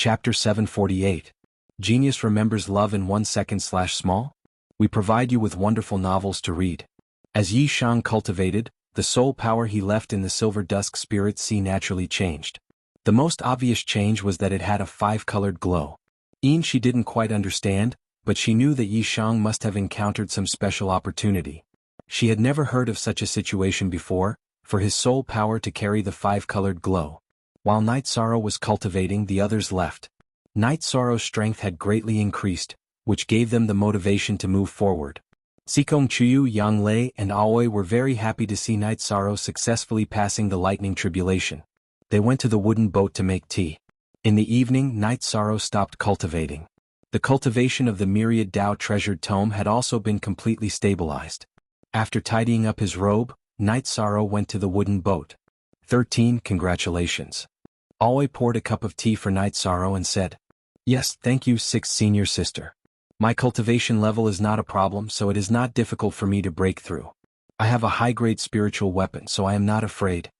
Chapter 748. Genius remembers love in 1 second/small? We provide you with wonderful novels to read. As Yi Shang cultivated, the soul power he left in the silver dusk spirit sea naturally changed. The most obvious change was that it had a 5-colored glow. She didn't quite understand, but she knew that Yi Shang must have encountered some special opportunity. She had never heard of such a situation before, for his soul power to carry the 5-colored glow. While Night Sorrow was cultivating, the others left. Night Sorrow's strength had greatly increased, which gave them the motivation to move forward. Sikong Chuyu, Yang Lei, and Aoi were very happy to see Night Sorrow successfully passing the lightning tribulation. They went to the wooden boat to make tea. In the evening, Night Sorrow stopped cultivating. The cultivation of the myriad Tao treasured tome had also been completely stabilized. After tidying up his robe, Night Sorrow went to the wooden boat. 13. Congratulations. Aoi poured a cup of tea for Night Sorrow and said, "Yes, thank you, 6th senior sister. My cultivation level is not a problem, so it is not difficult for me to break through. I have a high-grade spiritual weapon, so I am not afraid,"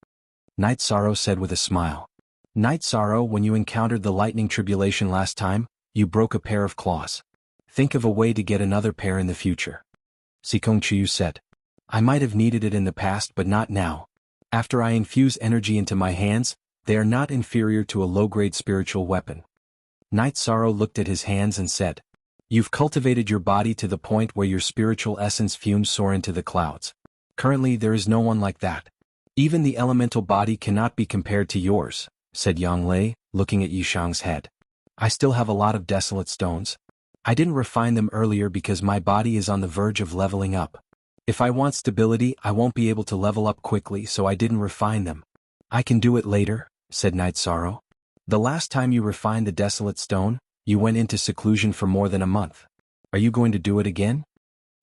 Night Sorrow said with a smile. Night Sorrow, when you encountered the lightning tribulation last time, you broke a pair of claws. Think of a way to get another pair in the future. Sikong Chuyu said, "I might have needed it in the past but not now. After I infuse energy into my hands, they are not inferior to a low-grade spiritual weapon." Night Sorrow looked at his hands and said, "You've cultivated your body to the point where your spiritual essence fumes soar into the clouds. Currently there is no one like that. Even the elemental body cannot be compared to yours," said Yang Lei, looking at Yi Shang's head. "I still have a lot of desolate stones. I didn't refine them earlier because my body is on the verge of leveling up. If I want stability, I won't be able to level up quickly, so I didn't refine them." "I can do it later," said Night Sorrow. "The last time you refined the desolate stone, you went into seclusion for more than a month. Are you going to do it again?"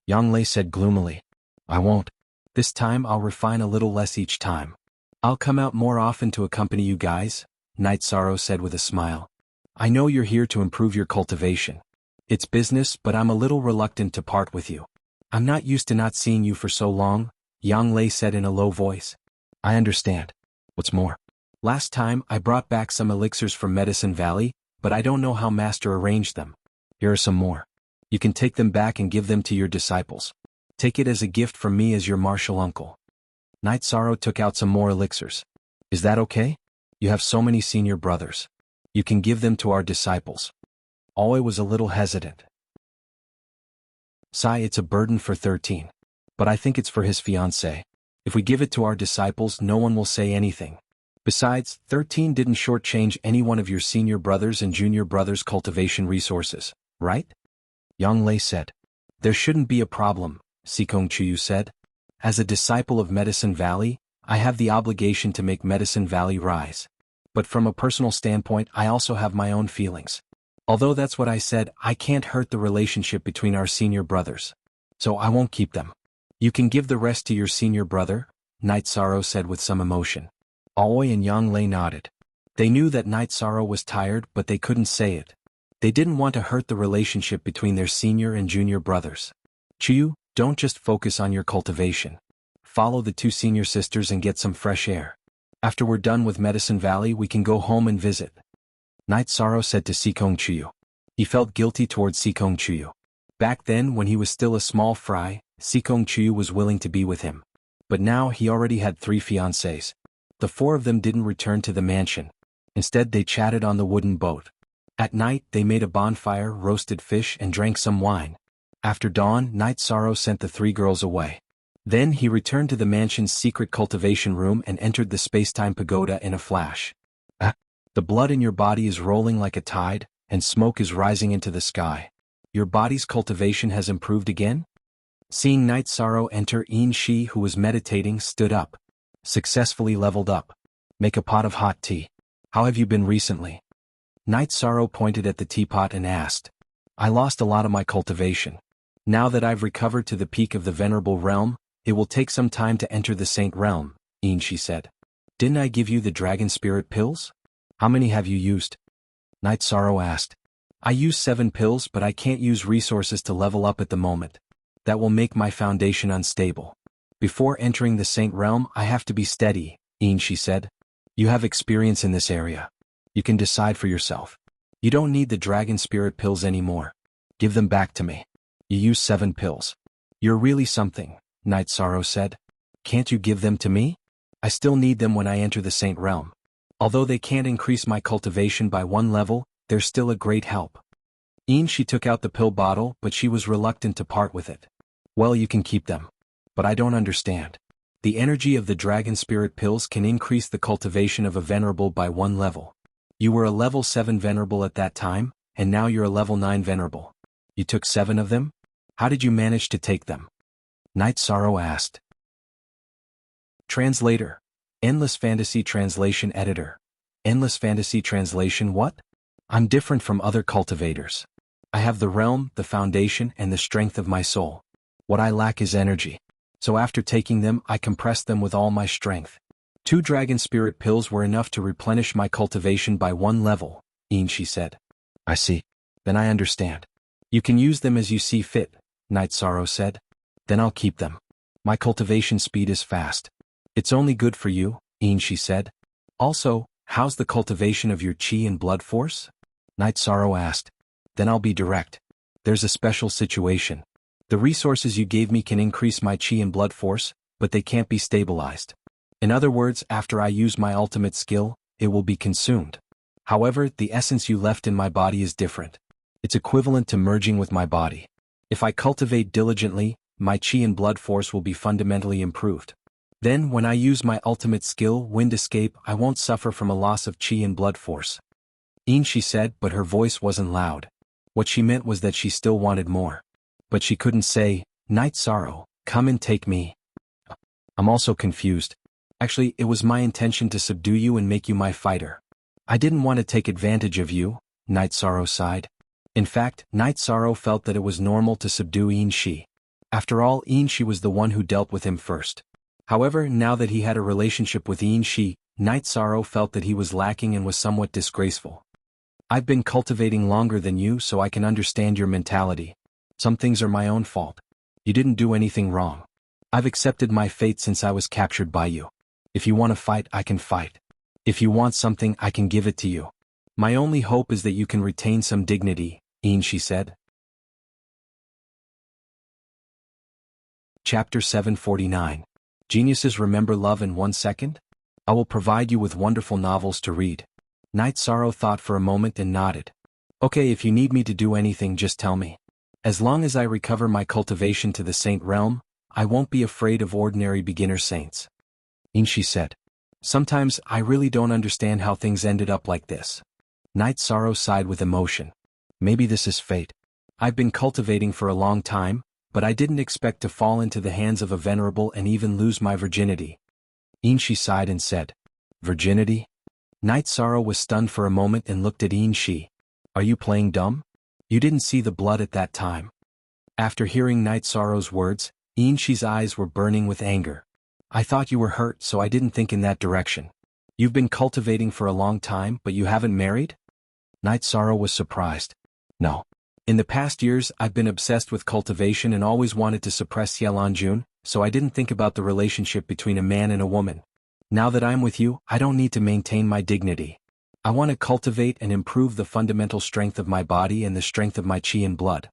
Yang Lei said gloomily, "I won't. This time I'll refine a little less each time. I'll come out more often to accompany you guys," Night Sorrow said with a smile. "I know you're here to improve your cultivation. It's business, but I'm a little reluctant to part with you. I'm not used to not seeing you for so long," Yang Lei said in a low voice. "I understand. What's more, last time I brought back some elixirs from Medicine Valley, but I don't know how Master arranged them. Here are some more. You can take them back and give them to your disciples. Take it as a gift from me as your martial uncle." Night Sorrow took out some more elixirs. "Is that okay? You have so many senior brothers. You can give them to our disciples." Aoi was a little hesitant. "Sai, it's a burden for 13. But I think it's for his fiancée. If we give it to our disciples, no one will say anything. Besides, 13 didn't shortchange any one of your senior brothers and junior brothers' cultivation resources, right?" Yang Lei said. "There shouldn't be a problem," Sikong Chuyu said. "As a disciple of Medicine Valley, I have the obligation to make Medicine Valley rise. But from a personal standpoint, I also have my own feelings. Although that's what I said, I can't hurt the relationship between our senior brothers. So I won't keep them. You can give the rest to your senior brother," Night Sorrow said with some emotion. Aoi and Yang Lei nodded. They knew that Night Sorrow was tired, but they couldn't say it. They didn't want to hurt the relationship between their senior and junior brothers. "Chuyu, don't just focus on your cultivation. Follow the 2 senior sisters and get some fresh air. After we're done with Medicine Valley, we can go home and visit," Night Sorrow said to Sikong Chuyu. He felt guilty towards Sikong Chuyu. Back then, when he was still a small fry, Sikong Chuyu was willing to be with him. But now he already had 3 fiancés. The 4 of them didn't return to the mansion. Instead, they chatted on the wooden boat. At night, they made a bonfire, roasted fish, and drank some wine. After dawn, Night Sorrow sent the 3 girls away. Then he returned to the mansion's secret cultivation room and entered the space-time pagoda in a flash. The blood in your body is rolling like a tide, and smoke is rising into the sky. Your body's cultivation has improved again? Seeing Night Sorrow enter, Shi, who was meditating, stood up. "Successfully leveled up. Make a pot of hot tea. How have you been recently?" Night Sorrow pointed at the teapot and asked. "I lost a lot of my cultivation. Now that I've recovered to the peak of the Venerable Realm, it will take some time to enter the Saint Realm," Shi said. "Didn't I give you the Dragon Spirit pills? How many have you used?" Night Sorrow asked. "I use 7 pills, but I can't use resources to level up at the moment. That will make my foundation unstable. Before entering the Saint Realm, I have to be steady," Shi said. "You have experience in this area. You can decide for yourself." You don't need the dragon spirit pills anymore. Give them back to me. You used 7 pills. You're really something, Night Sorrow said. Can't you give them to me? I still need them when I enter the Saint Realm. Although they can't increase my cultivation by 1 level, they're still a great help. She took out the pill bottle, but she was reluctant to part with it. Well, you can keep them. But I don't understand. The energy of the dragon spirit pills can increase the cultivation of a venerable by 1 level. You were a level 7 venerable at that time, and now you're a level 9 venerable. You took 7 of them? How did you manage to take them? Night Sorrow asked. Translator. Endless Fantasy Translation Editor. Endless Fantasy Translation what? I'm different from other cultivators. I have the realm, the foundation, and the strength of my soul. What I lack is energy. So after taking them, I compressed them with all my strength. 2 dragon spirit pills were enough to replenish my cultivation by 1 level, she said. I see. Then I understand. You can use them as you see fit, Night Sorrow said. Then I'll keep them. My cultivation speed is fast. It's only good for you, she said. Also, how's the cultivation of your chi and blood force? Night Sorrow asked. Then I'll be direct. There's a special situation. The resources you gave me can increase my chi and blood force, but they can't be stabilized. In other words, after I use my ultimate skill, it will be consumed. However, the essence you left in my body is different. It's equivalent to merging with my body. If I cultivate diligently, my chi and blood force will be fundamentally improved. Then, when I use my ultimate skill, Wind Escape, I won't suffer from a loss of chi and blood force. She said, but her voice wasn't loud. What she meant was that she still wanted more. But she couldn't say, Night Sorrow, come and take me. I'm also confused. Actually, it was my intention to subdue you and make you my fighter. I didn't want to take advantage of you, Night Sorrow sighed. In fact, Night Sorrow felt that it was normal to subdue Shi. After all, Shi was the one who dealt with him first. However, now that he had a relationship with Shi, Night Sorrow felt that he was lacking and was somewhat disgraceful. I've been cultivating longer than you, so I can understand your mentality. Some things are my own fault. You didn't do anything wrong. I've accepted my fate since I was captured by you. If you want to fight, I can fight. If you want something, I can give it to you. My only hope is that you can retain some dignity, Shi said. Chapter 749. Geniuses Remember Love in 1 Second? I will provide you with wonderful novels to read. Night Sorrow thought for a moment and nodded. Okay, if you need me to do anything, just tell me. As long as I recover my cultivation to the Saint Realm, I won't be afraid of ordinary beginner saints. Shi said. Sometimes I really don't understand how things ended up like this. Night Sorrow sighed with emotion. Maybe this is fate. I've been cultivating for a long time, but I didn't expect to fall into the hands of a venerable and even lose my virginity. Shi sighed and said. Virginity? Night Sorrow was stunned for a moment and looked at Shi. Are you playing dumb? You didn't see the blood at that time. After hearing Night Sorrow's words, Shi's eyes were burning with anger. I thought you were hurt, so I didn't think in that direction. You've been cultivating for a long time, but you haven't married? Night Sorrow was surprised. No. In the past years, I've been obsessed with cultivation and always wanted to suppress Yelanjun, so I didn't think about the relationship between a man and a woman. Now that I'm with you, I don't need to maintain my dignity. I want to cultivate and improve the fundamental strength of my body and the strength of my chi and blood.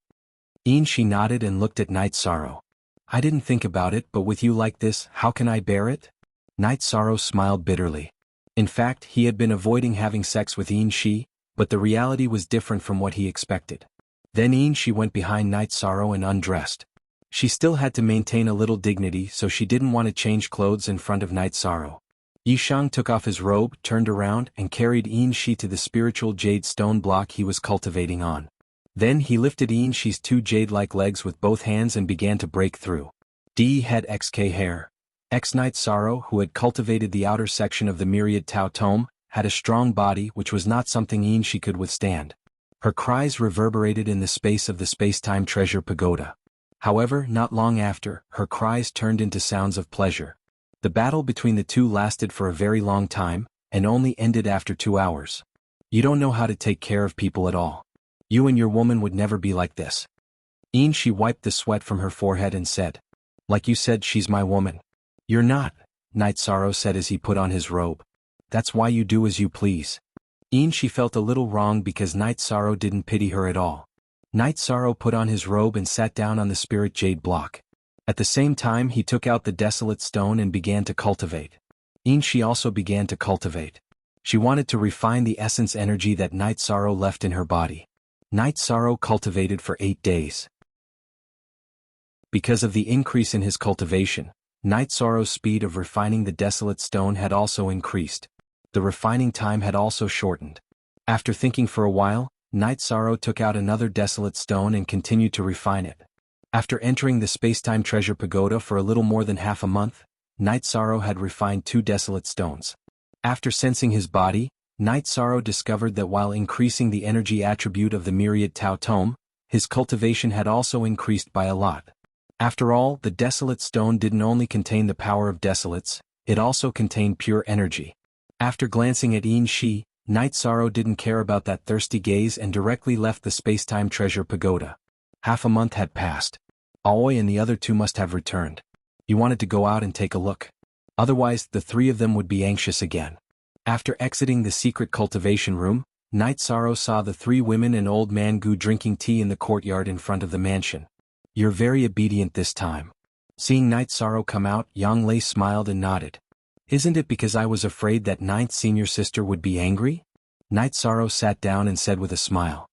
Shi nodded and looked at Night Sorrow. I didn't think about it, but with you like this, how can I bear it? Night Sorrow smiled bitterly. In fact, he had been avoiding having sex with Shi, but the reality was different from what he expected. Then Shi went behind Night Sorrow and undressed. She still had to maintain a little dignity, so she didn't want to change clothes in front of Night Sorrow. Yishang took off his robe, turned around, and carried Shi to the spiritual jade stone block he was cultivating on. Then he lifted Shi's 2 jade-like legs with both hands and began to break through. D had XK hair. Night Sorrow, who had cultivated the outer section of the myriad Tao Tome, had a strong body which was not something Shi could withstand. Her cries reverberated in the space of the space-time treasure pagoda. However, not long after, her cries turned into sounds of pleasure. The battle between the two lasted for a very long time, and only ended after 2 hours. You don't know how to take care of people at all. You and your woman would never be like this. She wiped the sweat from her forehead and said. Like you said, she's my woman. You're not, Night Sorrow said as he put on his robe. That's why you do as you please. She felt a little wrong because Night Sorrow didn't pity her at all. Night Sorrow put on his robe and sat down on the spirit jade block. At the same time he took out the desolate stone and began to cultivate. She also began to cultivate. She wanted to refine the essence energy that Night Sorrow left in her body. Night Sorrow cultivated for 8 days. Because of the increase in his cultivation, Night Sorrow's speed of refining the desolate stone had also increased. The refining time had also shortened. After thinking for a while, Night Sorrow took out another desolate stone and continued to refine it. After entering the Spacetime Treasure Pagoda for a little more than half a month, Night Sorrow had refined 2 desolate stones. After sensing his body, Night Sorrow discovered that while increasing the energy attribute of the Myriad Tao Tome, his cultivation had also increased by a lot. After all, the desolate stone didn't only contain the power of desolates, it also contained pure energy. After glancing at Shi, Night Sorrow didn't care about that thirsty gaze and directly left the Spacetime Treasure Pagoda. Half a month had passed. Aoi and the other 2 must have returned. He wanted to go out and take a look. Otherwise, the 3 of them would be anxious again. After exiting the secret cultivation room, Night Sorrow saw the 3 women and old man Gu drinking tea in the courtyard in front of the mansion. "You're very obedient this time." Seeing Night Sorrow come out, Yang Lei smiled and nodded. "Isn't it because I was afraid that Ninth Senior Sister would be angry?" Night Sorrow sat down and said with a smile.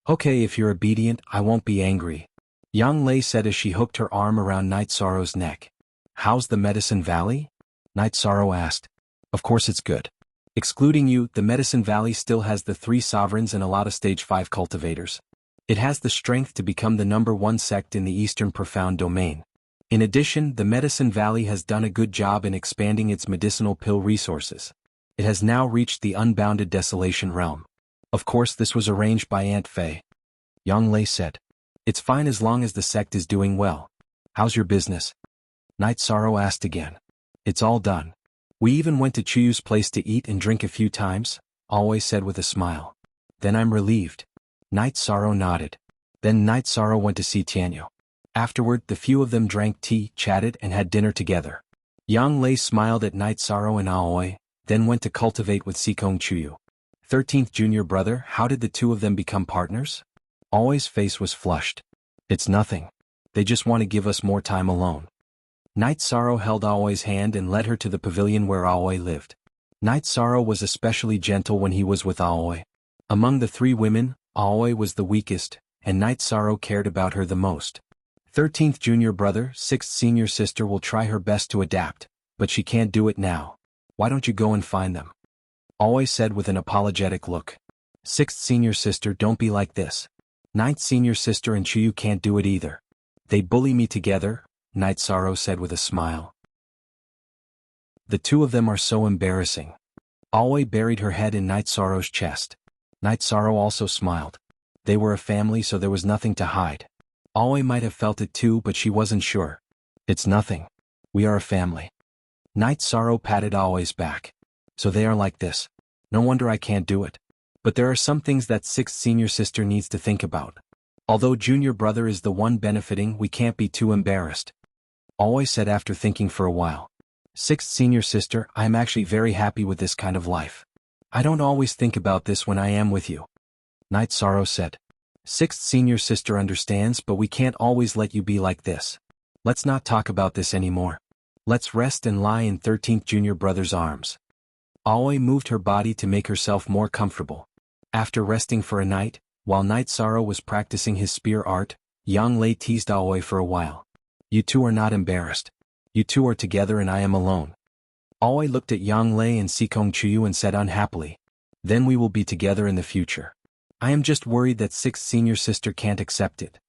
"Okay, if you're obedient, I won't be angry," Yang Lei said as she hooked her arm around Night Sorrow's neck. "How's the Medicine Valley?" Night Sorrow asked. "Of course it's good. Excluding you, the Medicine Valley still has the 3 sovereigns and a lot of stage 5 cultivators. It has the strength to become the #1 sect in the Eastern Profound Domain. In addition, the Medicine Valley has done a good job in expanding its medicinal pill resources. It has now reached the unbounded desolation realm. Of course this was arranged by Aunt Fei." Yang Lei said. "It's fine as long as the sect is doing well. How's your business?" Night Sorrow asked again. "It's all done. We even went to Chuyu's place to eat and drink a few times," Aoi said with a smile. "Then I'm relieved." Night Sorrow nodded. Then Night Sorrow went to see Tianyu. Afterward, the few of them drank tea, chatted, and had dinner together. Yang Lei smiled at Night Sorrow and Aoi, then went to cultivate with Sikong Chuyu. 13th junior brother, how did the 2 of them become partners? Aoi's face was flushed. "It's nothing. They just want to give us more time alone." Night Sorrow held Aoi's hand and led her to the pavilion where Aoi lived. Night Sorrow was especially gentle when he was with Aoi. Among the 3 women, Aoi was the weakest, and Night Sorrow cared about her the most. 13th junior brother, 6th senior sister will try her best to adapt, but she can't do it now. Why don't you go and find them? Aoi said with an apologetic look. 6th senior sister, don't be like this. 9th senior sister and Chuyu can't do it either. They bully me together, Night Sorrow said with a smile. The 2 of them are so embarrassing. Aoi buried her head in Night Sorrow's chest. Night Sorrow also smiled. They were a family, so there was nothing to hide. Aoi might have felt it too, but she wasn't sure. "It's nothing. We are a family." Night Sorrow patted Aoi's back. "So they are like this. No wonder I can't do it. But there are some things that 6th senior sister needs to think about. Although junior brother is the one benefiting, we can't be too embarrassed," Aoi said after thinking for a while. 6th senior sister, I am actually very happy with this kind of life. I don't always think about this when I am with you," Night Sorrow said. 6th senior sister understands, but we can't always let you be like this. Let's not talk about this anymore. Let's rest and lie in 13th junior brother's arms. Aoi moved her body to make herself more comfortable. After resting for a night, while Night Sorrow was practicing his spear art, Yang Lei teased Aoi for a while. "You 2 are not embarrassed. You 2 are together and I am alone." Aoi looked at Yang Lei and Sikong Chuyu and said unhappily, "Then we will be together in the future. I am just worried that 6th senior sister can't accept it,"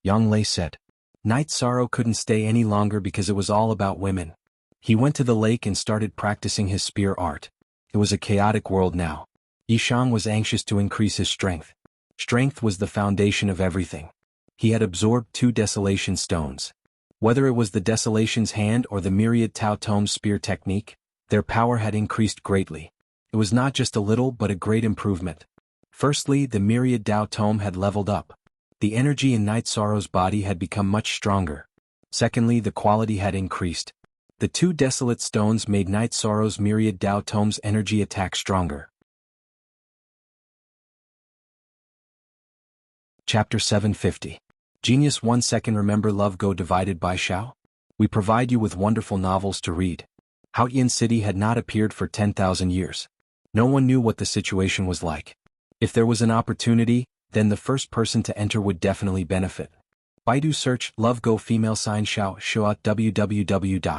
Yang Lei said. Night Sorrow couldn't stay any longer because it was all about women. He went to the lake and started practicing his spear art. It was a chaotic world now. Yishang was anxious to increase his strength. Strength was the foundation of everything. He had absorbed 2 desolation stones. Whether it was the desolation's hand or the myriad Tao Tome spear technique, their power had increased greatly. It was not just a little but a great improvement. Firstly, the myriad Tao Tome had leveled up. The energy in Night Sorrow's body had become much stronger. Secondly, the quality had increased. The 2 desolate stones made Night Sorrow's myriad Tao Tome's energy attack stronger. Chapter 750. Genius 1 second. Remember Love Go divided by Xiao? We provide you with wonderful novels to read. Haoyan City had not appeared for 10,000 years. No one knew what the situation was like. If there was an opportunity, then the first person to enter would definitely benefit. Baidu search Love Go female sign Xiao Shuat www.adux.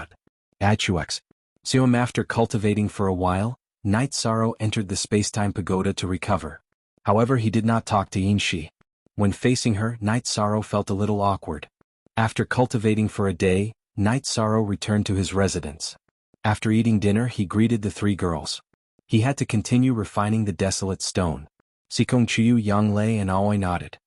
After cultivating for a while, Night Sorrow entered the spacetime pagoda to recover. However, he did not talk to Yinshi. When facing her, Night Sorrow felt a little awkward. After cultivating for a day, Night Sorrow returned to his residence. After eating dinner, he greeted the three girls. He had to continue refining the desolate stone. Sikong Chiyu, Yang Lei and Aoi nodded.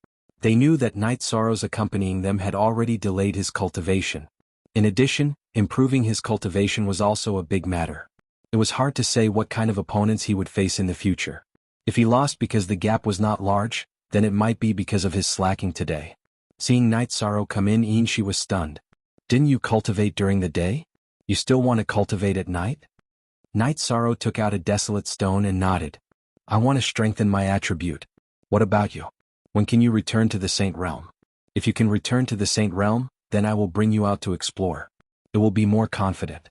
They knew that Night Sorrow's accompanying them had already delayed his cultivation. In addition, improving his cultivation was also a big matter. It was hard to say what kind of opponents he would face in the future. If he lost because the gap was not large, then it might be because of his slacking today. Seeing Night Sorrow come in, Yinshi was stunned. Didn't you cultivate during the day? You still want to cultivate at night? Night Sorrow took out a desolate stone and nodded. I want to strengthen my attribute. What about you? When can you return to the Saint Realm? If you can return to the Saint Realm, then I will bring you out to explore. It will be more confident.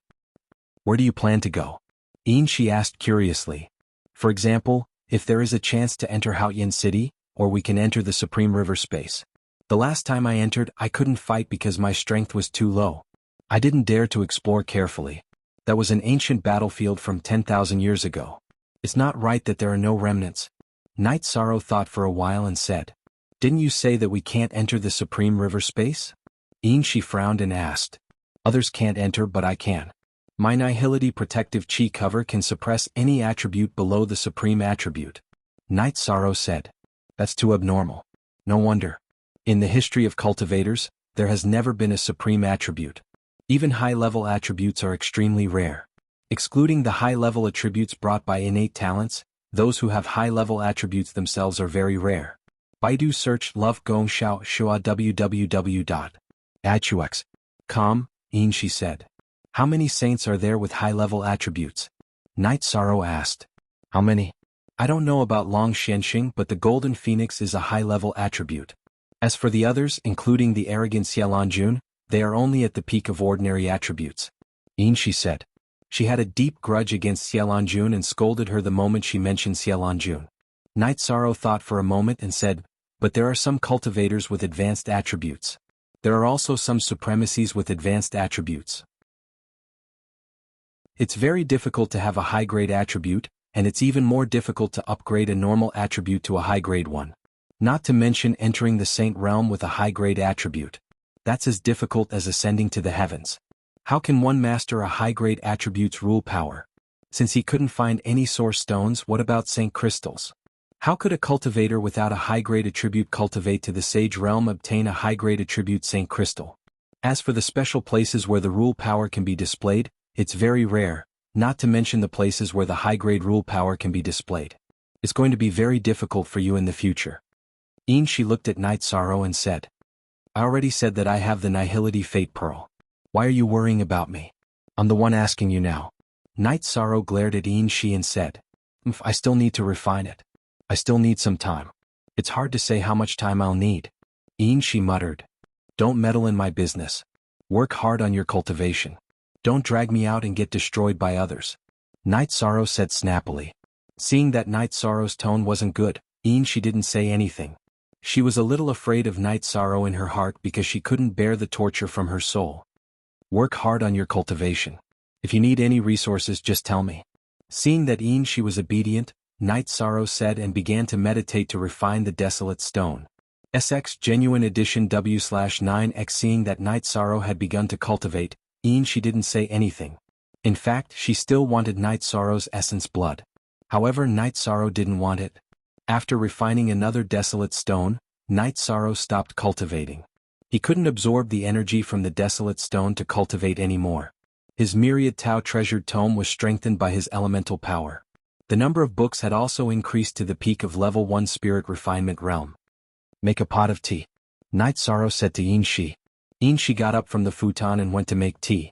Where do you plan to go? Yinshi asked curiously. For example, if there is a chance to enter Haoyan City, or we can enter the Supreme River space. The last time I entered, I couldn't fight because my strength was too low. I didn't dare to explore carefully. That was an ancient battlefield from 10,000 years ago. It's not right that there are no remnants. Night Sorrow thought for a while and said, Didn't you say that we can't enter the Supreme River space? Yinshi frowned and asked. Others can't enter but I can. My Nihility protective chi cover can suppress any attribute below the supreme attribute. Night Sorrow said. That's too abnormal. No wonder. In the history of cultivators, there has never been a supreme attribute. Even high-level attributes are extremely rare. Excluding the high-level attributes brought by innate talents, those who have high-level attributes themselves are very rare. Baidu search Love Gong Xiao Shua www.adux.com, Yinshi said. How many saints are there with high-level attributes? Night Sorrow asked. How many? I don't know about Long Xianxing, but the Golden Phoenix is a high-level attribute. As for the others, including the arrogant Xiaolanjun, they are only at the peak of ordinary attributes. Yinshi said. She had a deep grudge against Xiaolanjun and scolded her the moment she mentioned Xiaolanjun. Night Sorrow thought for a moment and said, But there are some cultivators with advanced attributes. There are also some supremacies with advanced attributes. It's very difficult to have a high-grade attribute, and it's even more difficult to upgrade a normal attribute to a high-grade one. Not to mention entering the Saint Realm with a high-grade attribute. That's as difficult as ascending to the heavens. How can one master a high-grade attribute's rule power? Since he couldn't find any source stones, what about Saint Crystals? How could a cultivator without a high-grade attribute cultivate to the Sage Realm obtain a high-grade attribute Saint Crystal? As for the special places where the rule power can be displayed, it's very rare, not to mention the places where the high-grade rule power can be displayed. It's going to be very difficult for you in the future. Yinshi looked at Night Sorrow and said, I already said that I have the Nihility Fate Pearl. Why are you worrying about me? I'm the one asking you now. Night Sorrow glared at Yinshi and said, I still need to refine it. I still need some time. It's hard to say how much time I'll need. Yinshi muttered. Don't meddle in my business. Work hard on your cultivation. Don't drag me out and get destroyed by others. Night Sorrow said snappily. Seeing that Night Sorrow's tone wasn't good, Yinshi didn't say anything. She was a little afraid of Night Sorrow in her heart because she couldn't bear the torture from her soul. Work hard on your cultivation. If you need any resources, just tell me. Seeing that Yinshi was obedient, Night Sorrow said and began to meditate to refine the desolate stone. SX Genuine Edition W/9X. Seeing that Night Sorrow had begun to cultivate, Yinshi didn't say anything. In fact, she still wanted Night Sorrow's essence blood. However, Night Sorrow didn't want it. After refining another desolate stone, Night Sorrow stopped cultivating. He couldn't absorb the energy from the desolate stone to cultivate anymore. His myriad Tao treasured tome was strengthened by his elemental power. The number of books had also increased to the peak of level 1 spirit refinement realm. Make a pot of tea. Night Sorrow said to Yinshi. Yinshi got up from the futon and went to make tea.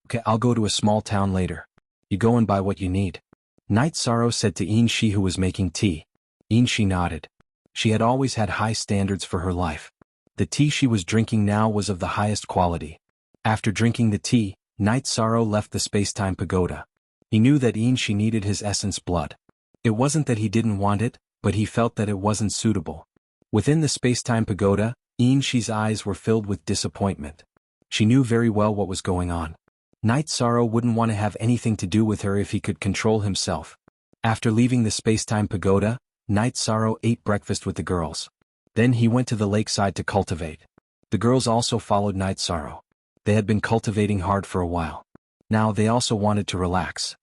Okay, I'll go to a small town later. You go and buy what you need. Night Sorrow said to Yinshi, who was making tea. Yinshi nodded. She had always had high standards for her life. The tea she was drinking now was of the highest quality. After drinking the tea, Night Sorrow left the space-time pagoda. He knew that she needed his essence blood. It wasn't that he didn't want it, but he felt that it wasn't suitable. Within the space-time pagoda, Shi's eyes were filled with disappointment. She knew very well what was going on. Night Sorrow wouldn't want to have anything to do with her if he could control himself. After leaving the space-time pagoda, Night Sorrow ate breakfast with the girls. Then he went to the lakeside to cultivate. The girls also followed Night Sorrow. They had been cultivating hard for a while. Now they also wanted to relax.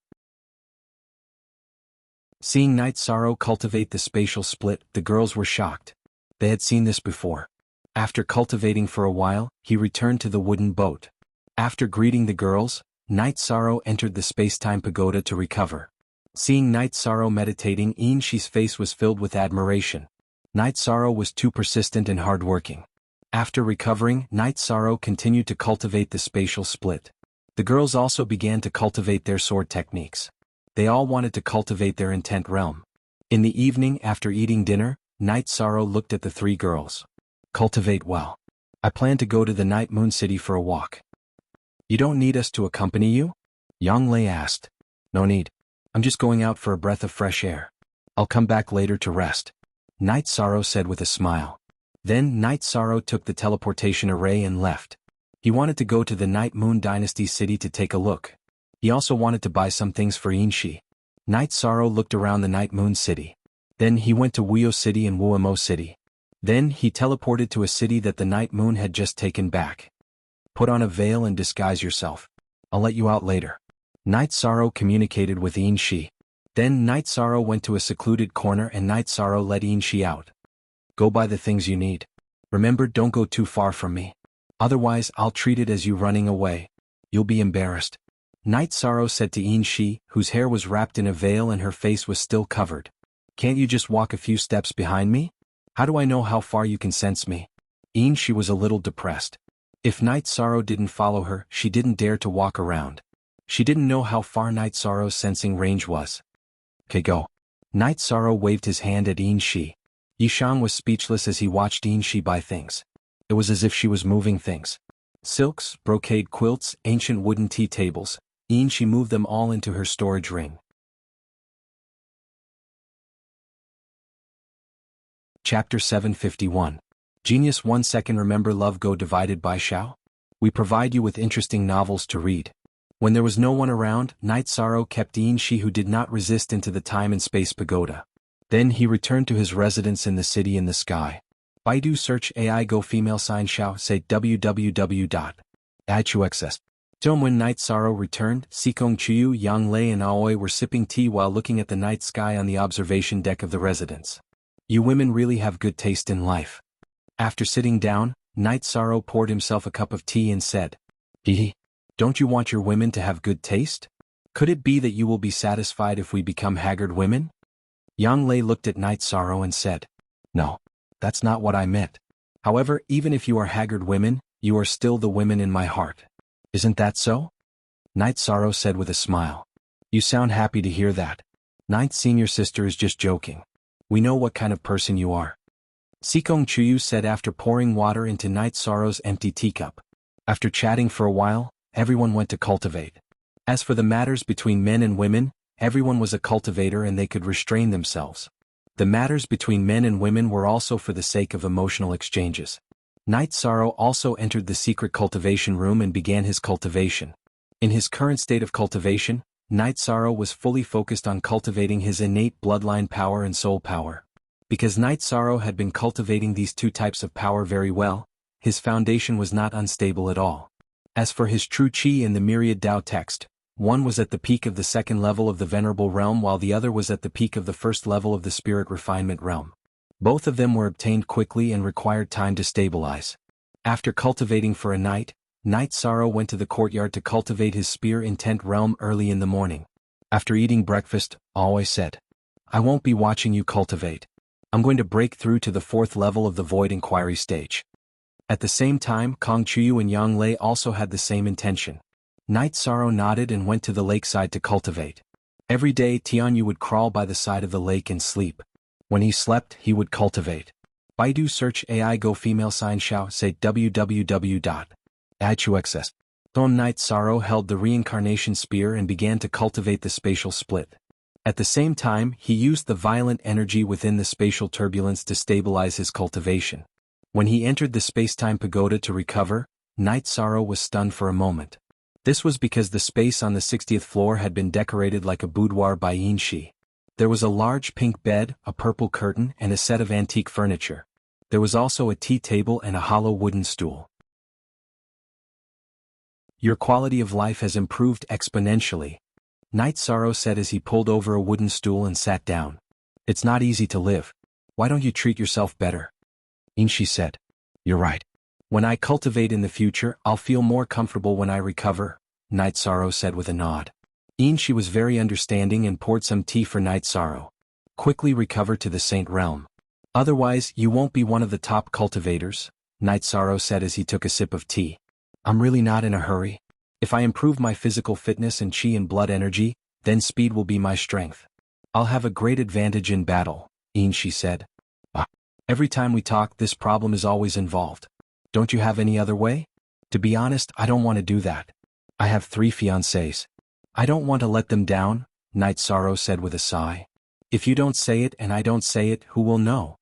Seeing Night Sorrow cultivate the spatial split, the girls were shocked. They had seen this before. After cultivating for a while, he returned to the wooden boat. After greeting the girls, Night Sorrow entered the space-time pagoda to recover. Seeing Night Sorrow meditating, Shi's face was filled with admiration. Night Sorrow was too persistent and hardworking. After recovering, Night Sorrow continued to cultivate the spatial split. The girls also began to cultivate their sword techniques. They all wanted to cultivate their intent realm. In the evening, after eating dinner, Night Sorrow looked at the three girls. Cultivate well. I plan to go to the Night Moon City for a walk. You don't need us to accompany you? Jianghu asked. No need. I'm just going out for a breath of fresh air. I'll come back later to rest. Night Sorrow said with a smile. Then Night Sorrow took the teleportation array and left. He wanted to go to the Night Moon Dynasty city to take a look. He also wanted to buy some things for Shi. Night Sorrow looked around the Night Moon City. Then he went to Wuxia City and Wuimo City. Then he teleported to a city that the Night Moon had just taken back. Put on a veil and disguise yourself. I'll let you out later. Night Sorrow communicated with Shi. Then Night Sorrow went to a secluded corner and Night Sorrow let Shi out. Go buy the things you need. Remember, don't go too far from me. Otherwise, I'll treat it as you running away. You'll be embarrassed. Night Sorrow said to Shi, whose hair was wrapped in a veil and her face was still covered. Can't you just walk a few steps behind me? How do I know how far you can sense me? Shi was a little depressed. If Night Sorrow didn't follow her, she didn't dare to walk around. She didn't know how far Night Sorrow's sensing range was. Okay, go. Night Sorrow waved his hand at Shi. Yishang was speechless as he watched Shi buy things. It was as if she was moving things. Silks, brocade quilts, ancient wooden tea tables. Shi moved them all into her storage ring. Chapter 751. Genius 1 second. Remember Love Go divided by Xiao? We provide you with interesting novels to read. When there was no one around, Night Sorrow kept Shi, who did not resist, into the time and space pagoda. Then he returned to his residence in the city in the sky. Baidu search AI Go female sign Xiao say www.ichuxs. When Night Sorrow returned, Sikong Chuyu, Yang Lei and Aoi were sipping tea while looking at the night sky on the observation deck of the residence. You women really have good taste in life. After sitting down, Night Sorrow poured himself a cup of tea and said, Don't you want your women to have good taste? Could it be that you will be satisfied if we become haggard women? Yang Lei looked at Night Sorrow and said, No, that's not what I meant. However, even if you are haggard women, you are still the women in my heart. Isn't that so? Night Sorrow said with a smile. You sound happy to hear that. Ninth senior sister is just joking. We know what kind of person you are. Sikong Chuyu said after pouring water into Night Sorrow's empty teacup. After chatting for a while, everyone went to cultivate. As for the matters between men and women, everyone was a cultivator and they could restrain themselves. The matters between men and women were also for the sake of emotional exchanges. Night Sorrow also entered the secret cultivation room and began his cultivation. In his current state of cultivation, Night Sorrow was fully focused on cultivating his innate bloodline power and soul power. Because Night Sorrow had been cultivating these two types of power very well, his foundation was not unstable at all. As for his true Qi in the myriad Tao text, one was at the peak of the second level of the Venerable Realm while the other was at the peak of the first level of the Spirit Refinement Realm. Both of them were obtained quickly and required time to stabilize. After cultivating for a night, Night Sorrow went to the courtyard to cultivate his Spear Intent Realm early in the morning. After eating breakfast, Aoi said, I won't be watching you cultivate. I'm going to break through to the fourth level of the Void Inquiry stage. At the same time, Kong Chuyu and Yang Lei also had the same intention. Night Sorrow nodded and went to the lakeside to cultivate. Every day Tianyu would crawl by the side of the lake and sleep. When he slept, he would cultivate. Baidu search AI go female sign Xiao say www.ichuxs. Don Night Sorrow held the reincarnation spear and began to cultivate the spatial split. At the same time, he used the violent energy within the spatial turbulence to stabilize his cultivation. When he entered the space-time pagoda to recover, Night Sorrow was stunned for a moment. This was because the space on the 60th floor had been decorated like a boudoir by Yin Shi. There was a large pink bed, a purple curtain, and a set of antique furniture. There was also a tea table and a hollow wooden stool. Your quality of life has improved exponentially, Night Sorrow said as he pulled over a wooden stool and sat down. It's not easy to live. Why don't you treat yourself better? Yin Shi said. You're right. When I cultivate in the future, I'll feel more comfortable when I recover, Night Sorrow said with a nod. Yin Shi was very understanding and poured some tea for Night Sorrow. Quickly recover to the Saint Realm. Otherwise, you won't be one of the top cultivators, Night Sorrow said as he took a sip of tea. I'm really not in a hurry. If I improve my physical fitness and chi and blood energy, then speed will be my strength. I'll have a great advantage in battle, Yin Shi said. Every time we talk, this problem is always involved. Don't you have any other way? To be honest, I don't want to do that. I have 3 fiancés. I don't want to let them down, Night Sorrow said with a sigh. If you don't say it and I don't say it, who will know?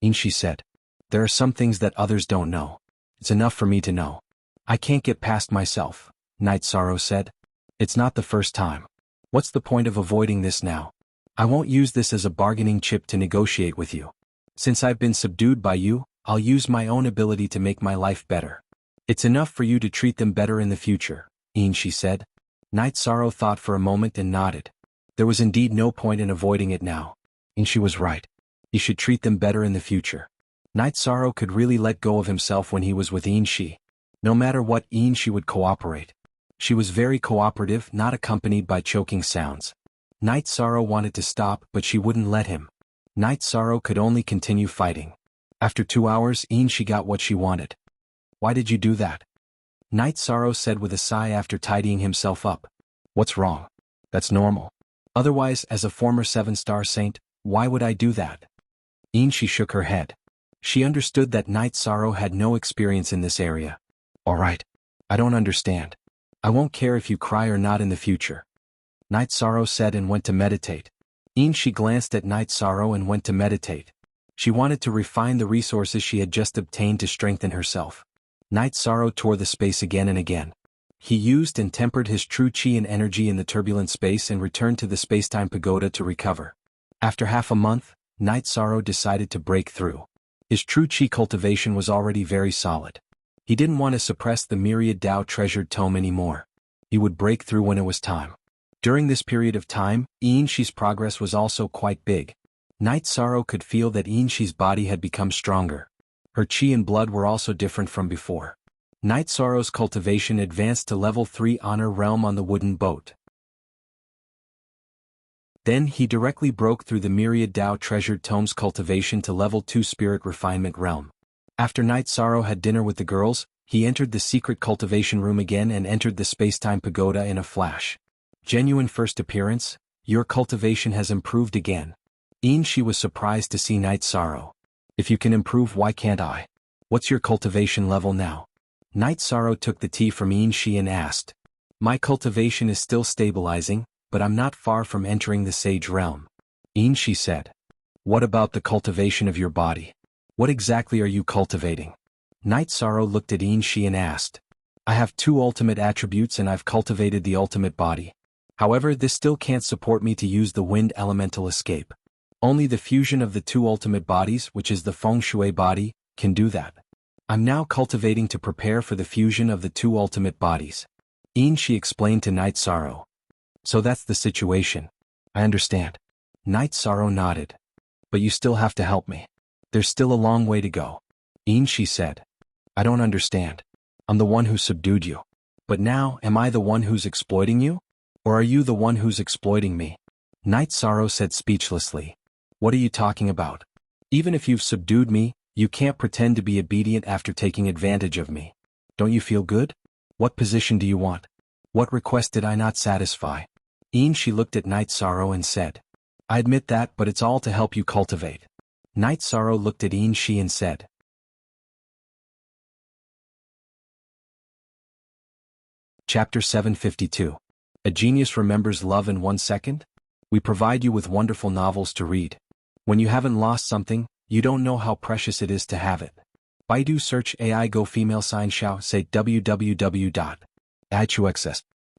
Yin Shi said. There are some things that others don't know. It's enough for me to know. I can't get past myself, Night Sorrow said. It's not the first time. What's the point of avoiding this now? I won't use this as a bargaining chip to negotiate with you. Since I've been subdued by you, I'll use my own ability to make my life better. It's enough for you to treat them better in the future, Yin Shi said. Night Sorrow thought for a moment and nodded. There was indeed no point in avoiding it now. Yin Shi was right. He should treat them better in the future. Night Sorrow could really let go of himself when he was with Yin Shi. No matter what, Yin Shi would cooperate. She was very cooperative, not accompanied by choking sounds. Night Sorrow wanted to stop, but she wouldn't let him. Night Sorrow could only continue fighting. After 2 hours, Yin Shi got what she wanted. Why did you do that? Night Sorrow said with a sigh after tidying himself up. What's wrong? That's normal. Otherwise, as a former 7-star saint, why would I do that? Yin Shi shook her head. She understood that Night Sorrow had no experience in this area. All right. I don't understand. I won't care if you cry or not in the future. Night Sorrow said and went to meditate. Yin Shi glanced at Night Sorrow and went to meditate. She wanted to refine the resources she had just obtained to strengthen herself. Night Sorrow tore the space again and again. He used and tempered his true chi and energy in the turbulent space and returned to the spacetime pagoda to recover. After half a month, Night Sorrow decided to break through. His true chi cultivation was already very solid. He didn't want to suppress the myriad Tao treasured tome anymore. He would break through when it was time. During this period of time, Yin Shi's progress was also quite big. Night Sorrow could feel that Yin Shi's body had become stronger. Her chi and blood were also different from before. Night Sorrow's cultivation advanced to level 3 honor realm on the wooden boat. Then he directly broke through the myriad Tao treasured tomes cultivation to level 2 spirit refinement realm. After Night Sorrow had dinner with the girls, he entered the secret cultivation room again and entered the spacetime pagoda in a flash. Genuine first appearance, your cultivation has improved again. Yin Shi was surprised to see Night Sorrow. If you can improve, why can't I? What's your cultivation level now? Night Sorrow took the tea from Yin Shi and asked. My cultivation is still stabilizing, but I'm not far from entering the sage realm. Yin Shi said. What about the cultivation of your body? What exactly are you cultivating? Night Sorrow looked at Yin Shi and asked. I have 2 ultimate attributes and I've cultivated the ultimate body. However, this still can't support me to use the wind elemental escape. Only the fusion of the 2 ultimate bodies, which is the feng shui body, can do that. I'm now cultivating to prepare for the fusion of the 2 ultimate bodies. Yin Shi explained to Night Sorrow. So that's the situation. I understand. Night Sorrow nodded. But you still have to help me. There's still a long way to go. Yin Shi said. I don't understand. I'm the one who subdued you. But now, am I the one who's exploiting you? Or are you the one who's exploiting me? Night Sorrow said speechlessly. What are you talking about? Even if you've subdued me, you can't pretend to be obedient after taking advantage of me. Don't you feel good? What position do you want? What request did I not satisfy? Yin Shi looked at Night Sorrow and said. I admit that, but it's all to help you cultivate. Night Sorrow looked at Yin Shi and said. Chapter 752. A Genius Remembers Love in 1 Second? We provide you with wonderful novels to read. When you haven't lost something, you don't know how precious it is to have it. Baidu search AI go female sign xiao say www.ichuxs.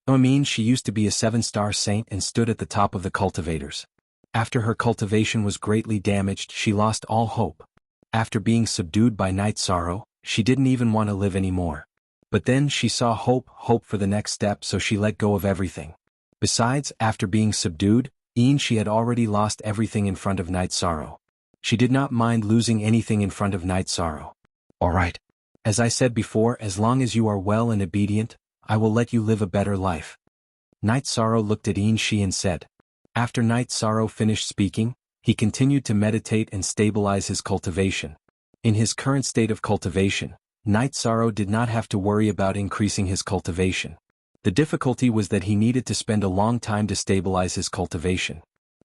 I mean, she used to be a 7-star saint and stood at the top of the cultivators. After her cultivation was greatly damaged, she lost all hope. After being subdued by Night Sorrow, she didn't even want to live anymore. But then she saw hope for the next step, so she let go of everything. Besides, after being subdued, she had already lost everything in front of Night Sorrow. She did not mind losing anything in front of Night Sorrow. Alright. As I said before, as long as you are well and obedient, I will let you live a better life. Night Sorrow looked at Yin Shi and said. After Night Sorrow finished speaking, he continued to meditate and stabilize his cultivation. In his current state of cultivation, Night Sorrow did not have to worry about increasing his cultivation. The difficulty was that he needed to spend a long time to stabilize his cultivation.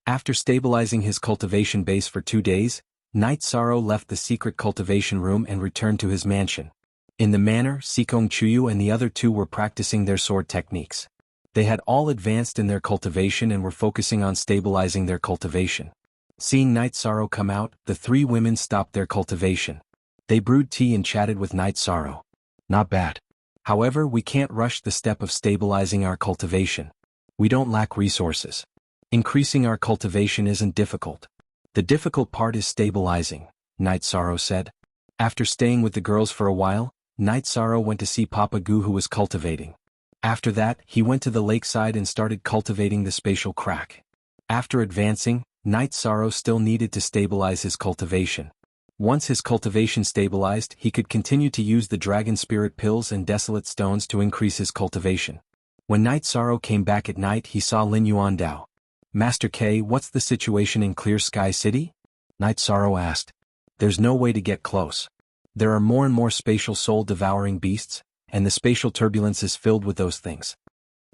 After stabilizing his cultivation base for 2 days, Night Sorrow left the secret cultivation room and returned to his mansion. In the manor, Sikong Chuyu and the other two were practicing their sword techniques. They had all advanced in their cultivation and were focusing on stabilizing their cultivation. Seeing Night Sorrow come out, the 3 women stopped their cultivation. They brewed tea and chatted with Night Sorrow. Not bad. However, we can't rush the step of stabilizing our cultivation. We don't lack resources. Increasing our cultivation isn't difficult. The difficult part is stabilizing, Night Sorrow said. After staying with the girls for a while, Night Sorrow went to see Papa Gu, who was cultivating. After that, he went to the lakeside and started cultivating the spatial crack. After advancing, Night Sorrow still needed to stabilize his cultivation. Once his cultivation stabilized, he could continue to use the Dragon Spirit Pills and Desolate Stones to increase his cultivation. When Night Sorrow came back at night, he saw Lin Yuandao. Master K, what's the situation in Clear Sky City? Night Sorrow asked. There's no way to get close. There are more and more spatial soul-devouring beasts, and the spatial turbulence is filled with those things.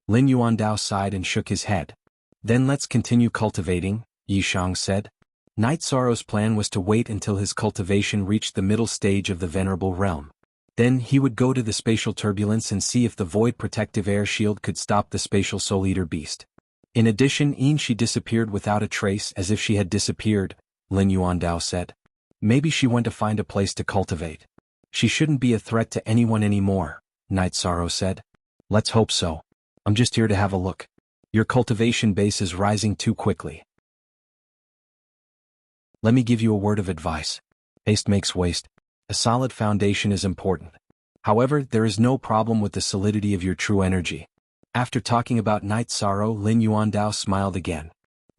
Lin Yuandao sighed and shook his head. Then let's continue cultivating, Yi Shang said. Night Sorrow's plan was to wait until his cultivation reached the middle stage of the Venerable Realm. Then he would go to the spatial turbulence and see if the Void Protective Air Shield could stop the spatial Soul Eater beast. In addition, she disappeared without a trace, as if she had disappeared, Lin Yuandao said. Maybe she went to find a place to cultivate. She shouldn't be a threat to anyone anymore, Night Sorrow said. Let's hope so. I'm just here to have a look. Your cultivation base is rising too quickly. Let me give you a word of advice. Haste makes waste. A solid foundation is important. However, there is no problem with the solidity of your true energy. After talking about Night Sorrow, Lin Yuandao smiled again.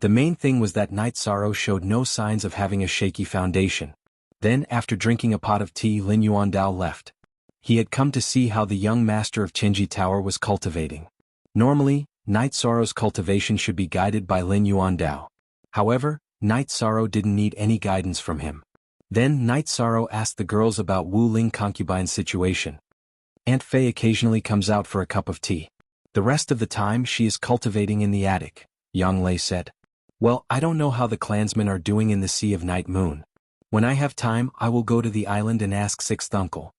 The main thing was that Night Sorrow showed no signs of having a shaky foundation. Then, after drinking a pot of tea, Lin Yuandao left. He had come to see how the young master of Qinji Tower was cultivating. Normally, Night Sorrow's cultivation should be guided by Lin Yuandao. However, Night Sorrow didn't need any guidance from him. Then Night Sorrow asked the girls about Wu Ling concubine's situation. Aunt Fei occasionally comes out for a cup of tea. The rest of the time she is cultivating in the attic, Yang Lei said. Well, I don't know how the clansmen are doing in the Sea of Night Moon. When I have time, I will go to the island and ask Sixth Uncle.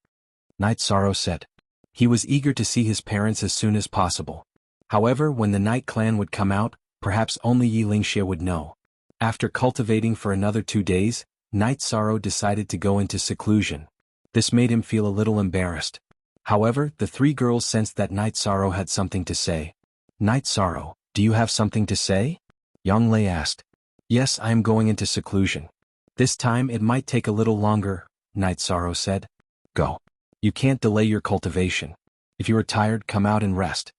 Night Sorrow said. He was eager to see his parents as soon as possible. However, when the Night Clan would come out, perhaps only Yi Lingxie would know. After cultivating for another 2 days, Night Sorrow decided to go into seclusion. This made him feel a little embarrassed. However, the 3 girls sensed that Night Sorrow had something to say. Night Sorrow, do you have something to say? Yang Lei asked. Yes, I am going into seclusion. This time it might take a little longer, Night Sorrow said. Go. You can't delay your cultivation. If you are tired, come out and rest.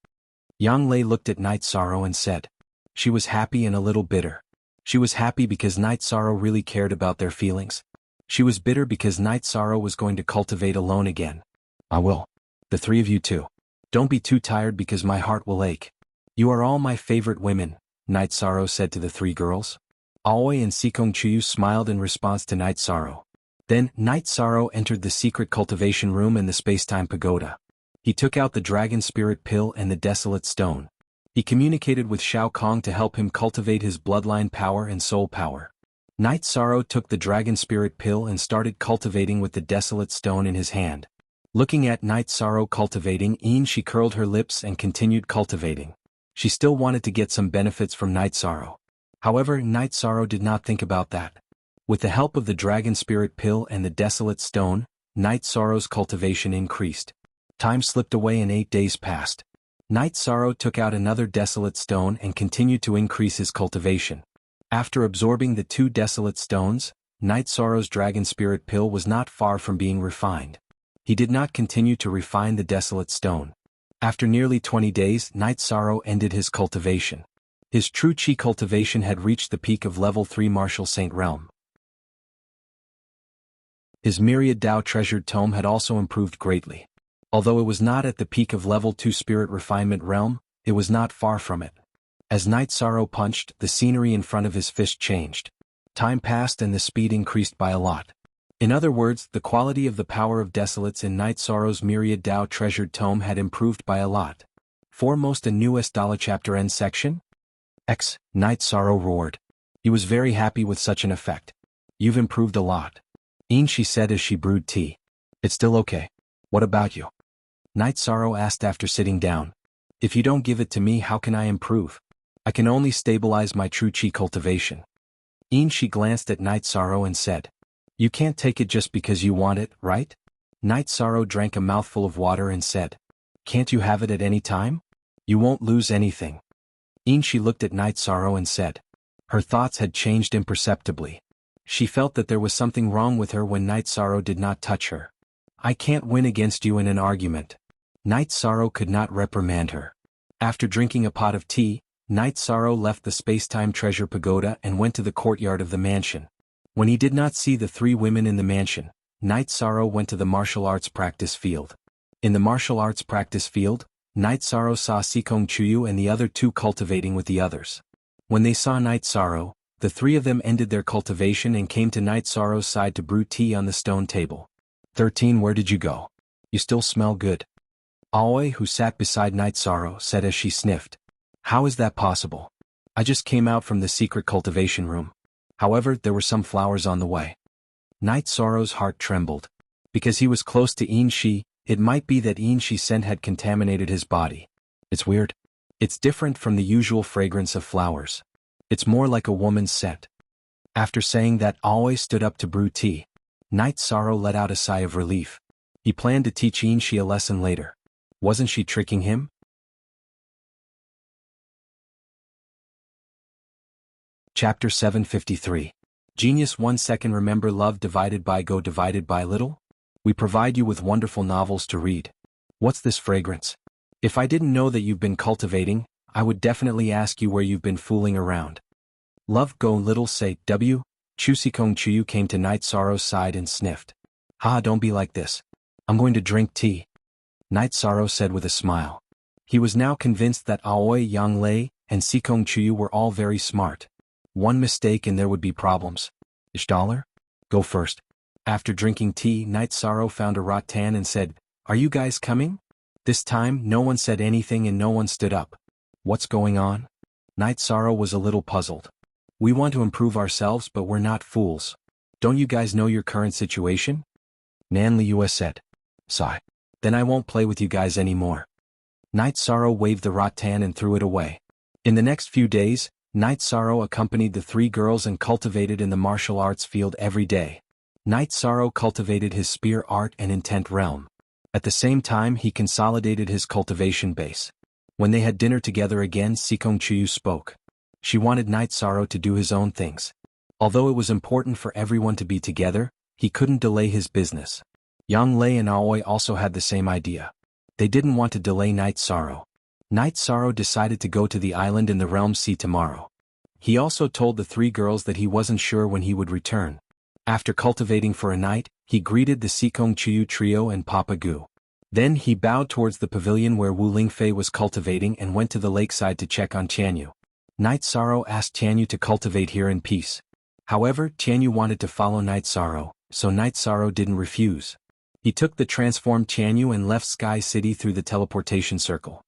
Yang Lei looked at Night Sorrow and said. She was happy and a little bitter. She was happy because Night Sorrow really cared about their feelings. She was bitter because Night Sorrow was going to cultivate alone again. I will. The 3 of you too. Don't be too tired because my heart will ache. You are all my favorite women, Night Sorrow said to the 3 girls. Aoi and Sikong Chuyu smiled in response to Night Sorrow. Then, Night Sorrow entered the secret cultivation room and the space-time pagoda. He took out the Dragon Spirit Pill and the Desolate Stone. He communicated with Shao Kong to help him cultivate his bloodline power and soul power. Night Sorrow took the dragon spirit pill and started cultivating with the desolate stone in his hand. Looking at Night Sorrow cultivating, she curled her lips and continued cultivating. She still wanted to get some benefits from Night Sorrow. However, Night Sorrow did not think about that. With the help of the dragon spirit pill and the desolate stone, Night Sorrow's cultivation increased. Time slipped away and 8 days passed. Night Sorrow took out another desolate stone and continued to increase his cultivation. After absorbing the 2 desolate stones, Night Sorrow's dragon spirit pill was not far from being refined. He did not continue to refine the desolate stone. After nearly 20 days, Night Sorrow ended his cultivation. His true chi cultivation had reached the peak of level 3 Martial Saint realm. His myriad Dao treasured tome had also improved greatly. Although it was not at the peak of level 2 spirit refinement realm, it was not far from it. As Night Sorrow punched, the scenery in front of his fist changed. Time passed and the speed increased by a lot. In other words, the quality of the power of desolates in Night Sorrow's myriad Dao treasured tome had improved by a lot. Foremost a newest dollar chapter end section? Night Sorrow roared. He was very happy with such an effect. You've improved a lot. She said as she brewed tea. It's still okay. What about you? Night Sorrow asked after sitting down. If you don't give it to me, how can I improve? I can only stabilize my true chi cultivation. She glanced at Night Sorrow and said, You can't take it just because you want it, right? Night Sorrow drank a mouthful of water and said, Can't you have it at any time? You won't lose anything. She looked at Night Sorrow and said. Her thoughts had changed imperceptibly. She felt that there was something wrong with her when Night Sorrow did not touch her. I can't win against you in an argument. Night Sorrow could not reprimand her. After drinking a pot of tea, Night Sorrow left the space-time treasure pagoda and went to the courtyard of the mansion. When he did not see the 3 women in the mansion, Night Sorrow went to the martial arts practice field. In the martial arts practice field, Night Sorrow saw Sikong Chuyu and the other 2 cultivating with the others. When they saw Night Sorrow, the 3 of them ended their cultivation and came to Night Sorrow's side to brew tea on the stone table. 13 Where did you go? You still smell good. Aoi, who sat beside Night Sorrow, said as she sniffed. How is that possible? I just came out from the secret cultivation room. However, there were some flowers on the way. Night Sorrow's heart trembled. Because he was close to Shi, it might be that Shi's scent had contaminated his body. It's weird. It's different from the usual fragrance of flowers. It's more like a woman's scent. After saying that, Aoi stood up to brew tea. Night Sorrow let out a sigh of relief. He planned to teach Shi a lesson later. Wasn't she tricking him? Chapter 753. Genius 1 second. Remember love divided by go divided by little? We provide you with wonderful novels to read. What's this fragrance? If I didn't know that you've been cultivating, I would definitely ask you where you've been fooling around. Love go little say W. Chusikong Chuyu came to Night Sorrow's side and sniffed. Don't be like this. I'm going to drink tea. Night Sorrow said with a smile. He was now convinced that Aoi, Yang Lei, and Sikong Chuyu were all very smart. One mistake and there would be problems. $? Go first. After drinking tea, Night Sorrow found a rattan and said, Are you guys coming? This time, no one said anything and no one stood up. What's going on? Night Sorrow was a little puzzled. We want to improve ourselves but we're not fools. Don't you guys know your current situation? Nan Liu said. Sigh. Then I won't play with you guys anymore. Night Sorrow waved the rattan and threw it away. In the next few days, Night Sorrow accompanied the 3 girls and cultivated in the martial arts field every day. Night Sorrow cultivated his spear art and intent realm. At the same time he consolidated his cultivation base. When they had dinner together again, Sikong Chuyu spoke. She wanted Night Sorrow to do his own things. Although it was important for everyone to be together, he couldn't delay his business. Yang Lei and Aoi also had the same idea. They didn't want to delay Night Sorrow. Night Sorrow decided to go to the island in the Realm Sea tomorrow. He also told the 3 girls that he wasn't sure when he would return. After cultivating for a night, he greeted the Sikong Chuyu trio and Papa Gu. Then he bowed towards the pavilion where Wu Lingfei was cultivating and went to the lakeside to check on Tianyu. Night Sorrow asked Tianyu to cultivate here in peace. However, Tianyu wanted to follow Night Sorrow, so Night Sorrow didn't refuse. He took the transformed Tianyu and left Sky City through the teleportation circle.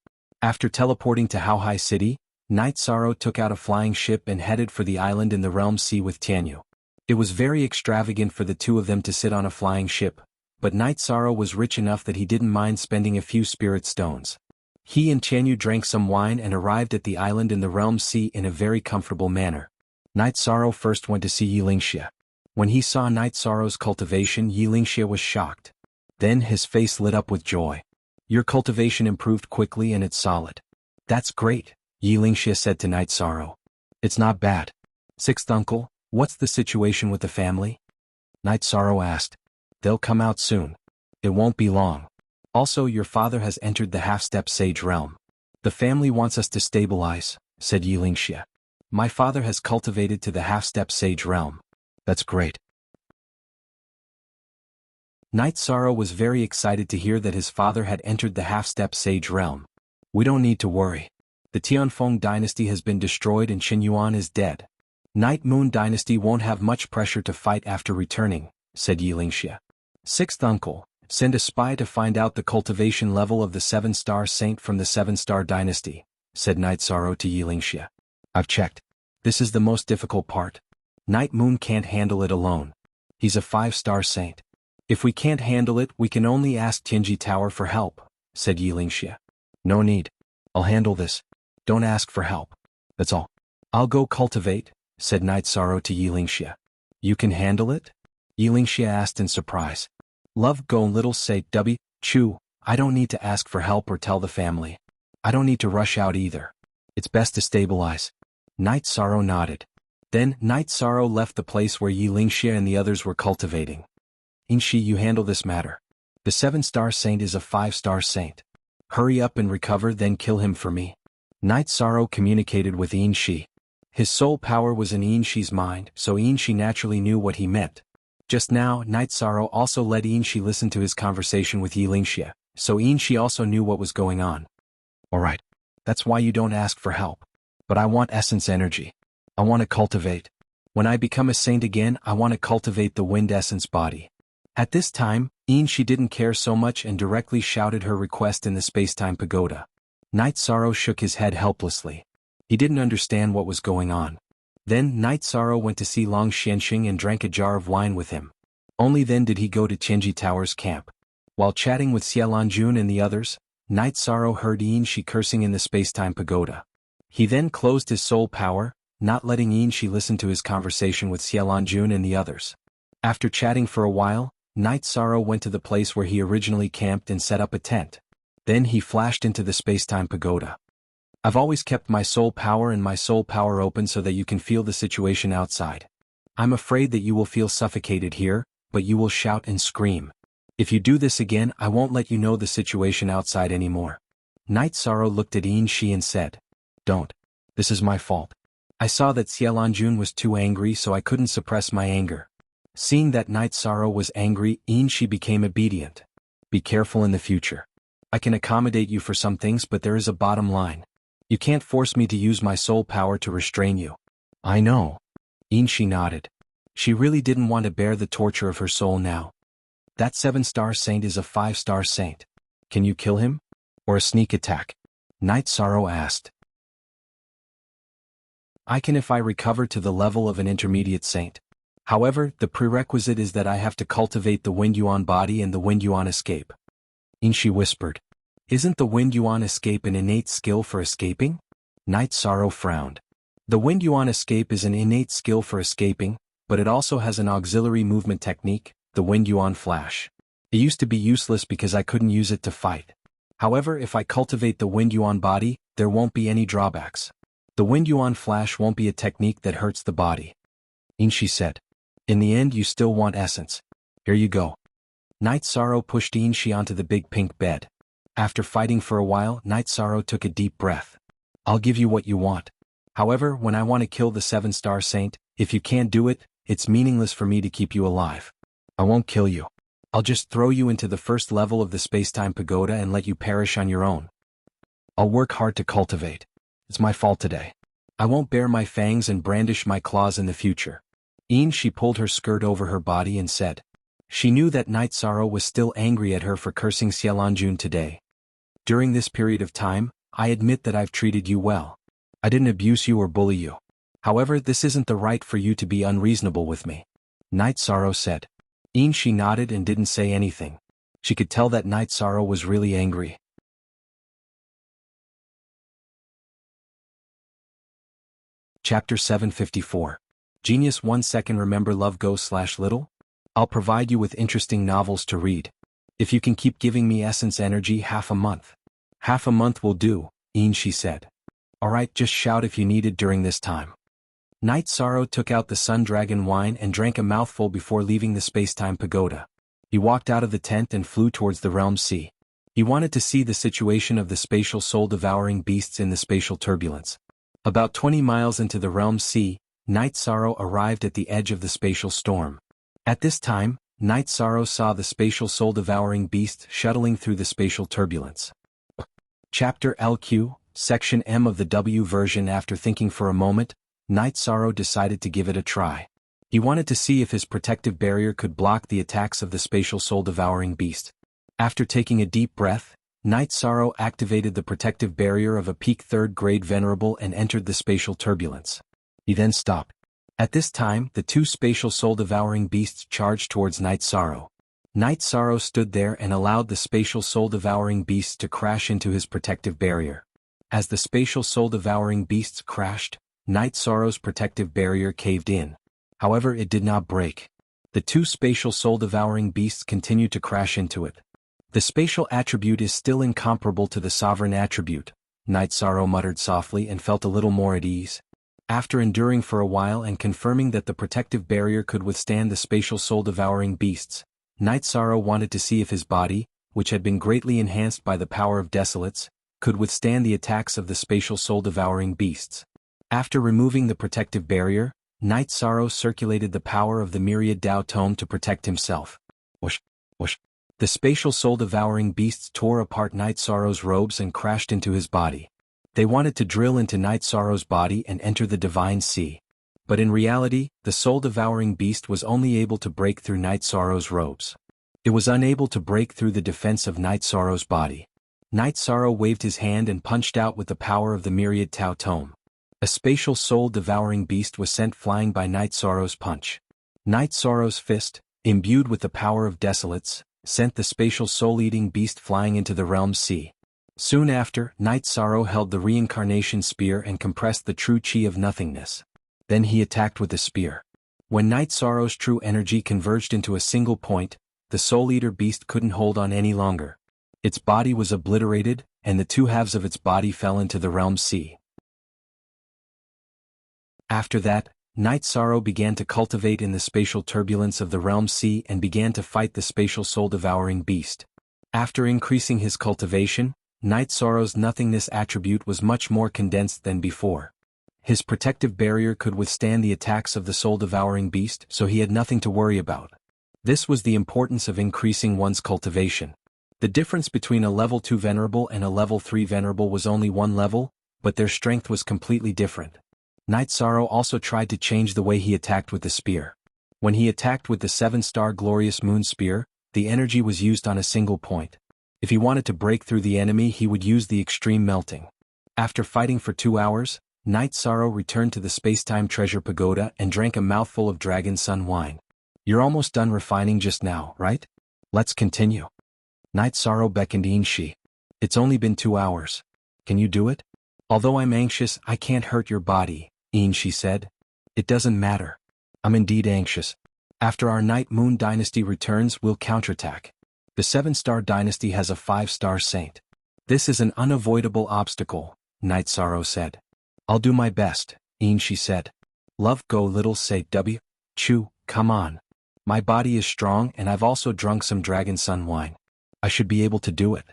After teleporting to Haohai City, Night Sorrow took out a flying ship and headed for the island in the Realm Sea with Tianyu. It was very extravagant for the two of them to sit on a flying ship, but Night Sorrow was rich enough that he didn't mind spending a few spirit stones. He and Tianyu drank some wine and arrived at the island in the Realm Sea in a very comfortable manner. Night Sorrow first went to see Yilingxia. When he saw Night Sorrow's cultivation, Yilingxia was shocked. Then his face lit up with joy. Your cultivation improved quickly and it's solid. That's great, Yilingxia said to Night Sorrow. It's not bad. Sixth uncle, what's the situation with the family? Night Sorrow asked. They'll come out soon. It won't be long. Also, your father has entered the half-step sage realm. The family wants us to stabilize, said Yilingxia. My father has cultivated to the half-step sage realm. That's great. Night Sorrow was very excited to hear that his father had entered the half-step sage realm. We don't need to worry. The Tianfeng dynasty has been destroyed and Qin Yuan is dead. Night Moon dynasty won't have much pressure to fight after returning, said Yilingxia. Sixth uncle, send a spy to find out the cultivation level of the 7-star saint from the 7-star dynasty, said Night Sorrow to Yilingxia. I've checked. This is the most difficult part. Night Moon can't handle it alone. He's a 5-star saint. If we can't handle it, we can only ask Tianji Tower for help, said Yilingxia. No need. I'll handle this. Don't ask for help. That's all. I'll go cultivate, said Night Sorrow to Yilingxia. You can handle it? Yilingxia asked in surprise. Love go little say W. Chu, I don't need to ask for help or tell the family. I don't need to rush out either. It's best to stabilize. Night Sorrow nodded. Then Night Sorrow left the place where Yilingxia and the others were cultivating. Inshi, you handle this matter. The 7-star saint is a 5-star saint. Hurry up and recover, then kill him for me. Night Sorrow communicated with Inshi. His soul power was in Inshi's mind, so Inshi naturally knew what he meant. Just now, Night Sorrow also let Inshi listen to his conversation with Yilingxia, so Inshi also knew what was going on. Alright. That's why you don't ask for help. But I want essence energy. I want to cultivate. When I become a saint again, I want to cultivate the wind essence body. At this time, Inshi didn't care so much and directly shouted her request in the space-time pagoda. Night Sorrow shook his head helplessly. He didn't understand what was going on. Then Night Sorrow went to see Long Xianxing and drank a jar of wine with him. Only then did he go to Tianji Tower's camp. While chatting with Xiaolanjun and the others, Night Sorrow heard Inshi cursing in the space-time pagoda. He then closed his soul power, not letting Inshi listen to his conversation with Xiaolanjun and the others. After chatting for a while, Night Sorrow went to the place where he originally camped and set up a tent. Then he flashed into the space-time pagoda. I've always kept my soul power and my soul power open so that you can feel the situation outside. I'm afraid that you will feel suffocated here, but you will shout and scream. If you do this again, I won't let you know the situation outside anymore. Night Sorrow looked at Inshi and said, Don't. This is my fault. I saw that Xiaolanjun was too angry, so I couldn't suppress my anger. Seeing that Night Sorrow was angry, Inshi became obedient. Be careful in the future. I can accommodate you for some things, but there is a bottom line. You can't force me to use my soul power to restrain you. I know. Inshi nodded. She really didn't want to bear the torture of her soul now. That 7-star saint is a 5-star saint. Can you kill him? Or a sneak attack? Night Sorrow asked. I can if I recover to the level of an intermediate saint. However, the prerequisite is that I have to cultivate the Wind Yuan body and the Wind Yuan escape. Inshi whispered. Isn't the Wind Yuan escape an innate skill for escaping? Night Sorrow frowned. The Wind Yuan escape is an innate skill for escaping, but it also has an auxiliary movement technique, the Wind Yuan flash. It used to be useless because I couldn't use it to fight. However, if I cultivate the Wind Yuan body, there won't be any drawbacks. The Wind Yuan flash won't be a technique that hurts the body. Inshi said. In the end, you still want essence. Here you go. Night Sorrow pushed Inshi onto the big pink bed. After fighting for a while, Night Sorrow took a deep breath. I'll give you what you want. However, when I want to kill the 7-star saint, if you can't do it, it's meaningless for me to keep you alive. I won't kill you. I'll just throw you into the first level of the space-time pagoda and let you perish on your own. I'll work hard to cultivate. It's my fault today. I won't bare my fangs and brandish my claws in the future. She pulled her skirt over her body and said. She knew that Night Sorrow was still angry at her for cursing Xiaolanjun today. During this period of time, I admit that I've treated you well. I didn't abuse you or bully you. However, this isn't the right for you to be unreasonable with me. Night Sorrow said. She nodded and didn't say anything. She could tell that Night Sorrow was really angry. Chapter 754. Genius 1 second. Remember love go/little? I'll provide you with interesting novels to read. If you can keep giving me essence energy half a month. Half a month will do, she said. Alright, just shout if you need it during this time. Night Sorrow took out the Sun Dragon wine and drank a mouthful before leaving the Spacetime Pagoda. He walked out of the tent and flew towards the Realm Sea. He wanted to see the situation of the spatial soul-devouring beasts in the spatial turbulence. About 20 miles into the Realm Sea, Night Sorrow arrived at the edge of the spatial storm. At this time, Night Sorrow saw the spatial soul-devouring beast shuttling through the spatial turbulence. Chapter LQ, Section M of the W version. After thinking for a moment, Night Sorrow decided to give it a try. He wanted to see if his protective barrier could block the attacks of the spatial soul-devouring beast. After taking a deep breath, Night Sorrow activated the protective barrier of a peak 3rd grade venerable and entered the spatial turbulence. He then stopped. At this time, the 2 spatial soul-devouring beasts charged towards Night Sorrow. Night Sorrow stood there and allowed the spatial soul-devouring beasts to crash into his protective barrier. As the spatial soul-devouring beasts crashed, Night Sorrow's protective barrier caved in. However, it did not break. The 2 spatial soul-devouring beasts continued to crash into it. The spatial attribute is still incomparable to the sovereign attribute, Night Sorrow muttered softly and felt a little more at ease. After enduring for a while and confirming that the protective barrier could withstand the spatial soul-devouring beasts, Night Sorrow wanted to see if his body, which had been greatly enhanced by the power of Desolates, could withstand the attacks of the spatial soul-devouring beasts. After removing the protective barrier, Night Sorrow circulated the power of the myriad Tao Tome to protect himself. Whoosh, whoosh. The spatial soul-devouring beasts tore apart Night Sorrow's robes and crashed into his body. They wanted to drill into Night Sorrow's body and enter the Divine Sea. But in reality, the soul-devouring beast was only able to break through Night Sorrow's robes. It was unable to break through the defense of Night Sorrow's body. Night Sorrow waved his hand and punched out with the power of the myriad Tao Tome. A spatial soul-devouring beast was sent flying by Night Sorrow's punch. Night Sorrow's fist, imbued with the power of Desolates, sent the spatial soul-eating beast flying into the Realm Sea. Soon after, Night Sorrow held the reincarnation spear and compressed the true chi of nothingness. Then he attacked with the spear. When Night Sorrow's true energy converged into a single point, the soul-eater beast couldn't hold on any longer. Its body was obliterated, and the 2 halves of its body fell into the Realm Sea. After that, Night Sorrow began to cultivate in the spatial turbulence of the Realm Sea and began to fight the spatial soul-devouring beast. After increasing his cultivation, Night Sorrow's nothingness attribute was much more condensed than before. His protective barrier could withstand the attacks of the soul-devouring beast, so he had nothing to worry about. This was the importance of increasing one's cultivation. The difference between a level 2 venerable and a level 3 venerable was only 1 level, but their strength was completely different. Night Sorrow also tried to change the way he attacked with the spear. When he attacked with the 7-star Glorious Moon Spear, the energy was used on a single point. If he wanted to break through the enemy, he would use the extreme melting. After fighting for 2 hours, Night Sorrow returned to the Spacetime Treasure Pagoda and drank a mouthful of Dragon Sun wine. You're almost done refining just now, right? Let's continue. Night Sorrow beckoned Inshi. It's only been 2 hours. Can you do it? Although I'm anxious, I can't hurt your body, Inshi said. It doesn't matter. I'm indeed anxious. After our Night Moon Dynasty returns, we'll counterattack. The 7-star dynasty has a 5-star saint. This is an unavoidable obstacle, Night Sorrow said. I'll do my best, Inshi said. Love go little say W. Chew, come on. My body is strong and I've also drunk some Dragon Sun wine. I should be able to do it.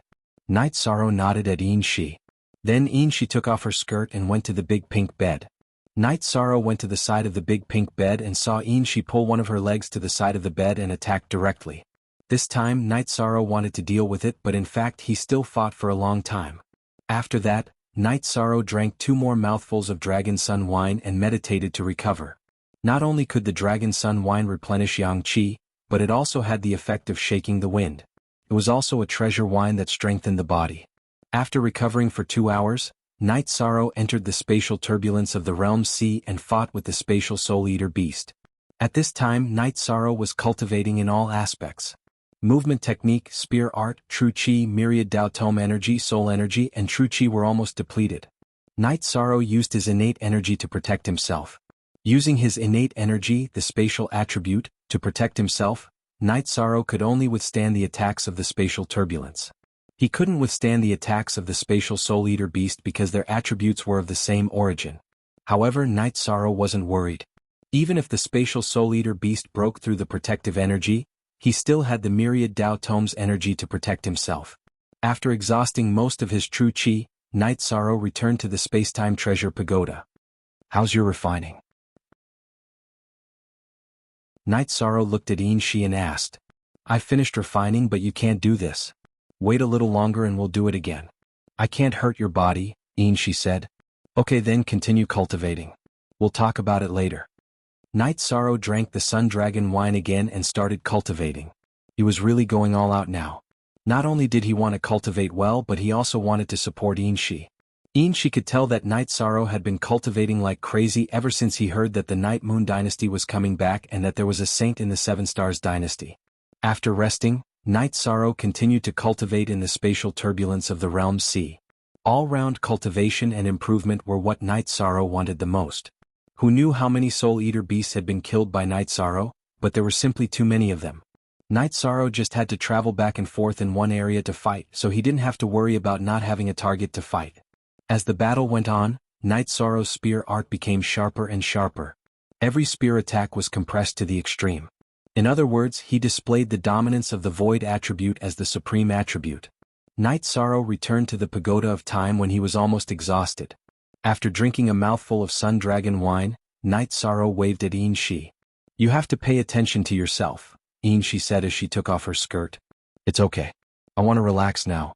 Night Sorrow nodded at Inshi. Then Inshi took off her skirt and went to the big pink bed. Night Sorrow went to the side of the big pink bed and saw Inshi pull one of her legs to the side of the bed and attack directly. This time Night Sorrow wanted to deal with it, but in fact he still fought for a long time. After that, Night Sorrow drank 2 more mouthfuls of Dragon Sun wine and meditated to recover. Not only could the Dragon Sun wine replenish Yang Qi, but it also had the effect of shaking the wind. It was also a treasure wine that strengthened the body. After recovering for 2 hours, Night Sorrow entered the spatial turbulence of the Realm Sea and fought with the spatial Soul Eater beast. At this time Night Sorrow was cultivating in all aspects. Movement technique, spear art, true chi, myriad Dao Tome energy, soul energy and true chi were almost depleted. Night Sorrow used his innate energy to protect himself. Using his innate energy, the spatial attribute, to protect himself, Night Sorrow could only withstand the attacks of the spatial turbulence. He couldn't withstand the attacks of the spatial Soul Eater beast because their attributes were of the same origin. However, Night Sorrow wasn't worried. Even if the spatial Soul Eater beast broke through the protective energy, he still had the myriad Dao Tome's energy to protect himself. After exhausting most of his true chi, Night Sorrow returned to the Spacetime Treasure Pagoda. "How's your refining?" Night Sorrow looked at Yin Shi and asked. "I've finished refining, but you can't do this. Wait a little longer and we'll do it again." "I can't hurt your body," Yin Shi said. "Okay, then continue cultivating. We'll talk about it later." Night Sorrow drank the Sun Dragon wine again and started cultivating. He was really going all out now. Not only did he want to cultivate well, but he also wanted to support Yin Shi. Yin Shi could tell that Night Sorrow had been cultivating like crazy ever since he heard that the Night Moon dynasty was coming back and that there was a saint in the Seven Stars dynasty. After resting, Night Sorrow continued to cultivate in the spatial turbulence of the Realm Sea. All-round cultivation and improvement were what Night Sorrow wanted the most. Who knew how many Soul Eater beasts had been killed by Night Sorrow, but there were simply too many of them. Night Sorrow just had to travel back and forth in one area to fight, so he didn't have to worry about not having a target to fight. As the battle went on, Night Sorrow's spear art became sharper and sharper. Every spear attack was compressed to the extreme. In other words, he displayed the dominance of the Void attribute as the supreme attribute. Night Sorrow returned to the Pagoda of Time when he was almost exhausted. After drinking a mouthful of Sun Dragon wine, Night Sorrow waved at Yin Shi. "You have to pay attention to yourself," Yin Shi said as she took off her skirt. "It's okay. I want to relax now."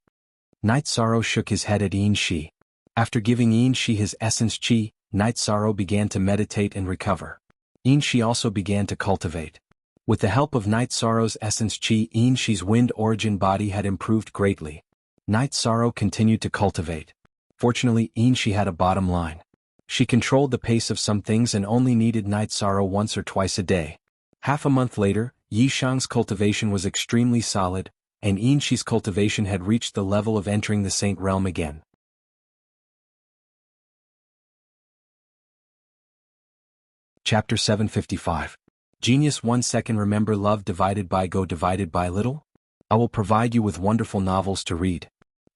Night Sorrow shook his head at Yin Shi. After giving Yin Shi his essence chi, Night Sorrow began to meditate and recover. Yin Shi also began to cultivate. With the help of Night Sorrow's essence chi, Yin Shi's wind origin body had improved greatly. Night Sorrow continued to cultivate. Fortunately, Yin Shi had a bottom line. She controlled the pace of some things and only needed Night Sorrow once or twice a day. Half a month later, Yi Shang's cultivation was extremely solid, and Yin Shi's cultivation had reached the level of entering the Saint Realm again. Chapter 755. Genius 1 second. Remember love divided by go divided by little? I will provide you with wonderful novels to read.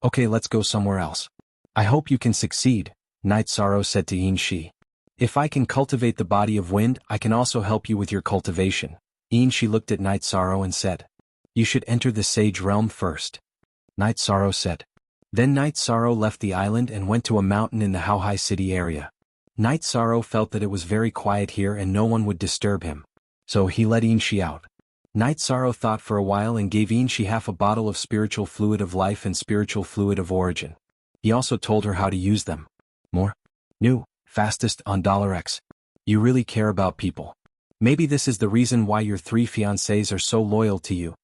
Okay, let's go somewhere else. I hope you can succeed, Night Sorrow said to Yin Shi. If I can cultivate the body of wind, I can also help you with your cultivation. Yin Shi looked at Night Sorrow and said, "You should enter the Sage Realm first." Night Sorrow said. Then Night Sorrow left the island and went to a mountain in the Haohai City area. Night Sorrow felt that it was very quiet here and no one would disturb him. So he let Yin Shi out. Night Sorrow thought for a while and gave Yin Shi half a bottle of spiritual fluid of life and spiritual fluid of origin. He also told her how to use them. More? New, fastest on $X. You really care about people. Maybe this is the reason why your 3 fiancés are so loyal to you.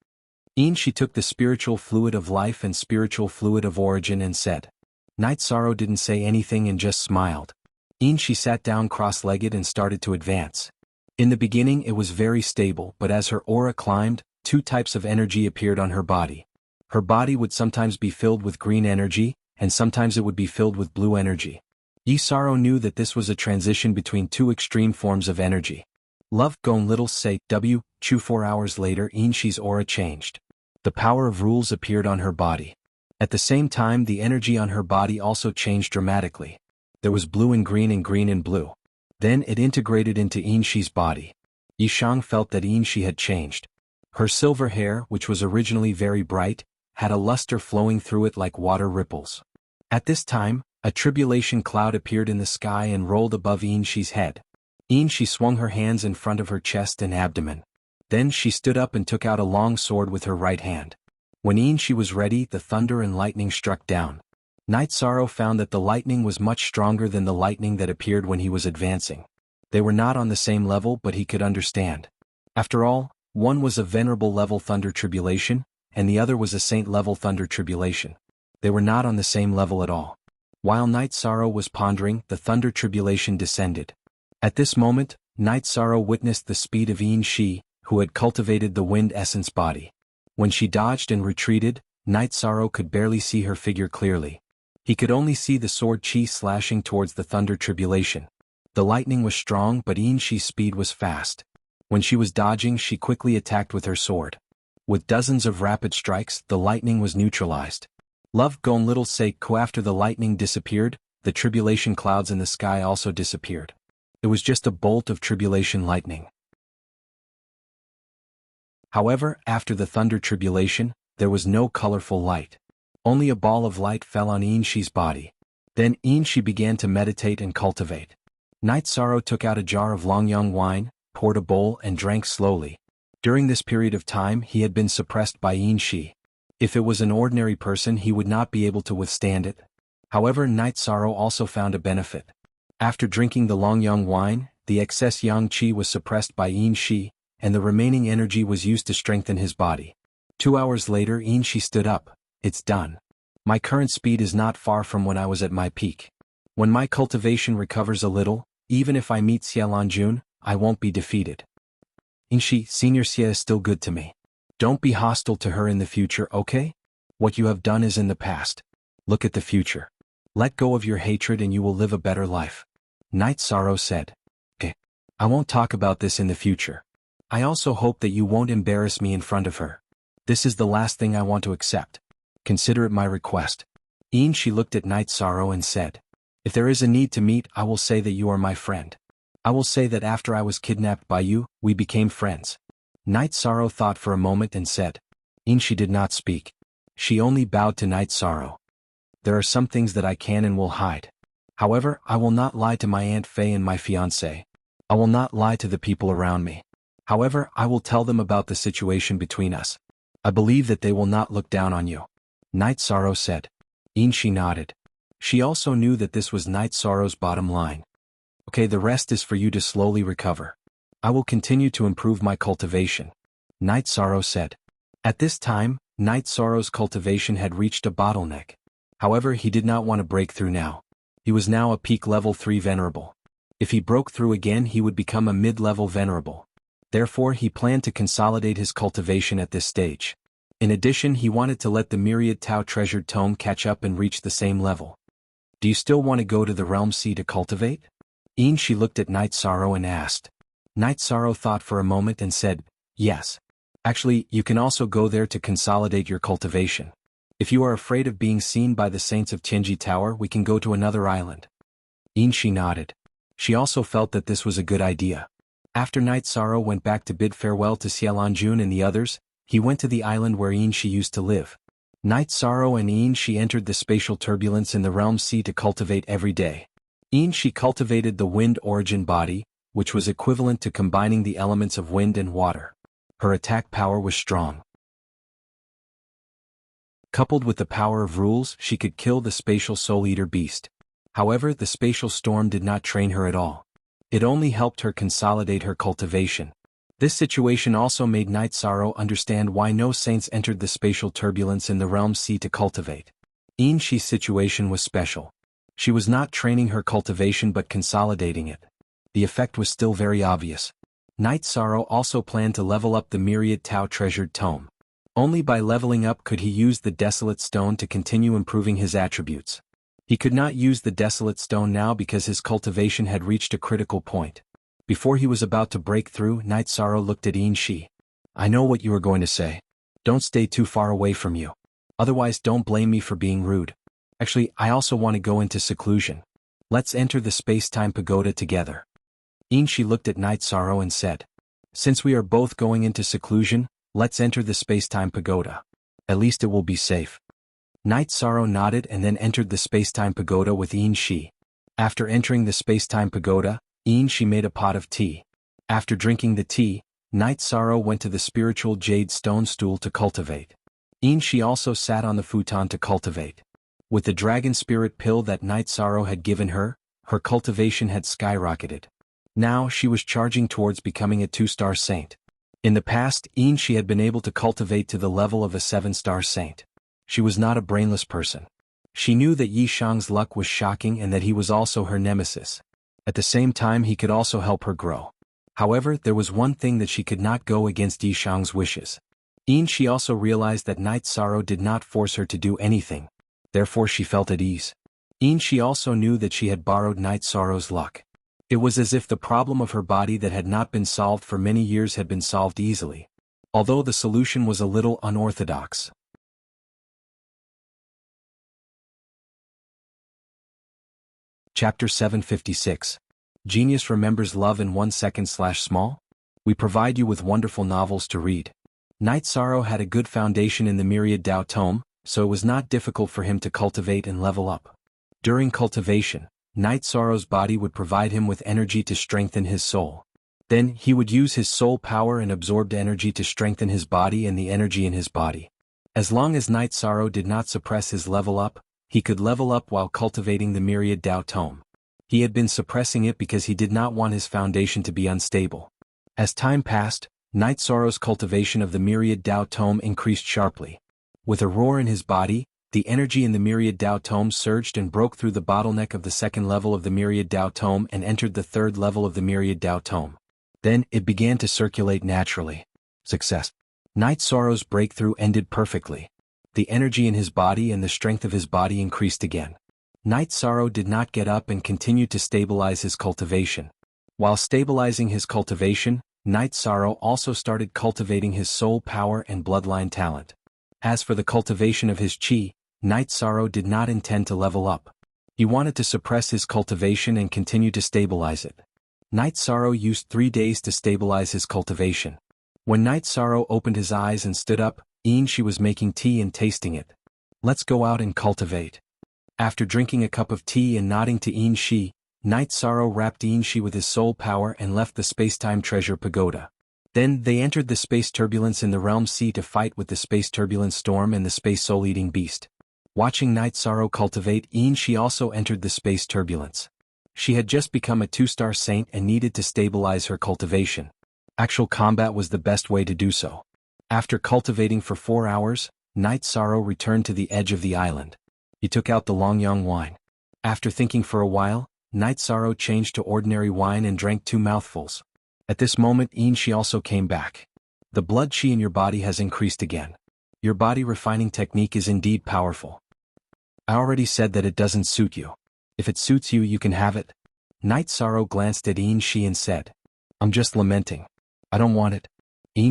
Yin Shi took the spiritual fluid of life and spiritual fluid of origin and said. Night Sorrow didn't say anything and just smiled. Yin Shi sat down cross-legged and started to advance. In the beginning it was very stable, but as her aura climbed, 2 types of energy appeared on her body. Her body would sometimes be filled with green energy, and sometimes it would be filled with blue energy. Yi Sorrow knew that this was a transition between 2 extreme forms of energy. Love Gone Little Say W. 4 hours later Yin Shi's aura changed. The power of rules appeared on her body. At the same time the energy on her body also changed dramatically. There was blue and green and blue. Then it integrated into Yin Shi's body. Yi Shang felt that Yin Shi had changed. Her silver hair, which was originally very bright, had a luster flowing through it like water ripples. At this time, a tribulation cloud appeared in the sky and rolled above Yin Shi's head. Yin Shi swung her hands in front of her chest and abdomen. Then she stood up and took out a long sword with her right hand. When Yin Shi was ready, the thunder and lightning struck down. Night Sorrow found that the lightning was much stronger than the lightning that appeared when he was advancing. They were not on the same level, but he could understand. After all, one was a venerable level thunder tribulation, and the other was a saint level thunder tribulation. They were not on the same level at all. While Night Sorrow was pondering, the thunder tribulation descended. At this moment, Night Sorrow witnessed the speed of Yin Shi, who had cultivated the wind essence body. When she dodged and retreated, Night Sorrow could barely see her figure clearly. He could only see the sword chi slashing towards the thunder tribulation. The lightning was strong, but Yin Shi's speed was fast. When she was dodging, she quickly attacked with her sword. With dozens of rapid strikes, the lightning was neutralized. Love Gon Little Seiko. After the lightning disappeared, the tribulation clouds in the sky also disappeared. It was just a bolt of tribulation lightning. However, after the thunder tribulation, there was no colorful light. Only a ball of light fell on Yin Shi's body. Then Yin Shi began to meditate and cultivate. Night Sorrow took out a jar of Longyang wine, poured a bowl and drank slowly. During this period of time he had been suppressed by Yin Shi. If it was an ordinary person he would not be able to withstand it. However, Night Sorrow also found a benefit. After drinking the Longyang wine, the excess Yang Qi was suppressed by Yin Shi, and the remaining energy was used to strengthen his body. 2 hours later Yin Shi stood up. It's done. My current speed is not far from when I was at my peak. When my cultivation recovers a little, even if I meet Xie, I won't be defeated. Yin Shi, Senior Xie is still good to me. Don't be hostile to her in the future, okay? What you have done is in the past. Look at the future. Let go of your hatred and you will live a better life. Night Sorrow said. Okay. I won't talk about this in the future. I also hope that you won't embarrass me in front of her. This is the last thing I want to accept. Consider it my request. Yin Shi looked at Night Sorrow and said, if there is a need to meet, I will say that you are my friend. I will say that after I was kidnapped by you, we became friends. Night Sorrow thought for a moment and said. Yin Shi did not speak. She only bowed to Night Sorrow. There are some things that I can and will hide. However, I will not lie to my Aunt Fei and my fiancé. I will not lie to the people around me. However, I will tell them about the situation between us. I believe that they will not look down on you. Night Sorrow said. Yin Shi nodded. She also knew that this was Night Sorrow's bottom line. Okay, the rest is for you to slowly recover. I will continue to improve my cultivation. Night Sorrow said. At this time, Night Sorrow's cultivation had reached a bottleneck. However, he did not want to break through now. He was now a peak level 3 venerable. If he broke through again he would become a mid-level venerable. Therefore he planned to consolidate his cultivation at this stage. In addition, he wanted to let the Myriad Tao Treasured Tome catch up and reach the same level. Do you still want to go to the Realm Sea to cultivate? Yin Shi looked at Night Sorrow and asked. Night Sorrow thought for a moment and said, yes. Actually, you can also go there to consolidate your cultivation. If you are afraid of being seen by the saints of Tianji Tower, we can go to another island. Yin Shi nodded. She also felt that this was a good idea. After Night Sorrow went back to bid farewell to Xielanjun and the others, he went to the island where Yin Shi used to live. Night Sorrow and Yin Shi entered the spatial turbulence in the Realm Sea to cultivate every day. Yin Shi cultivated the wind origin body, which was equivalent to combining the elements of wind and water. Her attack power was strong. Coupled with the power of rules, she could kill the spatial Soul Eater beast. However, the spatial storm did not train her at all. It only helped her consolidate her cultivation. This situation also made Night Sorrow understand why no saints entered the spatial turbulence in the Realm Sea to cultivate. Yin Shi's situation was special. She was not training her cultivation but consolidating it. The effect was still very obvious. Night Sorrow also planned to level up the Myriad Tao Treasured Tome. Only by leveling up could he use the Desolate Stone to continue improving his attributes. He could not use the Desolate Stone now because his cultivation had reached a critical point. Before he was about to break through, Night Sorrow looked at Yin Shi. I know what you are going to say. Don't stay too far away from you. Otherwise don't blame me for being rude. Actually, I also want to go into seclusion. Let's enter the space-time pagoda together. Yin Shi looked at Night Sorrow and said. Since we are both going into seclusion, let's enter the space-time pagoda. At least it will be safe. Night Sorrow nodded and then entered the space-time pagoda with Yin Shi. After entering the space-time pagoda, Yin Shi made a pot of tea. After drinking the tea, Night Sorrow went to the spiritual jade stone stool to cultivate. Yin Shi also sat on the futon to cultivate. With the dragon spirit pill that Night Sorrow had given her, her cultivation had skyrocketed. Now she was charging towards becoming a 2-star saint. In the past, Yin Shi had been able to cultivate to the level of a 7-star saint. She was not a brainless person. She knew that Yi Shang's luck was shocking and that he was also her nemesis. At the same time he could also help her grow. However, there was one thing that she could not go against Yi Shang's wishes. She also realized that Night Sorrow did not force her to do anything. Therefore she felt at ease. She also knew that she had borrowed Night Sorrow's luck. It was as if the problem of her body that had not been solved for many years had been solved easily. Although the solution was a little unorthodox. Chapter 756. Genius remembers love in 1 second/small? We provide you with wonderful novels to read. Night Sorrow had a good foundation in the Myriad Tao Tome, so it was not difficult for him to cultivate and level up. During cultivation, Night Sorrow's body would provide him with energy to strengthen his soul. Then, he would use his soul power and absorbed energy to strengthen his body and the energy in his body. As long as Night Sorrow did not suppress his level up, he could level up while cultivating the Myriad Tao Tome. He had been suppressing it because he did not want his foundation to be unstable. As time passed, Night Sorrow's cultivation of the Myriad Tao Tome increased sharply. With a roar in his body, the energy in the Myriad Tao Tome surged and broke through the bottleneck of the second level of the Myriad Tao Tome and entered the third level of the Myriad Tao Tome. Then, it began to circulate naturally. Success. Night Sorrow's breakthrough ended perfectly. The energy in his body and the strength of his body increased again. Night Sorrow did not get up and continued to stabilize his cultivation. While stabilizing his cultivation, Night Sorrow also started cultivating his soul power and bloodline talent. As for the cultivation of his chi, Night Sorrow did not intend to level up. He wanted to suppress his cultivation and continue to stabilize it. Night Sorrow used 3 days to stabilize his cultivation. When Night Sorrow opened his eyes and stood up, she was making tea and tasting it. Let's go out and cultivate. After drinking a cup of tea and nodding to Shi, Night Sorrow wrapped Shi with his soul power and left the Space-Time Treasure Pagoda. Then they entered the space turbulence in the Realm Sea to fight with the space turbulence storm and the space soul-eating beast. Watching Night Sorrow cultivate, Shi also entered the space turbulence. She had just become a 2-star saint and needed to stabilize her cultivation. Actual combat was the best way to do so. After cultivating for 4 hours, Night Sorrow returned to the edge of the island. He took out the Longyang wine. After thinking for a while, Night Sorrow changed to ordinary wine and drank 2 mouthfuls. At this moment Shi also came back. The blood chi in your body has increased again. Your body refining technique is indeed powerful. I already said that it doesn't suit you. If it suits you, you can have it. Night Sorrow glanced at Shi and said, I'm just lamenting. I don't want it.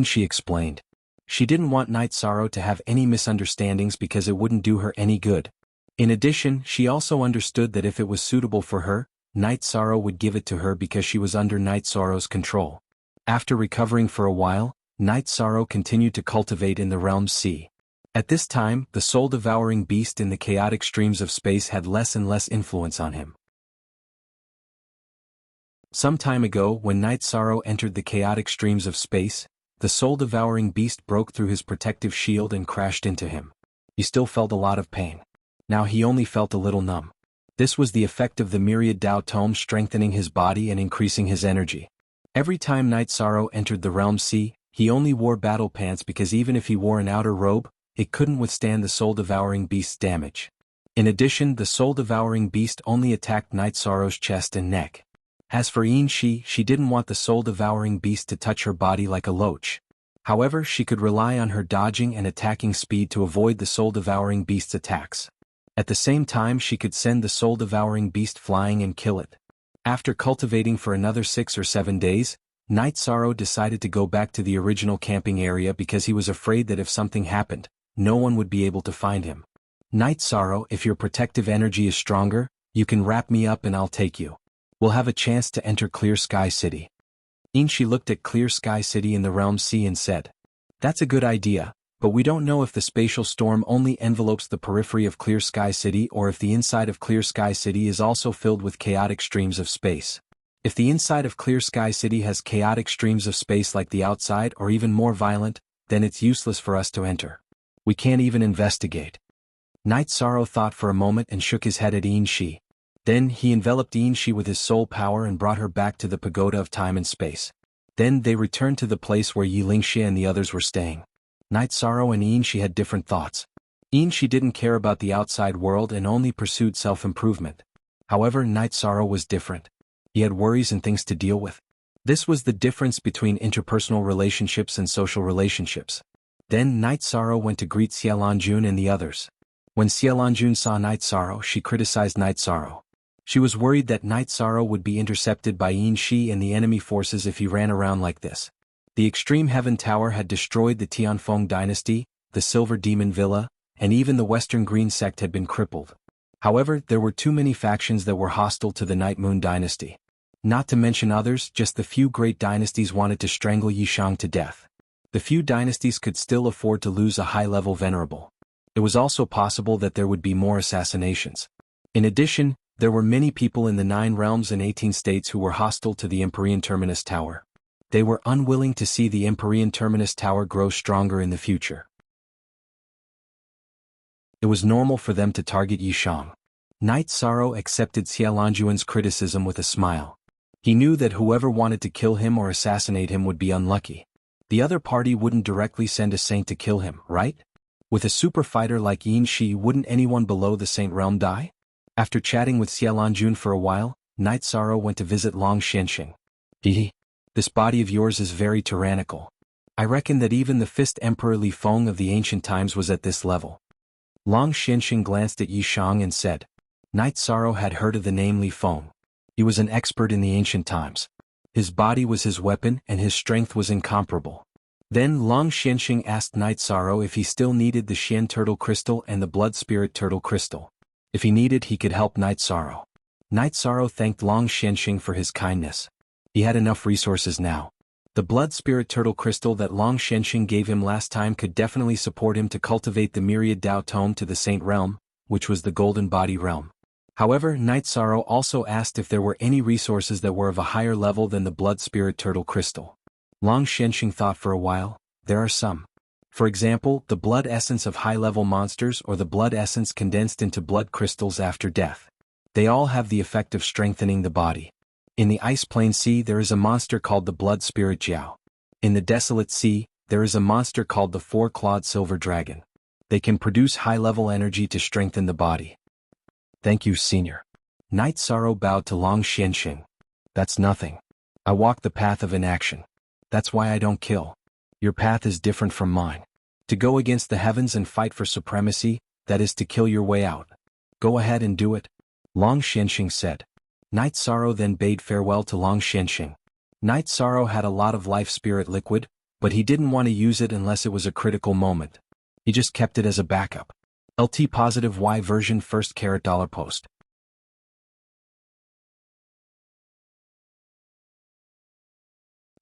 Shi explained. She didn't want Night Sorrow to have any misunderstandings because it wouldn't do her any good. In addition, she also understood that if it was suitable for her, Night Sorrow would give it to her because she was under Night Sorrow's control. After recovering for a while, Night Sorrow continued to cultivate in the Realm Sea. At this time, the soul-devouring beast in the chaotic streams of space had less and less influence on him. Some time ago, when Night Sorrow entered the chaotic streams of space, the soul-devouring beast broke through his protective shield and crashed into him. He still felt a lot of pain. Now he only felt a little numb. This was the effect of the Myriad Tao Tome strengthening his body and increasing his energy. Every time Night Sorrow entered the Realm Sea, he only wore battle pants because even if he wore an outer robe, it couldn't withstand the soul-devouring beast's damage. In addition, the soul-devouring beast only attacked Night Sorrow's chest and neck. As for Shi, she didn't want the soul-devouring beast to touch her body like a loach. However, she could rely on her dodging and attacking speed to avoid the soul-devouring beast's attacks. At the same time, she could send the soul-devouring beast flying and kill it. After cultivating for another 6 or 7 days, Night Sorrow decided to go back to the original camping area because he was afraid that if something happened, no one would be able to find him. Night Sorrow, if your protective energy is stronger, you can wrap me up and I'll take you. We'll have a chance to enter Clear Sky City. Shi looked at Clear Sky City in the Realm Sea and said, That's a good idea, but we don't know if the spatial storm only envelopes the periphery of Clear Sky City or if the inside of Clear Sky City is also filled with chaotic streams of space. If the inside of Clear Sky City has chaotic streams of space like the outside or even more violent, then it's useless for us to enter. We can't even investigate. Night Sorrow thought for a moment and shook his head at Shi. Then he enveloped Shi with his soul power and brought her back to the pagoda of time and space. Then they returned to the place where Yi Lingxia and the others were staying. Night Sorrow and Shi had different thoughts. She didn't care about the outside world and only pursued self-improvement. However, Night Sorrow was different. He had worries and things to deal with. This was the difference between interpersonal relationships and social relationships. Then Night Sorrow went to greet Xiaolanjun and the others. When Xiaolanjun saw Night Sorrow, she criticized Night Sorrow. She was worried that Night Sorrow would be intercepted by Shi and the enemy forces if he ran around like this. The Extreme Heaven Tower had destroyed the Tianfeng dynasty, the Silver Demon Villa, and even the Western Green sect had been crippled. However, there were too many factions that were hostile to the Night Moon dynasty. Not to mention others, just the few great dynasties wanted to strangle Yishang to death. The few dynasties could still afford to lose a high-level venerable. It was also possible that there would be more assassinations. In addition, there were many people in the 9 realms and 18 states who were hostile to the Empyrean Terminus Tower. They were unwilling to see the Empyrean Terminus Tower grow stronger in the future. It was normal for them to target Yishang. Night Sorrow accepted Xiaolanjuan's criticism with a smile. He knew that whoever wanted to kill him or assassinate him would be unlucky. The other party wouldn't directly send a saint to kill him, right? With a super fighter like Yin Shi, wouldn't anyone below the Saint Realm die? After chatting with Xiaolanjun for a while, Night Sorrow went to visit Long Xianxing. This body of yours is very tyrannical. I reckon that even the Fist Emperor Li Feng of the ancient times was at this level. Long Xianxing glanced at Yishang and said. Night Sorrow had heard of the name Li Feng. He was an expert in the ancient times. His body was his weapon and his strength was incomparable. Then Long Xianxing asked Night Sorrow if he still needed the Xian Turtle Crystal and the Blood Spirit Turtle Crystal. If he needed, he could help Night Sorrow. Night Sorrow thanked Long Xianxing for his kindness. He had enough resources now. The Blood Spirit Turtle Crystal that Long Xianxing gave him last time could definitely support him to cultivate the Myriad Dao Tome to the Saint Realm, which was the Golden Body Realm. However, Night Sorrow also asked if there were any resources that were of a higher level than the Blood Spirit Turtle Crystal. Long Xianxing thought for a while. There are some. For example, the blood essence of high-level monsters or the blood essence condensed into blood crystals after death. They all have the effect of strengthening the body. In the Ice Plain Sea there is a monster called the Blood Spirit Jiao. In the Desolate Sea, there is a monster called the Four-Clawed Silver Dragon. They can produce high-level energy to strengthen the body. Thank you, Senior. Night Sorrow bowed to Long Xianxing. That's nothing. I walk the path of inaction. That's why I don't kill. Your path is different from mine. To go against the heavens and fight for supremacy, that is to kill your way out. Go ahead and do it. Long Xianxing said. Night Sorrow then bade farewell to Long Xianxing. Night Sorrow had a lot of life spirit liquid, but he didn't want to use it unless it was a critical moment. He just kept it as a backup. LT positive Y version first $1 post.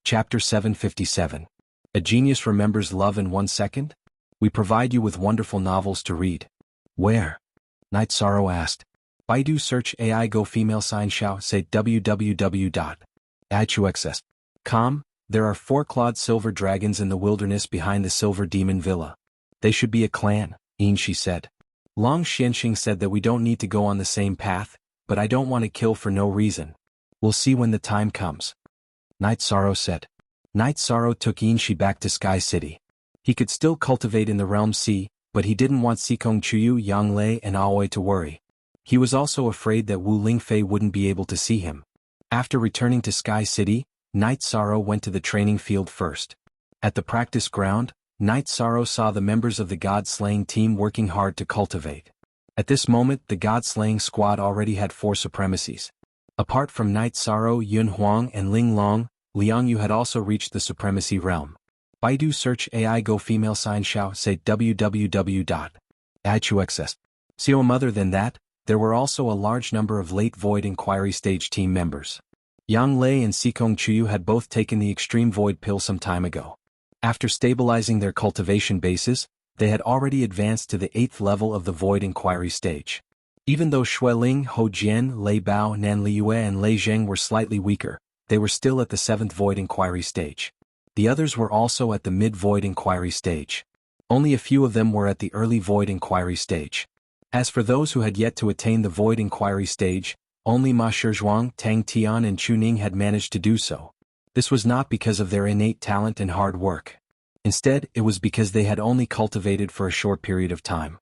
Chapter 757. A Genius Remembers Love in 1 Second? We provide you with wonderful novels to read. Where? Night Sorrow asked. Baidu search AI Go female sign Xiao say www.ichuxs.com. There are 4-clawed silver dragons in the wilderness behind the Silver Demon Villa. They should be a clan, Shi said. Long Xianxing said that we don't need to go on the same path, but I don't want to kill for no reason. We'll see when the time comes. Night Sorrow said. Night Sorrow took Shi back to Sky City. He could still cultivate in the Realm Sea, but he didn't want Xikong Chuyu, Yang Lei and Aoi to worry. He was also afraid that Wu Lingfei wouldn't be able to see him. After returning to Sky City, Night Sorrow went to the training field first. At the practice ground, Night Sorrow saw the members of the God-slaying team working hard to cultivate. At this moment, the God-slaying squad already had 4 supremacies. Apart from Night Sorrow, Yun Huang and Ling Long, Liang Yu had also reached the supremacy realm. Baidu search AI Go female sign Xiao say www.ichuxs.com. Other than that, there were also a large number of late Void Inquiry Stage team members. Yang Lei and Xikong Chuyu had both taken the Extreme Void Pill some time ago. After stabilizing their cultivation bases, they had already advanced to the 8th level of the Void Inquiry Stage. Even though Xueling, Hou Jian, Lei Bao, Nan Liyue and Lei Zheng were slightly weaker, they were still at the 7th Void Inquiry Stage. The others were also at the Mid-Void Inquiry Stage. Only a few of them were at the Early Void Inquiry Stage. As for those who had yet to attain the Void Inquiry Stage, only Ma Shizhuang, Tang Tian and Chu Ning had managed to do so. This was not because of their innate talent and hard work. Instead, it was because they had only cultivated for a short period of time.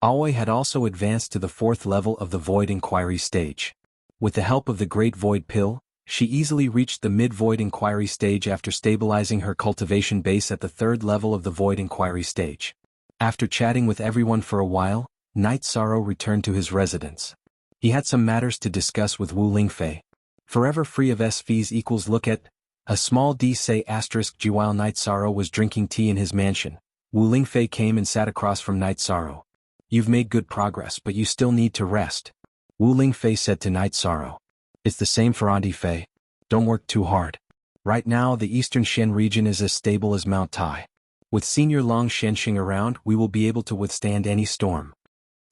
Aoi had also advanced to the 4th level of the Void Inquiry stage. With the help of the Great Void Pill, she easily reached the Mid-Void Inquiry stage after stabilizing her cultivation base at the 3rd level of the Void Inquiry stage. After chatting with everyone for a while, Night Sorrow returned to his residence. He had some matters to discuss with Wu Lingfei. Forever free of S fees equals look at a small D say asterisk G. While Night Sorrow was drinking tea in his mansion, Wu Lingfei came and sat across from Night Sorrow. You've made good progress, but you still need to rest, Wu Lingfei said to Night Sorrow. It's the same for Auntie Fei. Don't work too hard. Right now the Eastern Shen region is as stable as Mount Tai. With Senior Long Shenxing around, we will be able to withstand any storm,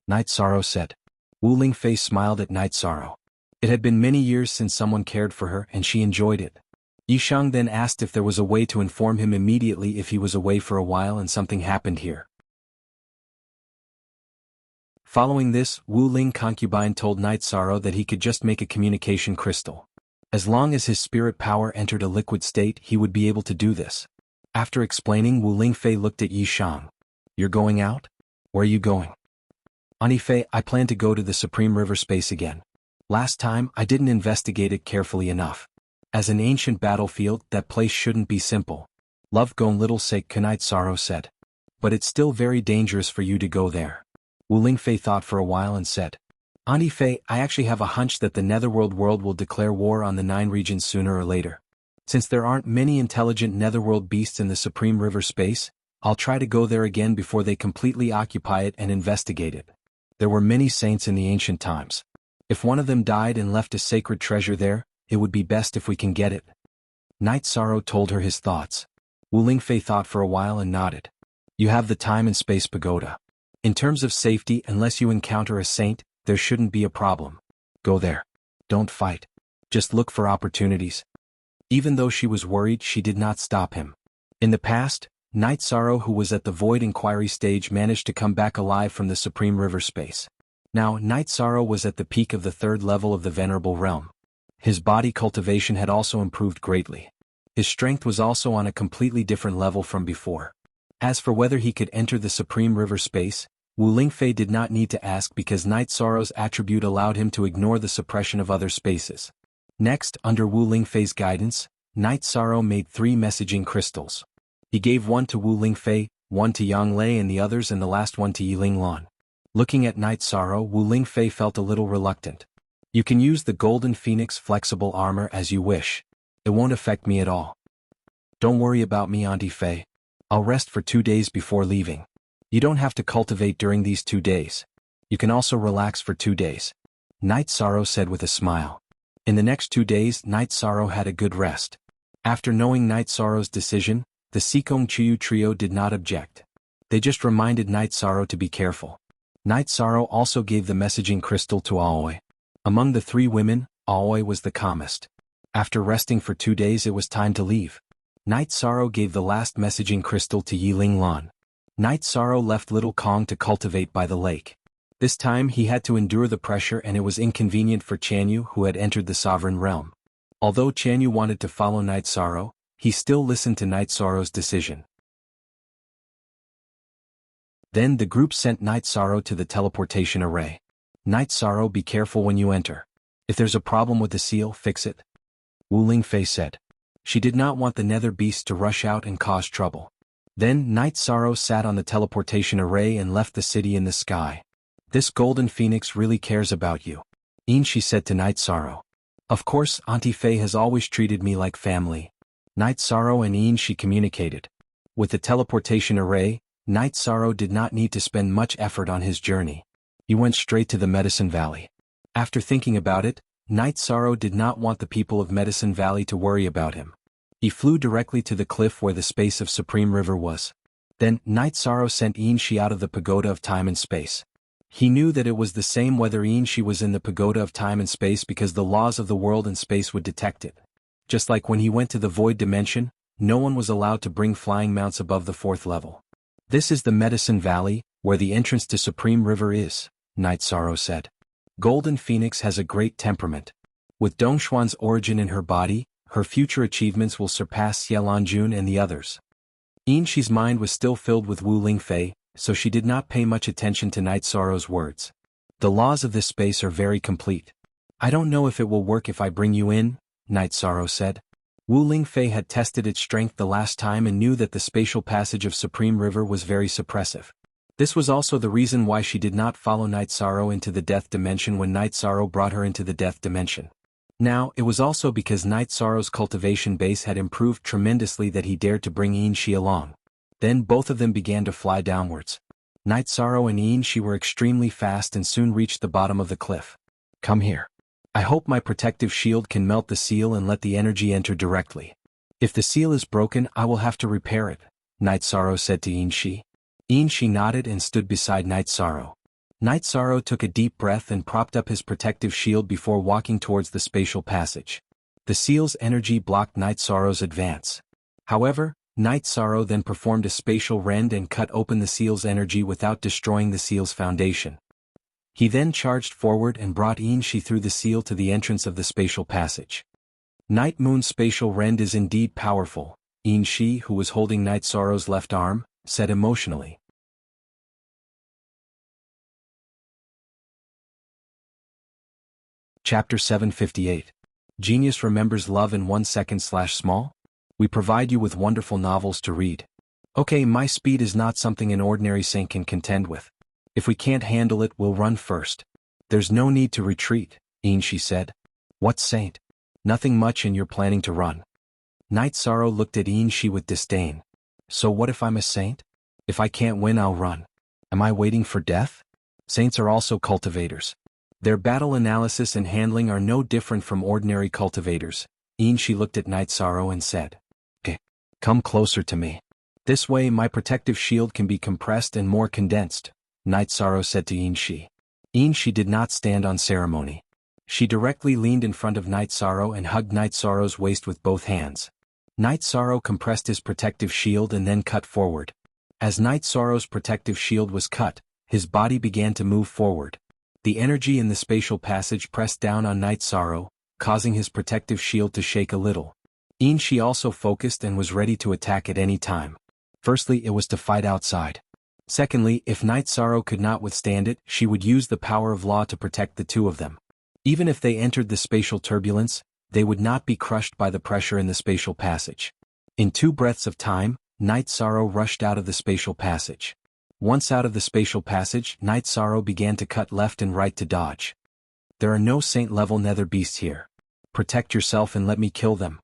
Night Sorrow said. Wu Lingfei smiled at Night Sorrow. It had been many years since someone cared for her and she enjoyed it. Yishang then asked if there was a way to inform him immediately if he was away for a while and something happened here. Following this, Wu Ling concubine told Night Sorrow that he could just make a communication crystal. As long as his spirit power entered a liquid state, he would be able to do this. After explaining, Wu Lingfei looked at Yishang. You're going out? Where are you going? Auntie Fei, I plan to go to the Supreme River space again. Last time, I didn't investigate it carefully enough. As an ancient battlefield, that place shouldn't be simple. Love gone little sake, Night Sorrow said. But it's still very dangerous for you to go there. Wu Lingfei thought for a while and said, Auntie Fei, I actually have a hunch that the Netherworld world will declare war on the 9 regions sooner or later. Since there aren't many intelligent Netherworld beasts in the Supreme River space, I'll try to go there again before they completely occupy it and investigate it. There were many saints in the ancient times. If one of them died and left a sacred treasure there, it would be best if we can get it. Night Sorrow told her his thoughts. Wu Lingfei thought for a while and nodded. You have the time and space pagoda. In terms of safety, unless you encounter a saint, there shouldn't be a problem. Go there. Don't fight. Just look for opportunities. Even though she was worried, she did not stop him. In the past, Night Sorrow, who was at the Void Inquiry stage, managed to come back alive from the Supreme River space. Now, Night Sorrow was at the peak of the 3rd level of the Venerable Realm. His body cultivation had also improved greatly. His strength was also on a completely different level from before. As for whether he could enter the Supreme River space, Wu Lingfei did not need to ask because Night Sorrow's attribute allowed him to ignore the suppression of other spaces. Next, under Wu Lingfei's guidance, Night Sorrow made 3 messaging crystals. He gave one to Wu Lingfei, one to Yang Lei and the others, and the last one to Yiling Lan. Looking at Night Sorrow, Wu Lingfei felt a little reluctant. You can use the Golden Phoenix flexible armor as you wish. It won't affect me at all. Don't worry about me, Auntie Fei. I'll rest for 2 days before leaving. You don't have to cultivate during these 2 days. You can also relax for 2 days, Night Sorrow said with a smile. In the next 2 days, Night Sorrow had a good rest. After knowing Night Sorrow's decision, the Sikong Chiyu trio did not object. They just reminded Night Sorrow to be careful. Night Sorrow also gave the messaging crystal to Aoi. Among the 3 women, Aoi was the calmest. After resting for 2 days, it was time to leave. Night Sorrow gave the last messaging crystal to Yiling Lan. Night Sorrow left Little Kong to cultivate by the lake. This time he had to endure the pressure, and it was inconvenient for Chanyu, who had entered the Sovereign Realm. Although Chanyu wanted to follow Night Sorrow, he still listened to Night Sorrow's decision. Then the group sent Night Sorrow to the teleportation array. Night Sorrow, be careful when you enter. If there's a problem with the seal, fix it, Wu Lingfei said. She did not want the nether beasts to rush out and cause trouble. Then Night Sorrow sat on the teleportation array and left the city in the sky. This Golden Phoenix really cares about you, she said to Night Sorrow. Of course, Auntie Fei has always treated me like family. Night Sorrow and she communicated. With the teleportation array, Night Sorrow did not need to spend much effort on his journey. He went straight to the Medicine Valley. After thinking about it, Night Sorrow did not want the people of Medicine Valley to worry about him. He flew directly to the cliff where the space of Supreme River was. Then, Night Sorrow sent Shi out of the Pagoda of Time and Space. He knew that it was the same whether Shi was in the Pagoda of Time and Space because the laws of the world and space would detect it. Just like when he went to the Void Dimension, no one was allowed to bring flying mounts above the 4th level. This is the Medicine Valley, where the entrance to Supreme River is, Night Sorrow said. Golden Phoenix has a great temperament. With Dongshuan's origin in her body, her future achievements will surpass Xielanjun and the others. Shi's mind was still filled with Wu Lingfei, so she did not pay much attention to Night Sorrow's words. The laws of this space are very complete. I don't know if it will work if I bring you in, Night Sorrow said. Wu Lingfei had tested its strength the last time and knew that the spatial passage of Supreme River was very suppressive. This was also the reason why she did not follow Night Sorrow into the Death Dimension when Night Sorrow brought her into the Death Dimension. Now, it was also because Night Sorrow's cultivation base had improved tremendously that he dared to bring Yin-Shi along. Then both of them began to fly downwards. Night Sorrow and Yin-Shi were extremely fast and soon reached the bottom of the cliff. Come here. I hope my protective shield can melt the seal and let the energy enter directly. If the seal is broken, I will have to repair it, Night Sorrow said to Yin-Shi. Yin-Shi nodded and stood beside Night Sorrow. Night Sorrow took a deep breath and propped up his protective shield before walking towards the spatial passage. The seal's energy blocked Night Sorrow's advance. However, Night Sorrow then performed a spatial rend and cut open the seal's energy without destroying the seal's foundation. He then charged forward and brought Yin-Shi through the seal to the entrance of the spatial passage. Night Moon's spatial rend is indeed powerful, Yin-Shi, who was holding Night Sorrow's left arm, said emotionally. Chapter 758. Genius Remembers Love in 1 Second/Small? We provide you with wonderful novels to read. Okay, my speed is not something an ordinary saint can contend with. If we can't handle it, we'll run first. There's no need to retreat, Yin-Shi said. What saint? Nothing much and you're planning to run. Night Sorrow looked at Yin-Shi with disdain. So what if I'm a saint? If I can't win, I'll run. Am I waiting for death? Saints are also cultivators. Their battle analysis and handling are no different from ordinary cultivators. Yin-Shi looked at Night Sorrow and said, "Okay, come closer to me. This way my protective shield can be compressed and more condensed," Night Sorrow said to Yin-Shi. Yin-Shi did not stand on ceremony. She directly leaned in front of Night Sorrow and hugged Night Sorrow's waist with both hands. Night Sorrow compressed his protective shield and then cut forward. As Night Sorrow's protective shield was cut, his body began to move forward. The energy in the spatial passage pressed down on Night Sorrow, causing his protective shield to shake a little. Yin-Shi also focused and was ready to attack at any time. Firstly, it was to fight outside. Secondly, if Night Sorrow could not withstand it, she would use the power of law to protect the two of them. Even if they entered the spatial turbulence, they would not be crushed by the pressure in the spatial passage. In 2 breaths of time, Night Sorrow rushed out of the spatial passage. Once out of the spatial passage, Night Sorrow began to cut left and right to dodge. There are no saint-level nether beasts here. Protect yourself and let me kill them.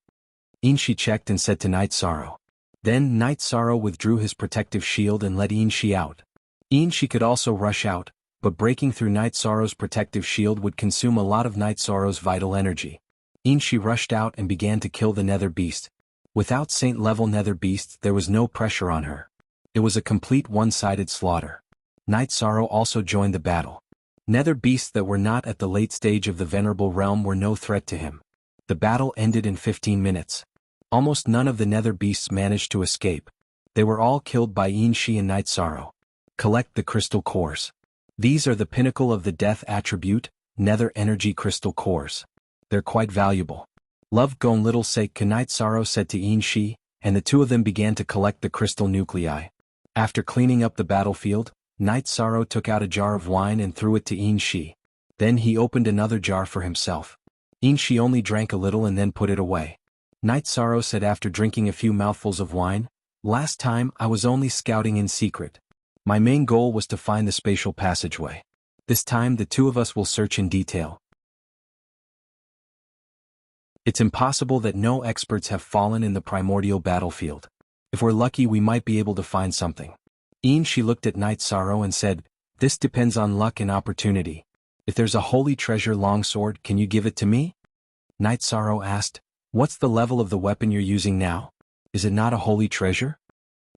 Yin-Shi checked and said to Night Sorrow. Then Night Sorrow withdrew his protective shield and let Yin-Shi out. Yin-Shi could also rush out, but breaking through Night Sorrow's protective shield would consume a lot of Night Sorrow's vital energy. Yin-Shi rushed out and began to kill the nether beast. Without saint-level nether beasts, there was no pressure on her. It was a complete one-sided slaughter. Night Sorrow also joined the battle. Nether beasts that were not at the late stage of the Venerable Realm were no threat to him. The battle ended in 15 minutes. Almost none of the nether beasts managed to escape. They were all killed by Yin-Shi and Night Sorrow. Collect the crystal cores. These are the pinnacle of the death attribute, nether energy crystal cores. They're quite valuable. Love Gon Little Sake, Night Sorrow said to Yin-Shi, and the two of them began to collect the crystal nuclei. After cleaning up the battlefield, Night Sorrow took out a jar of wine and threw it to Yin-Shi. Then he opened another jar for himself. Yin-Shi only drank a little and then put it away. Night Sorrow said after drinking a few mouthfuls of wine, "Last time I was only scouting in secret. My main goal was to find the spatial passageway. This time the two of us will search in detail. It's impossible that no experts have fallen in the primordial battlefield. If we're lucky, we might be able to find something." Yin-Shi looked at Night Sorrow and said, "This depends on luck and opportunity. If there's a holy treasure longsword, can you give it to me?" Night Sorrow asked, "What's the level of the weapon you're using now? Is it not a holy treasure?"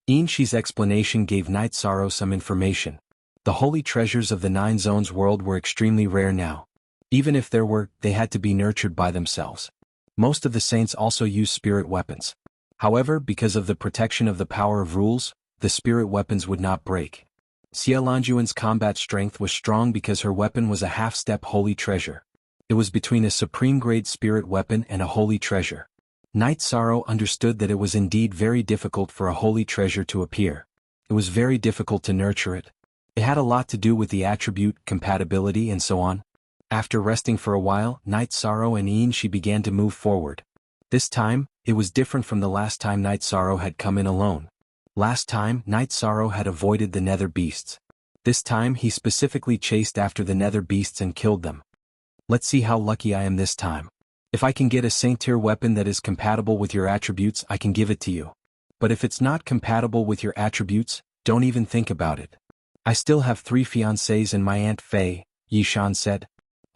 Yin-Shi's explanation gave Night Sorrow some information. The holy treasures of the 9 Zones world were extremely rare now. Even if there were, they had to be nurtured by themselves. Most of the saints also use spirit weapons. However, because of the protection of the power of rules, the spirit weapons would not break. Xia Lanjuan's combat strength was strong because her weapon was a half-step holy treasure. It was between a supreme-grade spirit weapon and a holy treasure. Night Sorrow understood that it was indeed very difficult for a holy treasure to appear. It was very difficult to nurture it. It had a lot to do with the attribute, compatibility and so on. After resting for a while, Night Sorrow and Ian-Shi began to move forward. This time, it was different from the last time Night Sorrow had come in alone. Last time, Night Sorrow had avoided the nether beasts. This time he specifically chased after the nether beasts and killed them. Let's see how lucky I am this time. If I can get a Saint tier weapon that is compatible with your attributes, I can give it to you. But if it's not compatible with your attributes, don't even think about it. I still have 3 fiancées and my Aunt Faye, Yishan said.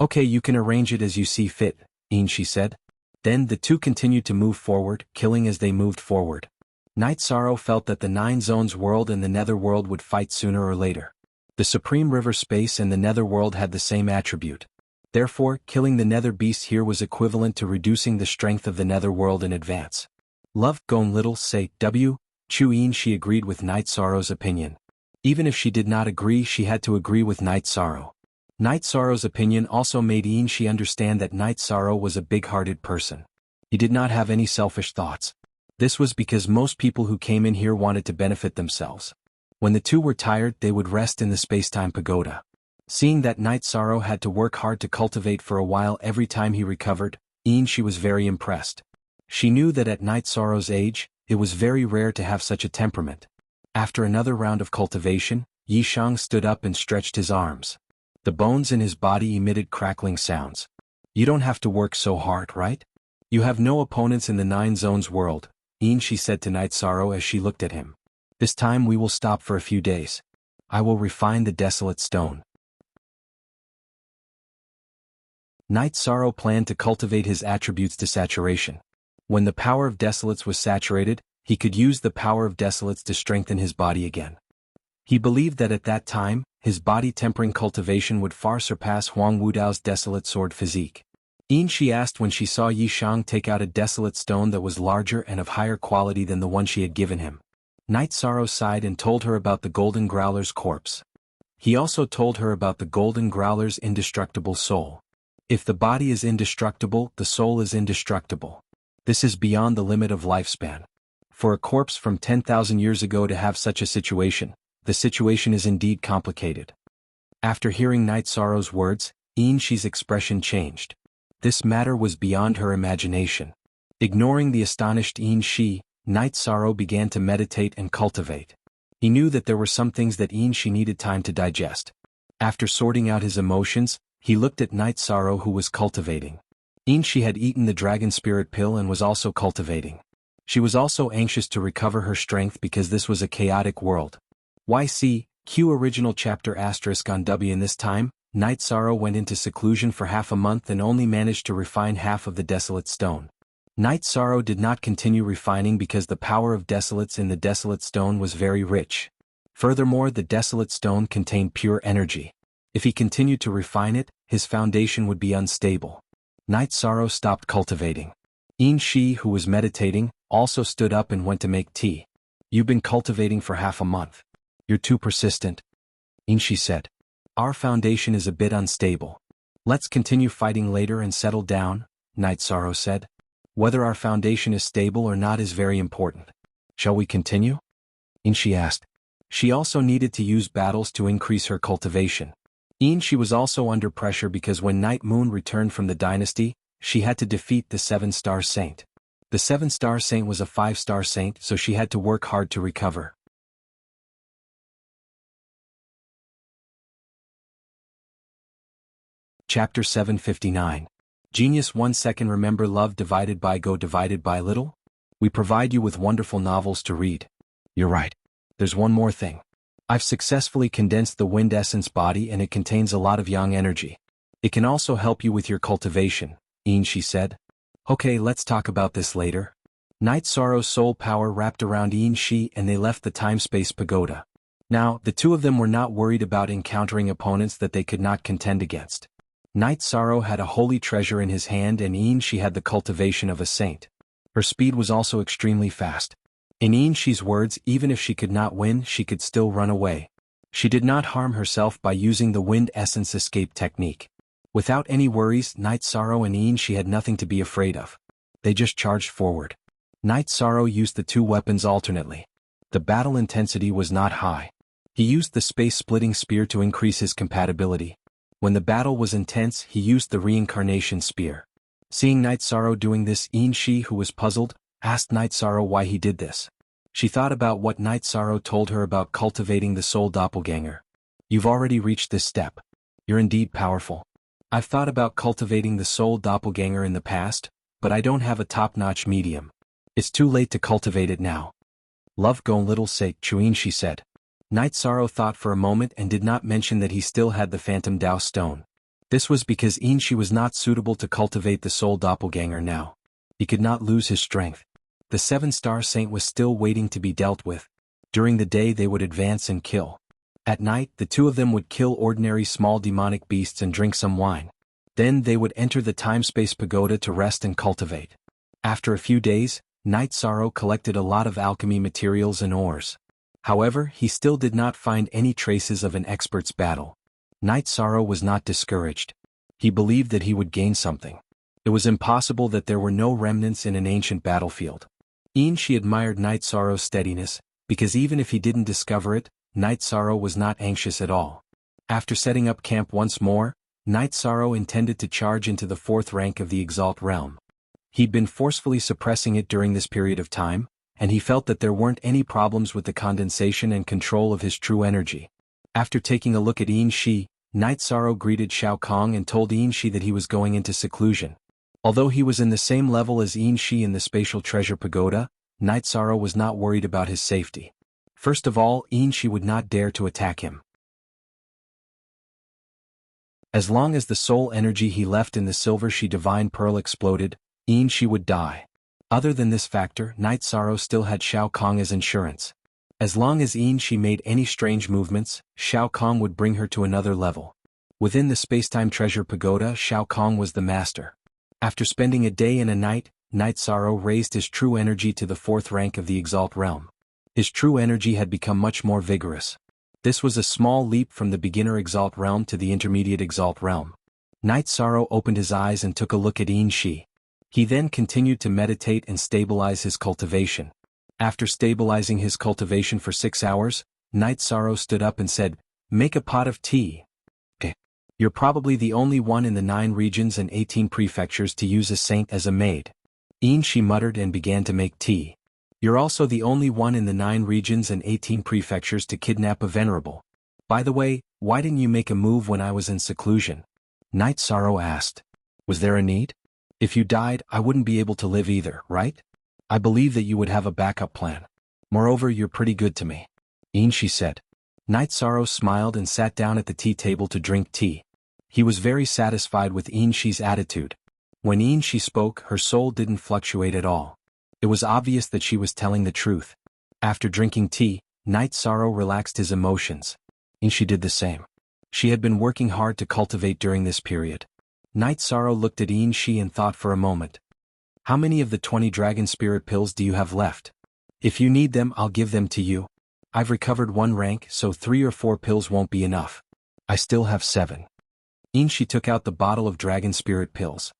Okay, you can arrange it as you see fit, Ian-Shi said. Then the two continued to move forward, killing as they moved forward. Night Sorrow felt that the 9 Zones world and the Nether world would fight sooner or later. The Supreme River Space and the Nether world had the same attribute. Therefore, killing the Nether beast here was equivalent to reducing the strength of the Nether world in advance. Love, Gone Little, say, W. Chu Ian-Shi agreed with Night Sorrow's opinion. Even if she did not agree, she had to agree with Night Sorrow. Night Sorrow's opinion also made Ian-Shi understand that Night Sorrow was a big-hearted person. He did not have any selfish thoughts. This was because most people who came in here wanted to benefit themselves. When the two were tired, they would rest in the space-time pagoda. Seeing that Night Sorrow had to work hard to cultivate for a while every time he recovered, Ian-Shi was very impressed. She knew that at Night Sorrow's age, it was very rare to have such a temperament. After another round of cultivation, Yishang stood up and stretched his arms. The bones in his body emitted crackling sounds. You don't have to work so hard, right? You have no opponents in the 9 Zones world, Ian-Shi said to Night Sorrow as she looked at him. This time we will stop for a few days. I will refine the Desolate Stone. Night Sorrow planned to cultivate his attributes to saturation. When the power of Desolates was saturated, he could use the power of Desolates to strengthen his body again. He believed that at that time, his body-tempering cultivation would far surpass Huang Wudao's Desolate Sword physique. Ian-Shi asked when she saw Yishang take out a Desolate Stone that was larger and of higher quality than the one she had given him. Night Sorrow sighed and told her about the Golden Growler's corpse. He also told her about the Golden Growler's indestructible soul. If the body is indestructible, the soul is indestructible. This is beyond the limit of lifespan. For a corpse from 10,000 years ago to have such a situation, the situation is indeed complicated. After hearing Night Sorrow's words, Ian-Shi's expression changed. This matter was beyond her imagination. Ignoring the astonished Ian-Shi, Night Sorrow began to meditate and cultivate. He knew that there were some things that Ian-Shi needed time to digest. After sorting out his emotions, he looked at Night Sorrow who was cultivating. Ian-Shi had eaten the Dragon Spirit Pill and was also cultivating. She was also anxious to recover her strength because this was a chaotic world. YC.Q Original Chapter *on W. In this time, Night Sorrow went into seclusion for half a month and only managed to refine half of the Desolate Stone. Night Sorrow did not continue refining because the power of Desolates in the Desolate Stone was very rich. Furthermore, the Desolate Stone contained pure energy. If he continued to refine it, his foundation would be unstable. Night Sorrow stopped cultivating. Ian-Shi, who was meditating, also stood up and went to make tea. You've been cultivating for half a month. You're too persistent, Ian-Shi said. Our foundation is a bit unstable. Let's continue fighting later and settle down, Night Sorrow said. Whether our foundation is stable or not is very important. Shall we continue? Ian-Shi asked. She also needed to use battles to increase her cultivation. Ian-Shi was also under pressure because when Night Moon returned from the dynasty, she had to defeat the 7-star saint. The 7-star saint was a 5-star saint, so she had to work hard to recover. Chapter 759. Genius 1 second. Remember love divided by go divided by little? We provide you with wonderful novels to read. You're right. There's one more thing. I've successfully condensed the wind essence body and it contains a lot of yang energy. It can also help you with your cultivation, Ian-Shi said. Okay, let's talk about this later. Night Sorrow's soul power wrapped around Ian-Shi and they left the time-space pagoda. Now, the two of them were not worried about encountering opponents that they could not contend against. Night Sorrow had a holy treasure in his hand and Ian-Shi had the cultivation of a saint. Her speed was also extremely fast. In Ian-Shi's words, even if she could not win, she could still run away. She did not harm herself by using the wind essence escape technique. Without any worries, Night Sorrow and Ian-Shi had nothing to be afraid of. They just charged forward. Night Sorrow used the two weapons alternately. The battle intensity was not high. He used the space-splitting spear to increase his compatibility. When the battle was intense, he used the reincarnation spear. Seeing Night Sorrow doing this, Yin Shi, who was puzzled, asked Night Sorrow why he did this. She thought about what Night Sorrow told her about cultivating the soul doppelganger. You've already reached this step. You're indeed powerful. I've thought about cultivating the soul doppelganger in the past, but I don't have a top-notch medium. It's too late to cultivate it now. Love go little sake, Chuin, she said. Night Sorrow thought for a moment and did not mention that he still had the Phantom Dao Stone. This was because Yin Shi was not suitable to cultivate the soul doppelganger now. He could not lose his strength. The 7-star saint was still waiting to be dealt with. During the day they would advance and kill. At night the two of them would kill ordinary small demonic beasts and drink some wine. Then they would enter the time-space pagoda to rest and cultivate. After a few days, Night Sorrow collected a lot of alchemy materials and ores. However, he still did not find any traces of an expert's battle. Night Sorrow was not discouraged. He believed that he would gain something. It was impossible that there were no remnants in an ancient battlefield. Yin Shi admired Night Sorrow's steadiness, because even if he didn't discover it, Night Sorrow was not anxious at all. After setting up camp once more, Night Sorrow intended to charge into the 4th rank of the Exalt realm. He'd been forcefully suppressing it during this period of time, and he felt that there weren't any problems with the condensation and control of his true energy. After taking a look at Yin Shi, Night Sorrow greeted Shao Kong and told Yin Shi that he was going into seclusion. Although he was in the same level as Yin Shi in the Spatial Treasure Pagoda, Night Sorrow was not worried about his safety. First of all, Yin Shi would not dare to attack him. As long as the soul energy he left in the Silver Shi Divine Pearl exploded, Yin Shi would die. Other than this factor, Night Sorrow still had Shao Kong as insurance. As long as Yin Shi made any strange movements, Shao Kong would bring her to another level. Within the Spacetime Treasure Pagoda, Shao Kong was the master. After spending a day and a night, Night Sorrow raised his true energy to the 4th rank of the Exalt realm. His true energy had become much more vigorous. This was a small leap from the beginner Exalt realm to the intermediate Exalt realm. Night Sorrow opened his eyes and took a look at Yin Shi. He then continued to meditate and stabilize his cultivation. After stabilizing his cultivation for 6 hours, Night Sorrow stood up and said, "Make a pot of tea." You're probably the only one in the 9 regions and 18 prefectures to use a saint as a maid. Yin Shi muttered and began to make tea. You're also the only one in the 9 regions and 18 prefectures to kidnap a venerable. By the way, why didn't you make a move when I was in seclusion? Night Sorrow asked. Was there a need? If you died, I wouldn't be able to live either, right? I believe that you would have a backup plan. Moreover, you're pretty good to me. Yin Shi said. Night Sorrow smiled and sat down at the tea table to drink tea. He was very satisfied with Yin Shi's attitude. When Yin Shi spoke, her soul didn't fluctuate at all. It was obvious that she was telling the truth. After drinking tea, Night Sorrow relaxed his emotions. Yin Shi did the same. She had been working hard to cultivate during this period. Night Sorrow looked at Yin Shi and thought for a moment. How many of the 20 Dragon Spirit pills do you have left? If you need them, I'll give them to you. I've recovered 1 rank, so 3 or 4 pills won't be enough. I still have 7. Yin Shi took out the bottle of Dragon Spirit pills.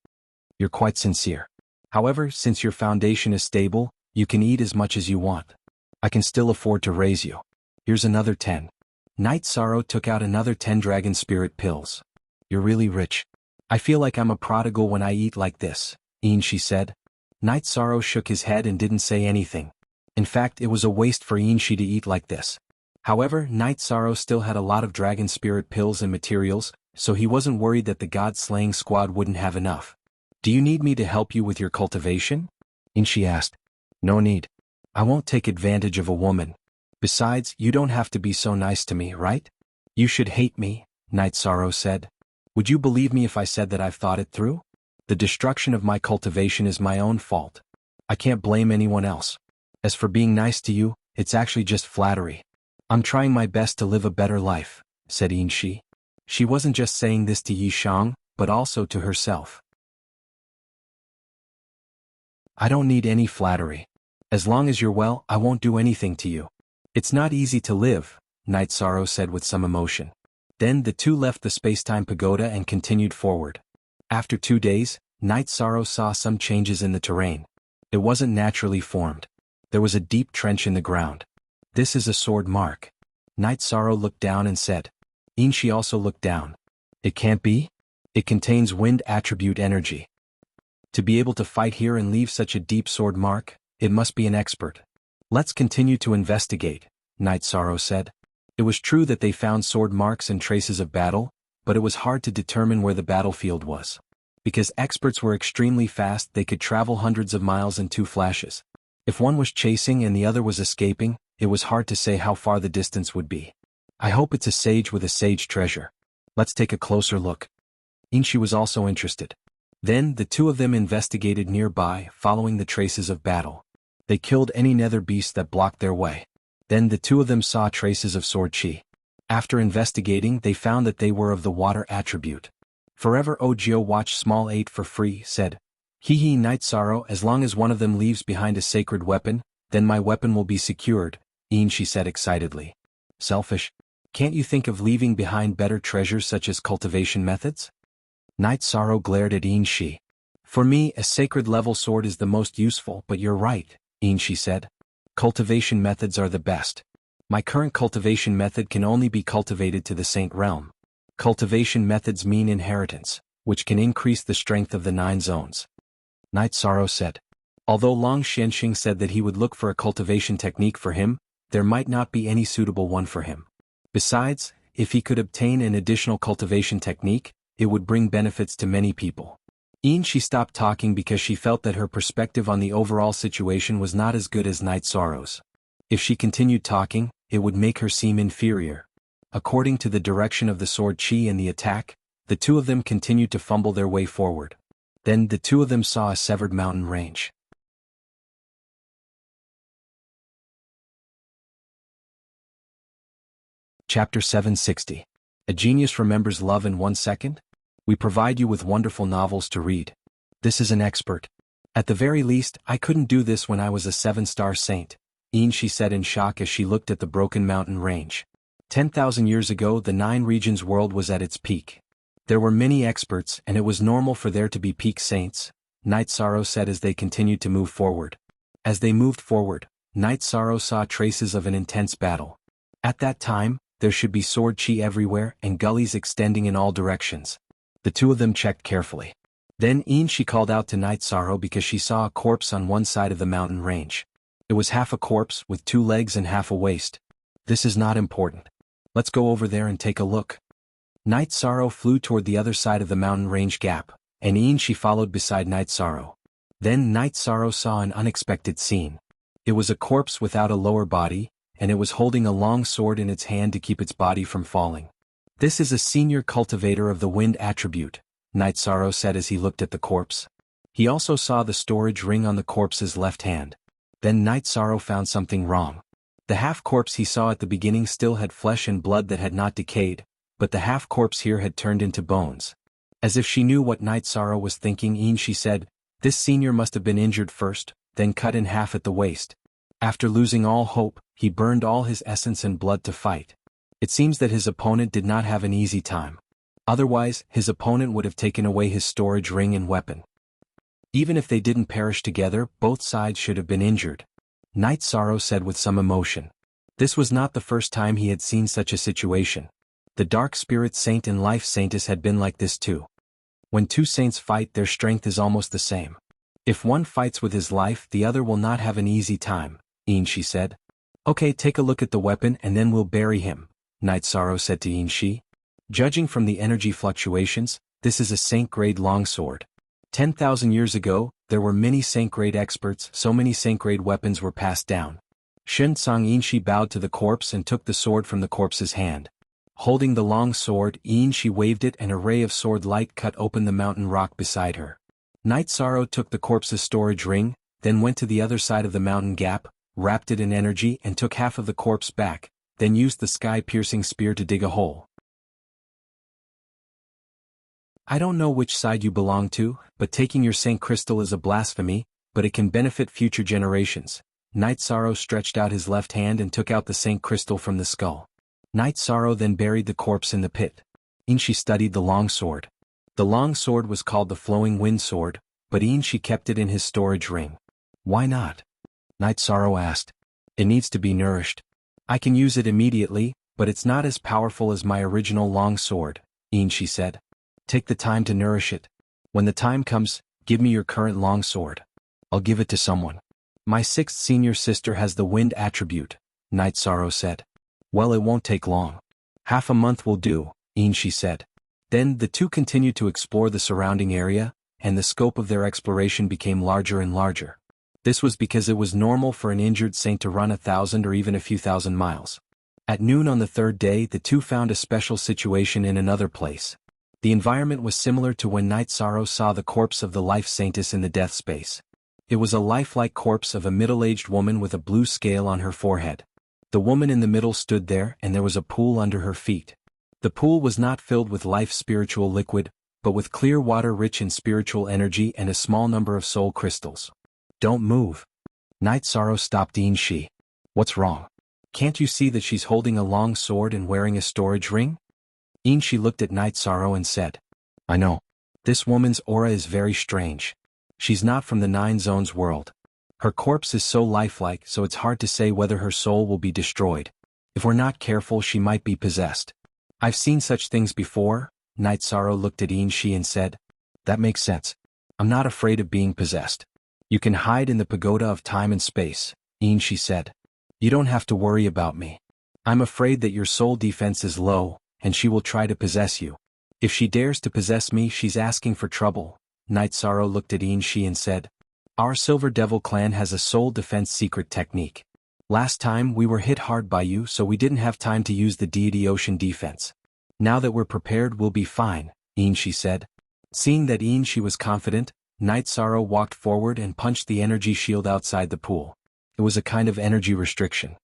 You're quite sincere. However, since your foundation is stable, you can eat as much as you want. I can still afford to raise you. Here's another 10. Night Sorrow took out another 10 Dragon Spirit pills. You're really rich. I feel like I'm a prodigal when I eat like this, Yin Shi said. Night Sorrow shook his head and didn't say anything. In fact, it was a waste for Yin Shi to eat like this. However, Night Sorrow still had a lot of Dragon Spirit pills and materials, so he wasn't worried that the God-slaying squad wouldn't have enough. Do you need me to help you with your cultivation? Yin Shi asked. No need. I won't take advantage of a woman. Besides, you don't have to be so nice to me, right? You should hate me, Night Sorrow said. Would you believe me if I said that I've thought it through? The destruction of my cultivation is my own fault. I can't blame anyone else. As for being nice to you, it's actually just flattery. I'm trying my best to live a better life, said Yin Shi. She wasn't just saying this to Yi Shang, but also to herself. I don't need any flattery. As long as you're well, I won't do anything to you. It's not easy to live, Night Sorrow said with some emotion. Then the two left the Spacetime Pagoda and continued forward. After 2 days, Night Sorrow saw some changes in the terrain. It wasn't naturally formed. There was a deep trench in the ground. This is a sword mark. Night Sorrow looked down and said. Inshi also looked down. It can't be? It contains wind attribute energy. To be able to fight here and leave such a deep sword mark, it must be an expert. Let's continue to investigate, Night Sorrow said. It was true that they found sword marks and traces of battle, but it was hard to determine where the battlefield was. Because experts were extremely fast, they could travel hundreds of miles in 2 flashes. If one was chasing and the other was escaping, it was hard to say how far the distance would be. I hope it's a sage with a sage treasure. Let's take a closer look. Inshi was also interested. Then the two of them investigated nearby, following the traces of battle. They killed any nether beast that blocked their way. Then the two of them saw traces of sword chi. After investigating, they found that they were of the water attribute. Forever Ogio watch small 8 for free, said. Hee Night Sorrow, as long as one of them leaves behind a sacred weapon, then my weapon will be secured, Inshi said excitedly. Selfish. Can't you think of leaving behind better treasures such as cultivation methods? Night Sorrow glared at Inshi. For me, a sacred level sword is the most useful, but you're right, Inshi said. Cultivation methods are the best. My current cultivation method can only be cultivated to the Saint realm. Cultivation methods mean inheritance, which can increase the strength of the 9 zones. Night Sorrow said. Although Long Xianxing said that he would look for a cultivation technique for him, there might not be any suitable one for him. Besides, if he could obtain an additional cultivation technique, it would bring benefits to many people. She stopped talking because she felt that her perspective on the overall situation was not as good as Night Sorrow's. If she continued talking, it would make her seem inferior. According to the direction of the sword chi and the attack, the two of them continued to fumble their way forward. Then the two of them saw a severed mountain range. Chapter 760. A Genius Remembers Love in 1 Second? We provide you with wonderful novels to read. This is an expert. At the very least, I couldn't do this when I was a 7-star saint, she said in shock as she looked at the broken mountain range. 10,000 years ago, the 9 regions world was at its peak. There were many experts, and it was normal for there to be peak saints, Night Sorrow said as they continued to move forward. As they moved forward, Night Sorrow saw traces of an intense battle. At that time, there should be sword chi everywhere and gullies extending in all directions. The two of them checked carefully. Then she called out to Night Sorrow because she saw a corpse on one side of the mountain range. It was half a corpse with 2 legs and half a waist. This is not important. Let's go over there and take a look. Night Sorrow flew toward the other side of the mountain range gap, and she followed beside Night Sorrow. Then Night Sorrow saw an unexpected scene. It was a corpse without a lower body, and it was holding a long sword in its hand to keep its body from falling. This is a senior cultivator of the wind attribute, Night Sorrow said as he looked at the corpse. He also saw the storage ring on the corpse's left hand. Then Night Sorrow found something wrong. The half-corpse he saw at the beginning still had flesh and blood that had not decayed, but the half-corpse here had turned into bones. As if she knew what Night Sorrow was thinking, she said, "This senior must have been injured first, then cut in half at the waist. After losing all hope, he burned all his essence and blood to fight. It seems that his opponent did not have an easy time. Otherwise, his opponent would have taken away his storage ring and weapon. Even if they didn't perish together, both sides should have been injured," Night Sorrow said with some emotion. This was not the first time he had seen such a situation. The Dark Spirit Saint and Life Saintess had been like this too. When 2 saints fight, their strength is almost the same. If one fights with his life, the other will not have an easy time, she said. "Okay, take a look at the weapon and then we'll bury him," Night Sorrow said to Inshi. Judging from the energy fluctuations, this is a saint-grade longsword. 10,000 years ago, there were many saint-grade experts, so many saint-grade weapons were passed down. Shen-Sang Inshi bowed to the corpse and took the sword from the corpse's hand. Holding the long sword, Inshi waved it and a ray of sword light cut open the mountain rock beside her. Night Sorrow took the corpse's storage ring, then went to the other side of the mountain gap, wrapped it in energy and took half of the corpse back, then used the sky-piercing spear to dig a hole. "I don't know which side you belong to, but taking your Saint Crystal is a blasphemy, but it can benefit future generations." Night Sorrow stretched out his left hand and took out the Saint Crystal from the skull. Night Sorrow then buried the corpse in the pit. Inshi studied the long sword. The long sword was called the Flowing Wind Sword, but Inshi kept it in his storage ring. "Why not?" Night Sorrow asked. "It needs to be nourished. I can use it immediately, but it's not as powerful as my original long sword, Shi said. Take the time to nourish it. When the time comes, give me your current long sword. I'll give it to someone. My sixth senior sister has the wind attribute, Night Sorrow said. Well, it won't take long. Half a month will do, Shi said. Then the two continued to explore the surrounding area, and the scope of their exploration became larger and larger. This was because it was normal for an injured saint to run 1,000 or even a few thousand miles. At noon on the third day, the two found a special situation in another place. The environment was similar to when Night Sorrow saw the corpse of the life saintess in the death space. It was a lifelike corpse of a middle-aged woman with a blue scale on her forehead. The woman in the middle stood there, and there was a pool under her feet. The pool was not filled with life spiritual liquid, but with clear water rich in spiritual energy and a small number of soul crystals. Don't move. Night Sorrow stopped Shi. What's wrong? Can't you see that she's holding a long sword and wearing a storage ring? Shi looked at Night Sorrow and said, I know. This woman's aura is very strange. She's not from the Nine Zones world. Her corpse is so lifelike, so it's hard to say whether her soul will be destroyed. If we're not careful, she might be possessed. I've seen such things before. Night Sorrow looked at Shi and said, That makes sense. I'm not afraid of being possessed. You can hide in the pagoda of time and space, Shi said. You don't have to worry about me. I'm afraid that your soul defense is low, and she will try to possess you. If she dares to possess me, she's asking for trouble. Night Sorrow looked at Shi and said, Our Silver Devil clan has a soul defense secret technique. Last time we were hit hard by you, so we didn't have time to use the Deity Ocean defense. Now that we're prepared, we'll be fine, Shi said. Seeing that Shi was confident, Night Sorrow walked forward and punched the energy shield outside the pool. It was a kind of energy restriction.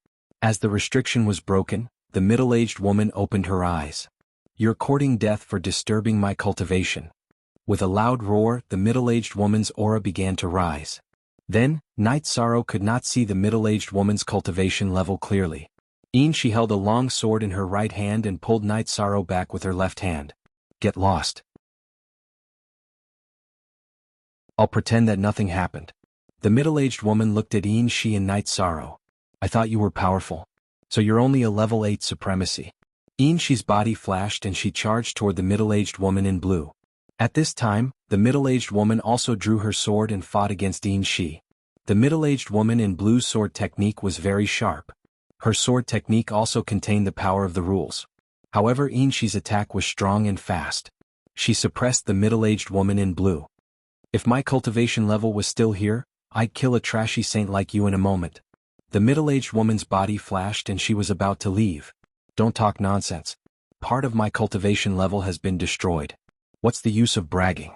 As the restriction was broken, the middle-aged woman opened her eyes. You're courting death for disturbing my cultivation. With a loud roar, the middle-aged woman's aura began to rise. Then, Night Sorrow could not see the middle-aged woman's cultivation level clearly. She held a long sword in her right hand and pulled Night Sorrow back with her left hand. Get lost. I'll pretend that nothing happened. The middle-aged woman looked at Shi and Night Sorrow. I thought you were powerful. So you're only a level 8 supremacy. Shi's body flashed and she charged toward the middle-aged woman in blue. At this time, the middle-aged woman also drew her sword and fought against Shi. The middle-aged woman in blue's sword technique was very sharp. Her sword technique also contained the power of the rules. However, Shi's attack was strong and fast. She suppressed the middle-aged woman in blue. If my cultivation level was still here, I'd kill a trashy saint like you in a moment. The middle-aged woman's body flashed and she was about to leave. Don't talk nonsense. Part of my cultivation level has been destroyed. What's the use of bragging?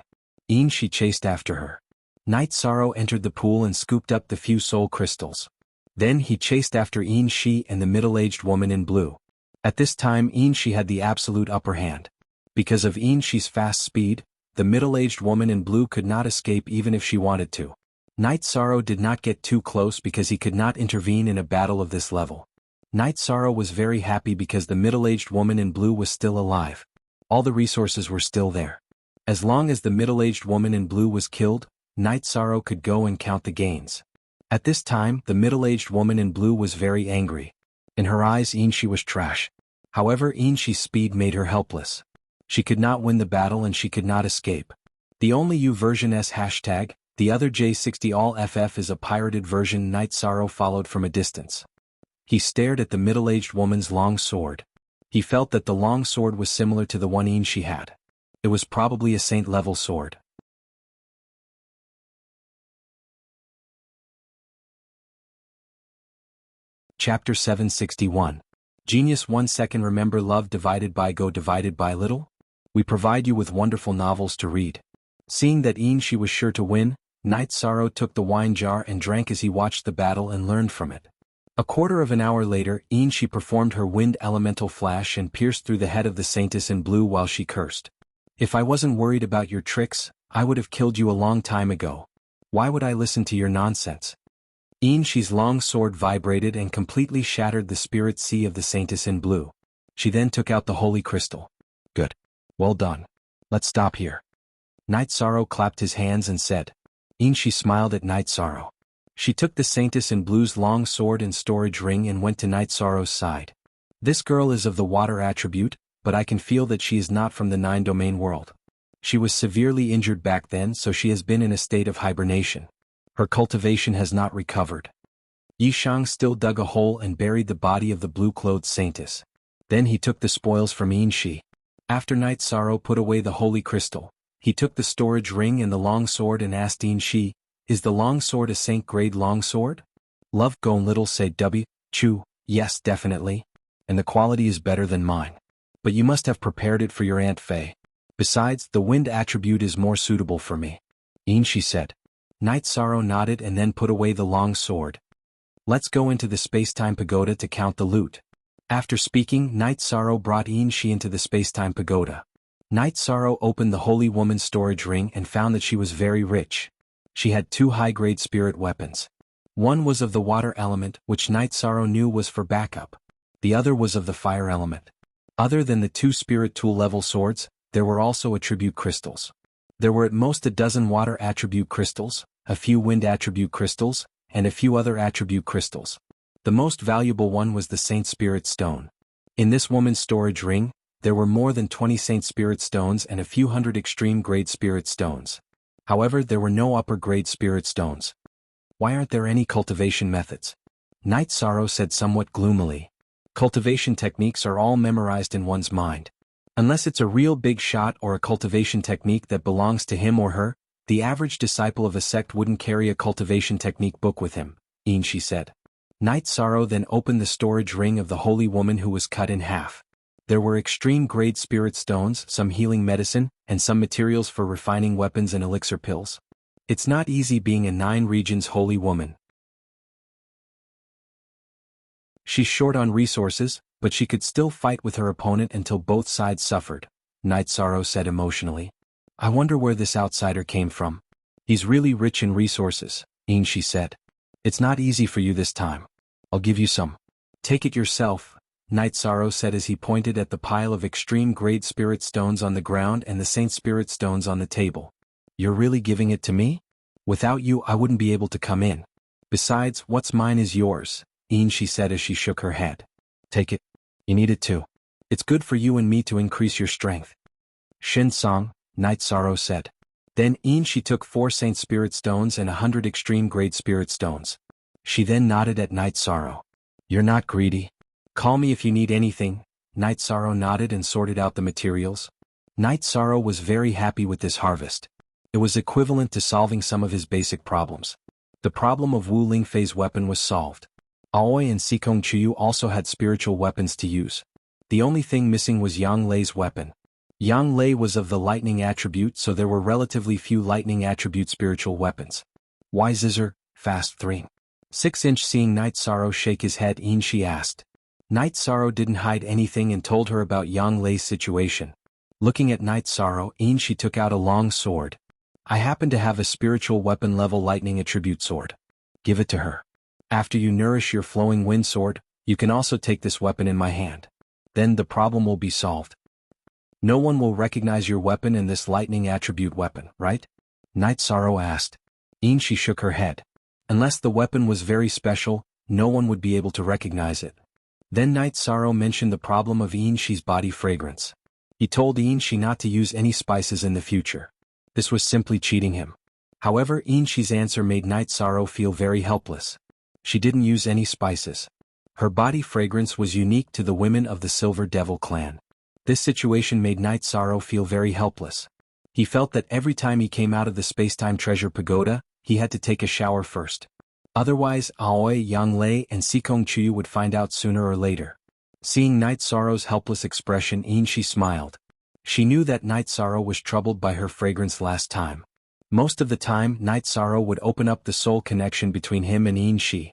Shi chased after her. Night Sorrow entered the pool and scooped up the few soul crystals. Then he chased after Shi and the middle-aged woman in blue. At this time Shi had the absolute upper hand. Because of Shi's fast speed, the middle-aged woman in blue could not escape even if she wanted to. Night Sorrow did not get too close because he could not intervene in a battle of this level. Night Sorrow was very happy because the middle-aged woman in blue was still alive. All the resources were still there. As long as the middle-aged woman in blue was killed, Night Sorrow could go and count the gains. At this time, the middle-aged woman in blue was very angry. In her eyes, Shi was trash. However, Shi's speed made her helpless. She could not win the battle and she could not escape. The only U version S hashtag, the other J60 all FF is a pirated version. Night Sorrow followed from a distance. He stared at the middle-aged woman's long sword. He felt that the long sword was similar to the one Shi had. It was probably a saint-level sword. Chapter 761. Genius 1 second. Remember love divided by go divided by little? We provide you with wonderful novels to read. Seeing that Shi was sure to win, Night Sorrow took the wine jar and drank as he watched the battle and learned from it. A quarter of an hour later, Shi performed her wind elemental flash and pierced through the head of the saintess in blue while she cursed. If I wasn't worried about your tricks, I would have killed you a long time ago. Why would I listen to your nonsense? Shi's long sword vibrated and completely shattered the spirit sea of the saintess in blue. She then took out the holy crystal. Good. Well done. Let's stop here. Night Sorrow clapped his hands and said. Shi smiled at Night Sorrow. She took the Saintess in Blue's long sword and storage ring and went to Night Sorrow's side. This girl is of the water attribute, but I can feel that she is not from the nine-domain world. She was severely injured back then, so she has been in a state of hibernation. Her cultivation has not recovered. Yishang still dug a hole and buried the body of the blue-clothed Saintess. Then he took the spoils from Yinshi. After Night Sorrow put away the holy crystal, he took the storage ring and the long sword and asked Yinshi, "Is the long sword a saint-grade long sword?" Love Gon Little said Chu, "Yes, definitely. And the quality is better than mine. But you must have prepared it for your Aunt Fei. Besides, the wind attribute is more suitable for me," Yinshi said. Night Sorrow nodded and then put away the long sword. "Let's go into the space-time pagoda to count the loot." After speaking, Night Sorrow brought Yinshi into the space-time pagoda. Night Sorrow opened the holy woman's storage ring and found that she was very rich. She had 2 high-grade spirit weapons. One was of the water element, which Night Sorrow knew was for backup. The other was of the fire element. Other than the 2 spirit tool-level swords, there were also attribute crystals. There were at most a dozen water attribute crystals, a few wind attribute crystals, and a few other attribute crystals. The most valuable one was the Saint Spirit Stone. In this woman's storage ring, there were more than 20 Saint Spirit Stones and a few hundred extreme-grade Spirit Stones. However, there were no upper-grade Spirit Stones. "Why aren't there any cultivation methods?" Night Sorrow said somewhat gloomily. "Cultivation techniques are all memorized in one's mind. Unless it's a real big shot or a cultivation technique that belongs to him or her, the average disciple of a sect wouldn't carry a cultivation technique book with him," Yinshi said. Night Sorrow then opened the storage ring of the holy woman who was cut in half. There were extreme-grade spirit stones, some healing medicine, and some materials for refining weapons and elixir pills. It's not easy being a 9 regions holy woman. She's short on resources, but she could still fight with her opponent until both sides suffered, Night Sorrow said emotionally. "I wonder where this outsider came from. He's really rich in resources," Yinshi said. "It's not easy for you this time. I'll give you some. Take it yourself," Night Sorrow said as he pointed at the pile of extreme-grade spirit stones on the ground and the Saint Spirit Stones on the table. "You're really giving it to me? Without you I wouldn't be able to come in. Besides, what's mine is yours," Yinshi said as she shook her head. "Take it. You need it too. It's good for you and me to increase your strength." "Shin Song," Night Sorrow said. Then Yinshi took 4 Saint Spirit Stones and 100 extreme-grade Spirit Stones. She then nodded at Night Sorrow. "You're not greedy. Call me if you need anything." Night Sorrow nodded and sorted out the materials. Night Sorrow was very happy with this harvest. It was equivalent to solving some of his basic problems. The problem of Wu Lingfei's weapon was solved. Aoi and Sikong Chuyu also had spiritual weapons to use. The only thing missing was Yang Lei's weapon. Yang Lei was of the lightning attribute, so there were relatively few lightning attribute spiritual weapons. "Why Zizzer, fast 3. 6-inch?" Seeing Night Sorrow shake his head, Yinshi asked. Night Sorrow didn't hide anything and told her about Yang Lei's situation. Looking at Night Sorrow, Yinshi took out a long sword. "I happen to have a spiritual weapon level lightning attribute sword. Give it to her. After you nourish your flowing wind sword, you can also take this weapon in my hand. Then the problem will be solved. No one will recognize your weapon and this lightning attribute weapon, right?" Night Sorrow asked. Yinshi shook her head. "Unless the weapon was very special, no one would be able to recognize it." Then Night Sorrow mentioned the problem of Yinshi's body fragrance. He told Yinshi not to use any spices in the future. This was simply cheating him. However, Yinshi's answer made Night Sorrow feel very helpless. She didn't use any spices. Her body fragrance was unique to the women of the Silver Devil clan. This situation made Night Sorrow feel very helpless. He felt that every time he came out of the Spacetime Treasure Pagoda, he had to take a shower first. Otherwise, Aoi, Yang Lei, and Sikong Chuyu would find out sooner or later. Seeing Night Sorrow's helpless expression, Yinshi smiled. She knew that Night Sorrow was troubled by her fragrance last time. Most of the time, Night Sorrow would open up the soul connection between him and Yinshi.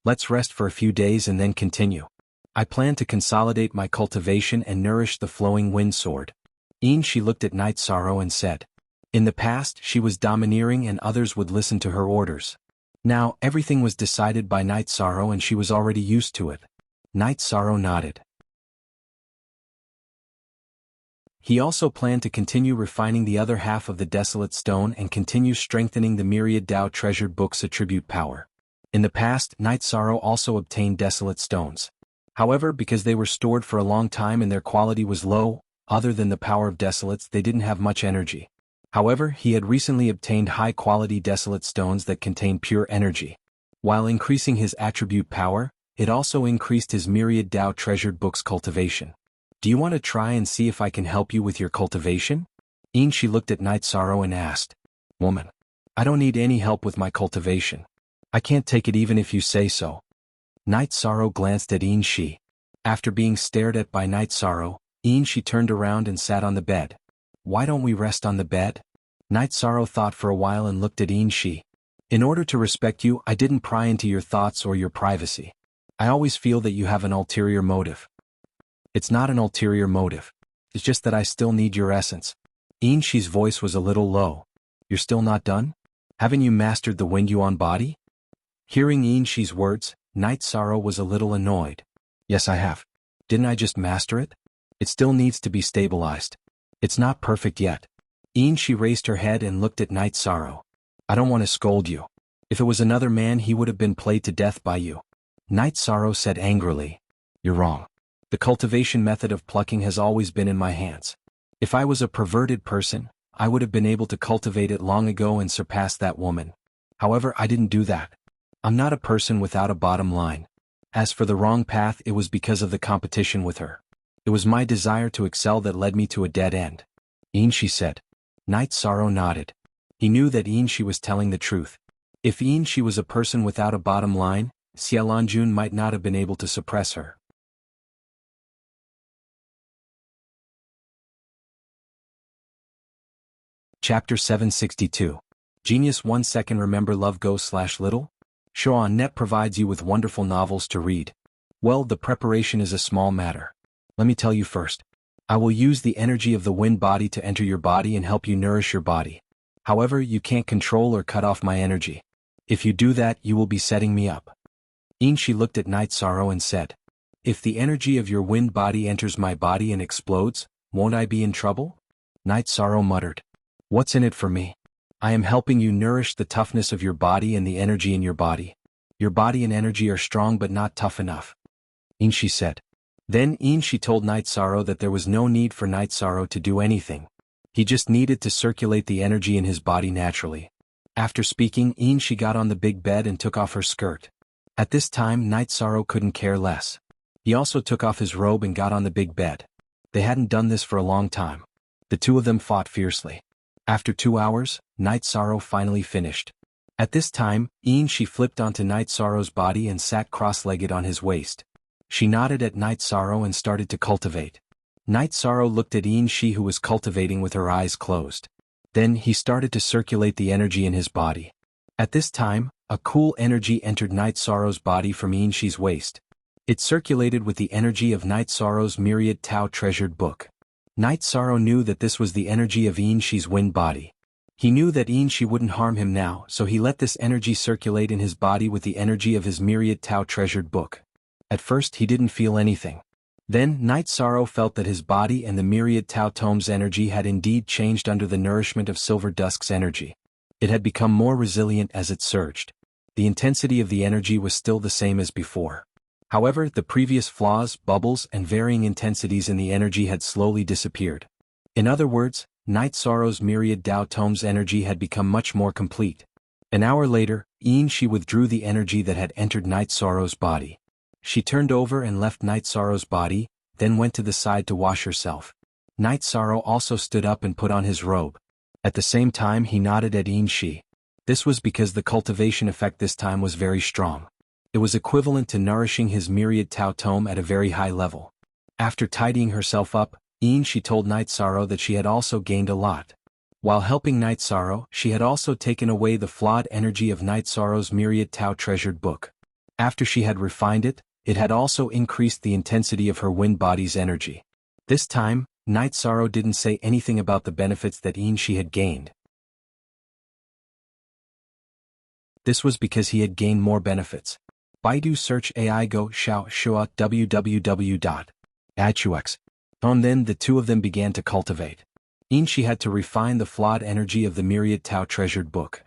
"Let's rest for a few days and then continue. I plan to consolidate my cultivation and nourish the flowing wind sword." Yinshi looked at Night Sorrow and said. In the past, she was domineering and others would listen to her orders. Now, everything was decided by Night Sorrow and she was already used to it. Night Sorrow nodded. He also planned to continue refining the other half of the Desolate Stone and continue strengthening the Myriad Dao Treasured Book's attribute power. In the past, Night Sorrow also obtained desolate stones. However, because they were stored for a long time and their quality was low, other than the power of desolates, they didn't have much energy. However, he had recently obtained high-quality desolate stones that contain pure energy. While increasing his attribute power, it also increased his myriad Tao treasured books cultivation. Do you want to try and see if I can help you with your cultivation? She looked at Night Sorrow and asked, Woman, I don't need any help with my cultivation. I can't take it even if you say so. Night Sorrow glanced at Shi. After being stared at by Night Sorrow, Shi turned around and sat on the bed. Why don't we rest on the bed? Night Sorrow thought for a while and looked at Shi. In order to respect you, I didn't pry into your thoughts or your privacy. I always feel that you have an ulterior motive. It's not an ulterior motive. It's just that I still need your essence. Shi's voice was a little low. You're still not done? Haven't you mastered the Wind Yuan body? Hearing Shi's words, Night Sorrow was a little annoyed. Yes, I have. Didn't I just master it? It still needs to be stabilized. It's not perfect yet. Shi raised her head and looked at Night Sorrow. I don't want to scold you. If it was another man, he would have been played to death by you. Night Sorrow said angrily. You're wrong. The cultivation method of plucking has always been in my hands. If I was a perverted person, I would have been able to cultivate it long ago and surpass that woman. However, I didn't do that. I'm not a person without a bottom line. As for the wrong path, it was because of the competition with her. It was my desire to excel that led me to a dead end. Shi said. Night Sorrow nodded. He knew that Shi was telling the truth. If Shi was a person without a bottom line, Xiaolanjun might not have been able to suppress her. Chapter 762. Genius 1 second. Remember Love Go/Little? Show.net provides you with wonderful novels to read. Well, the preparation is a small matter. Let me tell you first. I will use the energy of the wind body to enter your body and help you nourish your body. However, you can't control or cut off my energy. If you do that, you will be setting me up. Shi looked at Night Sorrow and said, If the energy of your wind body enters my body and explodes, won't I be in trouble? Night Sorrow muttered. What's in it for me? I am helping you nourish the toughness of your body and the energy in your body. Your body and energy are strong but not tough enough. Shi said. Then Shi told Night Sorrow that there was no need for Night Sorrow to do anything. He just needed to circulate the energy in his body naturally. After speaking, Shi got on the big bed and took off her skirt. At this time, Night Sorrow couldn't care less. He also took off his robe and got on the big bed. They hadn't done this for a long time. The two of them fought fiercely. After 2 hours, Night Sorrow finally finished. At this time, Shi flipped onto Night Sorrow's body and sat cross-legged on his waist. She nodded at Night Sorrow and started to cultivate. Night Sorrow looked at Shi, who was cultivating with her eyes closed. Then he started to circulate the energy in his body. At this time, a cool energy entered Night Sorrow's body from Shi's waist. It circulated with the energy of Night Sorrow's myriad Tao treasured book. Night Sorrow knew that this was the energy of Shi's wind body. He knew that Shi wouldn't harm him now, so he let this energy circulate in his body with the energy of his myriad Tao treasured book. At first he didn't feel anything. Then Night Sorrow felt that his body and the myriad Tao tome's energy had indeed changed under the nourishment of Silver Dusk's energy. It had become more resilient as it surged. The intensity of the energy was still the same as before. However, the previous flaws, bubbles, and varying intensities in the energy had slowly disappeared. In other words, Night Sorrow's myriad Tao tome's energy had become much more complete. An hour later, Shi withdrew the energy that had entered Night Sorrow's body. She turned over and left Night Sorrow's body, then went to the side to wash herself. Night Sorrow also stood up and put on his robe. At the same time he nodded at Shi. This was because the cultivation effect this time was very strong. It was equivalent to nourishing his myriad Tao tome at a very high level. After tidying herself up, Shi told Night Sorrow that she had also gained a lot. While helping Night Sorrow, she had also taken away the flawed energy of Night Sorrow's myriad Tao treasured book. After she had refined it, it had also increased the intensity of her wind body's energy. This time, Night Sorrow didn't say anything about the benefits that Shi had gained. This was because he had gained more benefits. Baidu search AI Go Xiao Shua www.ix. And then the two of them began to cultivate. Shi had to refine the flawed energy of the myriad Tao treasured book.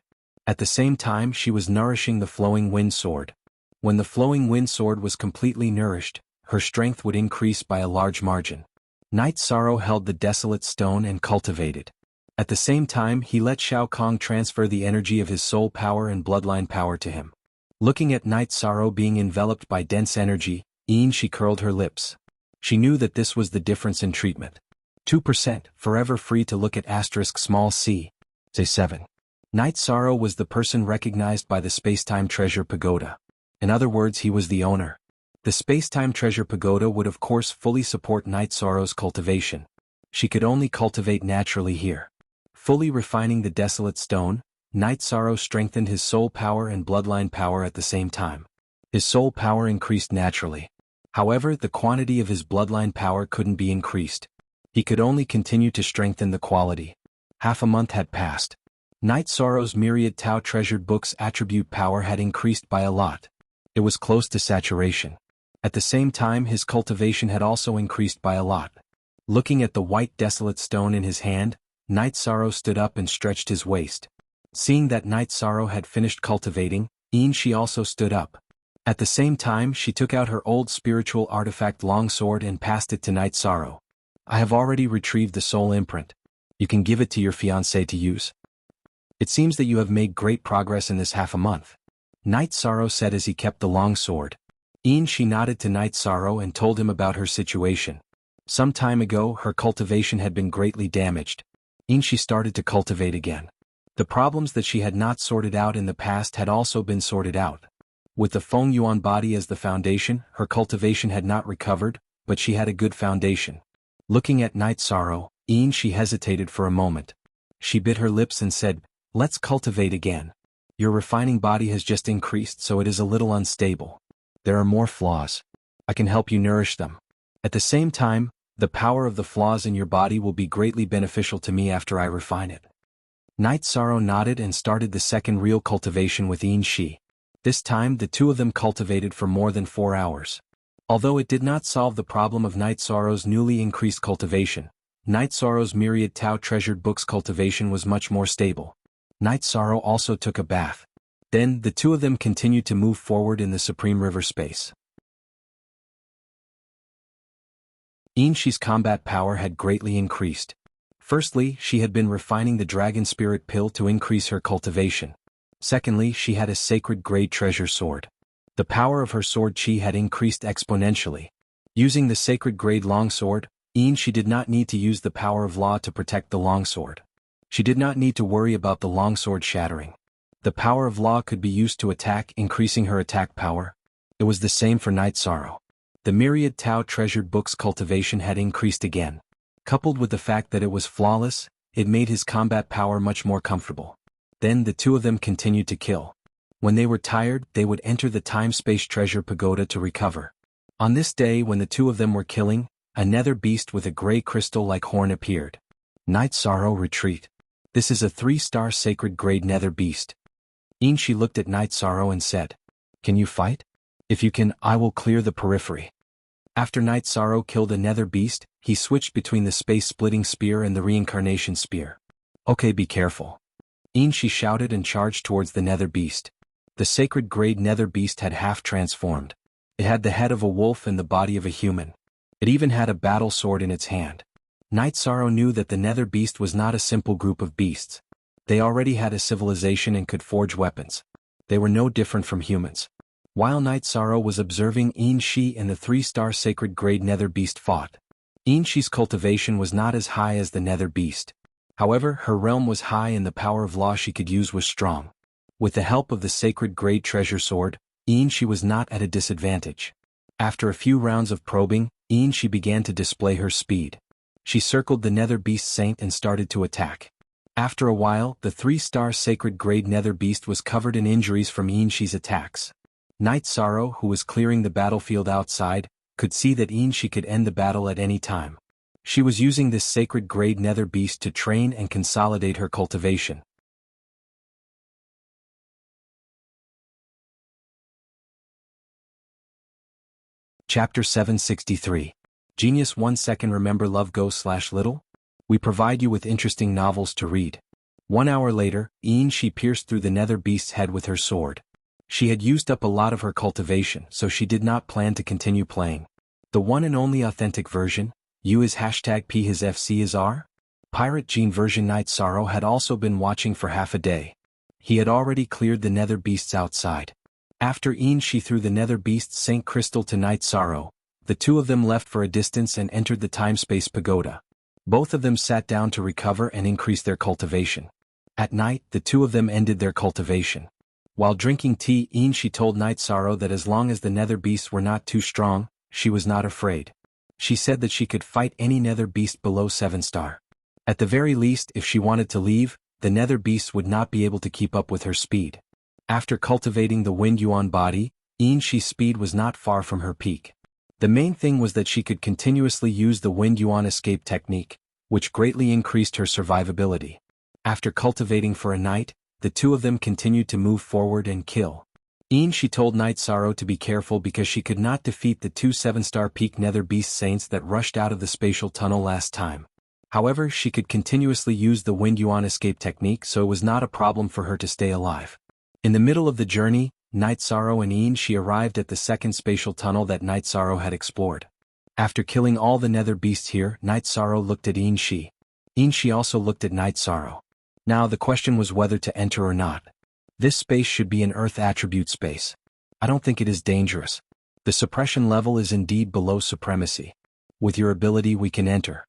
At the same time she was nourishing the flowing wind sword. When the flowing wind sword was completely nourished, her strength would increase by a large margin. Night Sorrow held the desolate stone and cultivated. At the same time he let Shao Kong transfer the energy of his soul power and bloodline power to him. Looking at Night Sorrow being enveloped by dense energy, she curled her lips. She knew that this was the difference in treatment. 2%, forever free to look at *small c. Say 7. Night Sorrow was the person recognized by the Spacetime Treasure Pagoda. In other words, he was the owner. The Spacetime Treasure Pagoda would of course fully support Night Sorrow's cultivation. She could only cultivate naturally here. Fully refining the desolate stone, Night Sorrow strengthened his soul power and bloodline power at the same time. His soul power increased naturally. However, the quantity of his bloodline power couldn't be increased. He could only continue to strengthen the quality. Half a month had passed. Night Sorrow's myriad Tao treasured books attribute power had increased by a lot. It was close to saturation. At the same time his cultivation had also increased by a lot. Looking at the white desolate stone in his hand, Night Sorrow stood up and stretched his waist. Seeing that Night Sorrow had finished cultivating, she also stood up. At the same time she took out her old spiritual artifact longsword and passed it to Night Sorrow. I have already retrieved the soul imprint. You can give it to your fiancé to use. It seems that you have made great progress in this half a month. Night Sorrow said as he kept the longsword. She nodded to Night Sorrow and told him about her situation. Some time ago her cultivation had been greatly damaged. She started to cultivate again. The problems that she had not sorted out in the past had also been sorted out. With the Feng Yuan body as the foundation, her cultivation had not recovered, but she had a good foundation. Looking at Night Sorrow, she hesitated for a moment. She bit her lips and said, "Let's cultivate again. Your refining body has just increased, so it is a little unstable. There are more flaws. I can help you nourish them. At the same time, the power of the flaws in your body will be greatly beneficial to me after I refine it." Night Sorrow nodded and started the second real cultivation with Shi. This time the two of them cultivated for more than 4 hours. Although it did not solve the problem of Night Sorrow's newly increased cultivation, Night Sorrow's myriad Tao treasured books cultivation was much more stable. Night Sorrow also took a bath. Then the two of them continued to move forward in the Supreme River space. Shi's combat power had greatly increased. Firstly, she had been refining the Dragon Spirit Pill to increase her cultivation. Secondly, she had a sacred grade treasure sword. The power of her sword chi had increased exponentially. Using the sacred grade longsword, she did not need to use the power of law to protect the longsword. She did not need to worry about the longsword shattering. The power of law could be used to attack, increasing her attack power. It was the same for Night Sorrow. The myriad Tao treasured books cultivation had increased again. Coupled with the fact that it was flawless, it made his combat power much more comfortable. Then the two of them continued to kill. When they were tired, they would enter the time-space treasure pagoda to recover. On this day when the two of them were killing, a nether beast with a gray crystal-like horn appeared. Night Sorrow, retreat. This is a 3-star sacred grade nether beast. Shi looked at Night Sorrow and said, "Can you fight? If you can, I will clear the periphery." After Night Sorrow killed a nether beast, he switched between the space-splitting spear and the reincarnation spear. "Okay, be careful." Shi shouted and charged towards the nether beast. The sacred grade nether beast had half transformed. It had the head of a wolf and the body of a human. It even had a battle sword in its hand. Night Sorrow knew that the nether beast was not a simple group of beasts. They already had a civilization and could forge weapons. They were no different from humans. While Night Sorrow was observing Shi and the 3-star sacred grade nether beast fought. Shi's cultivation was not as high as the nether beast. However, her realm was high and the power of law she could use was strong. With the help of the sacred grade treasure sword, Shi was not at a disadvantage. After a few rounds of probing, Shi began to display her speed. She circled the nether beast saint and started to attack. After a while, the 3-star sacred grade nether beast was covered in injuries from Shi's attacks. Night Sorrow, who was clearing the battlefield outside, could see that Shi could end the battle at any time. She was using this sacred grade nether beast to train and consolidate her cultivation. Chapter 763. Genius 1 second. Remember Love Go/Little? We provide you with interesting novels to read. 1 hour later, she pierced through the nether beast's head with her sword. She had used up a lot of her cultivation, so she did not plan to continue playing. The one and only authentic version, U is #P his FC is R? Pirate Gene version Night Sorrow had also been watching for half a day. He had already cleared the nether beasts outside. After she threw the nether beast's Saint Crystal to Night Sorrow, the two of them left for a distance and entered the time-space pagoda. Both of them sat down to recover and increase their cultivation. At night, the two of them ended their cultivation. While drinking tea, she told Night Sorrow that as long as the nether beasts were not too strong, she was not afraid. She said that she could fight any nether beast below 7-star. At the very least, if she wanted to leave, the nether beasts would not be able to keep up with her speed. After cultivating the Wind Yuan body, Shi's speed was not far from her peak. The main thing was that she could continuously use the Wind Yuan escape technique, which greatly increased her survivability. After cultivating for a night, the two of them continued to move forward and kill. She told Night Sorrow to be careful because she could not defeat the two 7-star peak nether beast saints that rushed out of the spatial tunnel last time. However, she could continuously use the Wind Yuan escape technique, so it was not a problem for her to stay alive. In the middle of the journey, Night Sorrow and Shi arrived at the second spatial tunnel that Night Sorrow had explored. After killing all the nether beasts here, Night Sorrow looked at Shi. Shi also looked at Night Sorrow. Now the question was whether to enter or not. This space should be an Earth attribute space. I don't think it is dangerous. The suppression level is indeed below supremacy. With your ability we can enter.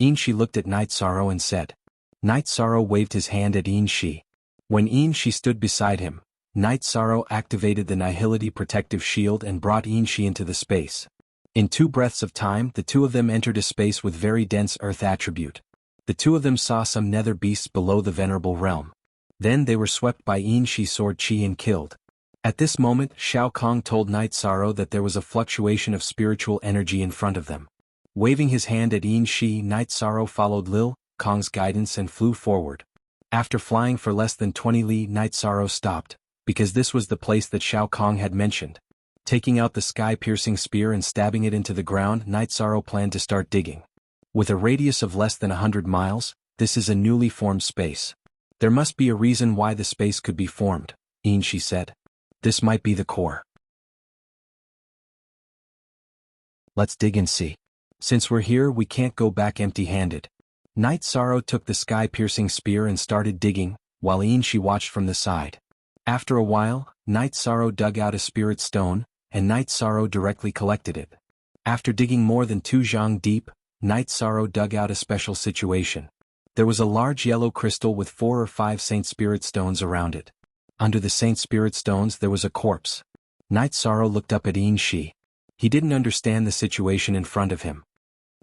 Shi looked at Night Sorrow and said. Night Sorrow waved his hand at Shi. When Shi stood beside him, Night Sorrow activated the Nihility protective shield and brought Shi into the space. In 2 breaths of time, the two of them entered a space with very dense Earth attribute. The two of them saw some nether beasts below the venerable realm. Then they were swept by Shi's sword chi and killed. At this moment, Shao Kong told Night Sorrow that there was a fluctuation of spiritual energy in front of them. Waving his hand at Shi, Night Sorrow followed Lil Kong's guidance and flew forward. After flying for less than 20 li, Night Sorrow stopped, because this was the place that Shao Kong had mentioned. Taking out the sky-piercing spear and stabbing it into the ground, Night Sorrow planned to start digging. With a radius of less than 100 miles, this is a newly formed space. There must be a reason why the space could be formed, Shi said. This might be the core. Let's dig and see. Since we're here, we can't go back empty-handed. Night Sorrow took the sky-piercing spear and started digging, while Shi watched from the side. After a while, Night Sorrow dug out a spirit stone, and Night Sorrow directly collected it. After digging more than 2 zhang deep, Night Sorrow dug out a special situation. There was a large yellow crystal with 4 or 5 Saint Spirit stones around it. Under the Saint Spirit stones there was a corpse. Night Sorrow looked up at Shi. He didn't understand the situation in front of him.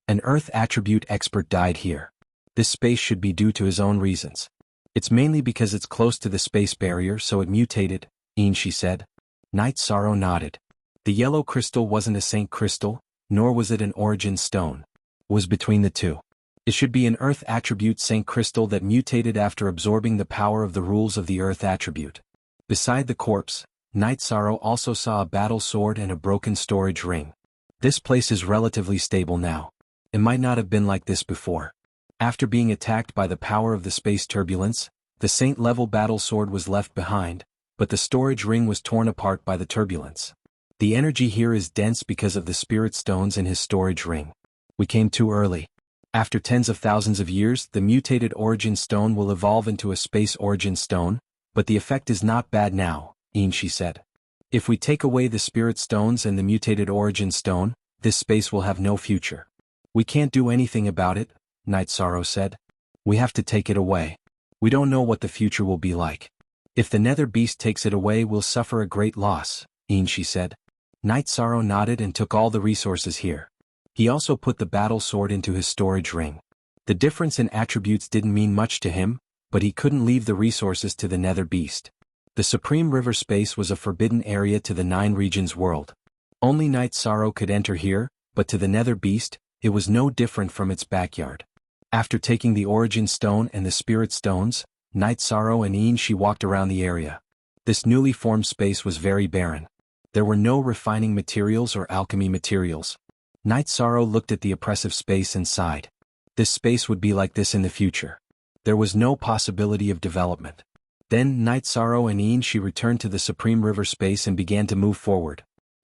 An Earth attribute expert died here. This space should be due to his own reasons. It's mainly because it's close to the space barrier, so it mutated, Shi said. Night Sorrow nodded. The yellow crystal wasn't a Saint Crystal, nor was it an Origin Stone. It was between the two. It should be an Earth attribute Saint Crystal that mutated after absorbing the power of the rules of the Earth attribute. Beside the corpse, Night Sorrow also saw a battle sword and a broken storage ring. This place is relatively stable now. It might not have been like this before. After being attacked by the power of the space turbulence, the Saint-level battle sword was left behind, but the storage ring was torn apart by the turbulence. The energy here is dense because of the spirit stones in his storage ring. We came too early. After tens of thousands of years, the mutated Origin Stone will evolve into a Space Origin Stone, but the effect is not bad now, Shi said. If we take away the Spirit Stones and the mutated Origin Stone, this space will have no future. We can't do anything about it, Night Sorrow said. We have to take it away. We don't know what the future will be like. If the Nether Beast takes it away, we'll suffer a great loss, Shi said. Night Sorrow nodded and took all the resources here. He also put the battle sword into his storage ring. The difference in attributes didn't mean much to him, but he couldn't leave the resources to the Nether Beast. The Supreme River space was a forbidden area to the 9 regions world. Only Night Sorrow could enter here, but to the Nether Beast, it was no different from its backyard. After taking the Origin Stone and the Spirit Stones, Night Sorrow and Shi walked around the area. This newly formed space was very barren. There were no refining materials or alchemy materials. Night Sorrow looked at the oppressive space and sighed. This space would be like this in the future. There was no possibility of development. Then Night Sorrow and Ian-Shi returned to the Supreme River space and began to move forward.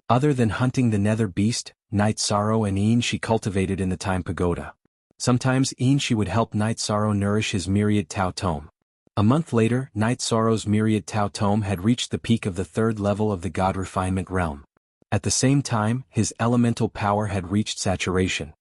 Other than hunting the nether beast, Night Sorrow and Ian-Shi cultivated in the Time Pagoda. Sometimes Ian-Shi would help Night Sorrow nourish his myriad Tao Tome. A month later, Night Sorrow's myriad Tao Tome had reached the peak of the 3rd level of the God Refinement realm. At the same time, his elemental power had reached saturation.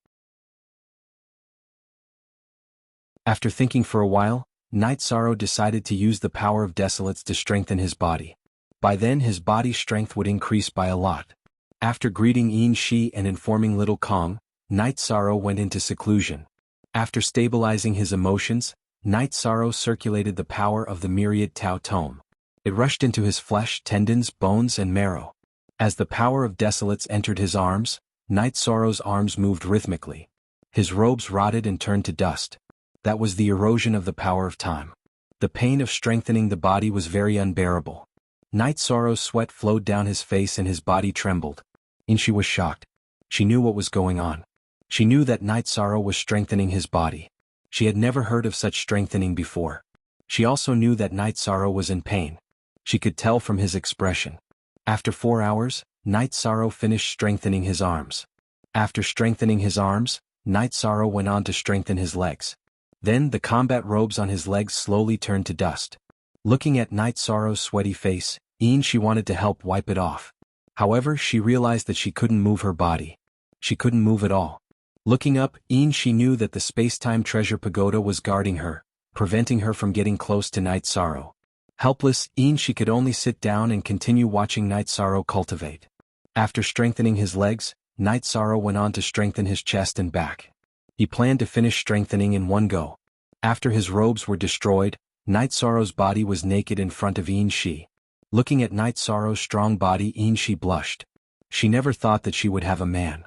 After thinking for a while, Night Sorrow decided to use the power of Desolates to strengthen his body. By then his body's strength would increase by a lot. After greeting Ian-Shi and informing Little Kong, Night Sorrow went into seclusion. After stabilizing his emotions, Night Sorrow circulated the power of the myriad Tao Tome. It rushed into his flesh, tendons, bones and marrow. As the power of Desolates entered his arms, Night Sorrow's arms moved rhythmically. His robes rotted and turned to dust. That was the erosion of the power of time. The pain of strengthening the body was very unbearable. Night Sorrow's sweat flowed down his face and his body trembled. Ian-Shi was shocked. She knew what was going on. She knew that Night Sorrow was strengthening his body. She had never heard of such strengthening before. She also knew that Night Sorrow was in pain. She could tell from his expression. After 4 hours, Night Sorrow finished strengthening his arms. After strengthening his arms, Night Sorrow went on to strengthen his legs. Then the combat robes on his legs slowly turned to dust. Looking at Night Sorrow's sweaty face, Ian-Shi wanted to help wipe it off. However, she realized that she couldn't move her body. She couldn't move at all. Looking up, Ian-Shi knew that the space-time treasure pagoda was guarding her, preventing her from getting close to Night Sorrow. Helpless, Ian-Shi could only sit down and continue watching Night Sorrow cultivate. After strengthening his legs, Night Sorrow went on to strengthen his chest and back. He planned to finish strengthening in one go. After his robes were destroyed, Night Sorrow's body was naked in front of Ian-Shi. Looking at Night Sorrow's strong body, Ian-Shi blushed. She never thought that she would have a man.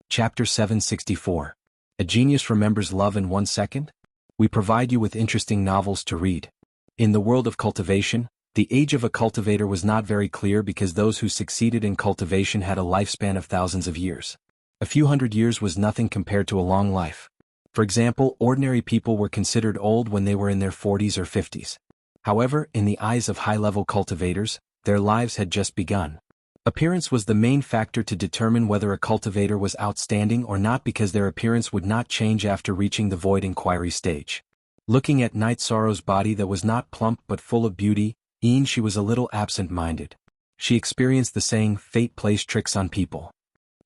Chapter 764. A Genius Remembers Love in 1 Second? We provide you with interesting novels to read. In the world of cultivation, the age of a cultivator was not very clear because those who succeeded in cultivation had a lifespan of thousands of years. A few hundred years was nothing compared to a long life. For example, ordinary people were considered old when they were in their 40s or 50s. However, in the eyes of high-level cultivators, their lives had just begun. Appearance was the main factor to determine whether a cultivator was outstanding or not because their appearance would not change after reaching the void inquiry stage. Looking at Night Sorrow's body that was not plump but full of beauty, Ian-Shi was a little absent-minded. She experienced the saying, fate plays tricks on people.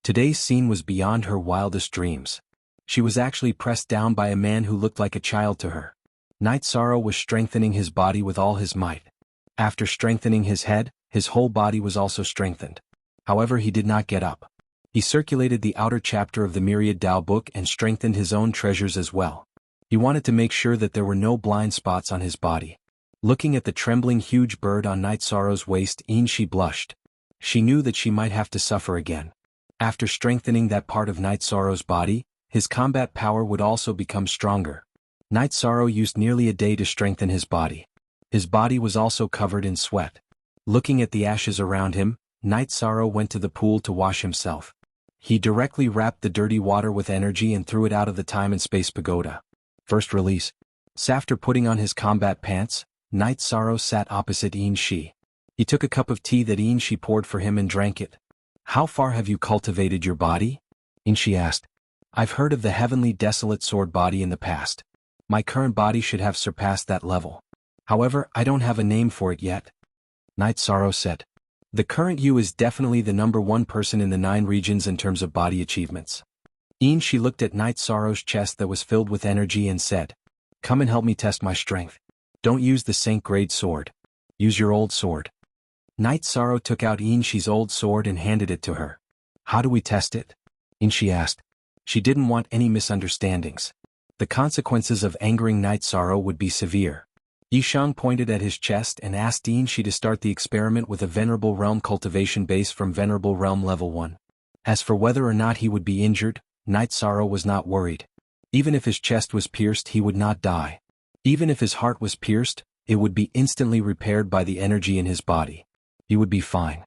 Today's scene was beyond her wildest dreams. She was actually pressed down by a man who looked like a child to her. Night Sorrow was strengthening his body with all his might. After strengthening his head, his whole body was also strengthened. However, he did not get up. He circulated the outer chapter of the Myriad Tao book and strengthened his own treasures as well. He wanted to make sure that there were no blind spots on his body. Looking at the trembling huge bird on Night Sorrow's waist, Ian-Shi blushed. She knew that she might have to suffer again. After strengthening that part of Night Sorrow's body, his combat power would also become stronger. Night Sorrow used nearly a day to strengthen his body. His body was also covered in sweat. Looking at the ashes around him, Night Sorrow went to the pool to wash himself. He directly wrapped the dirty water with energy and threw it out of the time and space pagoda. First release. After putting on his combat pants, Night Sorrow sat opposite Ian-Shi. He took a cup of tea that Ian-Shi poured for him and drank it. How far have you cultivated your body? Ian-Shi asked. I've heard of the heavenly desolate sword body in the past. My current body should have surpassed that level. However, I don't have a name for it yet. Night Sorrow said. The current you is definitely the #1 person in the 9 regions in terms of body achievements. Ian-Shi looked at Night Sorrow's chest that was filled with energy and said, come and help me test my strength. Don't use the Saint grade sword. Use your old sword. Night Sorrow took out Ian-Shi's old sword and handed it to her. How do we test it? Ian-Shi asked. She didn't want any misunderstandings. The consequences of angering Night Sorrow would be severe. Yishang pointed at his chest and asked Ian-Shi to start the experiment with a Venerable Realm cultivation base from Venerable Realm Level 1. As for whether or not he would be injured, Night Sorrow was not worried. Even if his chest was pierced, he would not die. Even if his heart was pierced, it would be instantly repaired by the energy in his body. He would be fine.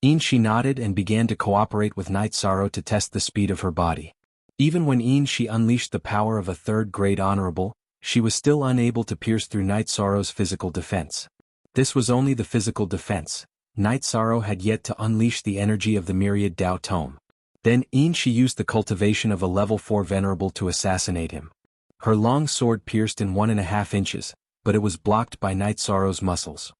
Shi nodded and began to cooperate with Night Sorrow to test the speed of her body. Even when Shi unleashed the power of a third-grade honorable, she was still unable to pierce through Night Sorrow's physical defense. This was only the physical defense. Night Sorrow had yet to unleash the energy of the myriad Tao Tome. Then Shi used the cultivation of a level 4 venerable to assassinate him. Her long sword pierced in 1.5 inches, but it was blocked by Night Sorrow's muscles.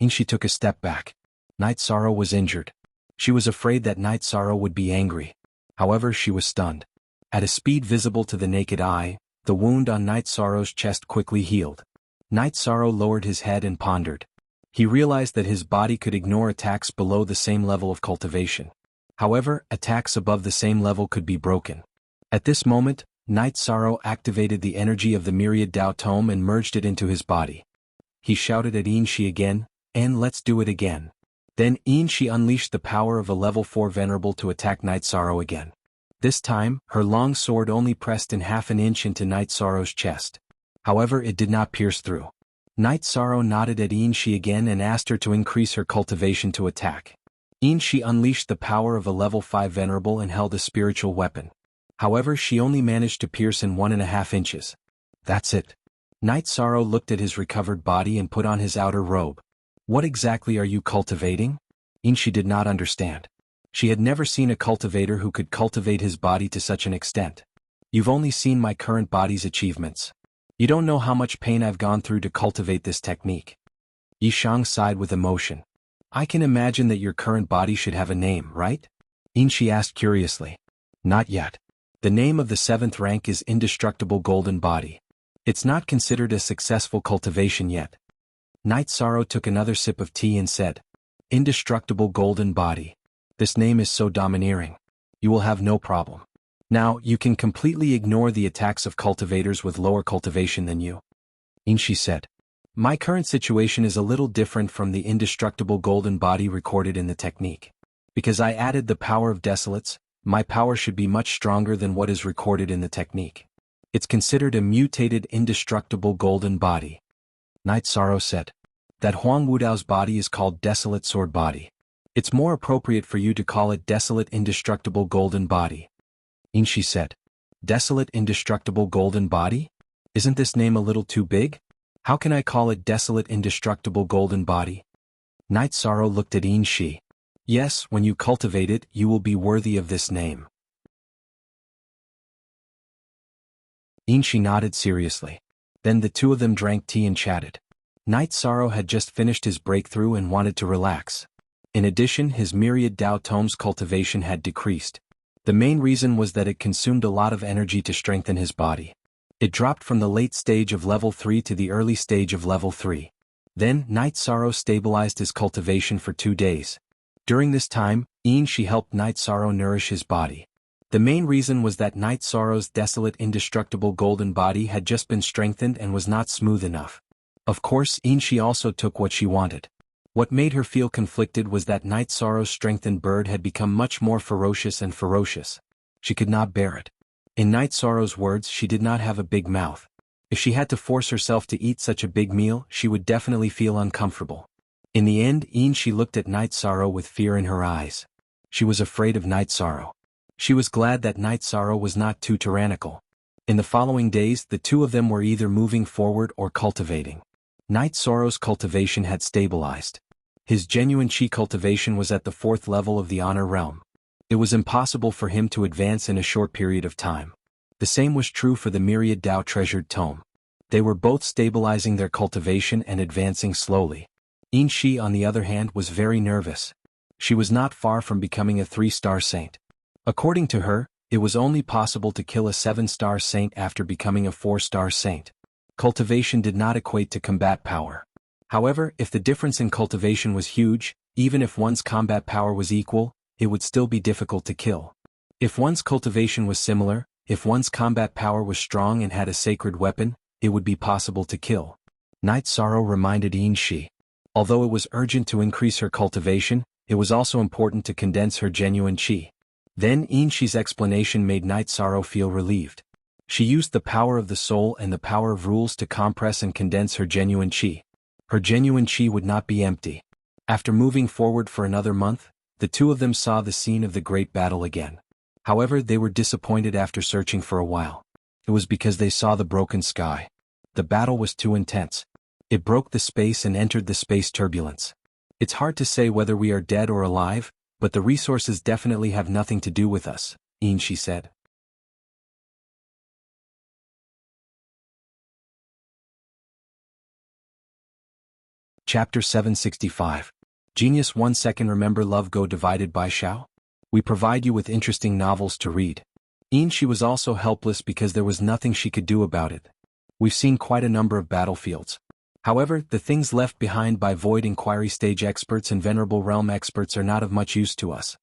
Shi took a step back. Night Sorrow was injured. She was afraid that Night Sorrow would be angry. However, she was stunned. At a speed visible to the naked eye, the wound on Night Sorrow's chest quickly healed. Night Sorrow lowered his head and pondered. He realized that his body could ignore attacks below the same level of cultivation. However, attacks above the same level could be broken. At this moment, Night Sorrow activated the energy of the myriad Tao Tome and merged it into his body. He shouted at Shi again, "And let's do it again." Then Shi unleashed the power of a level 4 venerable to attack Night Sorrow again. This time, her long sword only pressed in 1/2 inch into Night Sorrow's chest. However, it did not pierce through. Night Sorrow nodded at Shi again and asked her to increase her cultivation to attack. Shi unleashed the power of a level 5 venerable and held a spiritual weapon. However, she only managed to pierce in 1.5 inches. That's it. Night Sorrow looked at his recovered body and put on his outer robe. What exactly are you cultivating? Shi did not understand. She had never seen a cultivator who could cultivate his body to such an extent. You've only seen my current body's achievements. You don't know how much pain I've gone through to cultivate this technique. Yishang sighed with emotion. I can imagine that your current body should have a name, right? Shi asked curiously. Not yet. The name of the 7th rank is Indestructible Golden Body. It's not considered a successful cultivation yet. Night Sorrow took another sip of tea and said, Indestructible Golden Body. This name is so domineering. You will have no problem. Now, you can completely ignore the attacks of cultivators with lower cultivation than you. Shi said. My current situation is a little different from the Indestructible Golden Body recorded in the technique. Because I added the power of Desolates, my power should be much stronger than what is recorded in the technique. It's considered a mutated Indestructible Golden Body. Night Sorrow said. That Huang Wudao's body is called Desolate Sword Body. It's more appropriate for you to call it Desolate Indestructible Golden Body. Shi said. Desolate Indestructible Golden Body? Isn't this name a little too big? How can I call it Desolate Indestructible Golden Body? Night Sorrow looked at Shi. Yes, when you cultivate it, you will be worthy of this name. Shi nodded seriously. Then the two of them drank tea and chatted. Night Sorrow had just finished his breakthrough and wanted to relax. In addition, his myriad Tao Tome's cultivation had decreased. The main reason was that it consumed a lot of energy to strengthen his body. It dropped from the late stage of level 3 to the early stage of level 3. Then, Night Sorrow stabilized his cultivation for 2 days. During this time, Shi helped Night Sorrow nourish his body. The main reason was that Night Sorrow's desolate indestructible golden body had just been strengthened and was not smooth enough. Of course, Shi also took what she wanted. What made her feel conflicted was that Night Sorrow's strengthened bird had become much more ferocious and ferocious. She could not bear it. In Night Sorrow's words, she did not have a big mouth. If she had to force herself to eat such a big meal, she would definitely feel uncomfortable. In the end, Shi looked at Night Sorrow with fear in her eyes. She was afraid of Night Sorrow. She was glad that Night Sorrow was not too tyrannical. In the following days, the two of them were either moving forward or cultivating. Night Sorrow's cultivation had stabilized. His genuine chi cultivation was at the 4th level of the honor realm. It was impossible for him to advance in a short period of time. The same was true for the myriad Tao treasured tome. They were both stabilizing their cultivation and advancing slowly. Shi, on the other hand, was very nervous. She was not far from becoming a 3-star saint. According to her, it was only possible to kill a 7-star saint after becoming a 4-star saint. Cultivation did not equate to combat power. However, if the difference in cultivation was huge, even if one's combat power was equal, it would still be difficult to kill. If one's cultivation was similar, if one's combat power was strong and had a sacred weapon, it would be possible to kill. Night Sorrow reminded Shi. Although it was urgent to increase her cultivation, it was also important to condense her genuine chi. Then Shi's explanation made Night Sorrow feel relieved. She used the power of the soul and the power of rules to compress and condense her genuine chi. Her genuine chi would not be empty. After moving forward for another month, the two of them saw the scene of the great battle again. However, they were disappointed after searching for a while. It was because they saw the broken sky. The battle was too intense. It broke the space and entered the space turbulence. It's hard to say whether we are dead or alive, but the resources definitely have nothing to do with us, she said. Chapter 765. Genius 1 second. Remember Love Go divided by Xiao? We provide you with interesting novels to read. She was also helpless because there was nothing she could do about it. We've seen quite a number of battlefields. However, the things left behind by Void Inquiry Stage experts and Venerable Realm experts are not of much use to us.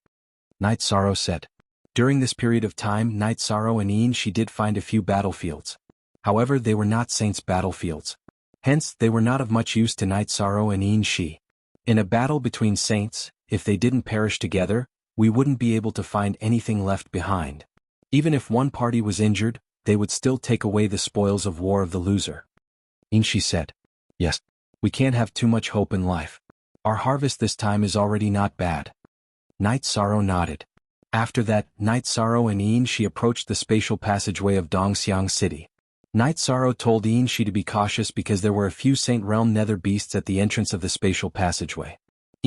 Night Sorrow said. During this period of time, Night Sorrow and she did find a few battlefields. However, they were not Saints' battlefields. Hence, they were not of much use to Night Sorrow and she. In a battle between Saints, if they didn't perish together, we wouldn't be able to find anything left behind. Even if one party was injured, they would still take away the spoils of war of the loser. She said. Yes. We can't have too much hope in life. Our harvest this time is already not bad. Night Sorrow nodded. After that, Night Sorrow and she approached the spatial passageway of Dongxiang City. Night Sorrow told she to be cautious because there were a few Saint Realm nether beasts at the entrance of the spatial passageway.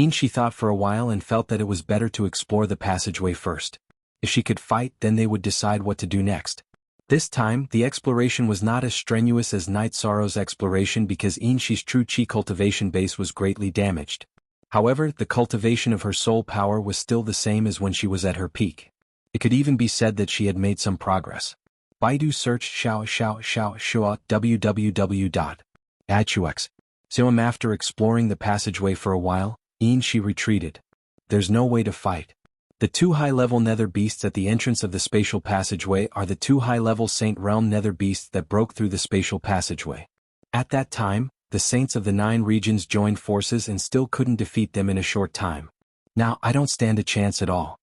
She thought for a while and felt that it was better to explore the passageway first. If she could fight, then they would decide what to do next. This time, the exploration was not as strenuous as Night Sorrow's exploration because she's true chi cultivation base was greatly damaged. However, the cultivation of her soul power was still the same as when she was at her peak. It could even be said that she had made some progress. Baidu search Xiao www.atux. After exploring the passageway for a while, she retreated. There's no way to fight. The two high-level nether beasts at the entrance of the spatial passageway are the two high-level Saint Realm nether beasts that broke through the spatial passageway. At that time, the Saints of the 9 regions joined forces and still couldn't defeat them in a short time. Now I don't stand a chance at all.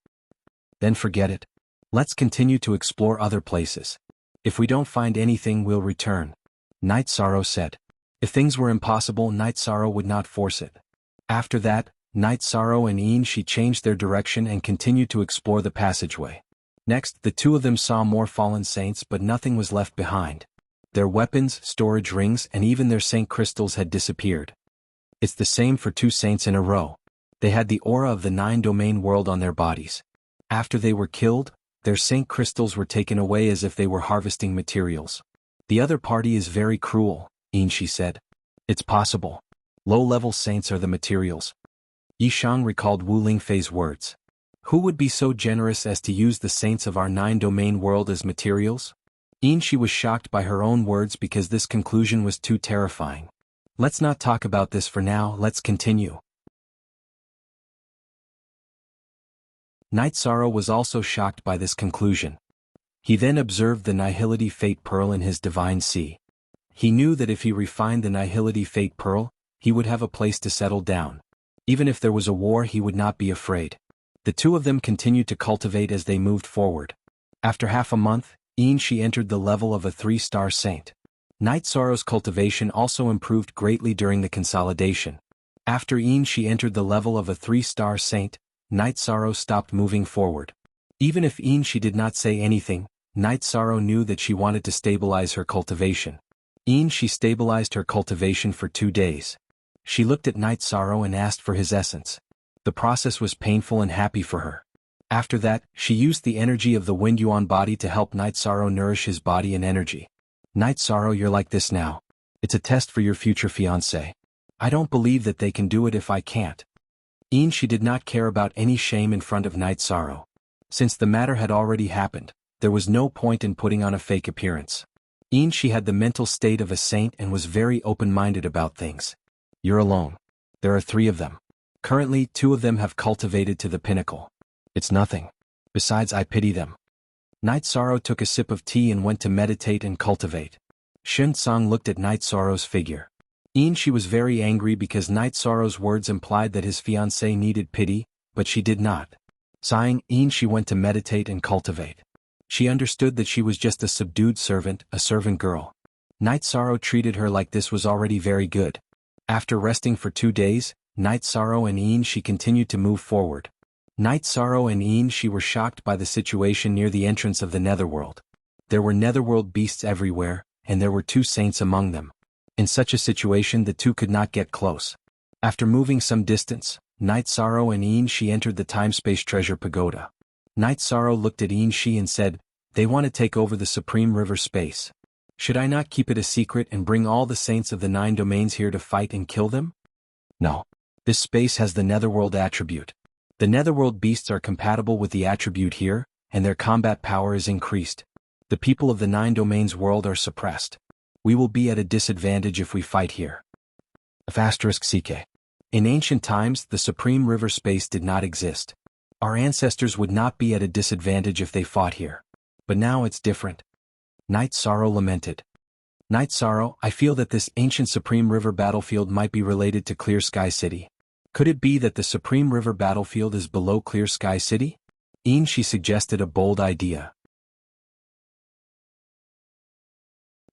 Then forget it. Let's continue to explore other places. If we don't find anything, we'll return. Night Sorrow said. If things were impossible, Night Sorrow would not force it. After that, Night Sorrow and she changed their direction and continued to explore the passageway. Next, the two of them saw more fallen saints, but nothing was left behind. Their weapons, storage rings, and even their saint crystals had disappeared. It's the same for 2 saints in a row. They had the aura of the 9-domain world on their bodies. After they were killed, their saint crystals were taken away as if they were harvesting materials. The other party is very cruel, she said. It's possible. Low-level saints are the materials. Yishang recalled Wu Lingfei's words. Who would be so generous as to use the saints of our 9-domain world as materials? She was shocked by her own words because this conclusion was too terrifying. Let's not talk about this for now, let's continue. Night Sorrow was also shocked by this conclusion. He then observed the Nihility Fate Pearl in his Divine Sea. He knew that if he refined the Nihility Fate Pearl, he would have a place to settle down. Even if there was a war, he would not be afraid. The two of them continued to cultivate as they moved forward. After half a month, she entered the level of a 3-star saint. Night Sorrow's cultivation also improved greatly during the consolidation. After she entered the level of a 3-star saint, Night Sorrow stopped moving forward. Even if she did not say anything, Night Sorrow knew that she wanted to stabilize her cultivation. She stabilized her cultivation for 2 days. She looked at Night Sorrow and asked for his essence. The process was painful and happy for her. After that, she used the energy of the Wind Yuan body to help Night Sorrow nourish his body and energy. Night Sorrow, you're like this now. It's a test for your future fiancé. I don't believe that they can do it if I can't. She did not care about any shame in front of Night Sorrow. Since the matter had already happened, there was no point in putting on a fake appearance. She had the mental state of a saint and was very open-minded about things. You're alone. There are 3 of them. Currently, 2 of them have cultivated to the pinnacle. It's nothing. Besides, I pity them. Night Sorrow took a sip of tea and went to meditate and cultivate. Shun Tsang looked at Night Sorrow's figure. She was very angry because Night Sorrow's words implied that his fiancée needed pity, but she did not. Sighing, she went to meditate and cultivate. She understood that she was just a subdued servant, a servant girl. Night Sorrow treated her like this was already very good. After resting for 2 days, Night Sorrow and she continued to move forward. Night Sorrow and Shi were shocked by the situation near the entrance of the Netherworld. There were Netherworld beasts everywhere, and there were 2 saints among them. In such a situation the 2 could not get close. After moving some distance, Night Sorrow and Shi entered the Time-Space Treasure Pagoda. Night Sorrow looked at Shi and said, "They want to take over the Supreme River Space. Should I not keep it a secret and bring all the saints of the 9 domains here to fight and kill them? No. This space has the Netherworld attribute. The Netherworld beasts are compatible with the attribute here, and their combat power is increased. The people of the 9 domains world are suppressed. We will be at a disadvantage if we fight here." *CK. In ancient times, the Supreme River Space did not exist. Our ancestors would not be at a disadvantage if they fought here. But now it's different. Night Sorrow lamented. Night Sorrow, I feel that this ancient Supreme River battlefield might be related to Clear Sky City. Could it be that the Supreme River battlefield is below Clear Sky City? She suggested a bold idea.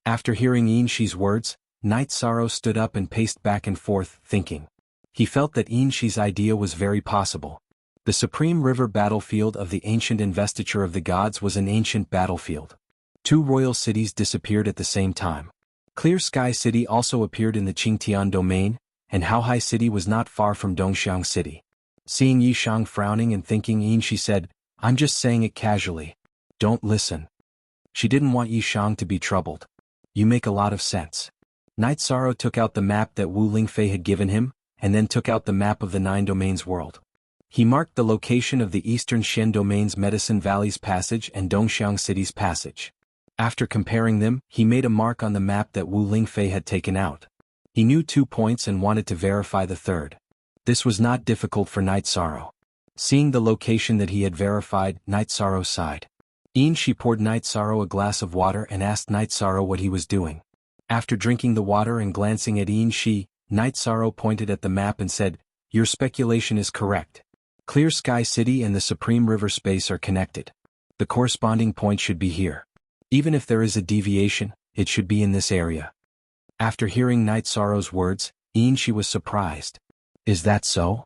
After hearing Shi's words, Night Sorrow stood up and paced back and forth, thinking. He felt that Shi's idea was very possible. The Supreme River battlefield of the ancient investiture of the gods was an ancient battlefield. 2 royal cities disappeared at the same time. Clear Sky City also appeared in the Qingtian domain, and Haohai City was not far from Dongxiang City. Seeing Yishang frowning and thinking Shi said, "I'm just saying it casually. Don't listen." She didn't want Yishang to be troubled. "You make a lot of sense." Night Sorrow took out the map that Wu Lingfei had given him, and then took out the map of the 9 domains world. He marked the location of the Eastern Shen Domain's Medicine Valley's passage and Dongxiang City's passage. After comparing them, he made a mark on the map that Wu Lingfei had taken out. He knew 2 points and wanted to verify the third. This was not difficult for Night Sorrow. Seeing the location that he had verified, Night Sorrow sighed. Shi poured Night Sorrow a glass of water and asked Night Sorrow what he was doing. After drinking the water and glancing at Shi, Night Sorrow pointed at the map and said, "Your speculation is correct. Clear Sky City and the Supreme River Space are connected. The corresponding point should be here. Even if there is a deviation, it should be in this area." After hearing Night Sorrow's words, Shi was surprised. "Is that so?"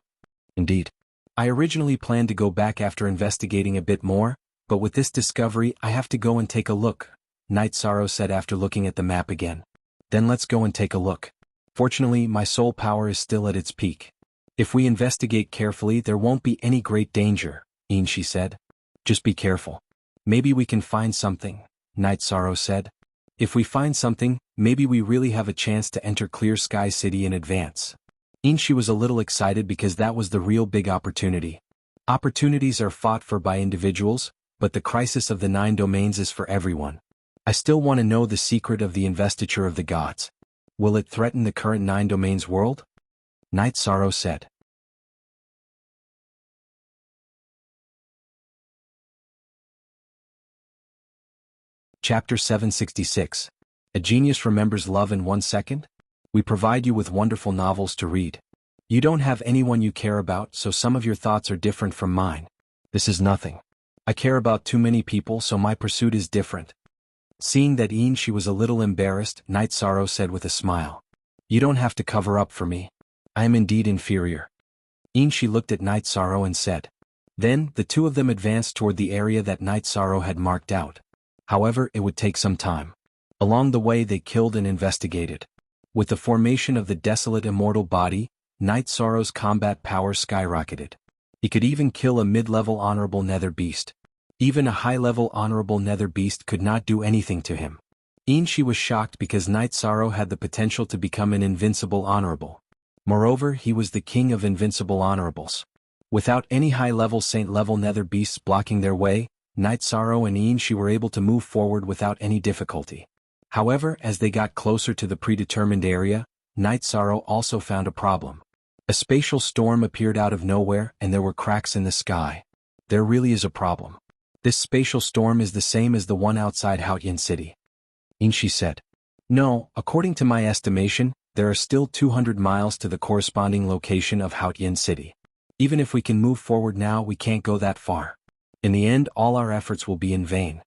"Indeed. I originally planned to go back after investigating a bit more, but with this discovery I have to go and take a look," Night Sorrow said after looking at the map again. "Then let's go and take a look. Fortunately, my soul power is still at its peak. If we investigate carefully there won't be any great danger," Shi said. "Just be careful. Maybe we can find something," Night Sorrow said. "If we find something, maybe we really have a chance to enter Clear Sky City in advance." Shi was a little excited because that was the real big opportunity. Opportunities are fought for by individuals, but the crisis of the 9 domains is for everyone. I still want to know the secret of the investiture of the gods. Will it threaten the current 9 domains world? Night Sorrow said. Chapter 766. A Genius Remembers Love in 1 Second? We provide you with wonderful novels to read. You don't have anyone you care about, so some of your thoughts are different from mine. This is nothing. I care about too many people, so my pursuit is different. Seeing that Shi was a little embarrassed, Night Sorrow said with a smile. You don't have to cover up for me. I am indeed inferior. Shi looked at Night Sorrow and said. Then, the 2 of them advanced toward the area that Night Sorrow had marked out. However, it would take some time. Along the way they killed and investigated. With the formation of the desolate immortal body, Night Sorrow's combat power skyrocketed. He could even kill a mid-level honorable nether beast. Even a high-level honorable nether beast could not do anything to him. Shi was shocked because Night Sorrow had the potential to become an invincible honorable. Moreover, he was the king of invincible honorables. Without any high-level saint-level nether beasts blocking their way, Night Sorrow and Shi were able to move forward without any difficulty. However, as they got closer to the predetermined area, Night Sorrow also found a problem. A spatial storm appeared out of nowhere and there were cracks in the sky. There really is a problem. This spatial storm is the same as the one outside Haotian City. Shi said. No, according to my estimation, there are still 200 miles to the corresponding location of Haotian City. Even if we can move forward now, we can't go that far. In the end, all our efforts will be in vain.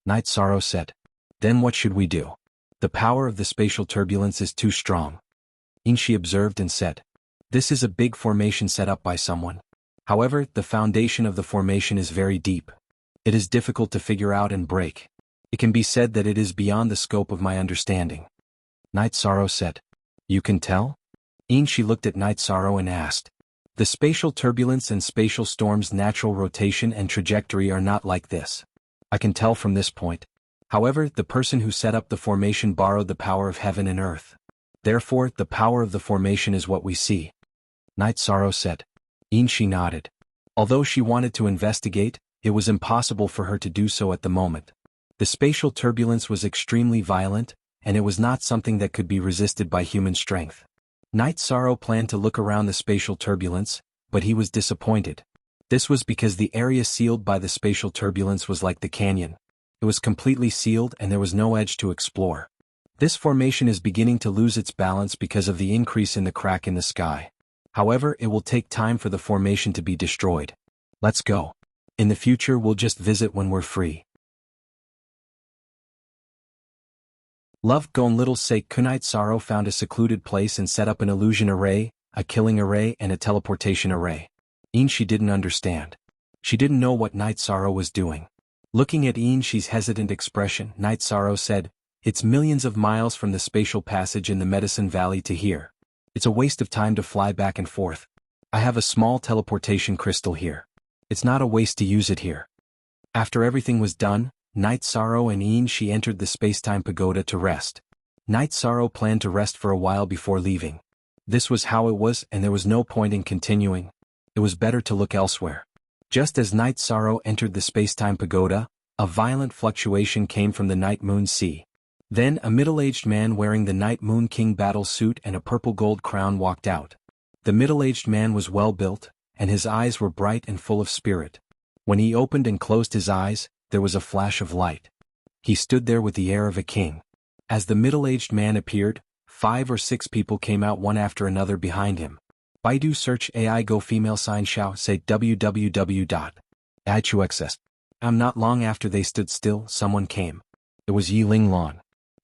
Night Sorrow said. Then what should we do? The power of the spatial turbulence is too strong. Shi observed and said. This is a big formation set up by someone. However, the foundation of the formation is very deep. It is difficult to figure out and break. It can be said that it is beyond the scope of my understanding. Night Sorrow said. You can tell? She looked at Night Sorrow and asked. The spatial turbulence and spatial storm's natural rotation and trajectory are not like this. I can tell from this point. However, the person who set up the formation borrowed the power of heaven and earth. Therefore, the power of the formation is what we see. Night Sorrow said. She nodded. Although she wanted to investigate, it was impossible for her to do so at the moment. The spatial turbulence was extremely violent, and it was not something that could be resisted by human strength. Night Sorrow planned to look around the spatial turbulence, but he was disappointed. This was because the area sealed by the spatial turbulence was like the canyon. It was completely sealed and there was no edge to explore. This formation is beginning to lose its balance because of the increase in the crack in the sky. However, it will take time for the formation to be destroyed. Let's go. In the future we'll just visit when we're free. Love Gone Little Sake Kunite Sorrow found a secluded place and set up an illusion array, a killing array and a teleportation array. She didn't understand. She didn't know what Night Sorrow was doing. Looking at She's hesitant expression, Night Sorrow said, It's millions of miles from the spatial passage in the Medicine Valley to here. It's a waste of time to fly back and forth. I have a small teleportation crystal here. It's not a waste to use it here. After everything was done, Night Sorrow and she entered the Spacetime Pagoda to rest. Night Sorrow planned to rest for a while before leaving. This was how it was and there was no point in continuing. It was better to look elsewhere. Just as Night Sorrow entered the Spacetime Pagoda, a violent fluctuation came from the Night Moon Sea. Then a middle-aged man wearing the Night Moon King battle suit and a purple gold crown walked out. The middle-aged man was well-built, and his eyes were bright and full of spirit. When he opened and closed his eyes, there was a flash of light. He stood there with the air of a king. As the middle-aged man appeared, 5 or 6 people came out one after another behind him. Baidu search AI go female sign shao say www.ichuxs. Not long after they stood still, someone came. It was Yi Ling Lan.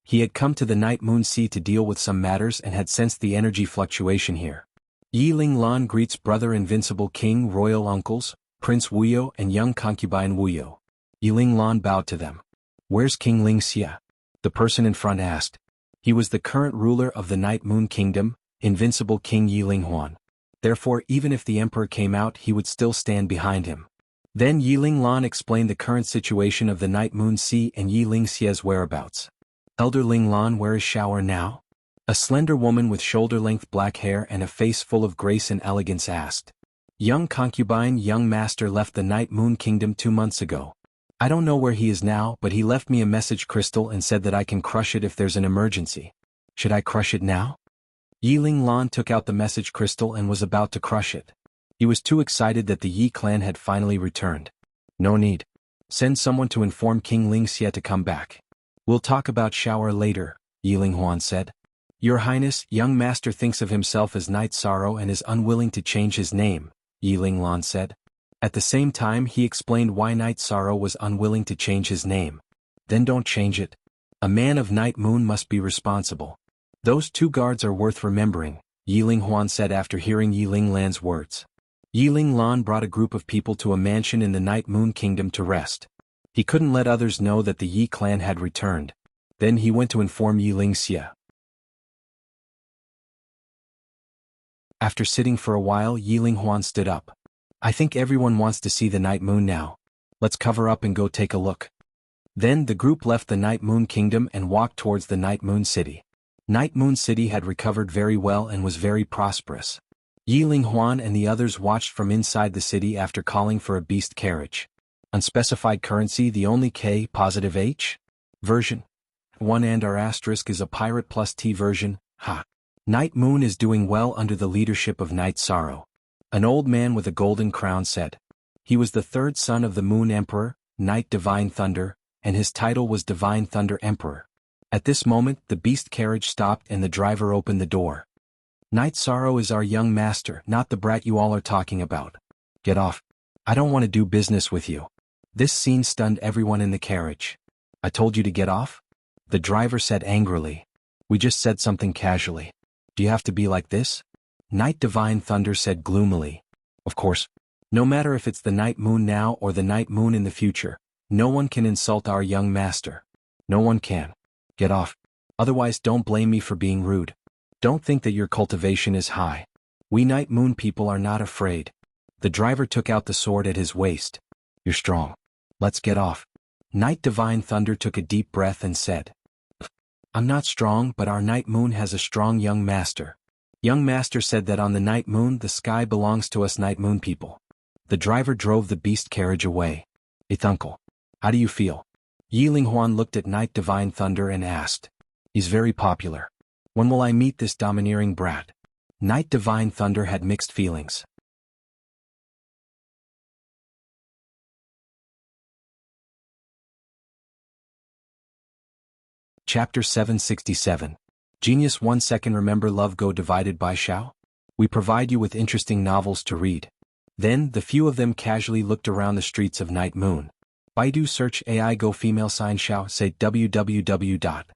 He had come to the Night Moon Sea to deal with some matters and had sensed the energy fluctuation here. Yi Ling Lan greets brother Invincible King, royal uncles, Prince Wuyo and young concubine Wuyo. Yi Ling Lan bowed to them. Where's King Lingxia? The person in front asked. He was the current ruler of the Night Moon Kingdom, Invincible King Yi Ling Huan. Therefore, even if the emperor came out, he would still stand behind him. Then Yi Ling Lan explained the current situation of the Night Moon Sea and Yi Lingxia's whereabouts. Elder Ling Lan, where is Shower now? A slender woman with shoulder-length black hair and a face full of grace and elegance asked. Young concubine, young master left the Night Moon Kingdom 2 months ago. I don't know where he is now, but he left me a message crystal and said that I can crush it if there's an emergency. Should I crush it now? Yi Ling Lan took out the message crystal and was about to crush it. He was too excited that the Yi clan had finally returned. No need. Send someone to inform King Lingxia to come back. We'll talk about Shower later, Yi Ling Huan said. Your Highness, young master thinks of himself as Night Sorrow and is unwilling to change his name, Yi Ling Lan said. At the same time he explained why Night Sorrow was unwilling to change his name. Then don't change it. A man of Night Moon must be responsible. Those 2 guards are worth remembering, Yi Ling Huan said after hearing Yi Ling Lan's words. Yi Ling Lan brought a group of people to a mansion in the Night Moon Kingdom to rest. He couldn't let others know that the Yi clan had returned. Then he went to inform Yi Lingxia. After sitting for a while, Yi Ling Huan stood up. I think everyone wants to see the Night Moon now. Let's cover up and go take a look. Then the group left the Night Moon Kingdom and walked towards the Night Moon City. Night Moon City had recovered very well and was very prosperous. Yi Ling Huan and the others watched from inside the city after calling for a beast carriage. Unspecified currency, the only K+H version. 1 and R asterisk is a pirate plus T version, ha. Night Moon is doing well under the leadership of Night Sorrow. An old man with a golden crown said. He was the 3rd son of the Moon Emperor, Night Divine Thunder, and his title was Divine Thunder Emperor. At this moment the beast carriage stopped and the driver opened the door. Night Sorrow is our young master, not the brat you all are talking about. Get off. I don't want to do business with you. This scene stunned everyone in the carriage. I told you to get off? The driver said angrily. We just said something casually. Do you have to be like this? Night Divine Thunder said gloomily. Of course. No matter if it's the night moon now or the night moon in the future, no one can insult our young master. No one can. Get off. Otherwise don't blame me for being rude. Don't think that your cultivation is high. We night moon people are not afraid. The driver took out the sword at his waist. You're strong. Let's get off. Night Divine Thunder took a deep breath and said, I'm not strong, but our night moon has a strong young master. Young master said that on the night moon the sky belongs to us night moon people. The driver drove the beast carriage away. Uncle, how do you feel? Yi Linghuan looked at Night Divine Thunder and asked. He's very popular. When will I meet this domineering brat? Night Divine Thunder had mixed feelings. Chapter 767. Genius 1 second. Remember Love Go divided by Xiao? We provide you with interesting novels to read. Then the few of them casually looked around the streets of Night Moon. Baidu search AI Go female sign Xiao say www.ichuxs.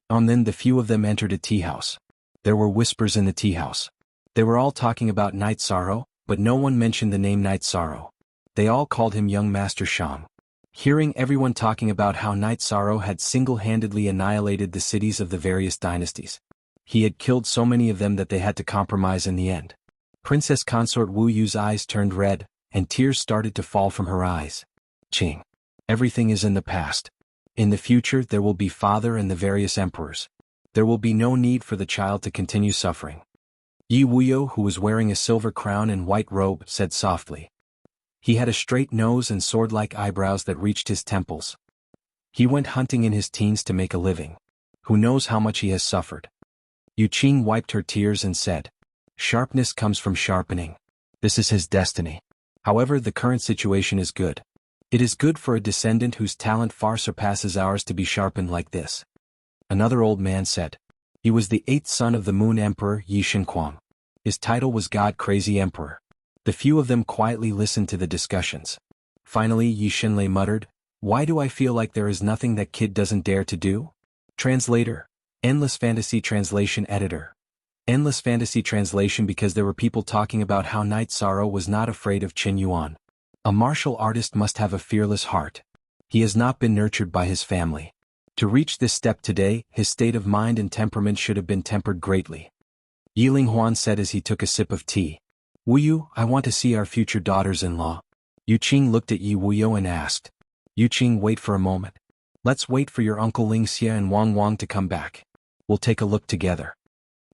Then the few of them entered a tea house. There were whispers in the tea house. They were all talking about Night Sorrow, but no one mentioned the name Night Sorrow. They all called him Young Master Shang. Hearing everyone talking about how Night Sorrow had single-handedly annihilated the cities of the various dynasties. He had killed so many of them that they had to compromise in the end. Princess Consort Wu Yu's eyes turned red, and tears started to fall from her eyes. Qing. Everything is in the past. In the future there will be father and the various emperors. There will be no need for the child to continue suffering. Yi Wuyo, who was wearing a silver crown and white robe, said softly. He had a straight nose and sword-like eyebrows that reached his temples. He went hunting in his teens to make a living. Who knows how much he has suffered? Yu Qing wiped her tears and said, Sharpness comes from sharpening. This is his destiny. However, the current situation is good. It is good for a descendant whose talent far surpasses ours to be sharpened like this. Another old man said. He was the 8th son of the Moon Emperor Yi Shenquang. His title was God-Crazy Emperor. The few of them quietly listened to the discussions. Finally Yi Shenlei muttered, Why do I feel like there is nothing that kid doesn't dare to do? Translator. Endless Fantasy Translation Editor. Endless Fantasy Translation. Because there were people talking about how Night Sorrow was not afraid of Qin Yuan. A martial artist must have a fearless heart. He has not been nurtured by his family. To reach this step today, his state of mind and temperament should have been tempered greatly. Yi Linghuan said as he took a sip of tea. Wuyu, I want to see our future daughters-in-law. Yu Qing looked at Yi Wuyo and asked. Yu Qing, wait for a moment. Let's wait for your uncle Ling Xia and Wang Wang to come back. We'll take a look together.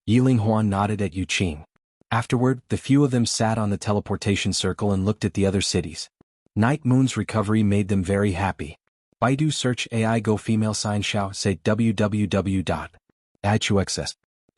Yi Linghuan nodded at Yu Qing. Afterward, the few of them sat on the teleportation circle and looked at the other cities. Night Moon's recovery made them very happy. Baidu search AI Go female sign Xiao say www.ichuxs.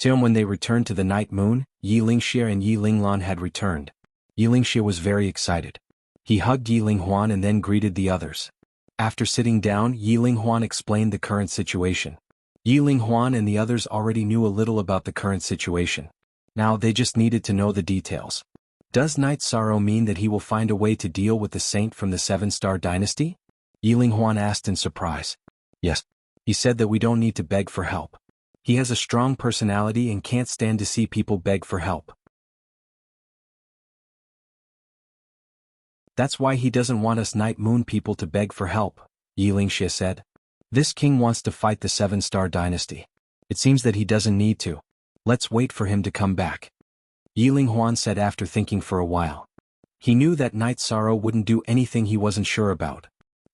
When they returned to the Night Moon, Yi Lingxia and Yi Linglan had returned. Yi Lingxia was very excited. He hugged Yi Linghuan and then greeted the others. After sitting down, Yi Linghuan explained the current situation. Yi Linghuan and the others already knew a little about the current situation. Now they just needed to know the details. Does Night Sorrow mean that he will find a way to deal with the saint from the 7-star dynasty? Yi Linghuan asked in surprise. Yes. He said that we don't need to beg for help. He has a strong personality and can't stand to see people beg for help. That's why he doesn't want us Night Moon people to beg for help, Yi Lingxia said. This king wants to fight the 7-star dynasty. It seems that he doesn't need to. Let's wait for him to come back. Yi Linghuan said after thinking for a while. He knew that Night Sorrow wouldn't do anything he wasn't sure about.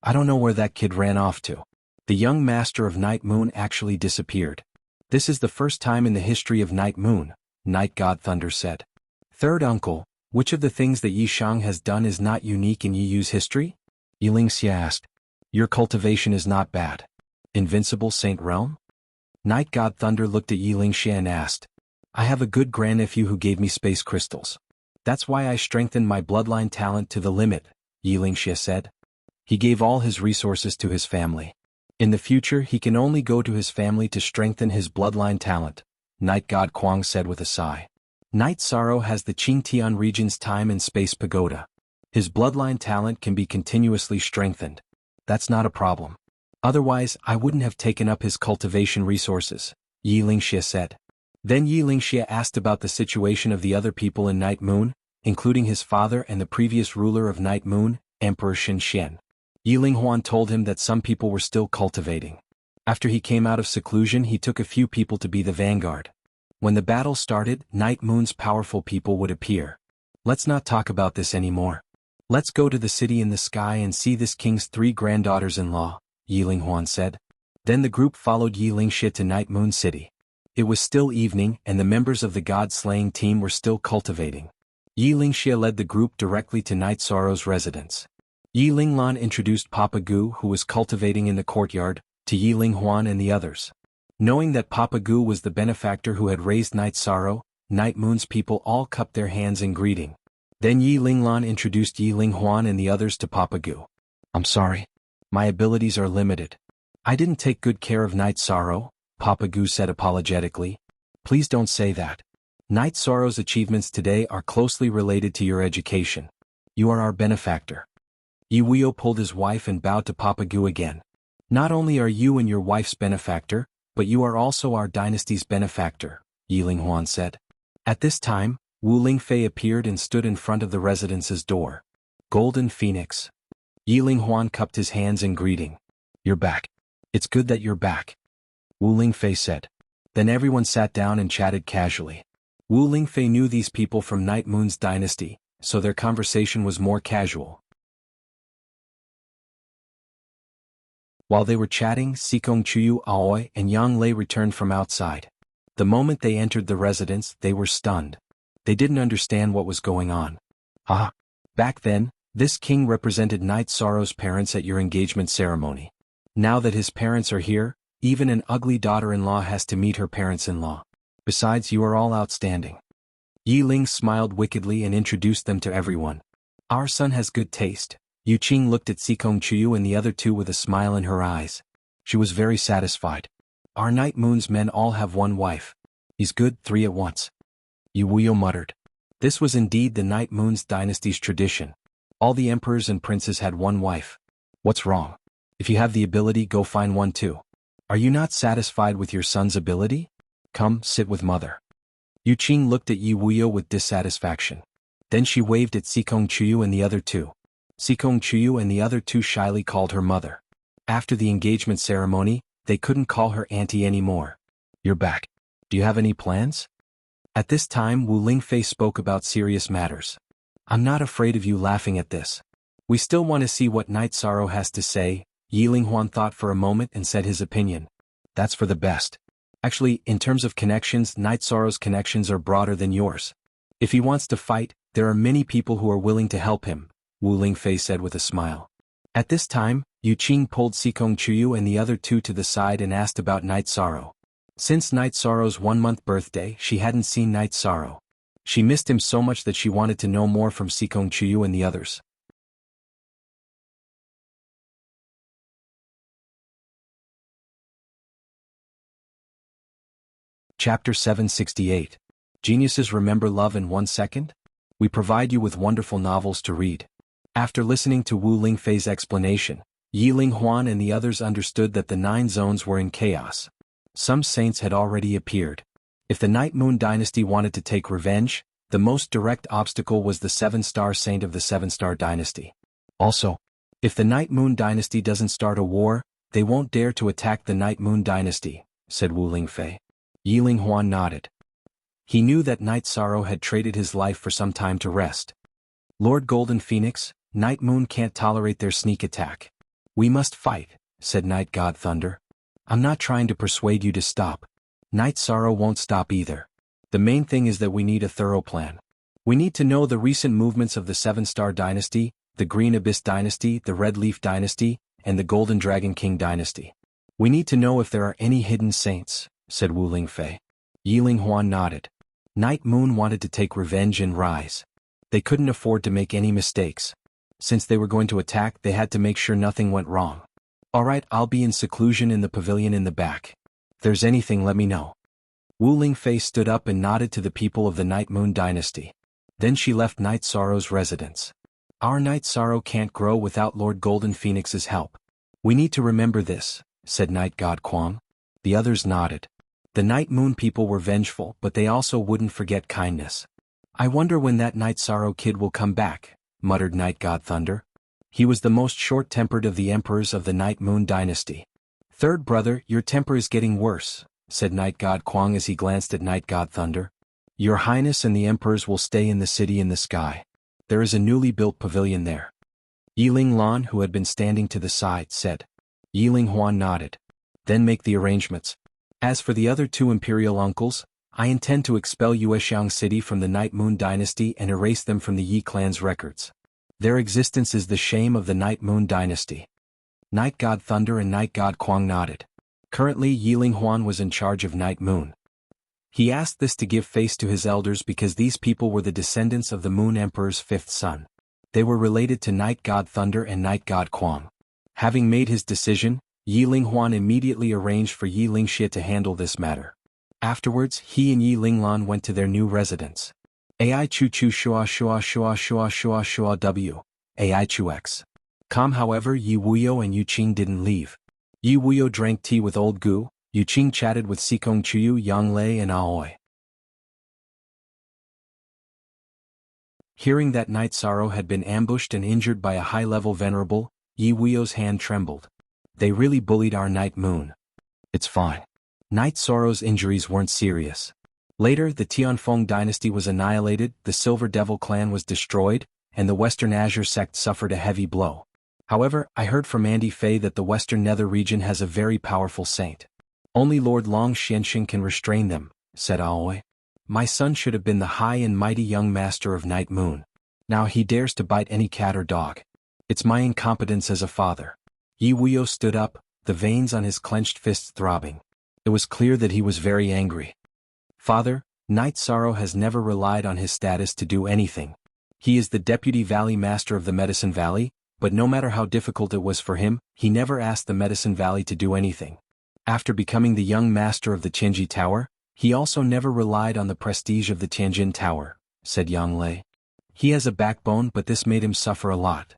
I don't know where that kid ran off to. The young master of Night Moon actually disappeared. This is the first time in the history of Night Moon, Night God Thunder said. Third uncle, which of the things that Yi Shang has done is not unique in Yi Yu's history? Yi Lingxia asked. Your cultivation is not bad. Invincible Saint Realm? Night God Thunder looked at Yi Lingxia and asked. I have a good grandnephew who gave me space crystals. That's why I strengthened my bloodline talent to the limit, Yi Lingxia said. He gave all his resources to his family. In the future he can only go to his family to strengthen his bloodline talent, Night God Kuang said with a sigh. Night Sorrow has the Qingtian region's time and space pagoda. His bloodline talent can be continuously strengthened. That's not a problem. Otherwise I wouldn't have taken up his cultivation resources, Yi Lingxia said. Then Yi Lingxia asked about the situation of the other people in Night Moon. including his father and the previous ruler of Night Moon, Emperor Shen. Yiling Huan told him that some people were still cultivating. After he came out of seclusion, he took a few people to be the vanguard. When the battle started, Night Moon's powerful people would appear. Let's not talk about this anymore. Let's go to the city in the sky and see this king's 3 granddaughters-in-law, Yiling Huan said. Then the group followed Yiling Xie to Night Moon City. It was still evening and the members of the god-slaying team were still cultivating. Yiling Xie led the group directly to Night Sorrow's residence. Yiling Lan introduced Papa Gu, who was cultivating in the courtyard, to Yiling Huan and the others. Knowing that Papa Gu was the benefactor who had raised Night Sorrow, Night Moon's people all cupped their hands in greeting. Then Yiling Lan introduced Yiling Huan and the others to Papa Gu. I'm sorry. My abilities are limited. I didn't take good care of Night Sorrow, Papa Gu said apologetically. Please don't say that. Night Sorrow's achievements today are closely related to your education. You are our benefactor. Yi Wuyo pulled his wife and bowed to Papa Gu again. Not only are you and your wife's benefactor, but you are also our dynasty's benefactor, Yiling Huan said. At this time, Wu Lingfei appeared and stood in front of the residence's door. Golden Phoenix. Yiling Huan cupped his hands in greeting. You're back. It's good that you're back, Wu Lingfei said. Then everyone sat down and chatted casually. Wu Lingfei knew these people from Night Moon's dynasty, so their conversation was more casual. While they were chatting, Sikong Chuyu Aoi and Yang Lei returned from outside. The moment they entered the residence, they were stunned. They didn't understand what was going on. Back then, this king represented Night Sorrow's parents at your engagement ceremony. Now that his parents are here, even an ugly daughter-in-law has to meet her parents-in-law. Besides, you are all outstanding. Yi Ling smiled wickedly and introduced them to everyone. Our son has good taste. Yu Qing looked at Sikong Chuyu and the other two with a smile in her eyes. She was very satisfied. Our Night Moon's men all have one wife. He's good, 3 at once. Yu Wuyo muttered. This was indeed the Night Moon's dynasty's tradition. All the emperors and princes had one wife. What's wrong? If you have the ability, go find one too. Are you not satisfied with your son's ability? Come, sit with mother. Yu Qing looked at Yi Wuyo with dissatisfaction. Then she waved at Sikong Chuyu and the other two. Sikong Chuyu and the other two shyly called her mother. After the engagement ceremony, they couldn't call her auntie anymore. You're back. Do you have any plans? At this time, Wu Lingfei spoke about serious matters. I'm not afraid of you laughing at this. We still want to see what Night Sorrow has to say. Yiling Huan thought for a moment and said his opinion. That's for the best. Actually, in terms of connections, Night Sorrow's connections are broader than yours. If he wants to fight, there are many people who are willing to help him, Wu Lingfei said with a smile. At this time, Yu Qing pulled Sikong Chuyu and the other two to the side and asked about Night Sorrow. Since Night Sorrow's 1-month birthday, she hadn't seen Night Sorrow. She missed him so much that she wanted to know more from Sikong Chuyu and the others. Chapter 768. Geniuses remember love in 1 second? We provide you with wonderful novels to read. After listening to Wu Lingfei's explanation, Yiling Huan and the others understood that the 9 zones were in chaos. Some saints had already appeared. If the Night Moon dynasty wanted to take revenge, the most direct obstacle was the 7-star saint of the 7-star dynasty. Also, if the Night Moon dynasty doesn't start a war, they won't dare to attack the Night Moon dynasty, said Wu Lingfei. Yiling Huan nodded. He knew that Night Sorrow had traded his life for some time to rest. Lord Golden Phoenix, Night Moon can't tolerate their sneak attack. We must fight, said Night God Thunder. I'm not trying to persuade you to stop. Night Sorrow won't stop either. The main thing is that we need a thorough plan. We need to know the recent movements of the 7-star dynasty, the Green Abyss dynasty, the Red Leaf dynasty, and the Golden Dragon King dynasty. We need to know if there are any hidden saints, said Wu Lingfei. Yiling Huan nodded. Night Moon wanted to take revenge and rise. They couldn't afford to make any mistakes. Since they were going to attack, they had to make sure nothing went wrong. Alright, I'll be in seclusion in the pavilion in the back. If there's anything, let me know. Wu Lingfei stood up and nodded to the people of the Night Moon dynasty. Then she left Night Sorrow's residence. Our Night Sorrow can't grow without Lord Golden Phoenix's help. We need to remember this, said Night God Quang. The others nodded. The Night Moon people were vengeful, but they also wouldn't forget kindness. I wonder when that Night Sorrow kid will come back, muttered Night God Thunder. He was the most short-tempered of the emperors of the Night Moon dynasty. Third brother, your temper is getting worse, said Night God Kwang as he glanced at Night God Thunder. Your Highness and the emperors will stay in the city in the sky. There is a newly built pavilion there. Yiling Lan, who had been standing to the side, said. Yiling Huan nodded. Then make the arrangements. As for the other two imperial uncles, I intend to expel Yuexiang City from the Night Moon dynasty and erase them from the Yi clan's records. Their existence is the shame of the Night Moon dynasty. Night God Thunder and Night God Kwang nodded. Currently Yiling Huan was in charge of Night Moon. He asked this to give face to his elders because these people were the descendants of the Moon Emperor's fifth son. They were related to Night God Thunder and Night God Kwang. Having made his decision, Yiling Huan immediately arranged for Yiling Xie to handle this matter. Afterwards, he and Yiling Lan went to their new residence. Ai Chu Chu Shua Shua Shua Shua Shua Shua W. Ai Chu X. However, Yi Wuyo and Yu Qing didn't leave. Yi Wuyo drank tea with Old Gu, Yu Qing chatted with Sikong Chuyu, Yang Lei and Aoi. Hearing that Night Sorrow had been ambushed and injured by a high-level venerable, Yi Wuyo's hand trembled. They really bullied our Night Moon. It's fine. Night Sorrow's injuries weren't serious. Later, the Tianfeng dynasty was annihilated, the Silver Devil clan was destroyed, and the Western Azure sect suffered a heavy blow. However, I heard from Andy Fei that the Western Nether region has a very powerful saint. Only Lord Long Xianxin can restrain them, said Aoi. My son should have been the high and mighty young master of Night Moon. Now he dares to bite any cat or dog. It's my incompetence as a father. Yi Wuyo stood up, the veins on his clenched fists throbbing. It was clear that he was very angry. Father, Night Sorrow has never relied on his status to do anything. He is the deputy valley master of the Medicine Valley, but no matter how difficult it was for him, he never asked the Medicine Valley to do anything. After becoming the young master of the Tianji Tower, he also never relied on the prestige of the Tianjin Tower, said Yang Lei. He has a backbone, but this made him suffer a lot.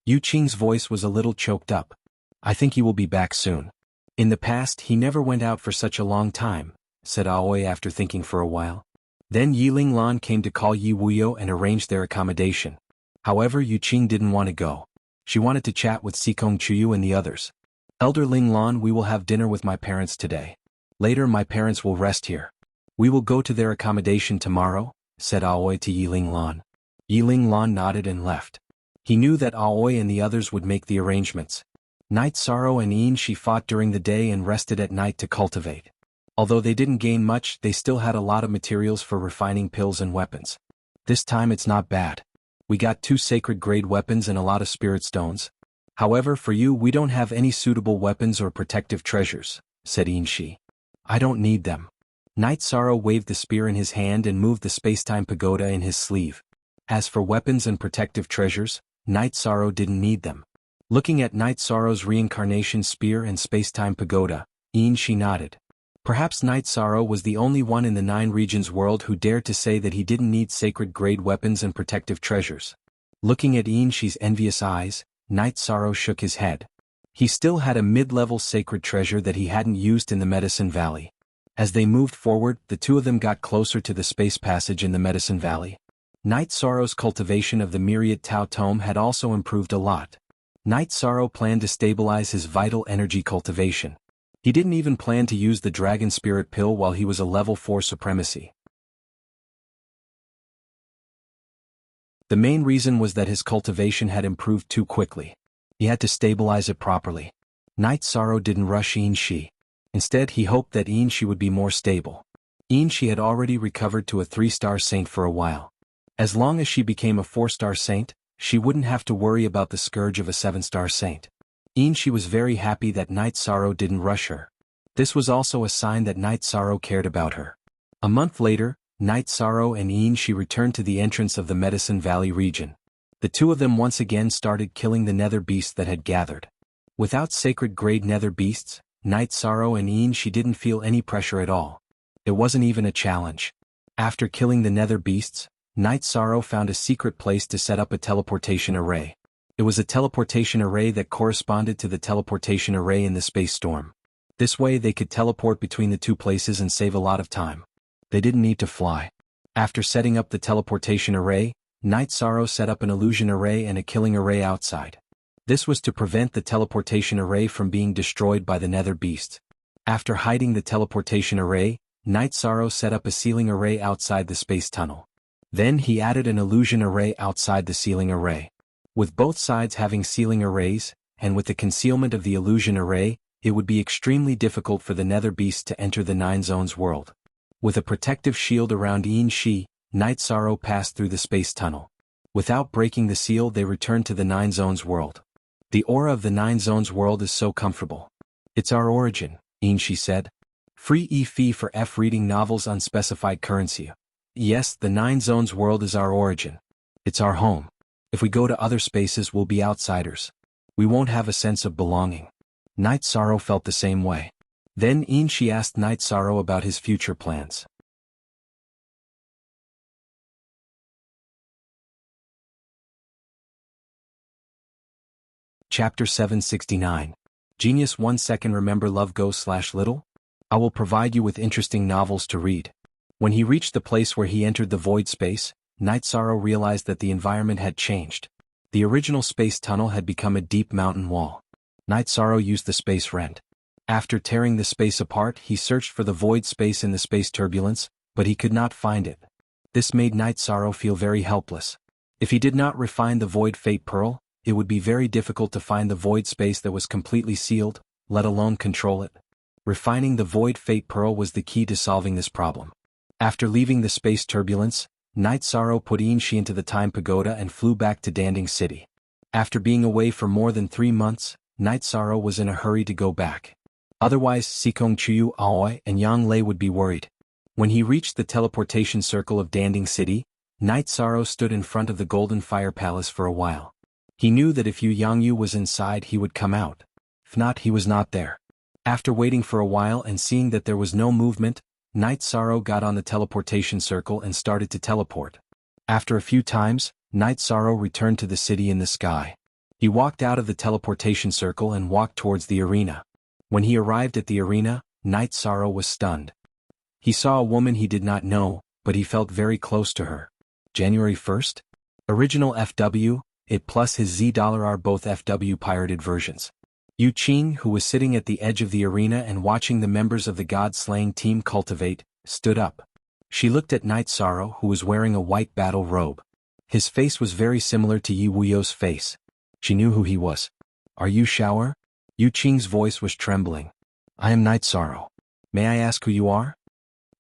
Yu Qing's voice was a little choked up. I think he will be back soon. In the past he never went out for such a long time, said Aoi after thinking for a while. Then Yiling Lan came to call Yi Wuyo and arranged their accommodation. However, Yu Qing didn't want to go. She wanted to chat with Sikong Chuyu and the others. Elder Ling Lan, we will have dinner with my parents today. Later my parents will rest here. We will go to their accommodation tomorrow, said Aoi to Yiling Lan. Yiling Lan nodded and left. He knew that Aoi and the others would make the arrangements. Night Sorrow and Yin Shi fought during the day and rested at night to cultivate. Although they didn't gain much, they still had a lot of materials for refining pills and weapons. This time it's not bad. We got 2 sacred grade weapons and a lot of spirit stones. However, for you we don't have any suitable weapons or protective treasures, said Yin Shi. I don't need them. Night Sorrow waved the spear in his hand and moved the spacetime pagoda in his sleeve. As for weapons and protective treasures, Night Sorrow didn't need them. Looking at Night Sorrow's reincarnation spear and spacetime pagoda, Yin Shi nodded. Perhaps Night Sorrow was the only one in the 9 regions world who dared to say that he didn't need sacred grade weapons and protective treasures. Looking at Yin Shi's envious eyes, Night Sorrow shook his head. He still had a mid-level sacred treasure that he hadn't used in the Medicine Valley. As they moved forward, the two of them got closer to the space passage in the Medicine Valley. Night Sorrow's cultivation of the Myriad Tao Tome had also improved a lot. Night Sorrow planned to stabilize his vital energy cultivation. He didn't even plan to use the Dragon Spirit Pill while he was a level 4 supremacy. The main reason was that his cultivation had improved too quickly. He had to stabilize it properly. Night Sorrow didn't rush Yin Shi. Instead, he hoped that Yin Shi would be more stable. Yin Shi had already recovered to a 3-star saint for a while. As long as she became a 4-star saint, she wouldn't have to worry about the scourge of a 7-star saint. Yin Shi was very happy that Night Sorrow didn't rush her. This was also a sign that Night Sorrow cared about her. A month later, Night Sorrow and Yin Shi returned to the entrance of the Medicine Valley region. The two of them once again started killing the nether beasts that had gathered. Without sacred grade nether beasts, Night Sorrow and Yin Shi didn't feel any pressure at all. It wasn't even a challenge. After killing the nether beasts, Night Sorrow found a secret place to set up a teleportation array. It was a teleportation array that corresponded to the teleportation array in the space storm. This way they could teleport between the two places and save a lot of time. They didn't need to fly. After setting up the teleportation array, Night Sorrow set up an illusion array and a killing array outside. This was to prevent the teleportation array from being destroyed by the nether beast. After hiding the teleportation array, Night Sorrow set up a sealing array outside the space tunnel. Then he added an illusion array outside the sealing array. With both sides having sealing arrays, and with the concealment of the illusion array, it would be extremely difficult for the nether beast to enter the Nine Zones world. With a protective shield around Yin Shi, Night Sorrow passed through the space tunnel. Without breaking the seal, they returned to the Nine Zones world. The aura of the Nine Zones world is so comfortable. It's our origin, Yin Shi said. Free fee for F reading novels unspecified currency. Yes, the Nine Zones world is our origin. It's our home. If we go to other spaces, we'll be outsiders. We won't have a sense of belonging. Night Sorrow felt the same way. Then Yin Shi asked Night Sorrow about his future plans. Chapter 769. Genius 1 second. Remember love go/little? I will provide you with interesting novels to read. When he reached the place where he entered the void space, Night Sorrow realized that the environment had changed. The original space tunnel had become a deep mountain wall. Night Sorrow used the space rent. After tearing the space apart, he searched for the void space in the space turbulence, but he could not find it. This made Night Sorrow feel very helpless. If he did not refine the void fate pearl, it would be very difficult to find the void space that was completely sealed, let alone control it. Refining the void fate pearl was the key to solving this problem. After leaving the space turbulence, Night Sorrow put Yin Shi into the time pagoda and flew back to Danding City. After being away for more than 3 months, Night Sorrow was in a hurry to go back. Otherwise, Sikong Chuyu Aoi and Yang Lei would be worried. When he reached the teleportation circle of Danding City, Night Sorrow stood in front of the Golden Fire Palace for a while. He knew that if Jianghu was inside, he would come out. If not, he was not there. After waiting for a while and seeing that there was no movement, Night Sorrow got on the teleportation circle and started to teleport. After a few times, Night Sorrow returned to the city in the sky. He walked out of the teleportation circle and walked towards the arena. When he arrived at the arena, Night Sorrow was stunned. He saw a woman he did not know, but he felt very close to her. January 1st? Original FW, it plus his $, are both FW pirated versions. Yu Qing, who was sitting at the edge of the arena and watching the members of the god-slaying team cultivate, stood up. She looked at Night Sorrow, who was wearing a white battle robe. His face was very similar to Yi Wuyo's face. She knew who he was. Are you Shower? Yu Qing's voice was trembling. I am Night Sorrow. May I ask who you are?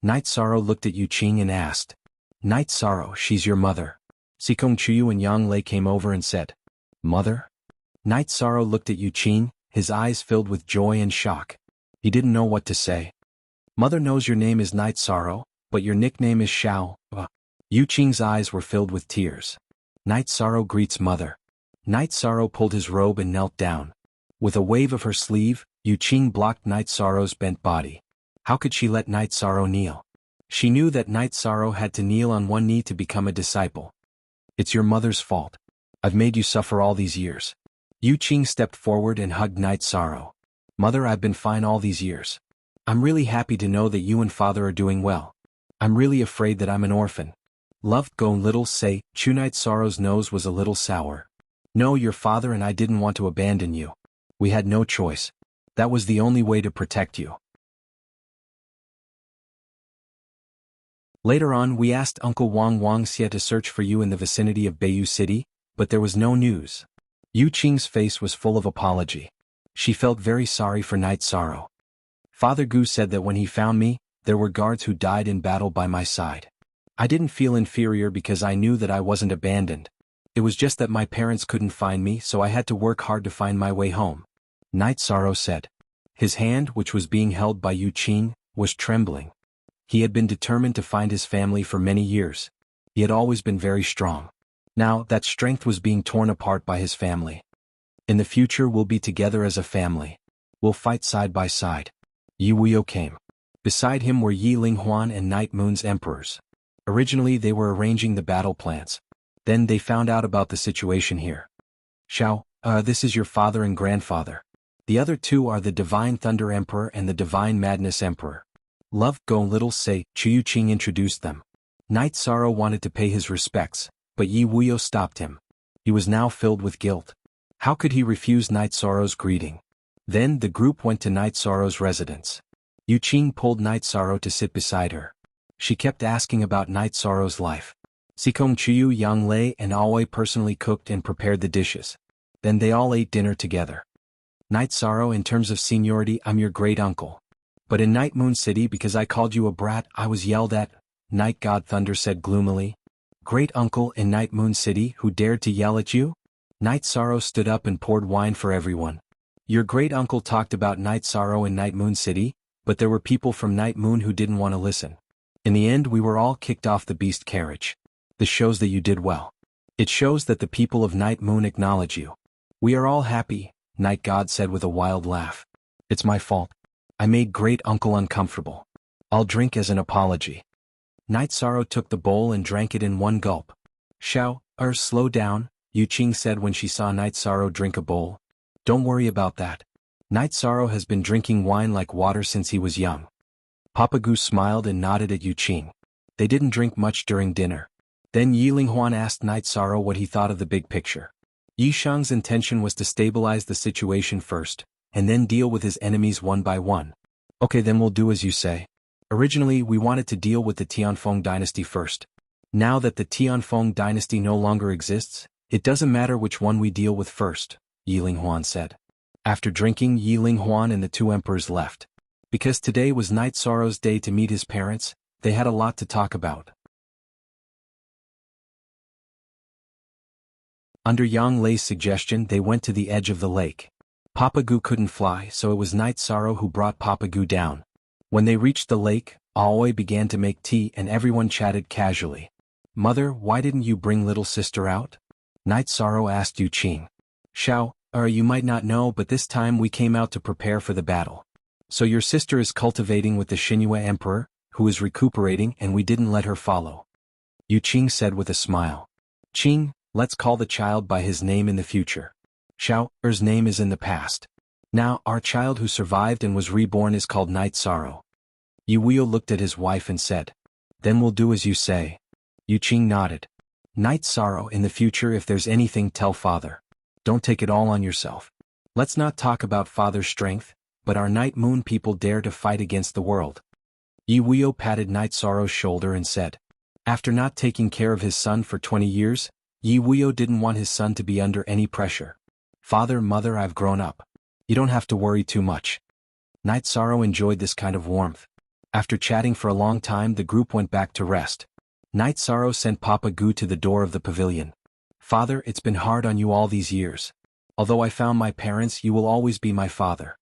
Night Sorrow looked at Yu Qing and asked. Night Sorrow, she's your mother. Sikong Chuyu and Yang Lei came over and said, Mother? Night Sorrow looked at Yu Qing, his eyes filled with joy and shock. He didn't know what to say. Mother knows your name is Night Sorrow, but your nickname is Shao. Yu Qing's eyes were filled with tears. Night Sorrow greets Mother. Night Sorrow pulled his robe and knelt down. With a wave of her sleeve, Yu Qing blocked Night Sorrow's bent body. How could she let Night Sorrow kneel? She knew that Night Sorrow had to kneel on one knee to become a disciple. It's your mother's fault. I've made you suffer all these years. Yu Qing stepped forward and hugged Night Sorrow. Mother, I've been fine all these years. I'm really happy to know that you and Father are doing well. I'm really afraid that I'm an orphan. Loved go little say, Chu. Night Sorrow's nose was a little sour. No, your father and I didn't want to abandon you. We had no choice. That was the only way to protect you. Later on, we asked Uncle Wang Xie to search for you in the vicinity of Beiyu City, but there was no news. Yu Qing's face was full of apology. She felt very sorry for Night Sorrow. Father Gu said that when he found me, there were guards who died in battle by my side. I didn't feel inferior because I knew that I wasn't abandoned. It was just that my parents couldn't find me, so I had to work hard to find my way home. Night Sorrow said. His hand, which was being held by Yu Qing, was trembling. He had been determined to find his family for many years. He had always been very strong. Now, that strength was being torn apart by his family. In the future, we'll be together as a family. We'll fight side by side. Yi Wuyo came. Beside him were Yi Linghuan and Night Moon's emperors. Originally, they were arranging the battle plans. Then they found out about the situation here. Shao, this is your father and grandfather. The other two are the Divine Thunder Emperor and the Divine Madness Emperor. Love go little say, Chu. Yu Qing introduced them. Night Sorrow wanted to pay his respects, but Yi Wuyo stopped him. He was now filled with guilt. How could he refuse Night Sorrow's greeting? Then the group went to Night Sorrow's residence. Yu Qing pulled Night Sorrow to sit beside her. She kept asking about Night Sorrow's life. Sikong Chuyu, Yang Lei and Alwei personally cooked and prepared the dishes. Then they all ate dinner together. Night Sorrow, in terms of seniority, I'm your great uncle. But in Night Moon City, because I called you a brat, I was yelled at, Night God Thunder said gloomily. Great uncle in Night Moon City who dared to yell at you? Night Sorrow stood up and poured wine for everyone. Your great uncle talked about Night Sorrow in Night Moon City, but there were people from Night Moon who didn't want to listen. In the end, we were all kicked off the beast carriage. This shows that you did well. It shows that the people of Night Moon acknowledge you. We are all happy, Night God said with a wild laugh. It's my fault. I made great uncle uncomfortable. I'll drink as an apology. Night Sorrow took the bowl and drank it in one gulp. Slow down, Yu Qing said when she saw Night Sorrow drink a bowl. Don't worry about that. Night Sorrow has been drinking wine like water since he was young. Papa Gu smiled and nodded at Yu Qing. They didn't drink much during dinner. Then Yi Linghuan asked Night Sorrow what he thought of the big picture. Yi Shang's intention was to stabilize the situation first, and then deal with his enemies one by one. Okay, then we'll do as you say. Originally, we wanted to deal with the Tianfeng dynasty first. Now that the Tianfeng dynasty no longer exists, it doesn't matter which one we deal with first, Yi Linghuan said. After drinking, Yi Linghuan and the two emperors left. Because today was Night Sorrow's day to meet his parents, they had a lot to talk about. Under Yang Lei's suggestion, they went to the edge of the lake. Papa Gu couldn't fly, so it was Night Sorrow who brought Papa Gu down. When they reached the lake, Alwei began to make tea and everyone chatted casually. Mother, why didn't you bring little sister out? Night Sorrow asked Yu Qing. You might not know, but this time we came out to prepare for the battle. So your sister is cultivating with the Xinyue Emperor, who is recuperating, and we didn't let her follow. Yu Qing said with a smile. Qing, let's call the child by his name in the future. Xiao's name is in the past. Now, our child who survived and was reborn is called Night Sorrow. Yi Wuyo looked at his wife and said, Then we'll do as you say. Yu Qing nodded. Night Sorrow, in the future if there's anything tell father. Don't take it all on yourself. Let's not talk about father's strength, but our Night Moon people dare to fight against the world. Yi Wuyo patted Night Sorrow's shoulder and said, After not taking care of his son for 20 years, Yi Wuyo didn't want his son to be under any pressure. Father, mother, I've grown up. You don't have to worry too much. Night Sorrow enjoyed this kind of warmth. After chatting for a long time, the group went back to rest. Night Sorrow sent Papa Gu to the door of the pavilion. Father, it's been hard on you all these years. Although I found my parents, you will always be my father.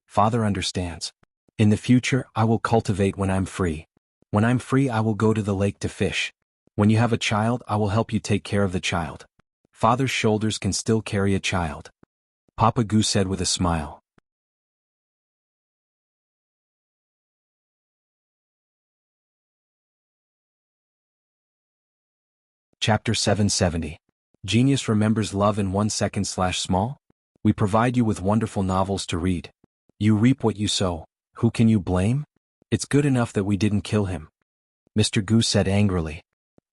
Father understands. In the future, I will cultivate when I'm free. When I'm free, I will go to the lake to fish. When you have a child, I will help you take care of the child. Father's shoulders can still carry a child. Papa Gu said with a smile. Chapter 770. Genius remembers love in 1 second/small? We provide you with wonderful novels to read. You reap what you sow. Who can you blame? It's good enough that we didn't kill him. Mr. Gu said angrily.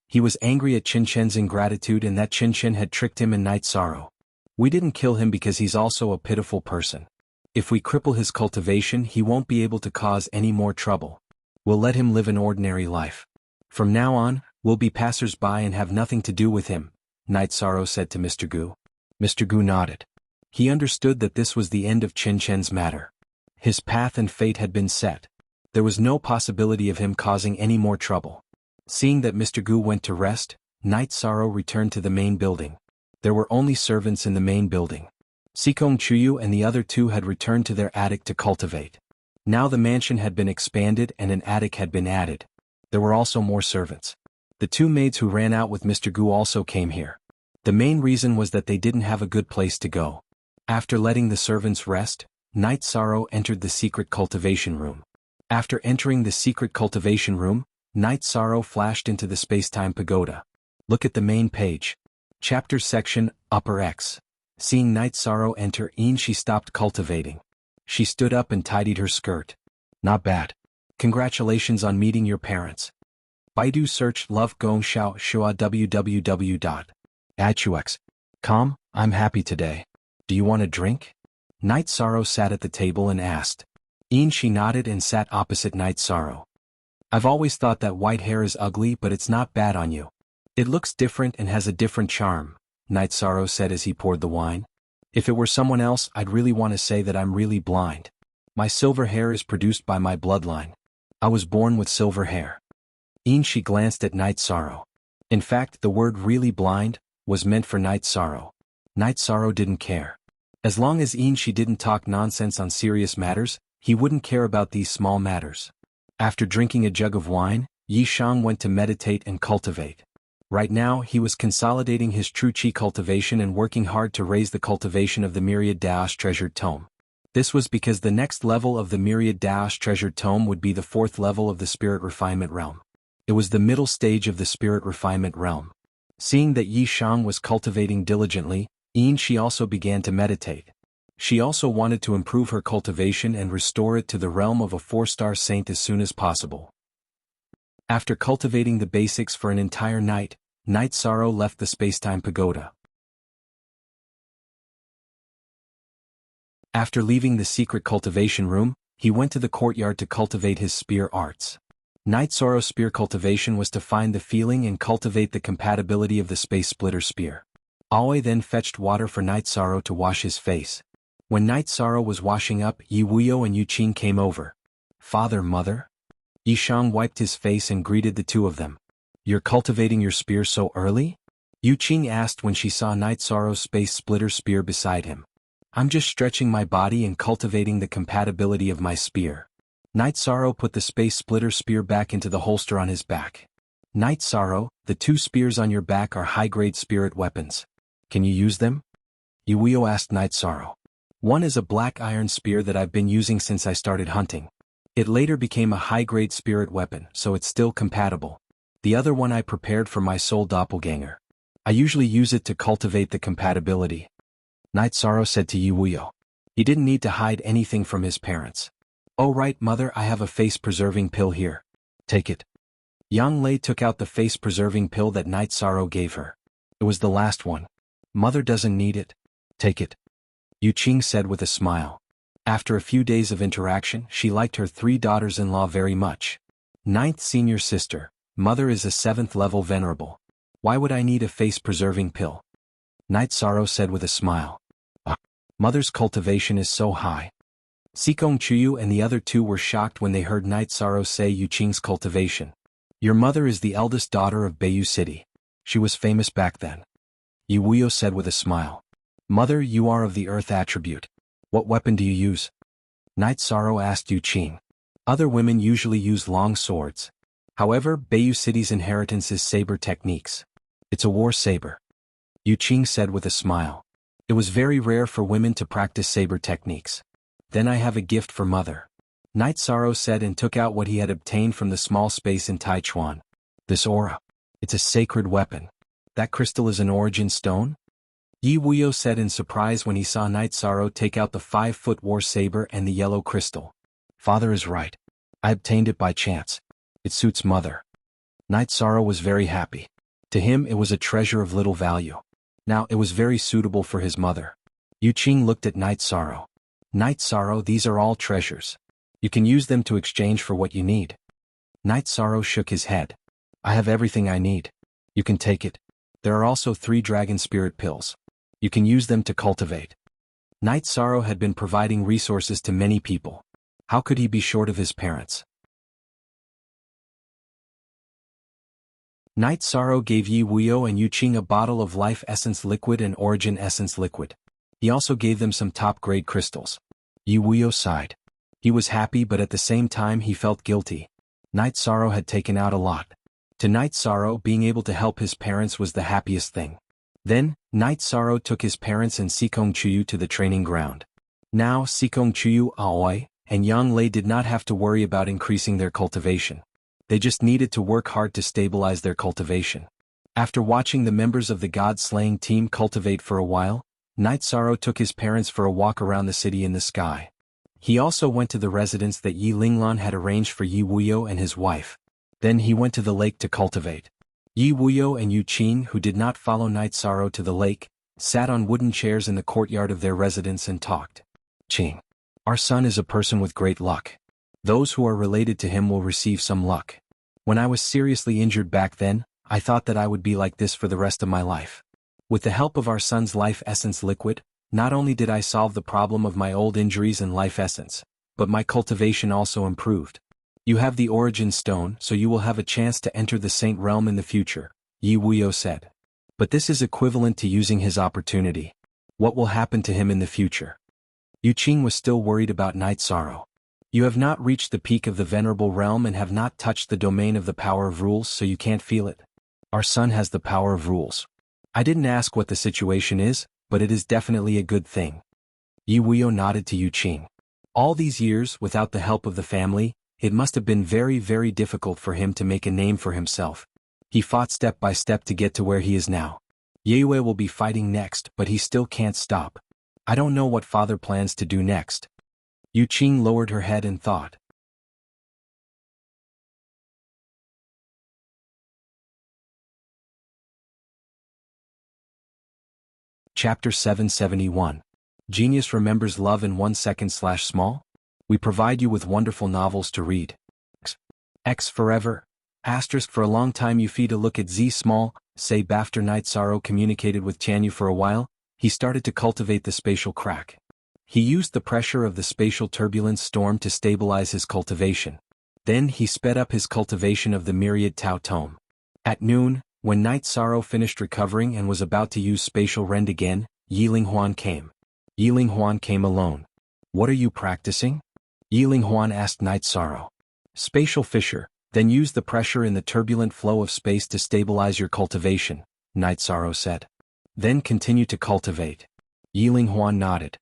He was angry at Qin Chen's ingratitude and that Qin Chen had tricked him in Night Sorrow. We didn't kill him because he's also a pitiful person. If we cripple his cultivation, he won't be able to cause any more trouble. We'll let him live an ordinary life. From now on, we'll be passers-by and have nothing to do with him, Night Sorrow said to Mr. Gu. Mr. Gu nodded. He understood that this was the end of Qin Chen's matter. His path and fate had been set. There was no possibility of him causing any more trouble. Seeing that Mr. Gu went to rest, Night Sorrow returned to the main building. There were only servants in the main building. Sikong Chuyu and the other two had returned to their attic to cultivate. Now the mansion had been expanded and an attic had been added. There were also more servants. The two maids who ran out with Mr. Gu also came here. The main reason was that they didn't have a good place to go. After letting the servants rest, Night Sorrow entered the secret cultivation room. After entering the secret cultivation room, Night Sorrow flashed into the space-time pagoda. Look at the main page. Chapter section, Upper X. Seeing Night Sorrow enter she stopped cultivating. She stood up and tidied her skirt. Not bad. Congratulations on meeting your parents. Baidu search Love Gong Xiao Shua www.atux.com. I'm happy today. Do you want a drink? Night Sorrow sat at the table and asked. She nodded and sat opposite Night Sorrow. I've always thought that white hair is ugly, but it's not bad on you. It looks different and has a different charm, Night Sorrow said as he poured the wine. If it were someone else, I'd really want to say that I'm really blind. My silver hair is produced by my bloodline. I was born with silver hair. She glanced at Night Sorrow. In fact, the word really blind was meant for Night Sorrow. Night Sorrow didn't care. As long as she didn't talk nonsense on serious matters, he wouldn't care about these small matters. After drinking a jug of wine, Yi Shang went to meditate and cultivate. Right now he was consolidating his true chi cultivation and working hard to raise the cultivation of the Myriad Daos treasured tome. This was because the next level of the Myriad Daos treasured tome would be the fourth level of the spirit refinement realm. It was the middle stage of the spirit refinement realm. Seeing that Yi Shang was cultivating diligently, she also began to meditate. She also wanted to improve her cultivation and restore it to the realm of a 4-star saint as soon as possible. After cultivating the basics for an entire night, Night Sorrow left the Spacetime Pagoda. After leaving the secret cultivation room, he went to the courtyard to cultivate his spear arts. Night Sorrow's spear cultivation was to find the feeling and cultivate the compatibility of the Space Splitter spear. Aoi then fetched water for Night Sorrow to wash his face. When Night Sorrow was washing up, Yi Wuyo and Yu Qing came over. Father, mother? Yi Shang wiped his face and greeted the two of them. You're cultivating your spear so early? Yu Qing asked when she saw Night Sorrow's Space Splitter spear beside him. I'm just stretching my body and cultivating the compatibility of my spear. Night Sorrow put the Space Splitter spear back into the holster on his back. Night Sorrow, the 2 spears on your back are high-grade spirit weapons. Can you use them? Yu Wuyo asked Night Sorrow. One is a black iron spear that I've been using since I started hunting. It later became a high-grade spirit weapon, so it's still compatible. The other one I prepared for my soul doppelganger. I usually use it to cultivate the compatibility. Night Sorrow said to Yi Wuyo. He didn't need to hide anything from his parents. Oh right, mother, I have a face-preserving pill here. Take it. Yang Lei took out the face-preserving pill that Night Sorrow gave her. It was the last one. Mother doesn't need it. Take it. Yu Qing said with a smile. After a few days of interaction, she liked her 3 daughters-in-law very much. 9th senior sister, mother is a 7th level venerable. Why would I need a face-preserving pill? Night Sorrow said with a smile. Mother's cultivation is so high. Sikong Chuyu and the other 2 were shocked when they heard Night Sorrow say Yu Qing's cultivation. Your mother is the eldest daughter of Beiyu City. She was famous back then. Yi Wuyo said with a smile. Mother, you are of the earth attribute. What weapon do you use? Night Sorrow asked Yu Qing. Other women usually use long swords. However, Beiyu City's inheritance is saber techniques. It's a war saber. Yu Qing said with a smile. It was very rare for women to practice saber techniques. Then I have a gift for mother. Night Sorrow said and took out what he had obtained from the small space in Taichuan. This aura. It's a sacred weapon. That crystal is an origin stone? Yi Wuyo said in surprise when he saw Night Sorrow take out the 5-foot war saber and the yellow crystal. Father is right. I obtained it by chance. It suits mother. Night Sorrow was very happy. To him it was a treasure of little value. Now it was very suitable for his mother. Yu Qing looked at Night Sorrow. Night Sorrow, these are all treasures. You can use them to exchange for what you need. Night Sorrow shook his head. I have everything I need. You can take it. There are also 3 dragon spirit pills. You can use them to cultivate. Night Sorrow had been providing resources to many people. How could he be short of his parents? Night Sorrow gave Yi Wuyo and Yu Qing a bottle of Life Essence Liquid and Origin Essence Liquid. He also gave them some top-grade crystals. Yi Wuyo sighed. He was happy, but at the same time he felt guilty. Night Sorrow had taken out a lot. To Night Sorrow, being able to help his parents was the happiest thing. Then, Night Sorrow took his parents and Sikong Chuyu to the training ground. Now Sikong Chuyu, Aoi, and Yang Lei did not have to worry about increasing their cultivation. They just needed to work hard to stabilize their cultivation. After watching the members of the god-slaying team cultivate for a while, Night Sorrow took his parents for a walk around the city in the sky. He also went to the residence that Yi Linglan had arranged for Yi Wuyo and his wife. Then he went to the lake to cultivate. Yi Wuyo and Yu Qing, who did not follow Night Sorrow to the lake, sat on wooden chairs in the courtyard of their residence and talked. Qing. Our son is a person with great luck. Those who are related to him will receive some luck. When I was seriously injured back then, I thought that I would be like this for the rest of my life. With the help of our son's life essence liquid, not only did I solve the problem of my old injuries and life essence, but my cultivation also improved. You have the origin stone, so you will have a chance to enter the saint realm in the future, Yi Wuyo said. But this is equivalent to using his opportunity. What will happen to him in the future? Yu Qing was still worried about Night Sorrow. You have not reached the peak of the venerable realm and have not touched the domain of the power of rules, so you can't feel it. Our son has the power of rules. I didn't ask what the situation is, but it is definitely a good thing. Yi Wuyo nodded to Yu Qing. All these years, without the help of the family, it must have been very, very difficult for him to make a name for himself. He fought step by step to get to where he is now. Yue will be fighting next, but he still can't stop. I don't know what father plans to do next. Yu Qing lowered her head and thought. Chapter 771. Genius remembers love in 1 second/small? We provide you with wonderful novels to read. X forever. Asterisk for a long time you feed a look at Z small, say after Night Sorrow communicated with Tianyu for a while, he started to cultivate the spatial crack. He used the pressure of the spatial turbulence storm to stabilize his cultivation. Then he sped up his cultivation of the myriad Tao Tome. At noon, when Night Sorrow finished recovering and was about to use spatial rend again, Yiling Huan came. Yiling Huan came alone. What are you practicing? Yiling Huan asked Night Sorrow. Spatial fissure, then use the pressure in the turbulent flow of space to stabilize your cultivation, Night Sorrow said. Then continue to cultivate. Yiling Huan nodded.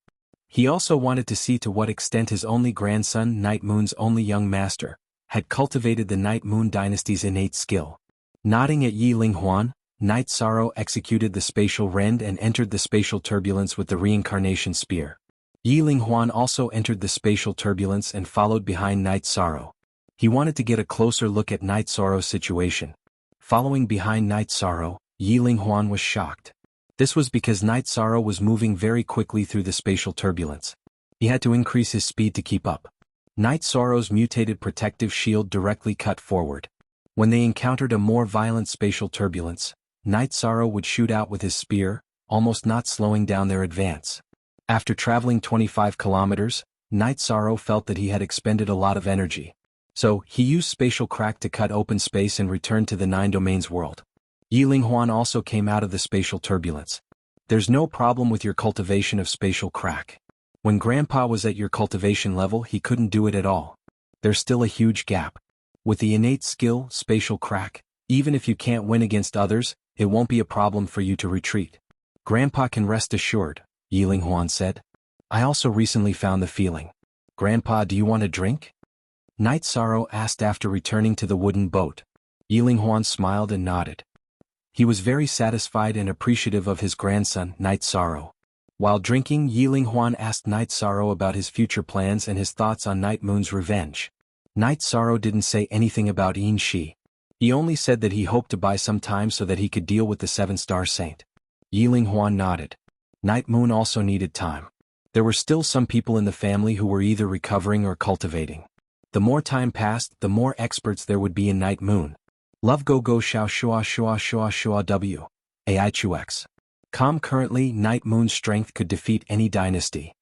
He also wanted to see to what extent his only grandson, Night Moon's only young master, had cultivated the Night Moon dynasty's innate skill. Nodding at Yiling Huan, Night Sorrow executed the spatial rend and entered the spatial turbulence with the reincarnation spear. Yiling Huan also entered the spatial turbulence and followed behind Night Sorrow. He wanted to get a closer look at Night Sorrow's situation. Following behind Night Sorrow, Yiling Huan was shocked. This was because Night Sorrow was moving very quickly through the spatial turbulence. He had to increase his speed to keep up. Night Sorrow's mutated protective shield directly cut forward. When they encountered a more violent spatial turbulence, Night Sorrow would shoot out with his spear, almost not slowing down their advance. After traveling 25 kilometers, Night Sorrow felt that he had expended a lot of energy. So, he used spatial crack to cut open space and return to the 9 domains world. Yiling Huan also came out of the spatial turbulence. There's no problem with your cultivation of spatial crack. When Grandpa was at your cultivation level, he couldn't do it at all. There's still a huge gap. With the innate skill, spatial crack, even if you can't win against others, it won't be a problem for you to retreat. Grandpa can rest assured, Yiling Huan said. I also recently found the feeling. Grandpa, do you want a drink? Night Sorrow asked after returning to the wooden boat. Yiling Huan smiled and nodded. He was very satisfied and appreciative of his grandson, Night Sorrow. While drinking, Yiling Huan asked Night Sorrow about his future plans and his thoughts on Night Moon's revenge. Night Sorrow didn't say anything about Yin Shi. He only said that he hoped to buy some time so that he could deal with the 7-star saint. Yiling Huan nodded. Night Moon also needed time. There were still some people in the family who were either recovering or cultivating. The more time passed, the more experts there would be in Night Moon. Love go go shao shua shua shua shua w. AI Chuex. Currently, Night Moon's strength could defeat any dynasty.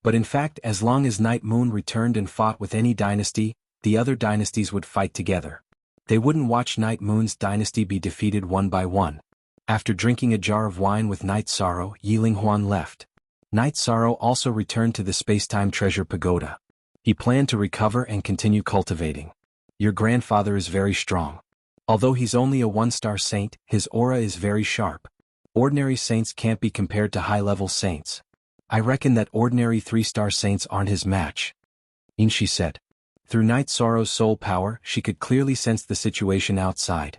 But in fact, as long as Night Moon returned and fought with any dynasty, the other dynasties would fight together. They wouldn't watch Night Moon's dynasty be defeated one by one. After drinking a jar of wine with Night Sorrow, Yiling Huan left. Night Sorrow also returned to the Spacetime Treasure Pagoda. He planned to recover and continue cultivating. Your grandfather is very strong. Although he's only a 1-star saint, his aura is very sharp. Ordinary saints can't be compared to high-level saints. I reckon that ordinary 3-star saints aren't his match. Inshi said. Through Night Sorrow's soul power, she could clearly sense the situation outside.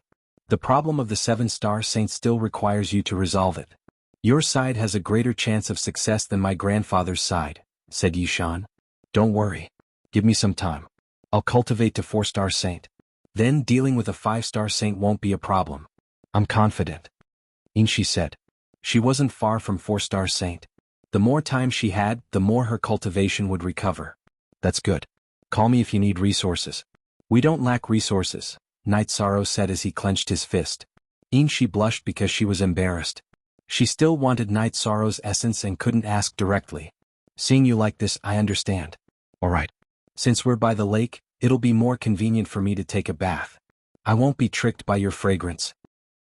The problem of the 7-star saint still requires you to resolve it. Your side has a greater chance of success than my grandfather's side, said Yishan. Don't worry. Give me some time. I'll cultivate to 4-star saint. Then dealing with a 5-star saint won't be a problem. I'm confident. Inshi said. She wasn't far from 4-star saint. The more time she had, the more her cultivation would recover. That's good. Call me if you need resources. We don't lack resources, Night Sorrow said as he clenched his fist. Inshi blushed because she was embarrassed. She still wanted Night Sorrow's essence and couldn't ask directly. Seeing you like this, I understand. Alright. Since we're by the lake, it'll be more convenient for me to take a bath. I won't be tricked by your fragrance.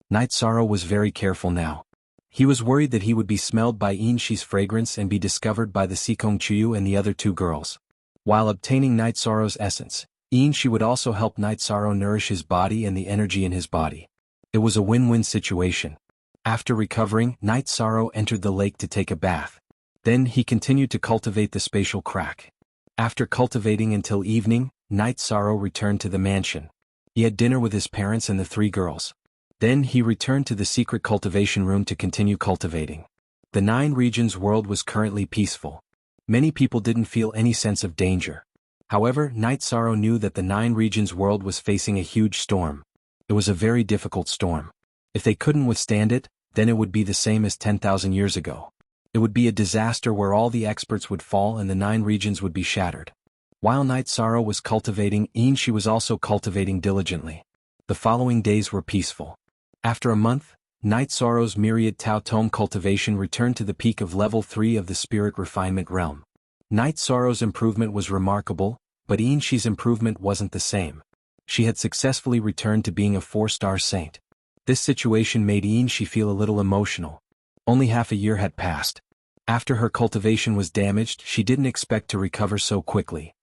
Night Sorrow was very careful now. He was worried that he would be smelled by Inshi's fragrance and be discovered by the Sikong Chuyu and the other 2 girls. While obtaining Night Sorrow's essence, Inshi would also help Night Sorrow nourish his body and the energy in his body. It was a win-win situation. After recovering, Night Sorrow entered the lake to take a bath. Then he continued to cultivate the spatial crack. After cultivating until evening, Night Sorrow returned to the mansion. He had dinner with his parents and the 3 girls. Then he returned to the secret cultivation room to continue cultivating. The 9 regions world was currently peaceful. Many people didn't feel any sense of danger. However, Night Sorrow knew that the 9 regions world was facing a huge storm. It was a very difficult storm. If they couldn't withstand it, then it would be the same as 10,000 years ago. It would be a disaster where all the experts would fall and the 9 regions would be shattered. While Night Sorrow was cultivating, Inshi was also cultivating diligently. The following days were peaceful. After a month, Night Sorrow's myriad Tao Tome cultivation returned to the peak of level 3 of the spirit refinement realm. Night Sorrow's improvement was remarkable, but Inshi's improvement wasn't the same. She had successfully returned to being a 4-star saint. This situation made Inshi feel a little emotional. Only half a year had passed. After her cultivation was damaged, she didn't expect to recover so quickly.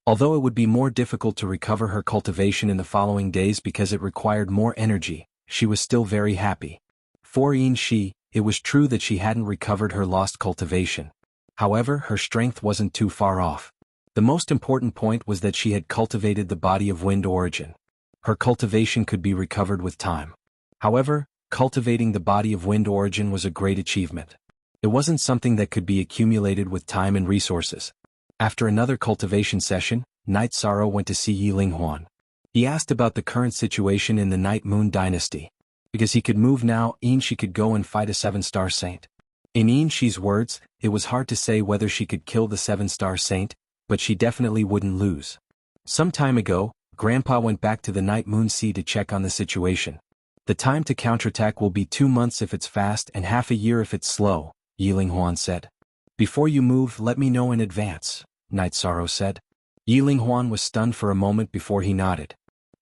Although it would be more difficult to recover her cultivation in the following days because it required more energy, she was still very happy. For Inshi, it was true that she hadn't recovered her lost cultivation. However, her strength wasn't too far off. The most important point was that she had cultivated the body of wind origin. Her cultivation could be recovered with time. However, cultivating the body of wind origin was a great achievement. It wasn't something that could be accumulated with time and resources. After another cultivation session, Night Sorrow went to see Yiling Huan. He asked about the current situation in the Night Moon Dynasty. Because he could move now, Inshi could go and fight a 7-star saint. In Inshi's words, it was hard to say whether she could kill the 7-star saint, but she definitely wouldn't lose. Some time ago, Grandpa went back to the Night Moon Sea to check on the situation. The time to counterattack will be 2 months if it's fast and half a year if it's slow, Yiling Huan said. Before you move, let me know in advance, Night Sorrow said. Yiling Huan was stunned for a moment before he nodded.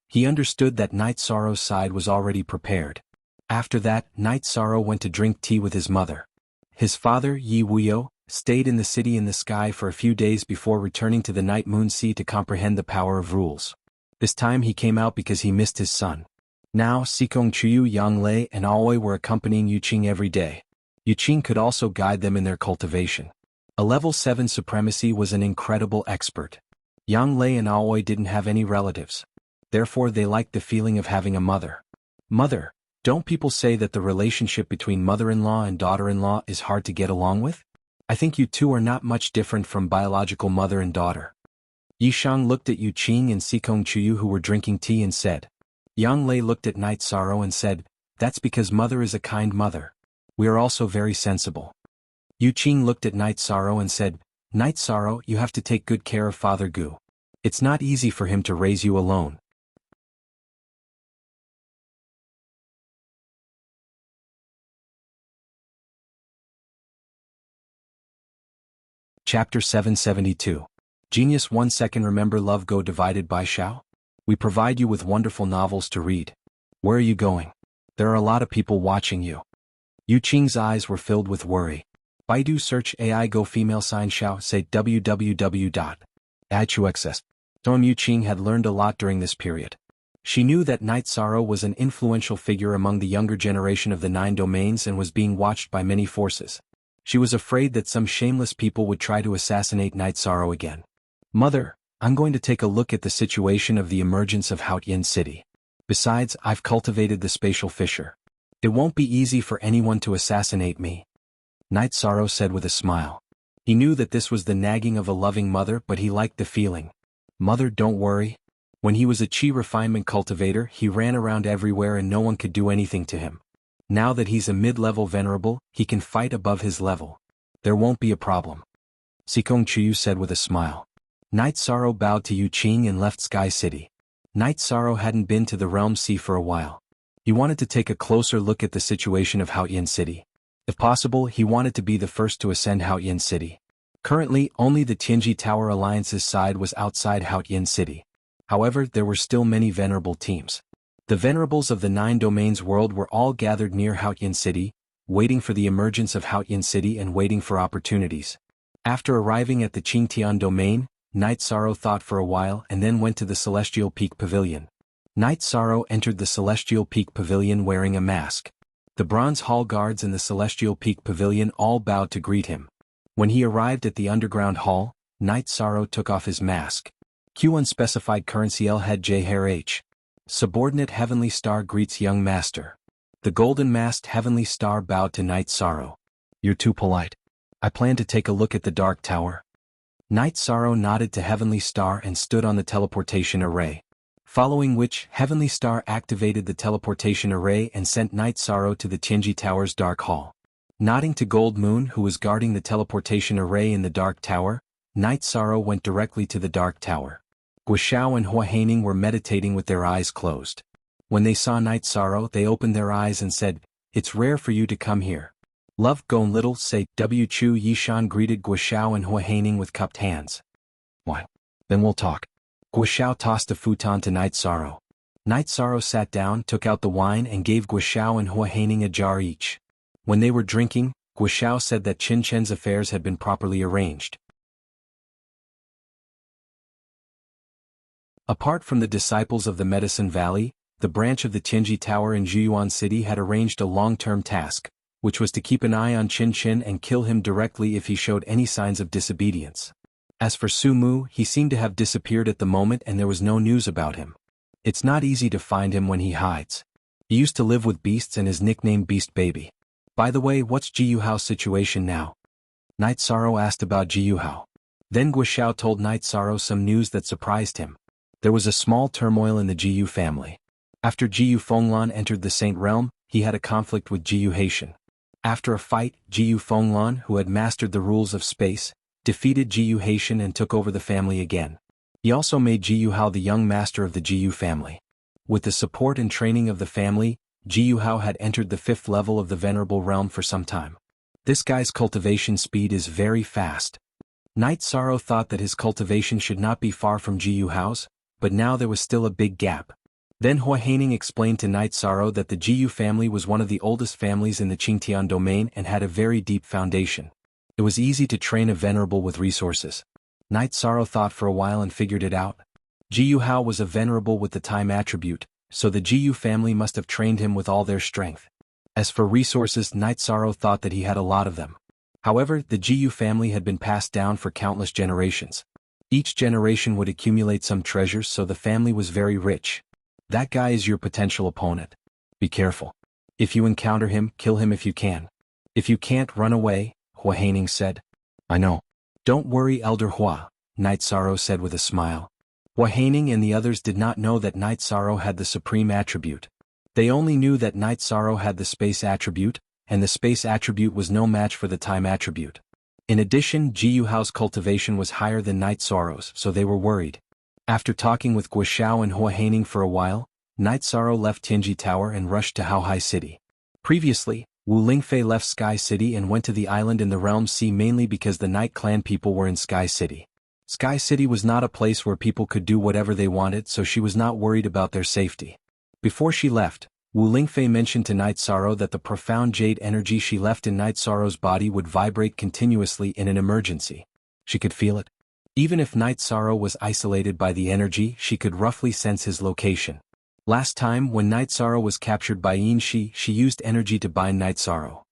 He understood that Night Sorrow's side was already prepared. After that, Night Sorrow went to drink tea with his mother. His father, Yi Wuyo, stayed in the city in the sky for a few days before returning to the Night Moon Sea to comprehend the power of rules. This time he came out because he missed his son. Now, Sikong Chuyu, Yang Lei, and Aoi were accompanying Yuqing every day. Yuqing could also guide them in their cultivation. A level 7 supremacy was an incredible expert. Yang Lei and Aoi didn't have any relatives. Therefore they liked the feeling of having a mother. Mother, don't people say that the relationship between mother-in-law and daughter-in-law is hard to get along with? I think you two are not much different from biological mother and daughter. Yishang looked at Yuqing and Sikong Chuyu who were drinking tea and said. Yang Lei looked at Night Sorrow and said, that's because mother is a kind mother. We are also very sensible. Yuqing looked at Night Sorrow and said, Night Sorrow, you have to take good care of Father Gu. It's not easy for him to raise you alone. Chapter 772. Genius 1 second. Remember Love Go divided by Shao? We provide you with wonderful novels to read. Where are you going? There are a lot of people watching you. Yuqing's eyes were filled with worry. Baidu search AI Go female sign Shao say www.ichuxs. Tom Yuqing had learned a lot during this period. She knew that Night Sorrow was an influential figure among the younger generation of the 9 domains and was being watched by many forces. She was afraid that some shameless people would try to assassinate Night Sorrow again. Mother, I'm going to take a look at the situation of the emergence of Haotian City. Besides, I've cultivated the spatial fissure. It won't be easy for anyone to assassinate me. Night Sorrow said with a smile. He knew that this was the nagging of a loving mother, but he liked the feeling. Mother, don't worry. When he was a chi refinement cultivator, he ran around everywhere and no one could do anything to him. Now that he's a mid-level venerable, he can fight above his level. There won't be a problem. Sikong Chiyu said with a smile. Night Sorrow bowed to Yu Qing and left Sky City. Night Sorrow hadn't been to the Realm Sea for a while. He wanted to take a closer look at the situation of Haoyan City. If possible, he wanted to be the first to ascend Haoyan City. Currently, only the Tianji Tower Alliance's side was outside Haoyan City. However, there were still many venerable teams. The venerables of the 9 domains world were all gathered near Haoyan City, waiting for the emergence of Haoyan City and waiting for opportunities. After arriving at the Qingtian domain, Night Sorrow thought for a while and then went to the Celestial Peak Pavilion. Night Sorrow entered the Celestial Peak Pavilion wearing a mask. The Bronze Hall guards in the Celestial Peak Pavilion all bowed to greet him. When he arrived at the underground hall, Night Sorrow took off his mask. Q unspecified currency L head J hair H. Subordinate Heavenly Star greets young master. The golden-masked Heavenly Star bowed to Night Sorrow. You're too polite. I plan to take a look at the Dark Tower. Night Sorrow nodded to Heavenly Star and stood on the teleportation array. Following which, Heavenly Star activated the teleportation array and sent Night Sorrow to the Tianji Tower's Dark Hall. Nodding to Gold Moon, who was guarding the teleportation array in the Dark Tower, Night Sorrow went directly to the Dark Tower. Guoxiao and Hua Haining were meditating with their eyes closed. When they saw Night Sorrow, they opened their eyes and said, "It's rare for you to come here." Love Gon Little say, W. Chu Yishan greeted Guoxiao and Hua Haining with cupped hands. Why? Then we'll talk. Guoxiao tossed a futon to Night Sorrow. Night Sorrow sat down, took out the wine and gave Guoxiao and Hua Haining a jar each. When they were drinking, Guoxiao said that Qin Chen's affairs had been properly arranged. Apart from the disciples of the Medicine Valley, the branch of the Tianji Tower in Zhuyuan City had arranged a long-term task, which was to keep an eye on Qin Chen and kill him directly if he showed any signs of disobedience. As for Su Mu, he seemed to have disappeared at the moment and there was no news about him. It's not easy to find him when he hides. He used to live with beasts and is nicknamed Beast Baby. By the way, what's Ji Yuhao's situation now? Night Sorrow asked about Ji Yuhao. Then Guoxiao told Night Sorrow some news that surprised him. There was a small turmoil in the Ji Yu family. After Ji Yu Fenglan entered the Saint Realm, he had a conflict with Ji Yu Haitian. After a fight, Ji Yu Fenglan, who had mastered the rules of space, defeated Ji Yu Haitian and took over the family again. He also made Ji Yu Hao the young master of the Ji Yu family. With the support and training of the family, Ji Yu Hao had entered the 5th level of the Venerable Realm for some time. This guy's cultivation speed is very fast. Night Sorrow thought that his cultivation should not be far from Ji Yu Hao's, but now there was still a big gap. Then Hua Haining explained to Night Sorrow that the Ji Yu family was one of the oldest families in the Qingtian domain and had a very deep foundation. It was easy to train a venerable with resources. Night Sorrow thought for a while and figured it out. Ji Yu Hao was a venerable with the time attribute, so the Ji Yu family must have trained him with all their strength. As for resources, Night Sorrow thought that he had a lot of them. However, the Ji Yu family had been passed down for countless generations. Each generation would accumulate some treasures, so the family was very rich. That guy is your potential opponent. Be careful. If you encounter him, kill him if you can. If you can't, run away, Hua Haining said. I know. Don't worry, Elder Hua, Night Sorrow said with a smile. Hua Haining and the others did not know that Night Sorrow had the supreme attribute. They only knew that Night Sorrow had the space attribute, and the space attribute was no match for the time attribute. In addition, Ji Yu Hao's cultivation was higher than Night Sorrow's, so they were worried. After talking with Guoxiao and Hua Haining for a while, Night Sorrow left Tianji Tower and rushed to Haohai City. Previously, Wu Lingfei left Sky City and went to the island in the Realm Sea mainly because the Night Clan people were in Sky City. Sky City was not a place where people could do whatever they wanted, so she was not worried about their safety. Before she left, Wu Lingfei mentioned to Night Sorrow that the profound jade energy she left in Night Sorrow's body would vibrate continuously in an emergency. She could feel it. Even if Night Sorrow was isolated by the energy, she could roughly sense his location. Last time, when Night Sorrow was captured by Yin Shi, she used energy to bind Night Sorrow.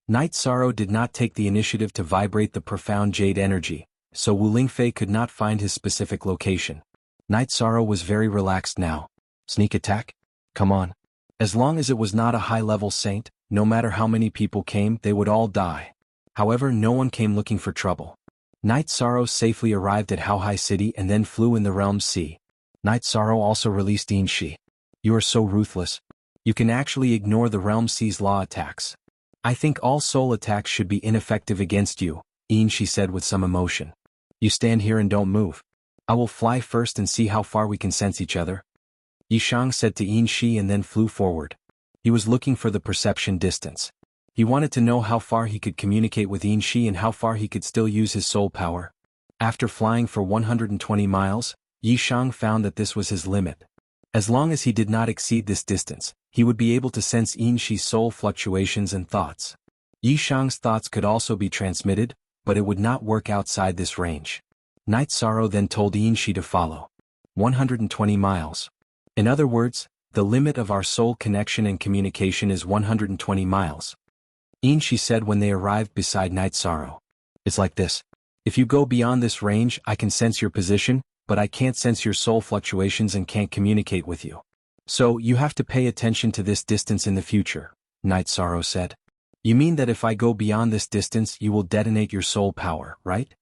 Night Sorrow did not take the initiative to vibrate the profound jade energy, so Wu Lingfei could not find his specific location. Night Sorrow was very relaxed now. Sneak attack? Come on. As long as it was not a high-level saint, No matter how many people came, they would all die. However, no one came looking for trouble. Night Sorrow safely arrived at Haohai City and then flew in the Realm Sea. Night Sorrow also released Yin Shi. You are so ruthless. You can actually ignore the Realm Sea's law attacks. I think all soul attacks should be ineffective against you, Yin Shi said with some emotion. You stand here and don't move. I will fly first and see how far we can sense each other. Yishang said to Yin Shi and then flew forward. He was looking for the perception distance. He wanted to know how far he could communicate with Yin Shi and how far he could still use his soul power. After flying for 120 miles, Yishang found that this was his limit. As long as he did not exceed this distance, he would be able to sense Yin Shi's soul fluctuations and thoughts. Yishang's thoughts could also be transmitted, but it would not work outside this range. Night Sorrow then told Yin Shi to follow. 120 miles. In other words, the limit of our soul connection and communication is 120 miles. Yin Shi said when they arrived beside Night Sorrow. It's like this. If you go beyond this range, I can sense your position, but I can't sense your soul fluctuations and can't communicate with you. So, you have to pay attention to this distance in the future, Night Sorrow said. You mean that if I go beyond this distance you will detonate your soul power, right?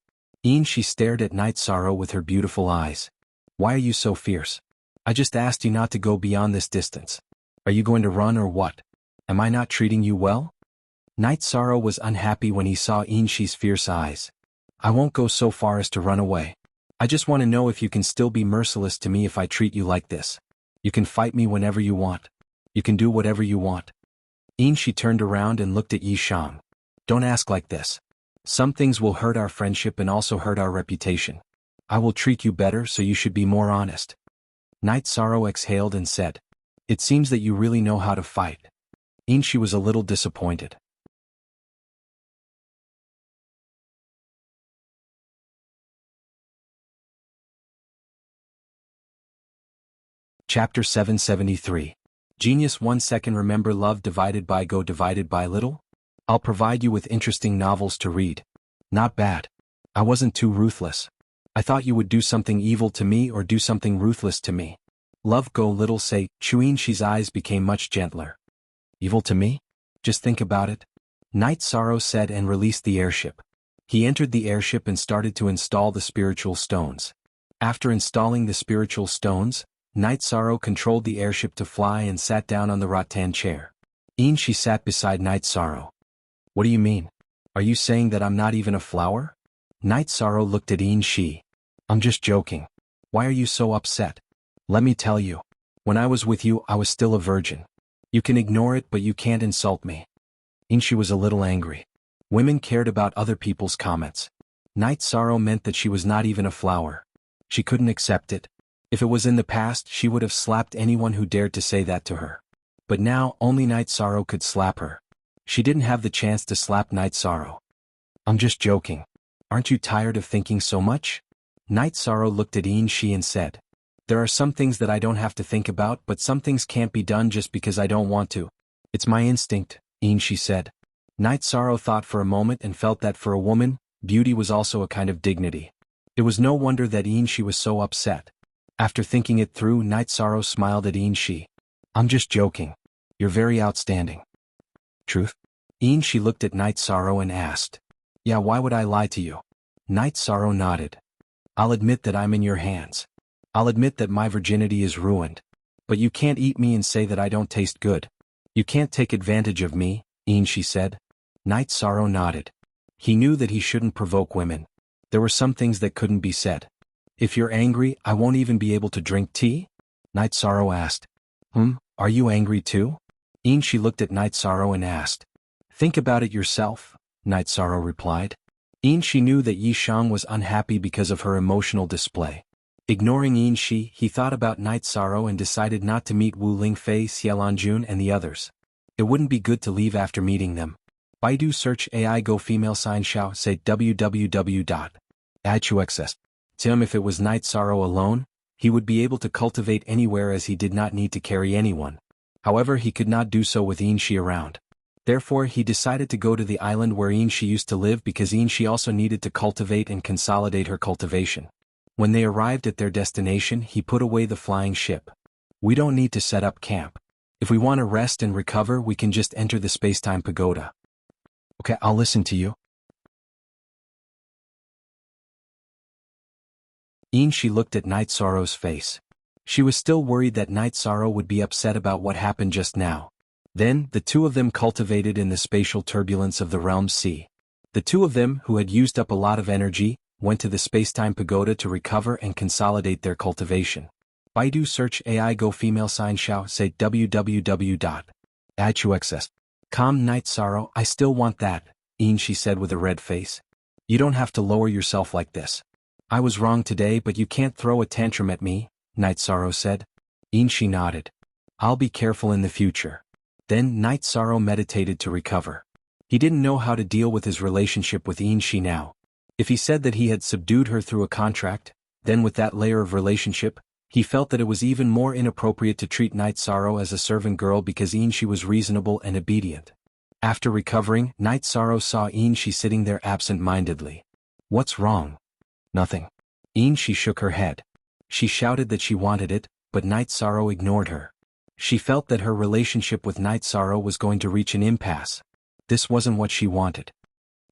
Yin Shi stared at Night Sorrow with her beautiful eyes. Why are you so fierce? I just asked you not to go beyond this distance. Are you going to run or what? Am I not treating you well? Night Sorrow was unhappy when he saw Yin Shi's fierce eyes. I won't go so far as to run away. I just want to know if you can still be merciless to me if I treat you like this. You can fight me whenever you want. You can do whatever you want. Yin Shi turned around and looked at Yishang. Don't ask like this. Some things will hurt our friendship and also hurt our reputation. I will treat you better so you should be more honest. Night Sorrow exhaled and said, It seems that you really know how to fight. Yin Shi was a little disappointed. Chapter 773. Genius 1 second. Remember love divided by go divided by little? I'll provide you with interesting novels to read. Not bad. I wasn't too ruthless. I thought you would do something evil to me or do something ruthless to me. Love go little say, Yin Shi's eyes became much gentler. Evil to me? Just think about it. Night Sorrow said and released the airship. He entered the airship and started to install the spiritual stones. After installing the spiritual stones, Night Sorrow controlled the airship to fly and sat down on the rattan chair. Yin Shi sat beside Night Sorrow. What do you mean? Are you saying that I'm not even a flower? Night Sorrow looked at Yin Shi. I'm just joking. Why are you so upset? Let me tell you. When I was with you, I was still a virgin. You can ignore it, but you can't insult me. Yin Shi was a little angry. Women cared about other people's comments. Night Sorrow meant that she was not even a flower. She couldn't accept it. If it was in the past, she would have slapped anyone who dared to say that to her. But now, only Night Sorrow could slap her. She didn't have the chance to slap Night Sorrow. I'm just joking. Aren't you tired of thinking so much? Night Sorrow looked at Yin Shi and said, There are some things that I don't have to think about, but some things can't be done just because I don't want to. It's my instinct, Yin Shi said. Night Sorrow thought for a moment and felt that for a woman, beauty was also a kind of dignity. It was no wonder that Yin Shi was so upset. After thinking it through, Night Sorrow smiled at Yin Shi. I'm just joking. You're very outstanding. Truth? Yin Shi looked at Night Sorrow and asked. Yeah, why would I lie to you? Night Sorrow nodded. I'll admit that I'm in your hands. I'll admit that my virginity is ruined. But you can't eat me and say that I don't taste good. You can't take advantage of me, Yin Shi said. Night Sorrow nodded. He knew that he shouldn't provoke women. There were some things that couldn't be said. If you're angry, I won't even be able to drink tea? Night Sorrow asked. Are you angry too? Yin Shi looked at Night Sorrow and asked. Think about it yourself, Night Sorrow replied. Yin Shi knew that Yishang was unhappy because of her emotional display. Ignoring Yin Shi, he thought about Night Sorrow and decided not to meet Wu Lingfei, Xiaolanjun and the others. It wouldn't be good to leave after meeting them. Baidu search AI go female sign Xiao say www.ichuxs. Tim, if it was Night Sorrow alone, he would be able to cultivate anywhere as he did not need to carry anyone. However, he could not do so with Yin Shi around. Therefore, he decided to go to the island where Yin Shi used to live because Yin Shi also needed to cultivate and consolidate her cultivation. When they arrived at their destination, he put away the flying ship. We don't need to set up camp. If we want to rest and recover, we can just enter the space-time pagoda. Okay, I'll listen to you. She looked at Night Sorrow's face. She was still worried that Night Sorrow would be upset about what happened just now. Then, the two of them cultivated in the spatial turbulence of the realm's sea. The two of them, who had used up a lot of energy, went to the space-time pagoda to recover and consolidate their cultivation. Baidu search AI go female sign Xiao say www.ichuxs.com. Night Sorrow, I still want that, she said with a red face. You don't have to lower yourself like this. I was wrong today, but you can't throw a tantrum at me, Night Sorrow said. She nodded. I'll be careful in the future. Then Night Sorrow meditated to recover. He didn't know how to deal with his relationship with Shi now. If he said that he had subdued her through a contract, then with that layer of relationship, he felt that it was even more inappropriate to treat Night Sorrow as a servant girl because Shi was reasonable and obedient. After recovering, Night Sorrow saw Shi sitting there absent-mindedly. What's wrong? Nothing. She shook her head. She shouted that she wanted it, but Night Sorrow ignored her. She felt that her relationship with Night Sorrow was going to reach an impasse. This wasn't what she wanted.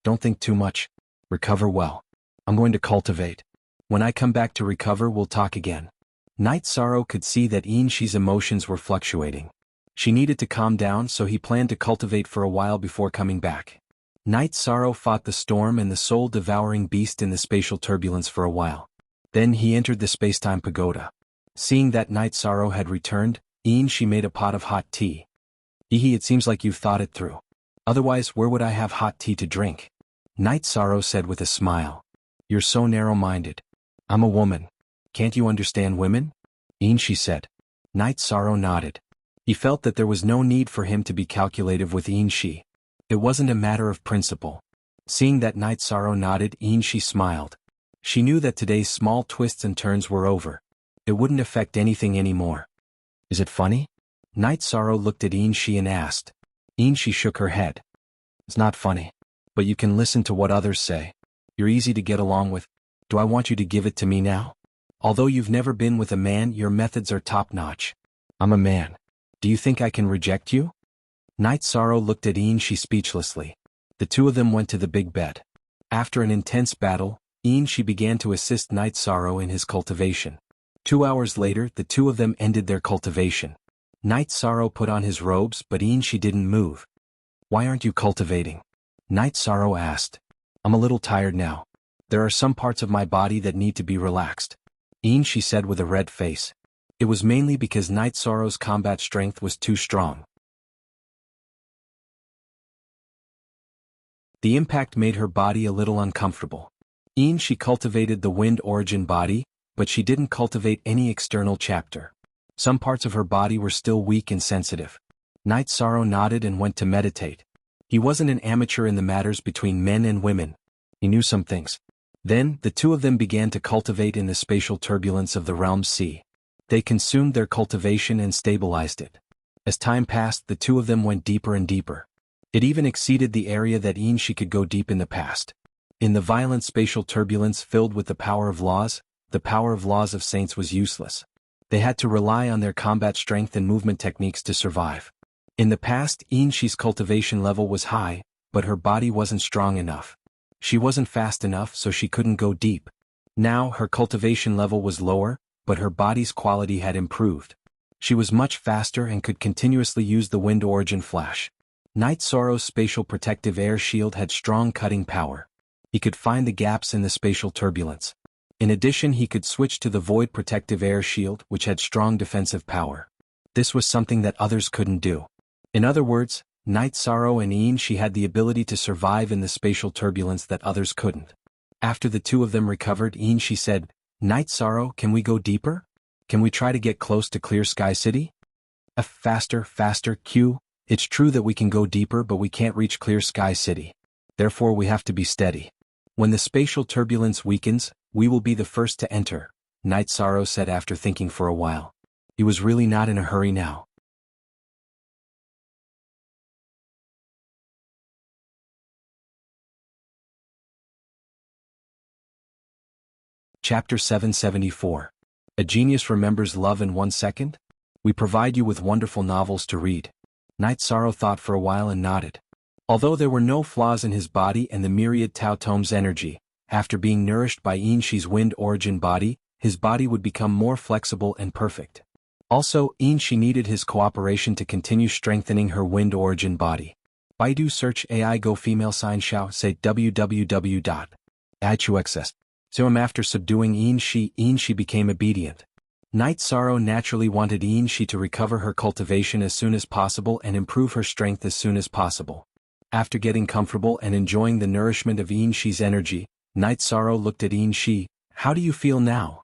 Don't think too much. Recover well. I'm going to cultivate. When I come back to recover, we'll talk again. Night Sorrow could see that Shi's emotions were fluctuating. She needed to calm down, so he planned to cultivate for a while before coming back. Night Sorrow fought the storm and the soul-devouring beast in the spatial turbulence for a while. Then he entered the space-time pagoda. Seeing that Night Sorrow had returned, she made a pot of hot tea. It seems like you've thought it through. Otherwise, where would I have hot tea to drink? Night Sorrow said with a smile. You're so narrow-minded. I'm a woman. Can't you understand women? She said. Night Sorrow nodded. He felt that there was no need for him to be calculative with Shi. It wasn't a matter of principle. Seeing that Night Sorrow nodded, she smiled. She knew that today's small twists and turns were over. It wouldn't affect anything anymore. Is it funny? Night Sorrow looked at Shi and asked. Shi shook her head. It's not funny. But you can listen to what others say. You're easy to get along with. Do I want you to give it to me now? Although you've never been with a man, your methods are top-notch. I'm a man. Do you think I can reject you? Night Sorrow looked at Shi speechlessly. The two of them went to the big bed. After an intense battle, Shi began to assist Night Sorrow in his cultivation. 2 hours later, the two of them ended their cultivation. Night Sorrow put on his robes, but Shi didn't move. Why aren't you cultivating? Night Sorrow asked. I'm a little tired now. There are some parts of my body that need to be relaxed. Shi said with a red face. It was mainly because Night Sorrow's combat strength was too strong. The impact made her body a little uncomfortable. She cultivated the wind origin body, but she didn't cultivate any external chapter. Some parts of her body were still weak and sensitive. Night Sorrow nodded and went to meditate. He wasn't an amateur in the matters between men and women. He knew some things. Then, the two of them began to cultivate in the spatial turbulence of the realm's sea. They consumed their cultivation and stabilized it. As time passed, the two of them went deeper and deeper. It even exceeded the area that Shi could go deep in the past. In the violent spatial turbulence filled with the power of laws of saints was useless. They had to rely on their combat strength and movement techniques to survive. In the past, Shi's cultivation level was high, but her body wasn't strong enough. She wasn't fast enough, so she couldn't go deep. Now, her cultivation level was lower, but her body's quality had improved. She was much faster and could continuously use the wind origin flash. Night Sorrow's spatial protective air shield had strong cutting power. He could find the gaps in the spatial turbulence. In addition, he could switch to the void protective air shield, which had strong defensive power. This was something that others couldn't do. In other words, Night Sorrow and Shi had the ability to survive in the spatial turbulence that others couldn't. After the two of them recovered, Shi said, Night Sorrow, can we go deeper? Can we try to get close to Clear Sky City? Faster, Q. It's true that we can go deeper, but we can't reach Clear Sky City. Therefore we have to be steady. When the spatial turbulence weakens, we will be the first to enter, Night Sorrow said after thinking for a while. He was really not in a hurry now. Chapter 774. A Genius Remembers Love in 1 Second? We provide you with wonderful novels to read. Night Sorrow thought for a while and nodded. Although there were no flaws in his body and the myriad Tao Tome's energy, after being nourished by Yin Shi's wind origin body, his body would become more flexible and perfect. Also, Yin Shi needed his cooperation to continue strengthening her wind origin body. Baidu search AI go female sign Xiao say www.ichuxs. After subduing Yin Shi became obedient. Night Sorrow naturally wanted Yin Shi to recover her cultivation as soon as possible and improve her strength as soon as possible. After getting comfortable and enjoying the nourishment of Yin Shi's energy, Night Sorrow looked at Yin Shi. How do you feel now?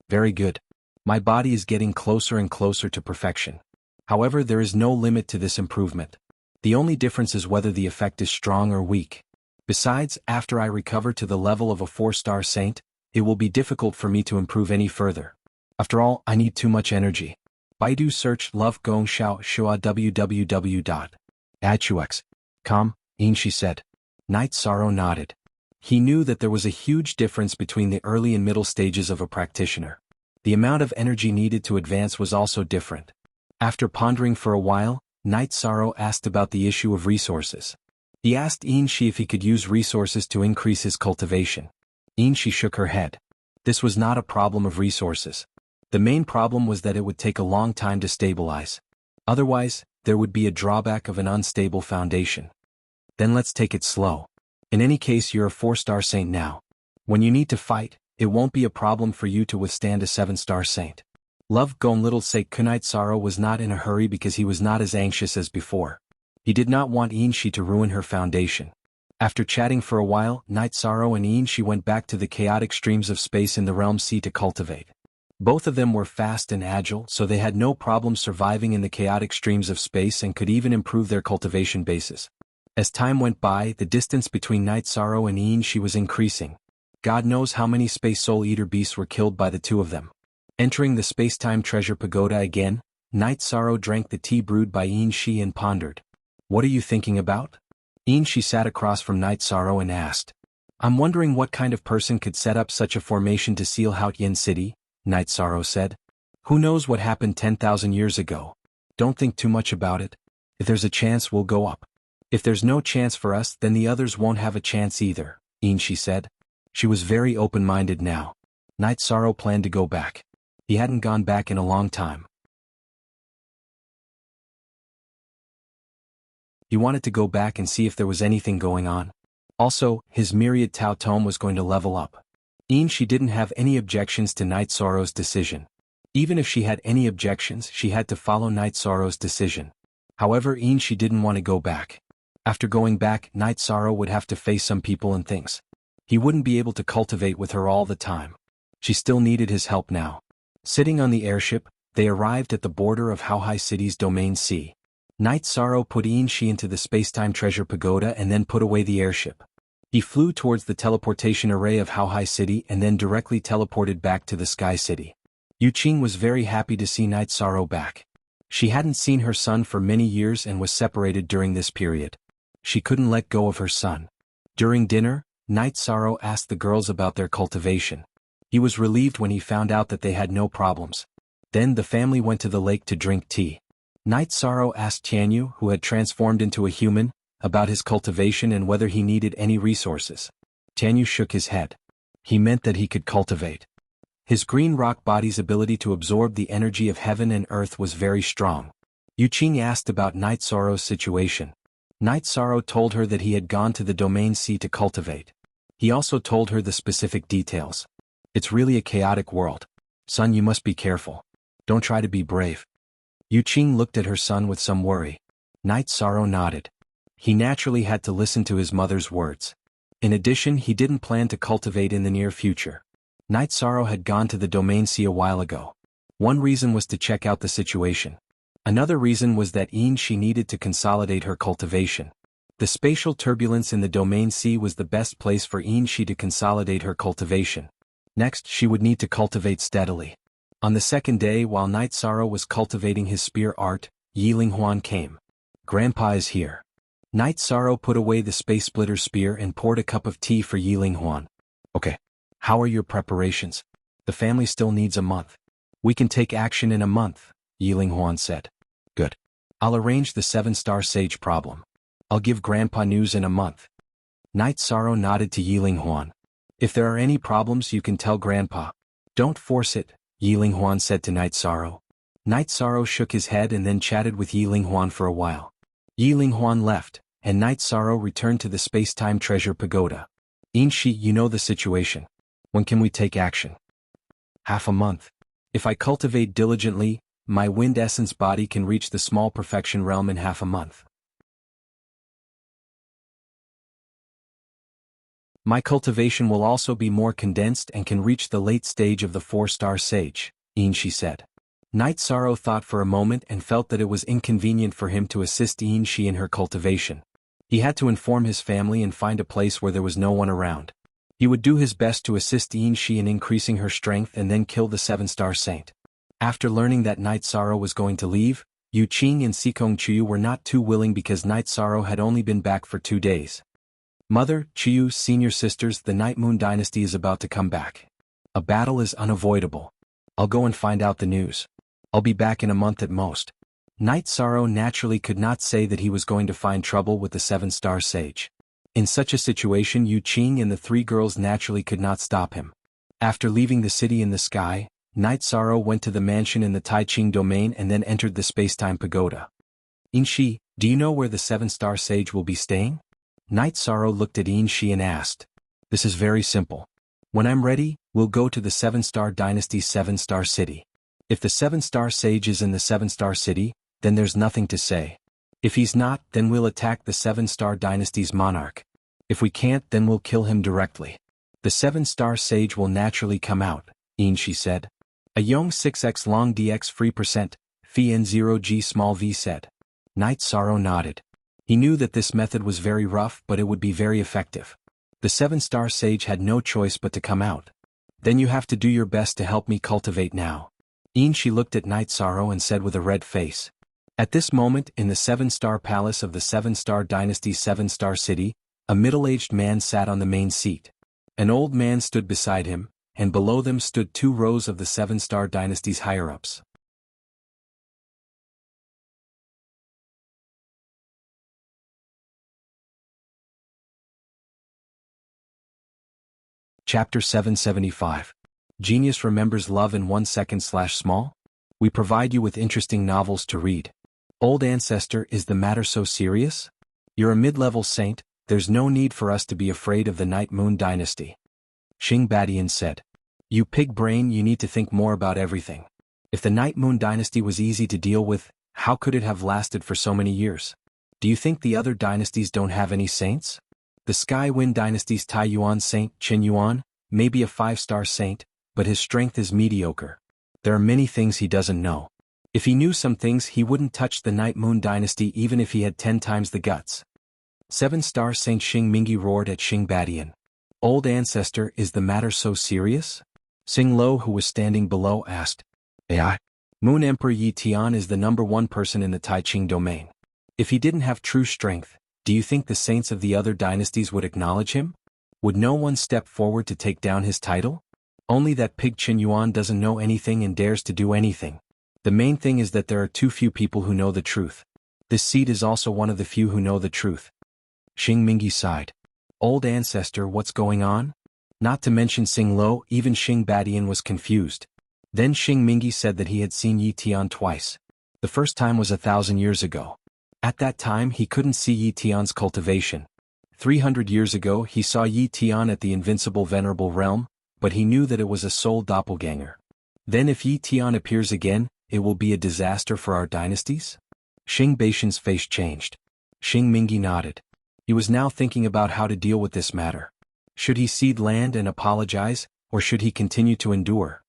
Very good. My body is getting closer and closer to perfection. However, there is no limit to this improvement. The only difference is whether the effect is strong or weak. Besides, after I recover to the level of a 4-star saint, it will be difficult for me to improve any further. After all, I need too much energy. Baidu search Love Gong Xiao Shua www.ichuxs.com, Yin Shi said. Night Sorrow nodded. He knew that there was a huge difference between the early and middle stages of a practitioner. The amount of energy needed to advance was also different. After pondering for a while, Night Sorrow asked about the issue of resources. He asked Yin Shi if he could use resources to increase his cultivation. Yin Shi shook her head. This was not a problem of resources. The main problem was that it would take a long time to stabilize. Otherwise, there would be a drawback of an unstable foundation. Then let's take it slow. In any case, you're a 4-star saint now. When you need to fight, it won't be a problem for you to withstand a 7-star saint. Love Gong Little Sake Kunite Sorrow was not in a hurry because he was not as anxious as before. He did not want Yin Shi to ruin her foundation. After chatting for a while, Night Sorrow and Yin Shi went back to the chaotic streams of space in the Realm Sea to cultivate. Both of them were fast and agile, so they had no problem surviving in the chaotic streams of space and could even improve their cultivation bases. As time went by, the distance between Night Sorrow and Yin Shi was increasing. God knows how many Space Soul Eater beasts were killed by the two of them. Entering the Space-Time Treasure Pagoda again, Night Sorrow drank the tea brewed by Yin Shi and pondered. What are you thinking about? Yin Shi sat across from Night Sorrow and asked. I'm wondering what kind of person could set up such a formation to seal Haut Yin City, Night Sorrow said. Who knows what happened 10,000 years ago? Don't think too much about it. If there's a chance, we'll go up. If there's no chance for us, then the others won't have a chance either, Yin Shi said. She was very open-minded now. Night Sorrow planned to go back. He hadn't gone back in a long time. He wanted to go back and see if there was anything going on. Also, his myriad Tao Tome was going to level up. Yin Shi didn't have any objections to Night Sorrow's decision. Even if she had any objections, she had to follow Night Sorrow's decision. However, Yin Shi didn't want to go back. After going back, Night Sorrow would have to face some people and things. He wouldn't be able to cultivate with her all the time. She still needed his help now. Sitting on the airship, they arrived at the border of Haohai City's Domain C. Night Sorrow put Yin Shi into the Space-Time Treasure Pagoda and then put away the airship. He flew towards the teleportation array of Haohai City and then directly teleported back to the Sky City. Yu Qing was very happy to see Night Sorrow back. She hadn't seen her son for many years and was separated during this period. She couldn't let go of her son. During dinner, Night Sorrow asked the girls about their cultivation. He was relieved when he found out that they had no problems. Then the family went to the lake to drink tea. Night Sorrow asked Jianghu, who had transformed into a human, about his cultivation and whether he needed any resources. Jianghu shook his head. He meant that he could cultivate. His green rock body's ability to absorb the energy of heaven and earth was very strong. Yu Qing asked about Night Sorrow's situation. Night Sorrow told her that he had gone to the Domain C to cultivate. He also told her the specific details. It's really a chaotic world. Son, you must be careful. Don't try to be brave. Yu Qing looked at her son with some worry. Night Sorrow nodded. He naturally had to listen to his mother's words. In addition, he didn't plan to cultivate in the near future. Night Sorrow had gone to the Domain C a while ago. One reason was to check out the situation. Another reason was that Yin Shi needed to consolidate her cultivation. The spatial turbulence in the Domain C was the best place for Yin Shi to consolidate her cultivation. Next, she would need to cultivate steadily. On the second day, while Night Sorrow was cultivating his spear art, Yi Linghuan came. Grandpa is here. Night Sorrow put away the space splitter spear and poured a cup of tea for Yi Linghuan. Okay. How are your preparations? The family still needs a month. We can take action in a month, Yiling Huan said. Good. I'll arrange the 7-star sage problem. I'll give Grandpa news in a month. Night Sorrow nodded to Yiling Huan. If there are any problems you can tell Grandpa. Don't force it, Yiling Huan said to Night Sorrow. Night Sorrow shook his head and then chatted with Yiling Huan for a while. Yiling Huan left, and Night Sorrow returned to the space-time treasure pagoda. Inshi, you know the situation. When can we take action? Half a month. If I cultivate diligently, my wind essence body can reach the small perfection realm in half a month. My cultivation will also be more condensed and can reach the late stage of the 4-star sage, Inshi said. Night Sorrow thought for a moment and felt that it was inconvenient for him to assist Inshi in her cultivation. He had to inform his family and find a place where there was no one around. He would do his best to assist Inshi in increasing her strength and then kill the 7-star saint. After learning that Night Sorrow was going to leave, Yu Qing and Sikong Chuyu were not too willing because Night Sorrow had only been back for 2 days. Mother, Chuyu, senior sisters, the Night Moon dynasty is about to come back. A battle is unavoidable. I'll go and find out the news. I'll be back in a month at most. Night Sorrow naturally could not say that he was going to find trouble with the 7-star sage. In such a situation, Yu Qing and the 3 girls naturally could not stop him. After leaving the city in the sky, Night Sorrow went to the mansion in the Taiching domain and then entered the space-time pagoda. Inshi, do you know where the 7-star sage will be staying? Night Sorrow looked at Inshi and asked. This is very simple. When I'm ready, we'll go to the 7-star dynasty's 7-star city. If the 7-star sage is in the 7-star city, then there's nothing to say. If he's not, then we'll attack the 7-star dynasty's monarch. If we can't, then we'll kill him directly. The 7-star sage will naturally come out, Inshi said. A Yong 6x long dx free percent, phi n0g small v said. Night Sorrow nodded. He knew that this method was very rough, but it would be very effective. The 7-star sage had no choice but to come out. Then you have to do your best to help me cultivate now. Inshi looked at Night Sorrow and said with a red face. At this moment, in the 7-star palace of the 7-star dynasty's 7-star city, a middle-aged man sat on the main seat. An old man stood beside him, and below them stood 2 rows of the 7-star dynasty's higher-ups. Chapter 775. Genius remembers love in 1 second/small? We provide you with interesting novels to read. Old Ancestor, is the matter so serious? You're a mid-level saint, there's no need for us to be afraid of the Night Moon dynasty. Xing Badian said. You pig brain, you need to think more about everything. If the Night Moon dynasty was easy to deal with, how could it have lasted for so many years? Do you think the other dynasties don't have any saints? The Sky Wind dynasty's Tai Yuan saint, Qin Yuan, may be a 5-star saint, but his strength is mediocre. There are many things he doesn't know. If he knew some things, he wouldn't touch the Night Moon dynasty even if he had 10 times the guts. 7-star Saint Xing Mingi roared at Xing Badian. Old Ancestor, is the matter so serious? Xing Lo, who was standing below, asked. AI. Moon Emperor Yi Tian is the #1 person in the Taiching domain. If he didn't have true strength, do you think the saints of the other dynasties would acknowledge him? Would no one step forward to take down his title? Only that pig Qin Yuan doesn't know anything and dares to do anything. The main thing is that there are too few people who know the truth. This seed is also one of the few who know the truth. Xing Mingi sighed. Old Ancestor, what's going on? Not to mention Xing Lo, even Xing Badian was confused. Then Xing Mingi said that he had seen Yi Tian twice. The first time was 1,000 years ago. At that time he couldn't see Yi Tian's cultivation. 300 years ago he saw Yi Tian at the invincible venerable realm, but he knew that it was a soul doppelganger. Then if Yi Tian appears again, it will be a disaster for our dynasties? Xing Baishan's face changed. Xing Mingi nodded. He was now thinking about how to deal with this matter. Should he cede land and apologize, or should he continue to endure?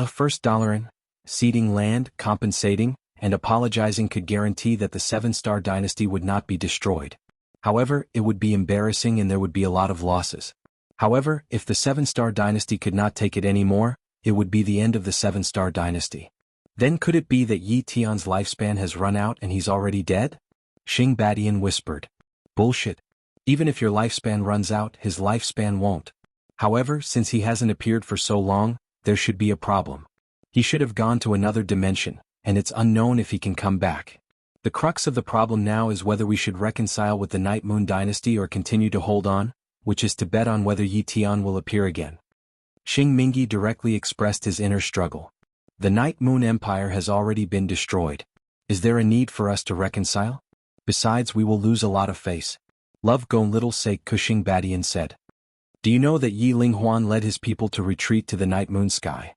First $1, ceding land, compensating, and apologizing could guarantee that the 7-star dynasty would not be destroyed. However, it would be embarrassing and there would be a lot of losses. However, if the 7-star dynasty could not take it anymore, it would be the end of the 7-star dynasty. Then could it be that Yi Tian's lifespan has run out and he's already dead? Xing Badian whispered. Bullshit. Even if your lifespan runs out, his lifespan won't. However, since he hasn't appeared for so long, there should be a problem. He should have gone to another dimension, and it's unknown if he can come back. The crux of the problem now is whether we should reconcile with the Night Moon dynasty or continue to hold on, which is to bet on whether Yi Tian will appear again. Xing Mingyi directly expressed his inner struggle. The Night Moon Empire has already been destroyed. Is there a need for us to reconcile? Besides, we will lose a lot of face. Love Gong Little Sake Kushing Badian said. Do you know that Yi Linghuan led his people to retreat to the Night Moon sky?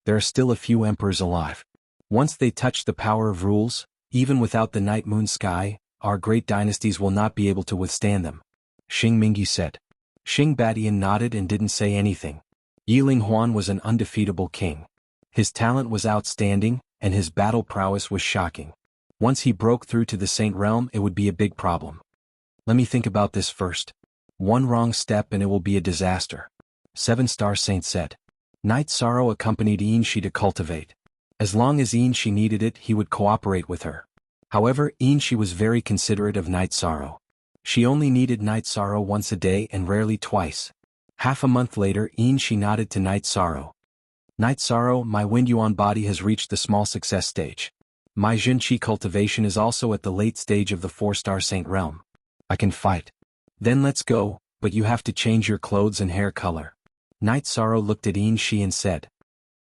There are still a few emperors alive. Once they touch the power of rules, even without the Night Moon sky, our great dynasties will not be able to withstand them. Xing Mingyi said. Xing Badian nodded and didn't say anything. Yi Linghuan was an undefeatable king. His talent was outstanding, and his battle prowess was shocking. Once he broke through to the Saint Realm, it would be a big problem. Let me think about this first. One wrong step and it will be a disaster. 7-star Saint said. Night Sorrow accompanied Shi to cultivate. As long as Shi needed it, he would cooperate with her. However, Shi was very considerate of Night Sorrow. She only needed Night Sorrow once a day and rarely twice. Half a month later, Shi nodded to Night Sorrow. Night Sorrow, my Wind Yuan body has reached the small success stage. My Jinqi cultivation is also at the late stage of the 4-star Saint realm. I can fight. Then let's go, but you have to change your clothes and hair color. Night Sorrow looked at Shi and said.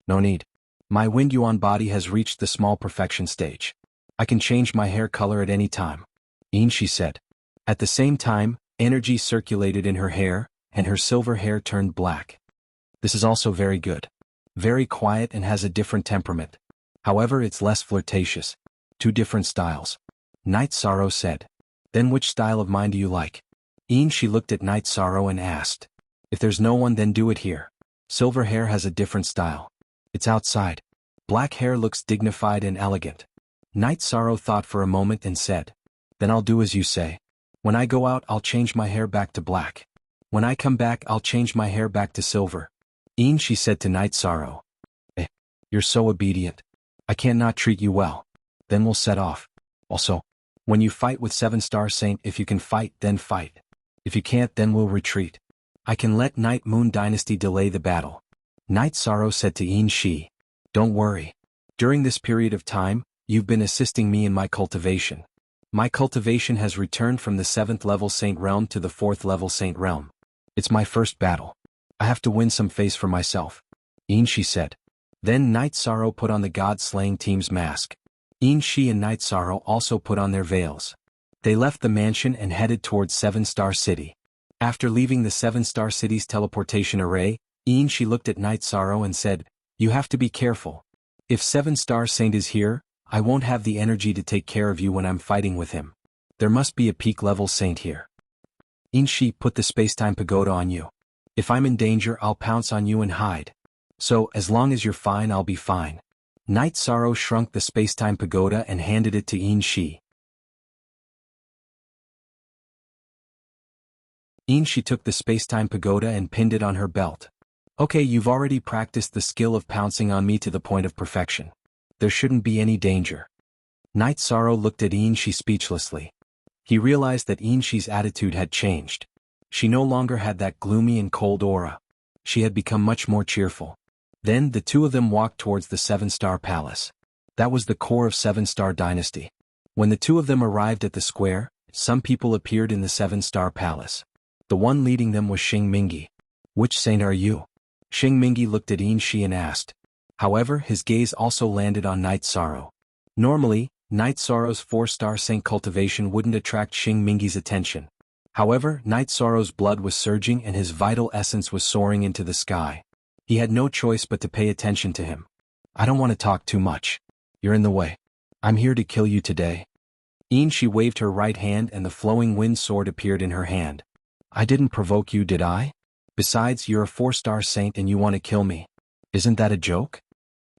No need. My Wind Yuan body has reached the small perfection stage. I can change my hair color at any time. Shi said. At the same time, energy circulated in her hair, and her silver hair turned black. This is also very good. Very quiet and has a different temperament. However, it's less flirtatious. 2 different styles. Night Sorrow said. Then which style of mine do you like? Shi looked at Night Sorrow and asked. If there's no one, then do it here. Silver hair has a different style. It's outside. Black hair looks dignified and elegant. Night Sorrow thought for a moment and said. Then I'll do as you say. When I go out, I'll change my hair back to black. When I come back, I'll change my hair back to silver. Shi said to Night Sorrow. You're so obedient. I can't not treat you well. Then we'll set off. Also, when you fight with 7-star Saint, if you can fight, then fight. If you can't, then we'll retreat. I can let Night Moon Dynasty delay the battle. Night Sorrow said to Shi. Don't worry. During this period of time, you've been assisting me in my cultivation. My cultivation has returned from the 7th level Saint Realm to the 4th level Saint Realm. It's my first battle. I have to win some face for myself. Shi said. Then Night Sorrow put on the God-slaying team's mask. Shi and Night Sorrow also put on their veils. They left the mansion and headed towards 7-star City. After leaving the 7-star City's teleportation array, Shi looked at Night Sorrow and said, You have to be careful. If 7-star Saint is here, I won't have the energy to take care of you when I'm fighting with him. There must be a peak-level Saint here. Shi put the space-time pagoda on you. If I'm in danger, I'll pounce on you and hide. So, as long as you're fine, I'll be fine. Night Sorrow shrunk the space-time pagoda and handed it to Shi. Shi took the space-time pagoda and pinned it on her belt. Okay, you've already practiced the skill of pouncing on me to the point of perfection. There shouldn't be any danger. Night Sorrow looked at Shi speechlessly. He realized that Shi's attitude had changed. She no longer had that gloomy and cold aura. She had become much more cheerful. Then the two of them walked towards the 7-star palace. That was the core of 7-star dynasty. When the two of them arrived at the square, some people appeared in the 7-star palace. The one leading them was Xing Mingyi. Which saint are you? Xing Mingyi looked at Shi and asked. However, his gaze also landed on Night Sorrow. Normally, Night Sorrow's 4-star saint cultivation wouldn't attract Xing Mingyi's attention. However, Night Sorrow's blood was surging and his vital essence was soaring into the sky. He had no choice but to pay attention to him. I don't want to talk too much. You're in the way. I'm here to kill you today. Shi waved her right hand and the flowing wind sword appeared in her hand. I didn't provoke you, did I? Besides, you're a 4-star saint and you want to kill me. Isn't that a joke?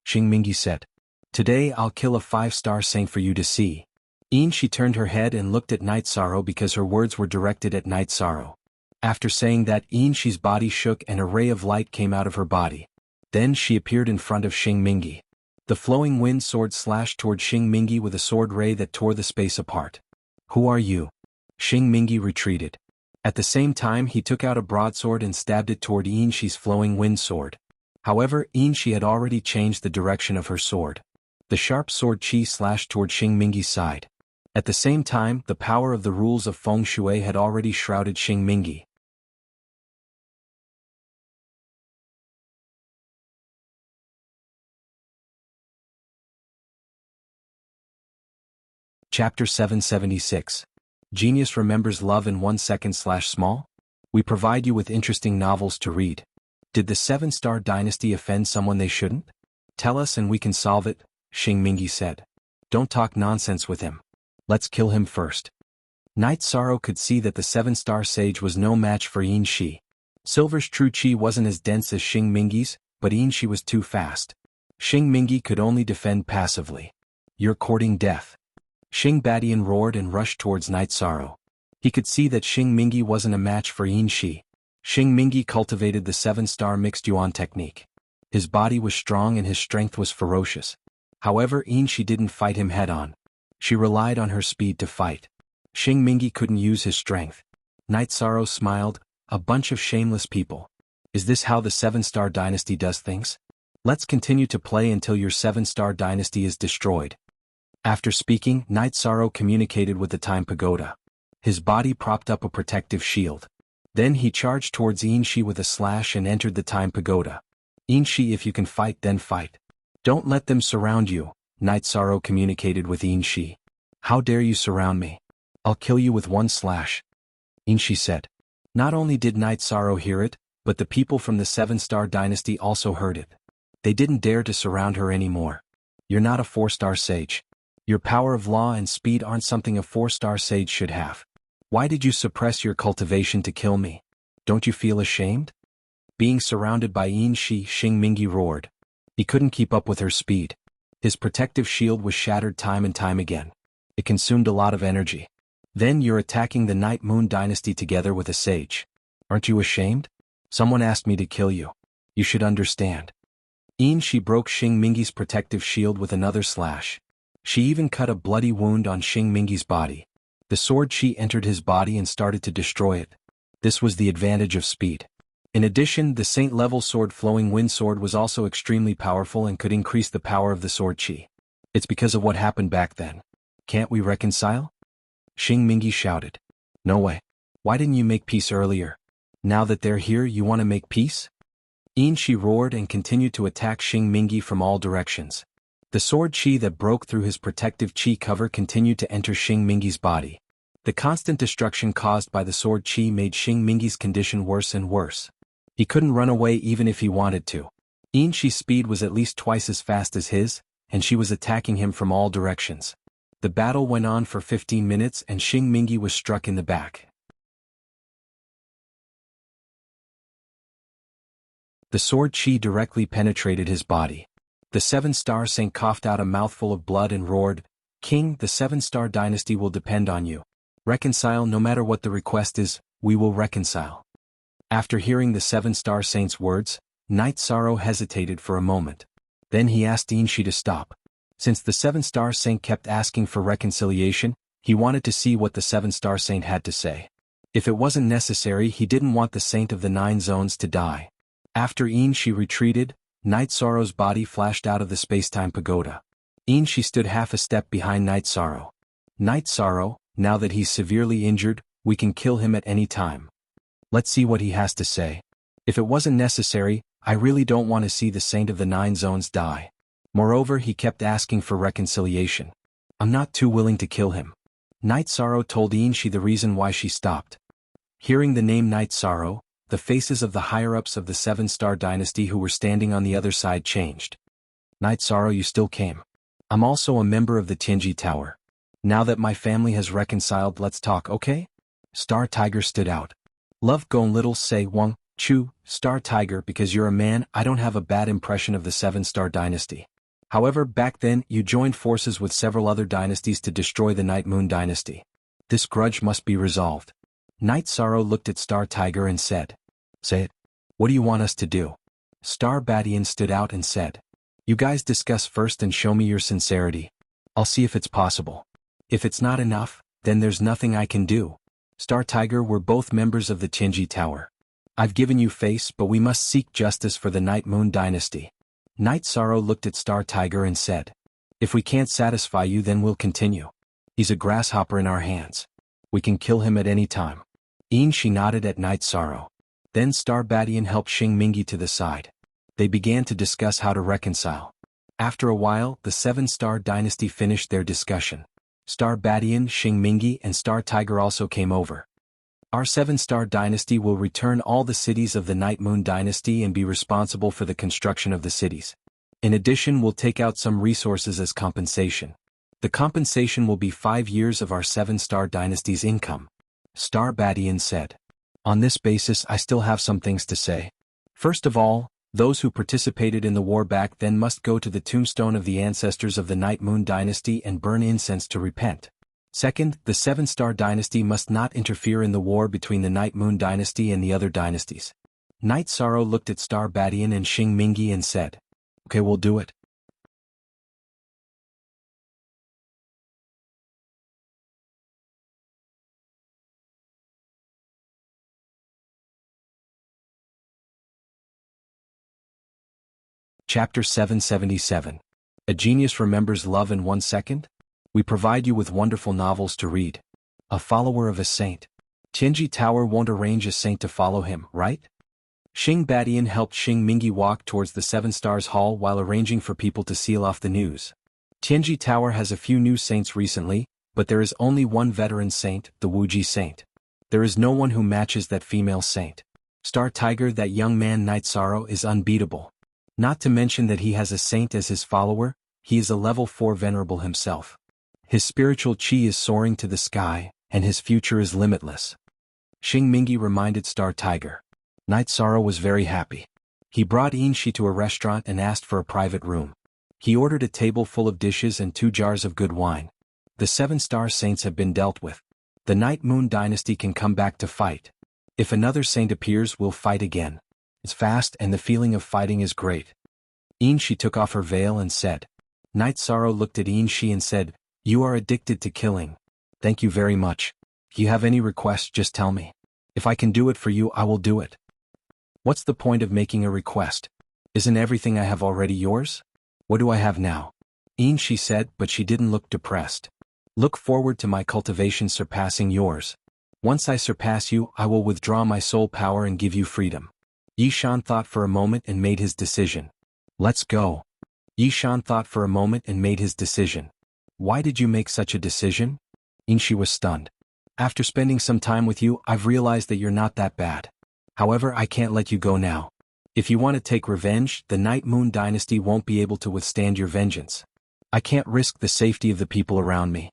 Xing Mingyi said. Today I'll kill a 5-star saint for you to see. Shi turned her head and looked at Night Sorrow because her words were directed at Night Sorrow. After saying that, Shi's body shook and a ray of light came out of her body. Then she appeared in front of Xing Mingyi. The flowing wind sword slashed toward Xing Mingyi with a sword ray that tore the space apart. Who are you? Xing Mingyi retreated. At the same time he took out a broadsword and stabbed it toward Shi's flowing wind sword. However, Shi had already changed the direction of her sword. The sharp sword qi slashed toward Xing Mingyi's side. At the same time, the power of the rules of feng shui had already shrouded Xing Mingyi. Chapter 776. Genius remembers love in 1 second/small? We provide you with interesting novels to read. Did the 7-star dynasty offend someone they shouldn't? Tell us and we can solve it, Xing Mingyi said. Don't talk nonsense with him. Let's kill him first. Knight Sorrow could see that the 7-star sage was no match for Shi. Silver's true chi wasn't as dense as Xing Mingyi's, but Shi was too fast. Xing Mingyi could only defend passively. You're courting death. Xing Badian roared and rushed towards Knight Sorrow. He could see that Xing Mingyi wasn't a match for Shi. Xing Mingyi cultivated the 7-star mixed yuan technique. His body was strong and his strength was ferocious. However, Shi didn't fight him head-on. She relied on her speed to fight. Xing Mingyi couldn't use his strength. Knight Sorrow smiled, a bunch of shameless people. Is this how the 7-star dynasty does things? Let's continue to play until your 7-star dynasty is destroyed. After speaking, Knight Sorrow communicated with the Time Pagoda. His body propped up a protective shield. Then he charged towards Shi with a slash and entered the Time Pagoda. Shi, if you can fight, then fight. Don't let them surround you, Knight Sorrow communicated with Shi. How dare you surround me? I'll kill you with 1 slash. Shi said. Not only did Knight Sorrow hear it, but the people from the 7-star dynasty also heard it. They didn't dare to surround her anymore. You're not a 4-star sage. Your power of law and speed aren't something a 4-star sage should have. Why did you suppress your cultivation to kill me? Don't you feel ashamed? Being surrounded by Shi, Xing Mingyi roared. He couldn't keep up with her speed. His protective shield was shattered time and time again. It consumed a lot of energy. Then you're attacking the Night Moon dynasty together with a sage. Aren't you ashamed? Someone asked me to kill you. You should understand. Shi broke Xing Mingyi's protective shield with another slash. She even cut a bloody wound on Xing Mingyi's body. The sword qi entered his body and started to destroy it. This was the advantage of speed. In addition, the saint-level sword Flowing Wind Sword was also extremely powerful and could increase the power of the sword qi. It's because of what happened back then. Can't we reconcile? Xing Mingyi shouted. No way. Why didn't you make peace earlier? Now that they're here, you want to make peace? Shi roared and continued to attack Xing Mingyi from all directions. The sword qi that broke through his protective qi cover continued to enter Xing Mingyi's body. The constant destruction caused by the sword qi made Xing Mingyi's condition worse and worse. He couldn't run away even if he wanted to. Shi's speed was at least twice as fast as his, and she was attacking him from all directions. The battle went on for 15 minutes and Xing Mingyi was struck in the back. The sword qi directly penetrated his body. The 7-star saint coughed out a mouthful of blood and roared, King, the 7-star dynasty will depend on you. Reconcile no matter what the request is, we will reconcile. After hearing the 7-star saint's words, Knight Sorrow hesitated for a moment. Then he asked Shi to stop. Since the 7-star saint kept asking for reconciliation, he wanted to see what the 7-star saint had to say. If it wasn't necessary, he didn't want the saint of the 9 zones to die. After Shi retreated, Knight Sorrow's body flashed out of the space-time pagoda. Shi stood half a step behind Knight Sorrow. Knight Sorrow, now that he's severely injured, we can kill him at any time. Let's see what he has to say. If it wasn't necessary, I really don't want to see the saint of the 9 zones die. Moreover, he kept asking for reconciliation. I'm not too willing to kill him. Knight Sorrow told Shi the reason why she stopped. Hearing the name Knight Sorrow, the faces of the higher-ups of the 7-star dynasty who were standing on the other side changed. Knight Sorrow, you still came. I'm also a member of the Tianji Tower. Now that my family has reconciled, let's talk, okay? Star Tiger stood out. Love Gon Little say Wang, Chu, Star Tiger, because you're a man, I don't have a bad impression of the 7-star dynasty. However, back then, you joined forces with several other dynasties to destroy the Night Moon dynasty. This grudge must be resolved. Knight Sorrow looked at Star Tiger and said, Say it. What do you want us to do? Star Badian stood out and said, You guys discuss first and show me your sincerity. I'll see if it's possible. If it's not enough, then there's nothing I can do. Star Tiger were both members of the Tianji Tower. I've given you face, but we must seek justice for the Night Moon Dynasty. Night Sorrow looked at Star Tiger and said, if we can't satisfy you, then we'll continue. He's a grasshopper in our hands. We can kill him at any time. She nodded at Night Sorrow. Then Star Badian helped Xing Mingi to the side. They began to discuss how to reconcile. After a while, the 7-star dynasty finished their discussion. Star Badian, Xing Mingi, and Star Tiger also came over. Our 7-star dynasty will return all the cities of the Night Moon Dynasty and be responsible for the construction of the cities. In addition, we'll take out some resources as compensation. The compensation will be 5 years of our 7-star dynasty's income. Star Badian said. On this basis, I still have some things to say. First of all, those who participated in the war back then must go to the tombstone of the ancestors of the Night Moon Dynasty and burn incense to repent. Second, the 7-star dynasty must not interfere in the war between the Night Moon Dynasty and the other dynasties. Night Sorrow looked at Star Badian and Xing Mingi and said, okay, we'll do it. Chapter 777. A Genius Remembers Love in 1 Second? We provide you with wonderful novels to read. A follower of a saint. Tianji Tower won't arrange a saint to follow him, right? Xing Badian helped Xing Mingi walk towards the 7 Stars Hall while arranging for people to seal off the news. Tianji Tower has a few new saints recently, but there is only one veteran saint, the Wuji saint. There is no one who matches that female saint. Star Tiger, that young man Night Sorrow, is unbeatable. Not to mention that he has a saint as his follower, he is a level 4 venerable himself. His spiritual chi is soaring to the sky, and his future is limitless. Xing Mingi reminded Star Tiger. Night Sorrow was very happy. He brought Shi to a restaurant and asked for a private room. He ordered a table full of dishes and 2 jars of good wine. The 7-star saints have been dealt with. The Night Moon Dynasty can come back to fight. If another saint appears, we'll fight again. It's fast and the feeling of fighting is great. Shi took off her veil and said. Night Sorrow looked at Shi and said, you are addicted to killing. Thank you very much. If you have any requests, just tell me. If I can do it for you, I will do it. What's the point of making a request? Isn't everything I have already yours? What do I have now? Shi said, but she didn't look depressed. Look forward to my cultivation surpassing yours. Once I surpass you, I will withdraw my soul power and give you freedom. Yishan thought for a moment and made his decision. Let's go. Yishan thought for a moment and made his decision. Why did you make such a decision? Shi was stunned. After spending some time with you, I've realized that you're not that bad. However, I can't let you go now. If you want to take revenge, the Night Moon Dynasty won't be able to withstand your vengeance. I can't risk the safety of the people around me.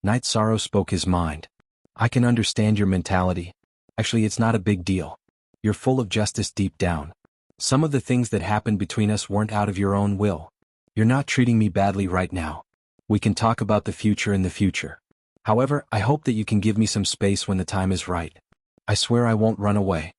Night Sorrow spoke his mind. I can understand your mentality. Actually, it's not a big deal. You're full of justice deep down. Some of the things that happened between us weren't out of your own will. You're not treating me badly right now. We can talk about the future in the future. However, I hope that you can give me some space when the time is right. I swear I won't run away.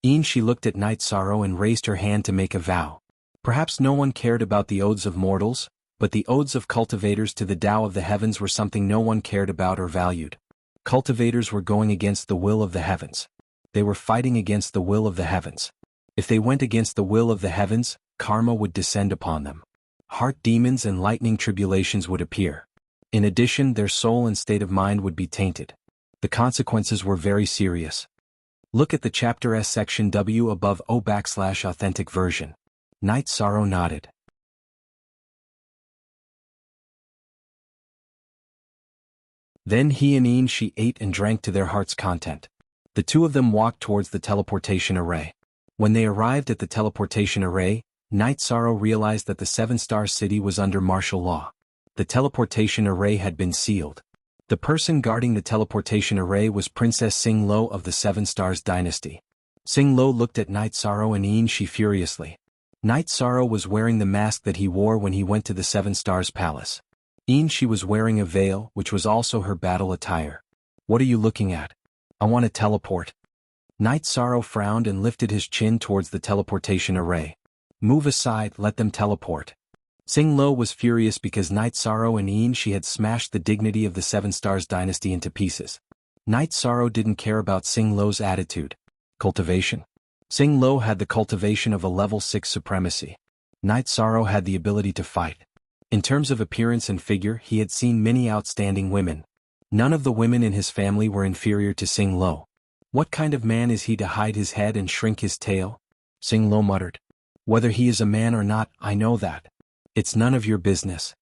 She looked at Night Sorrow and raised her hand to make a vow. Perhaps no one cared about the odes of mortals, but the odes of cultivators to the Tao of the heavens were something no one cared about or valued. Cultivators were going against the will of the heavens. They were fighting against the will of the heavens. If they went against the will of the heavens, karma would descend upon them. Heart demons and lightning tribulations would appear. In addition, their soul and state of mind would be tainted. The consequences were very serious. Look at the Chapter S Section W above O/authentic version. Night Sorrow nodded. Then he and Shi ate and drank to their heart's content. The two of them walked towards the teleportation array. When they arrived at the teleportation array, Night Sorrow realized that the 7-star city was under martial law. The teleportation array had been sealed. The person guarding the teleportation array was Princess Xing Lo of the 7 Stars dynasty. Xing Lo looked at Night Sorrow and Shi furiously. Night Sorrow was wearing the mask that he wore when he went to the 7 Stars palace. Shi was wearing a veil, which was also her battle attire. What are you looking at? I want to teleport. Night Sorrow frowned and lifted his chin towards the teleportation array. Move aside, let them teleport. Xing Lo was furious because Night Sorrow and Shi had smashed the dignity of the 7 Stars dynasty into pieces. Night Sorrow didn't care about Xing Lo's attitude. Cultivation. Sing Lo had the cultivation of a level 6 supremacy. Night Sorrow had the ability to fight. In terms of appearance and figure, he had seen many outstanding women. None of the women in his family were inferior to Sing Lo. What kind of man is he to hide his head and shrink his tail? Sing Lo muttered. Whether he is a man or not, I know that. It's none of your business.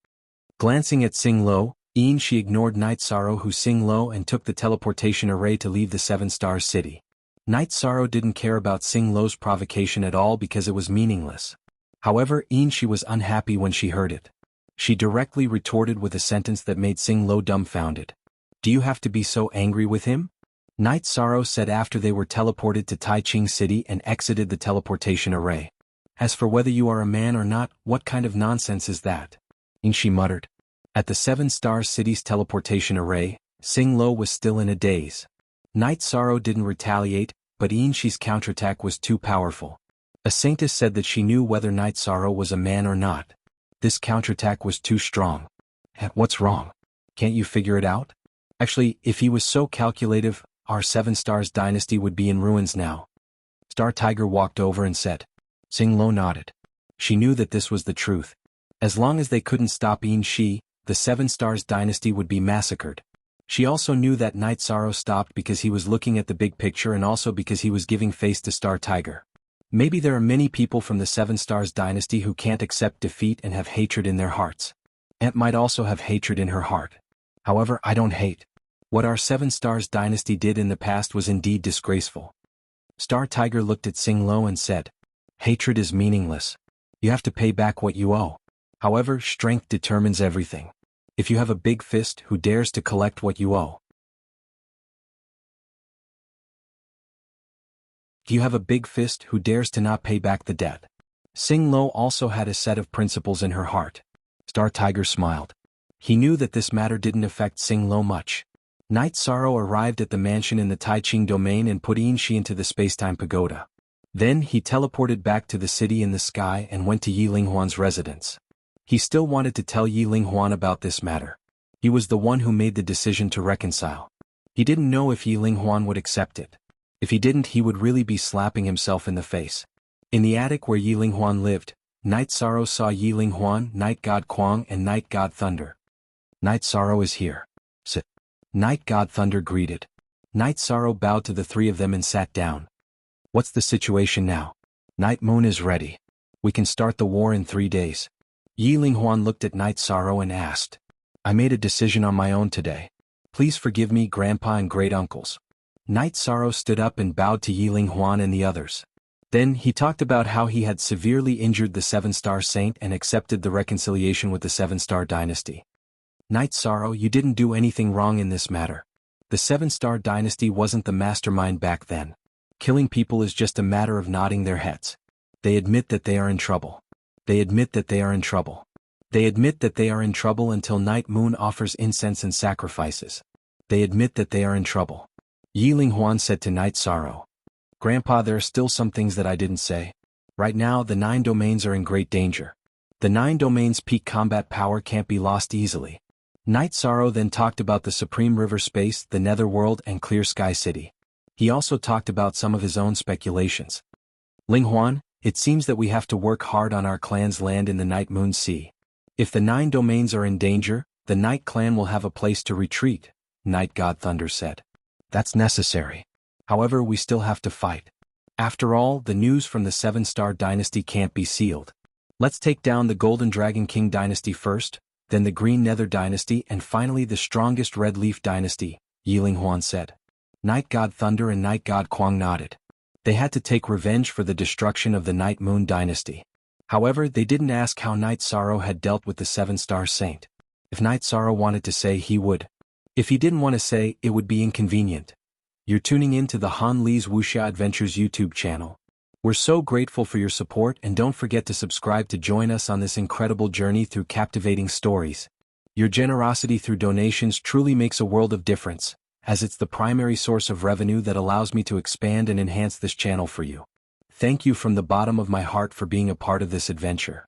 Glancing at Sing Lo, she ignored Night Sorrow who Sing Lo and took the teleportation array to leave the 7-star city. Night Sorrow didn't care about Sing Lo's provocation at all because it was meaningless. However, she was unhappy when she heard it. She directly retorted with a sentence that made Sing Lo dumbfounded. Do you have to be so angry with him? Night Sorrow said after they were teleported to Taiching City and exited the teleportation array. As for whether you are a man or not, what kind of nonsense is that? She muttered. At the 7-star city's teleportation array, Sing Lo was still in a daze. Night Sorrow didn't retaliate, but She's counterattack was too powerful. A saintess said that she knew whether Night Sorrow was a man or not. This counterattack was too strong. What's wrong? Can't you figure it out? Actually, if he was so calculative, our 7 Stars dynasty would be in ruins now. Star Tiger walked over and said. Sing Lo nodded. She knew that this was the truth. As long as they couldn't stop the 7 Stars dynasty would be massacred. She also knew that Night Sorrow stopped because he was looking at the big picture and also because he was giving face to Star Tiger. Maybe there are many people from the 7 Stars dynasty who can't accept defeat and have hatred in their hearts. Aunt might also have hatred in her heart. However, I don't hate. What our 7 Stars dynasty did in the past was indeed disgraceful. Star Tiger looked at Sing Lo and said, hatred is meaningless. You have to pay back what you owe. However, strength determines everything. If you have a big fist, who dares to collect what you owe? You have a big fist, who dares to not pay back the debt? Sing Lo also had a set of principles in her heart. Star Tiger smiled. He knew that this matter didn't affect Sing Lo much. Night Sorrow arrived at the mansion in the Taiching domain and put Shi into the spacetime pagoda. Then he teleported back to the city in the sky and went to Yi Linghuan's residence. He still wanted to tell Yi Linghuan about this matter. He was the one who made the decision to reconcile. He didn't know if Yi Linghuan would accept it. If he didn't, he would really be slapping himself in the face. In the attic where Yi Linghuan lived, Night Sorrow saw Yi Linghuan, Night God Kuang and Night God Thunder. Night Sorrow is here. Sit. Night God Thunder greeted. Night Sorrow bowed to the three of them and sat down. What's the situation now? Night Moon is ready. We can start the war in 3 days. Yi Linghuan looked at Night Sorrow and asked. I made a decision on my own today. Please forgive me, Grandpa and great-uncles. Night Sorrow stood up and bowed to Yi Linghuan and the others. Then he talked about how he had severely injured the 7-star saint and accepted the reconciliation with the 7-star dynasty. Night Sorrow, you didn't do anything wrong in this matter. The 7-star dynasty wasn't the mastermind back then. Killing people is just a matter of nodding their heads. They admit that they are in trouble. They admit that they are in trouble. They admit that they are in trouble until Night Moon offers incense and sacrifices. They admit that they are in trouble. Yi Linghuan said to Night Sorrow. Grandpa, there are still some things that I didn't say. Right now, the 9 domains are in great danger. The 9 domains' peak combat power can't be lost easily. Night Sorrow then talked about the Supreme River Space, the Netherworld and Clear Sky City. He also talked about some of his own speculations. Linghuan, it seems that we have to work hard on our clan's land in the Night Moon Sea. If the 9 domains are in danger, the Night Clan will have a place to retreat, Night God Thunder said. That's necessary. However, we still have to fight. After all, the news from the 7-star dynasty can't be sealed. Let's take down the Golden Dragon King dynasty first, then the Green Nether dynasty and finally the strongest Red Leaf dynasty, Yi Linghuan said. Night God Thunder and Night God Kuang nodded. They had to take revenge for the destruction of the Night Moon dynasty. However, they didn't ask how Night Sorrow had dealt with the 7-star saint. If Night Sorrow wanted to say, he would. If he didn't want to say, it would be inconvenient. You're tuning in to the Han Lee's Wuxia Adventures YouTube channel. We're so grateful for your support and don't forget to subscribe to join us on this incredible journey through captivating stories. Your generosity through donations truly makes a world of difference, as it's the primary source of revenue that allows me to expand and enhance this channel for you. Thank you from the bottom of my heart for being a part of this adventure.